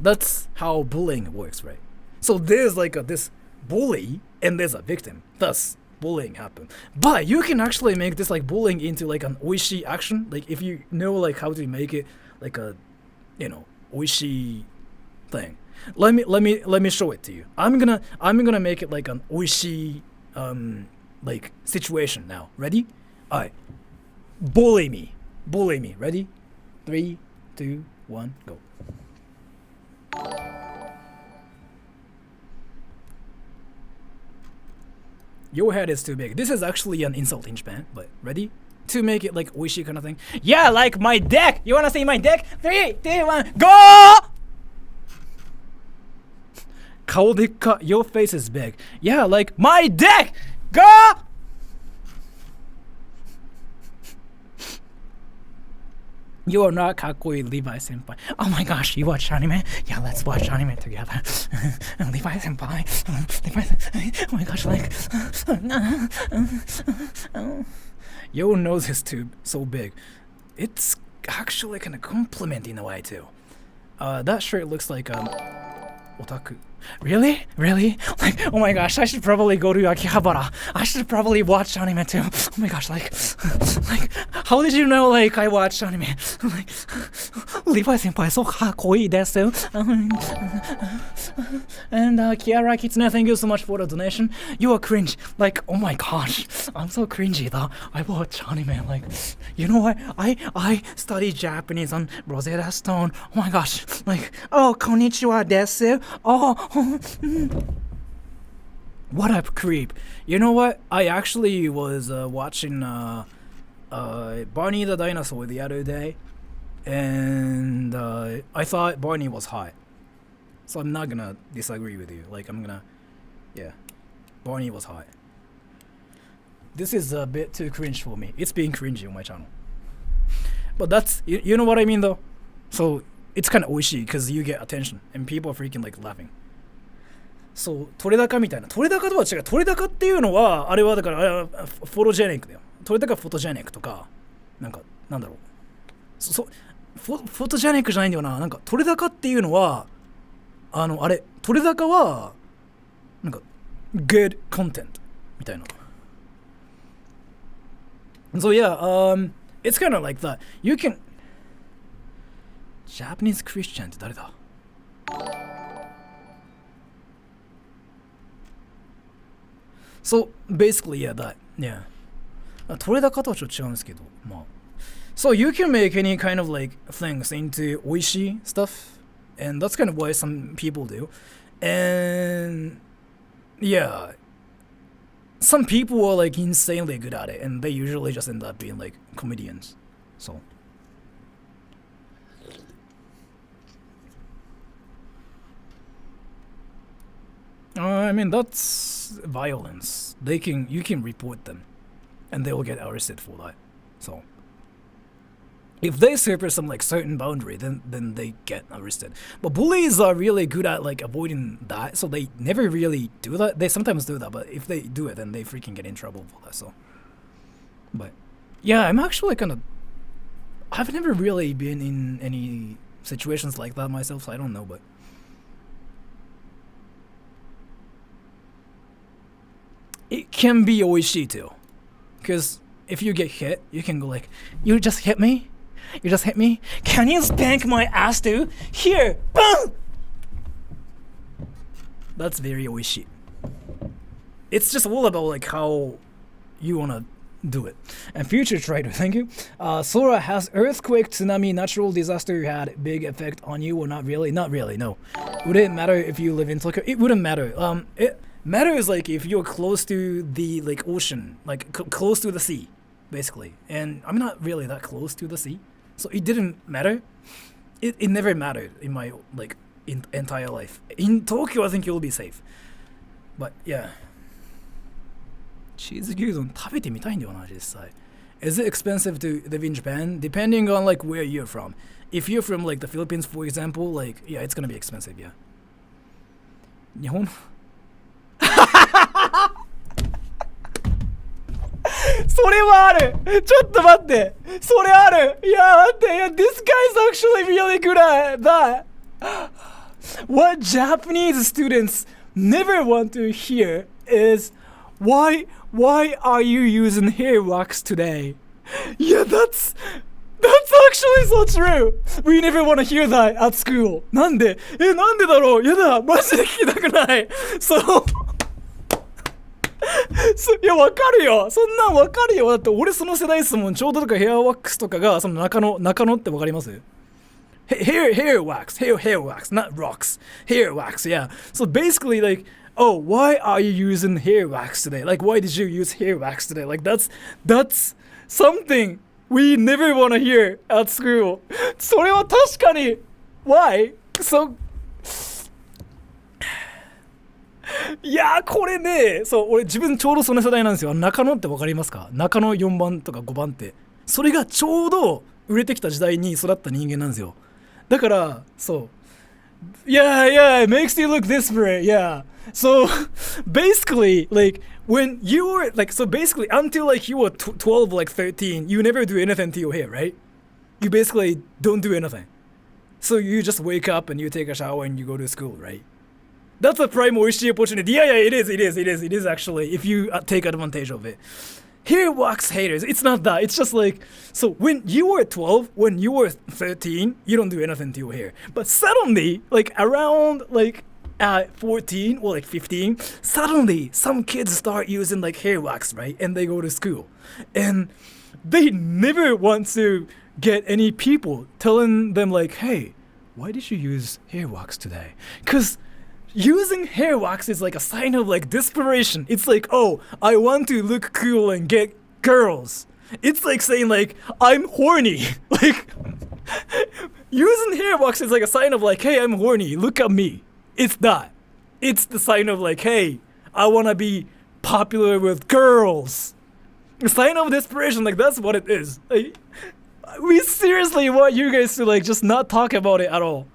That's how bullying works, right? So there's like this bully and there's a victim. Thus, bullying happen. But you can actually make this like bullying into like an oishi action. Like if you know like how to make it like a, oishi thing. Let me show it to you. I'm gonna make it like an oishi like situation now. Ready? Alright. Bully me. Ready? 3, 2, 1, go. Your head is too big. This is actually an insult in Japan, but ready? To make it like oishi kind of thing. Yeah, like my dick! You wanna see my dick? 3, 2, 1, go! Kao dekka, your face is big. Yeah, like my dick! Go! You are not kakoi Levi senpai. Oh my gosh, you watch anime? Yeah, let's watch anime together. Levi senpai. Levi senpai. Oh my gosh, like. Your nose is too so big. It's actually kind of compliment in a way too. That shirt looks like otaku. Really? Like, oh my gosh, I should probably go to Akihabara. I should probably watch anime too. Oh my gosh, like, how did you know, like, I watch anime? Like, Levi senpai so kakoi desu. And Kiara Kitsune, thank you so much for the donation. You are cringe. Like, oh my gosh, I'm so cringy though. I watch anime. Like, you know what? I study Japanese on Rosetta Stone. Oh my gosh, like, oh konnichiwa desu. Oh. What a creep. You know what? I actually was watching Barney the Dinosaur the other day, and I thought Barney was hot. So I'm not gonna disagree with you. Like, yeah. Barney was hot. This is a bit too cringe for me. It's being cringy on my channel. But that's, you know what I mean though? So, it's kind of oishi because you get attention, and people are freaking like laughing. そう、取れ高みたいな。取れ高とは違う。取れ高っていうのは、あれはだから、フォロジェニックだよ。取れ高フォトジェニックとか、なんだろう。フォトジェニックじゃないんだよな。なんか、取れ高っていうのは、あれ、取れ高は、なんか、good content みたいな。So yeah, it's kind of like that. You can... Japanese Christian って誰だ？So basically, yeah, that, yeah. 取れ高とはちょっと違うんですけど、まあ。So you can make any kind of like things into oishi stuff, and that's kind of what some people do. And yeah, some people are like insanely good at it, and they usually just end up being like comedians. So. I mean, that's violence. You can report them, and they will get arrested for that. So, if they surpass some like certain boundary, then they get arrested. But bullies are really good at like avoiding that, so they never really do that. They sometimes do that, but if they do it, then they freaking get in trouble for that. So, but yeah, I'm actually I've never really been in any situations like that myself, so I don't know, but. It can be oishi too, because if you get hit, you can go like, you just hit me? You just hit me? Can you spank my ass too? Here, boom! That's very oishi. It's just all about like how you wanna do it. And future trader, thank you. Sora, has earthquake, tsunami, natural disaster had big effect on you or not really? Not really, no. Would it matter if you live in Tokyo? It wouldn't matter. It matters like if you're close to the like ocean, like close to the sea, basically. And I'm not really that close to the sea, so it didn't matter. It never mattered in my like entire life. In Tokyo, I think you'll be safe. But yeah. チーズ牛丼食べてみたいんだよな実際。Is it expensive to live in Japan? Depending on like where you're from. If you're from like the Philippines, for example, like yeah, it's gonna be expensive, yeah. 日本それはあるちょっと待ってそれあるいや待っていや This guy's actually really good at that What Japanese students never want to hear is why are you using hair wax today? Yeah, that's actually so true. We never want to hear that at school. なんでだろうやだマジで聞きたくないそういやわかるよそんなんわかるよだって俺その世代ですもんちょうどとかヘアワックスとかがその中野ってわかりますHair wax, hair wax, not rocks. Hair wax, yeah. So basically, like, oh, why are you using hair wax today? Like, why did you use hair wax today? Like, that's something we never want to hear at school. それは確かに Why? So いやーこれねそう俺自分ちょうどその世代なんですよ中野ってわかりますか中野4番とか5番ってそれがちょうど売れてきた時代に育った人間なんですよだからそう yeah it makes you look desperate yeah so basically like when you were like so basically until like you were 12 like 13 you never do anything to your hair right you basically don't do anything so you just wake up and you take a shower and you go to school right that's a prime oishii opportunity yeah it is actually if you take advantage of it hair wax haters it's not that it's just like so when you were 12 when you were 13 you don't do anything to your hair but suddenly like around like 14 or like 15 suddenly some kids start using like hair wax right and they go to school and they never want to get any people telling them like hey why did you use hair wax today because using hair wax is like a sign of like desperation. It's like, oh, I want to look cool and get girls. It's like saying like, I'm horny. Like, using hair wax is like a sign of like, hey, I'm horny. Look at me. It's not. It's the sign of like, hey, I want to be popular with girls. A sign of desperation. Like, that's what it is. Like, we seriously want you guys to like just not talk about it at all.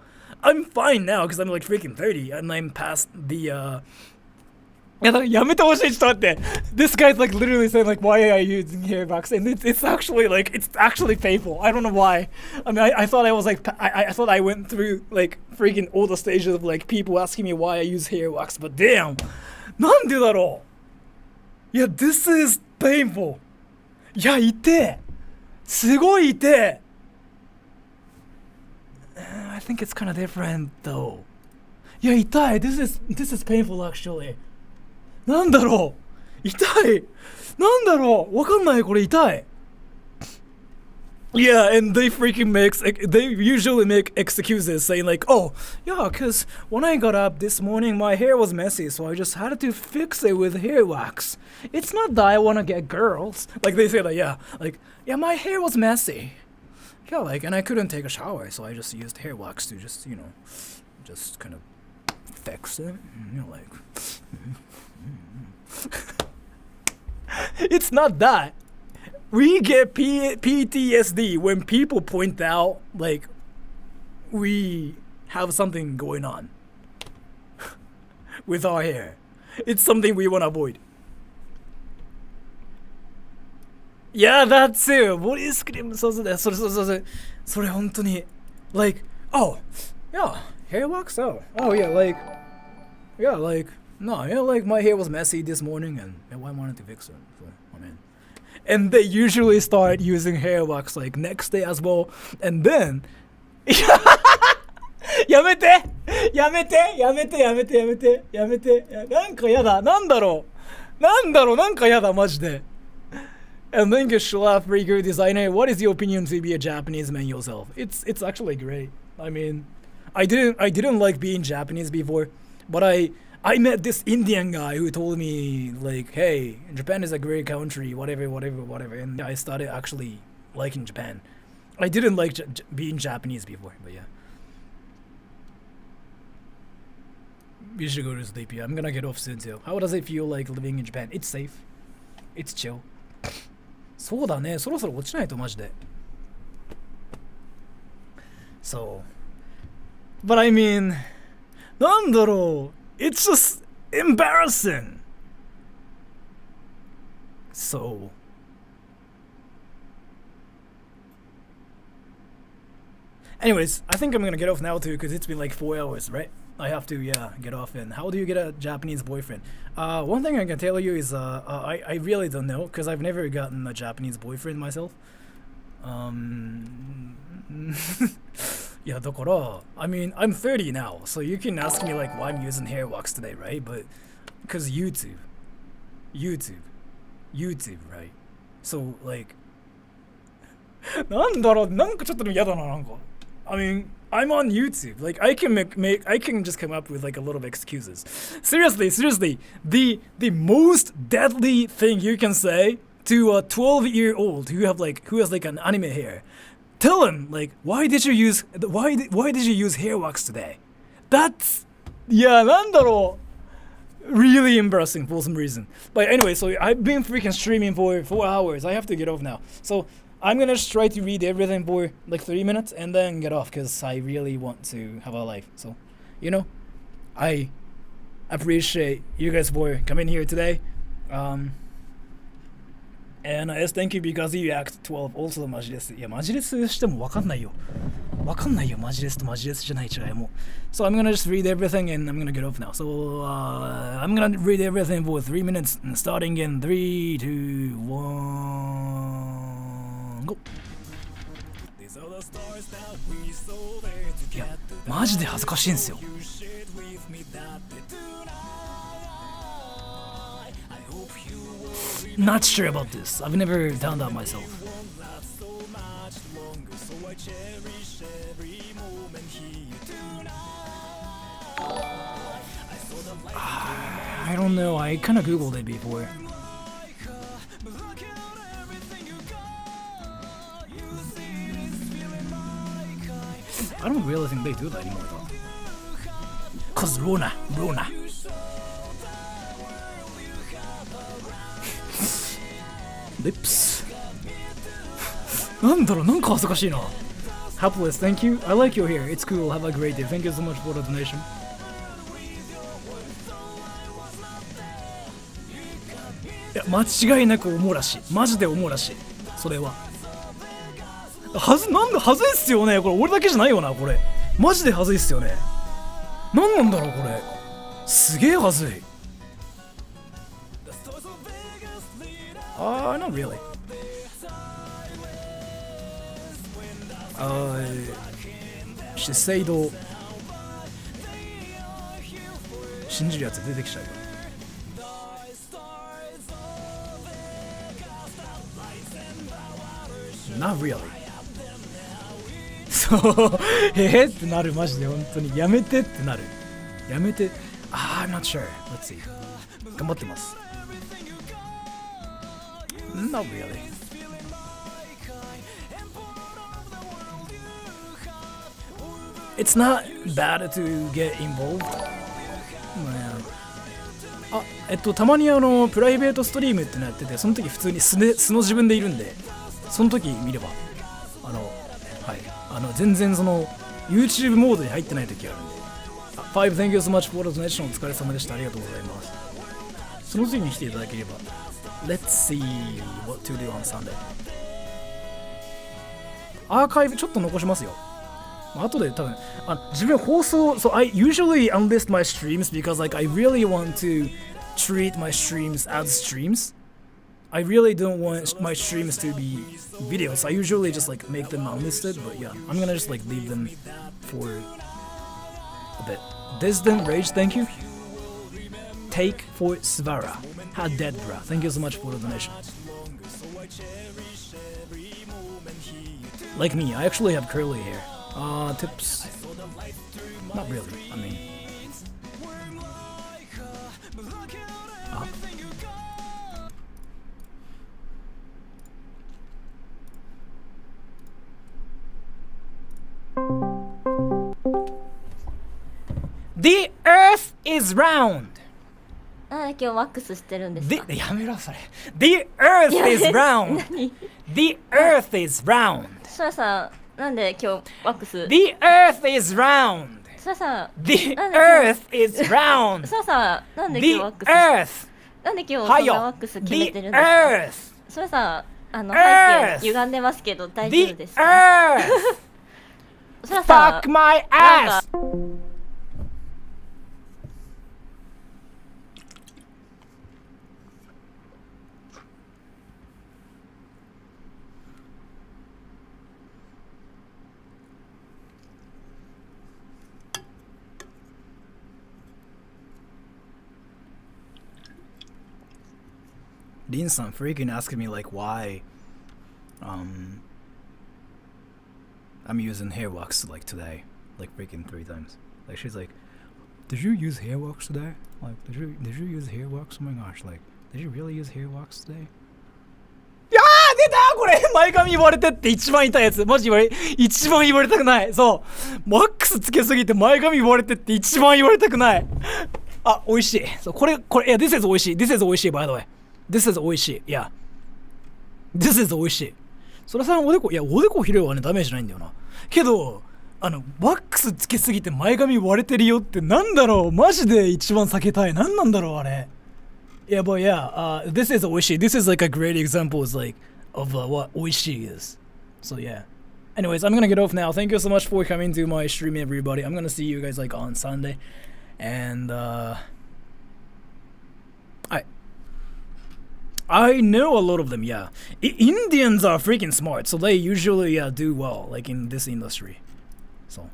I'm fine now because I'm like freaking 30 and I'm past theやめてほしいちょっと待って This guy's like literally saying like why are you using hair wax and it's actually like it's actually painful I don't know why I mean I thought I was like I thought I went through like freaking all the stages of like people asking me why I use hair wax but damn なんでだろういや This is painful いや痛えすごい痛えI think it's kind of different though. Yeah, 痛い This is painful actually. なんだろう痛いなんだろうわかんないこれ痛い Yeah, and they usually make excuses saying like, oh, yeah, because when I got up this morning, my hair was messy, so I just had to fix it with hair wax. It's not that I want to get girls. Like they say that, yeah, my hair was messy. Yeah, like, and I couldn't take a shower, so I just used hair wax to just, you know, just kind of fix it, you know, like. It's not that. We get PTSD when people point out, like, we have something going on with our hair. It's something we want to avoid. Yeah, that too. ボディスクリームそうだよ。それ本当に like oh yeah hair wax oh yeah like no yeah like my hair was messy this morning and I wanted to fix it. So, I mean, and they usually start using hair wax like next day as well and then やめてなんかやだなんだろうなんかやだマジでAnd then Shlaf Rigger designer, what is your opinion to be a Japanese man yourself? It's actually great. I mean, I didn't like being Japanese before, but I met this Indian guy who told me like, hey, Japan is a great country, whatever, and I started actually liking Japan. I didn't like being Japanese before, but yeah. We should go to sleep. Yeah, I'm gonna get off soon too. How does it feel like living in Japan? It's safe. It's chill. そうだね、そろそろ落ちないとマジで。そう。But I mean, なんだろう。It's just embarrassing. So. Anyways, I think I'm gonna get off now too because it's been like 4 hours, right? I have to, get off. And how do you get a Japanese boyfriend? One thing I can tell you is, I really don't know because I've never gotten a Japanese boyfriend myself. Yeah, だから I mean, I'm 30 now, so you can ask me like why I'm using hair wax today, right? But because YouTube, right? So like, なんだろう、なんかちょっと嫌だな、なんか。I mean, I'm on YouTube. Like, I can I can just come up with like a lot of excuses. Seriously, the most deadly thing you can say to a 12-year-old who has like an anime hair, tell him like, why did you use hair wax today? That's, yeah, なんだろう。Really embarrassing for some reason. But anyway, so I've been freaking streaming for 4 hours. I have to get off now. So I'm gonna just try to read everything for like 3 minutes and then get off because I really want to have a life. So, you know, I appreciate you guys for coming here today. And yes, thank you because you act 12 also マジレス。いや、マジレスしてもわかんないよ。わかんないよ、マジレスとマジレスじゃない違いも。So I'm gonna just read everything and I'm gonna get off now. So I'm gonna read everything for 3 minutes starting in 3, 2, 1, go. いや、マジで恥ずかしいんですよ。Not sure about this. I've never done that myself. I don't know. I kind of googled it before. I don't really think they do that anymore though. Cause Rona. Lips. なんだろう、なんか恥ずかしいな。Hapless, thank you. I like your hair. It's cool. Have a great day. Thank you so much for the donation. いや、間違いなくおもらし。マジでおもらし。それは。なんではずいっすよね。これ俺だけじゃないよな、これ。マジではずいっすよね。なんなんだろう、これ。すげえはずい。Not really. 資生堂信じるやつ出てきちゃうよ。Not really. そうってなるマジで本当にやめてってなる。やめて。I'm not sure. Let's see. 頑張ってます。Not really. It's not bad to get involved. たまにプライベートストリームってのやってて、その時普通に素の自分でいるんで、その時見れば、はい、全然その YouTube モードに入ってない時あるんで。5 thank you so much for the donation. お疲れ様でした。ありがとうございます。その時に来ていただければ。Let's see what to do on Sunday. アーカイブちょっと残しますよ。後で多分自分放送 So I usually unlist my streams because like I really want to treat my streams as streams. I really don't want my streams to be videos. I usually just like make them unlisted, but yeah, I'm gonna just like leave them for a bit. Distant Rage, thank you. Take for Svara. Had dead bra. Thank you so much for the donation. Like me, I actually have curly hair. Tips. Not really. I mean. The earth is round. なんで今日ワックスしてるんですか？やめろそれ。The earth is round. The earth is round. シラさん、なんで今日ワックス？ The earth is round. シラさん、 The なんで earth is round. シラさん、なんで The 今日ワックス？ earth. なんで今日そんはよなワックス決め The てるんですか？ earth. シラさん、背 Earth 景歪んでますけど大丈夫 The ですか？ earth. シラさ Fuck ん、my なんか ass. Lin-san freaking asking me like why I'm using hair wax like today, like freaking 3 times. Like she's like, did you use hair wax today? Like did you use hair wax? Oh my gosh, like did you really use hair wax today? いやー出たこれ前髪言われてって一番痛いやつマジ一番言われたくないそうマックスつけすぎて前髪言われてって一番言われたくないあ美味しいそうこれいや This is 美味しい This is 美味しい by the way This is 美味しい。いや。This is 美味しい。それさ、おでこ肥料はね、ダメージないんだよな。けど、ワックスつけすぎて前髪割れてるよってなんだろうマジで一番避けたい。なんなんだろうあれ。Yeah, but yeah, this is 美味しい。This is like a great example of what 美味しい is. So yeah. Anyways, I'm gonna get off now. Thank you so much for coming to my stream, everybody. I'm gonna see you guys like on Sunday. And, I know a lot of them, yeah. Indians are freaking smart, so they usually do well, like in this industry. So,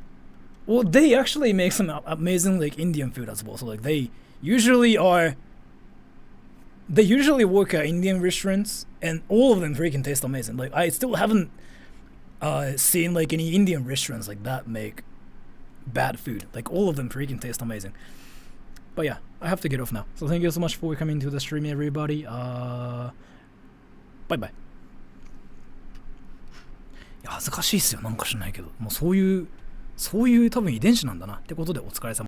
well, they actually make some amazing like Indian food as well. So like they usually work at Indian restaurants, and all of them freaking taste amazing. Like I still haven't seen like any Indian restaurants like that make bad food. Like all of them freaking taste amazing. But yeah, I have to get off now. So thank you so much for coming to the stream, everybody. Bye bye. いや恥ずかしいっすよなんかしないけどもうそういう多分遺伝子なんだなってことでお疲れ様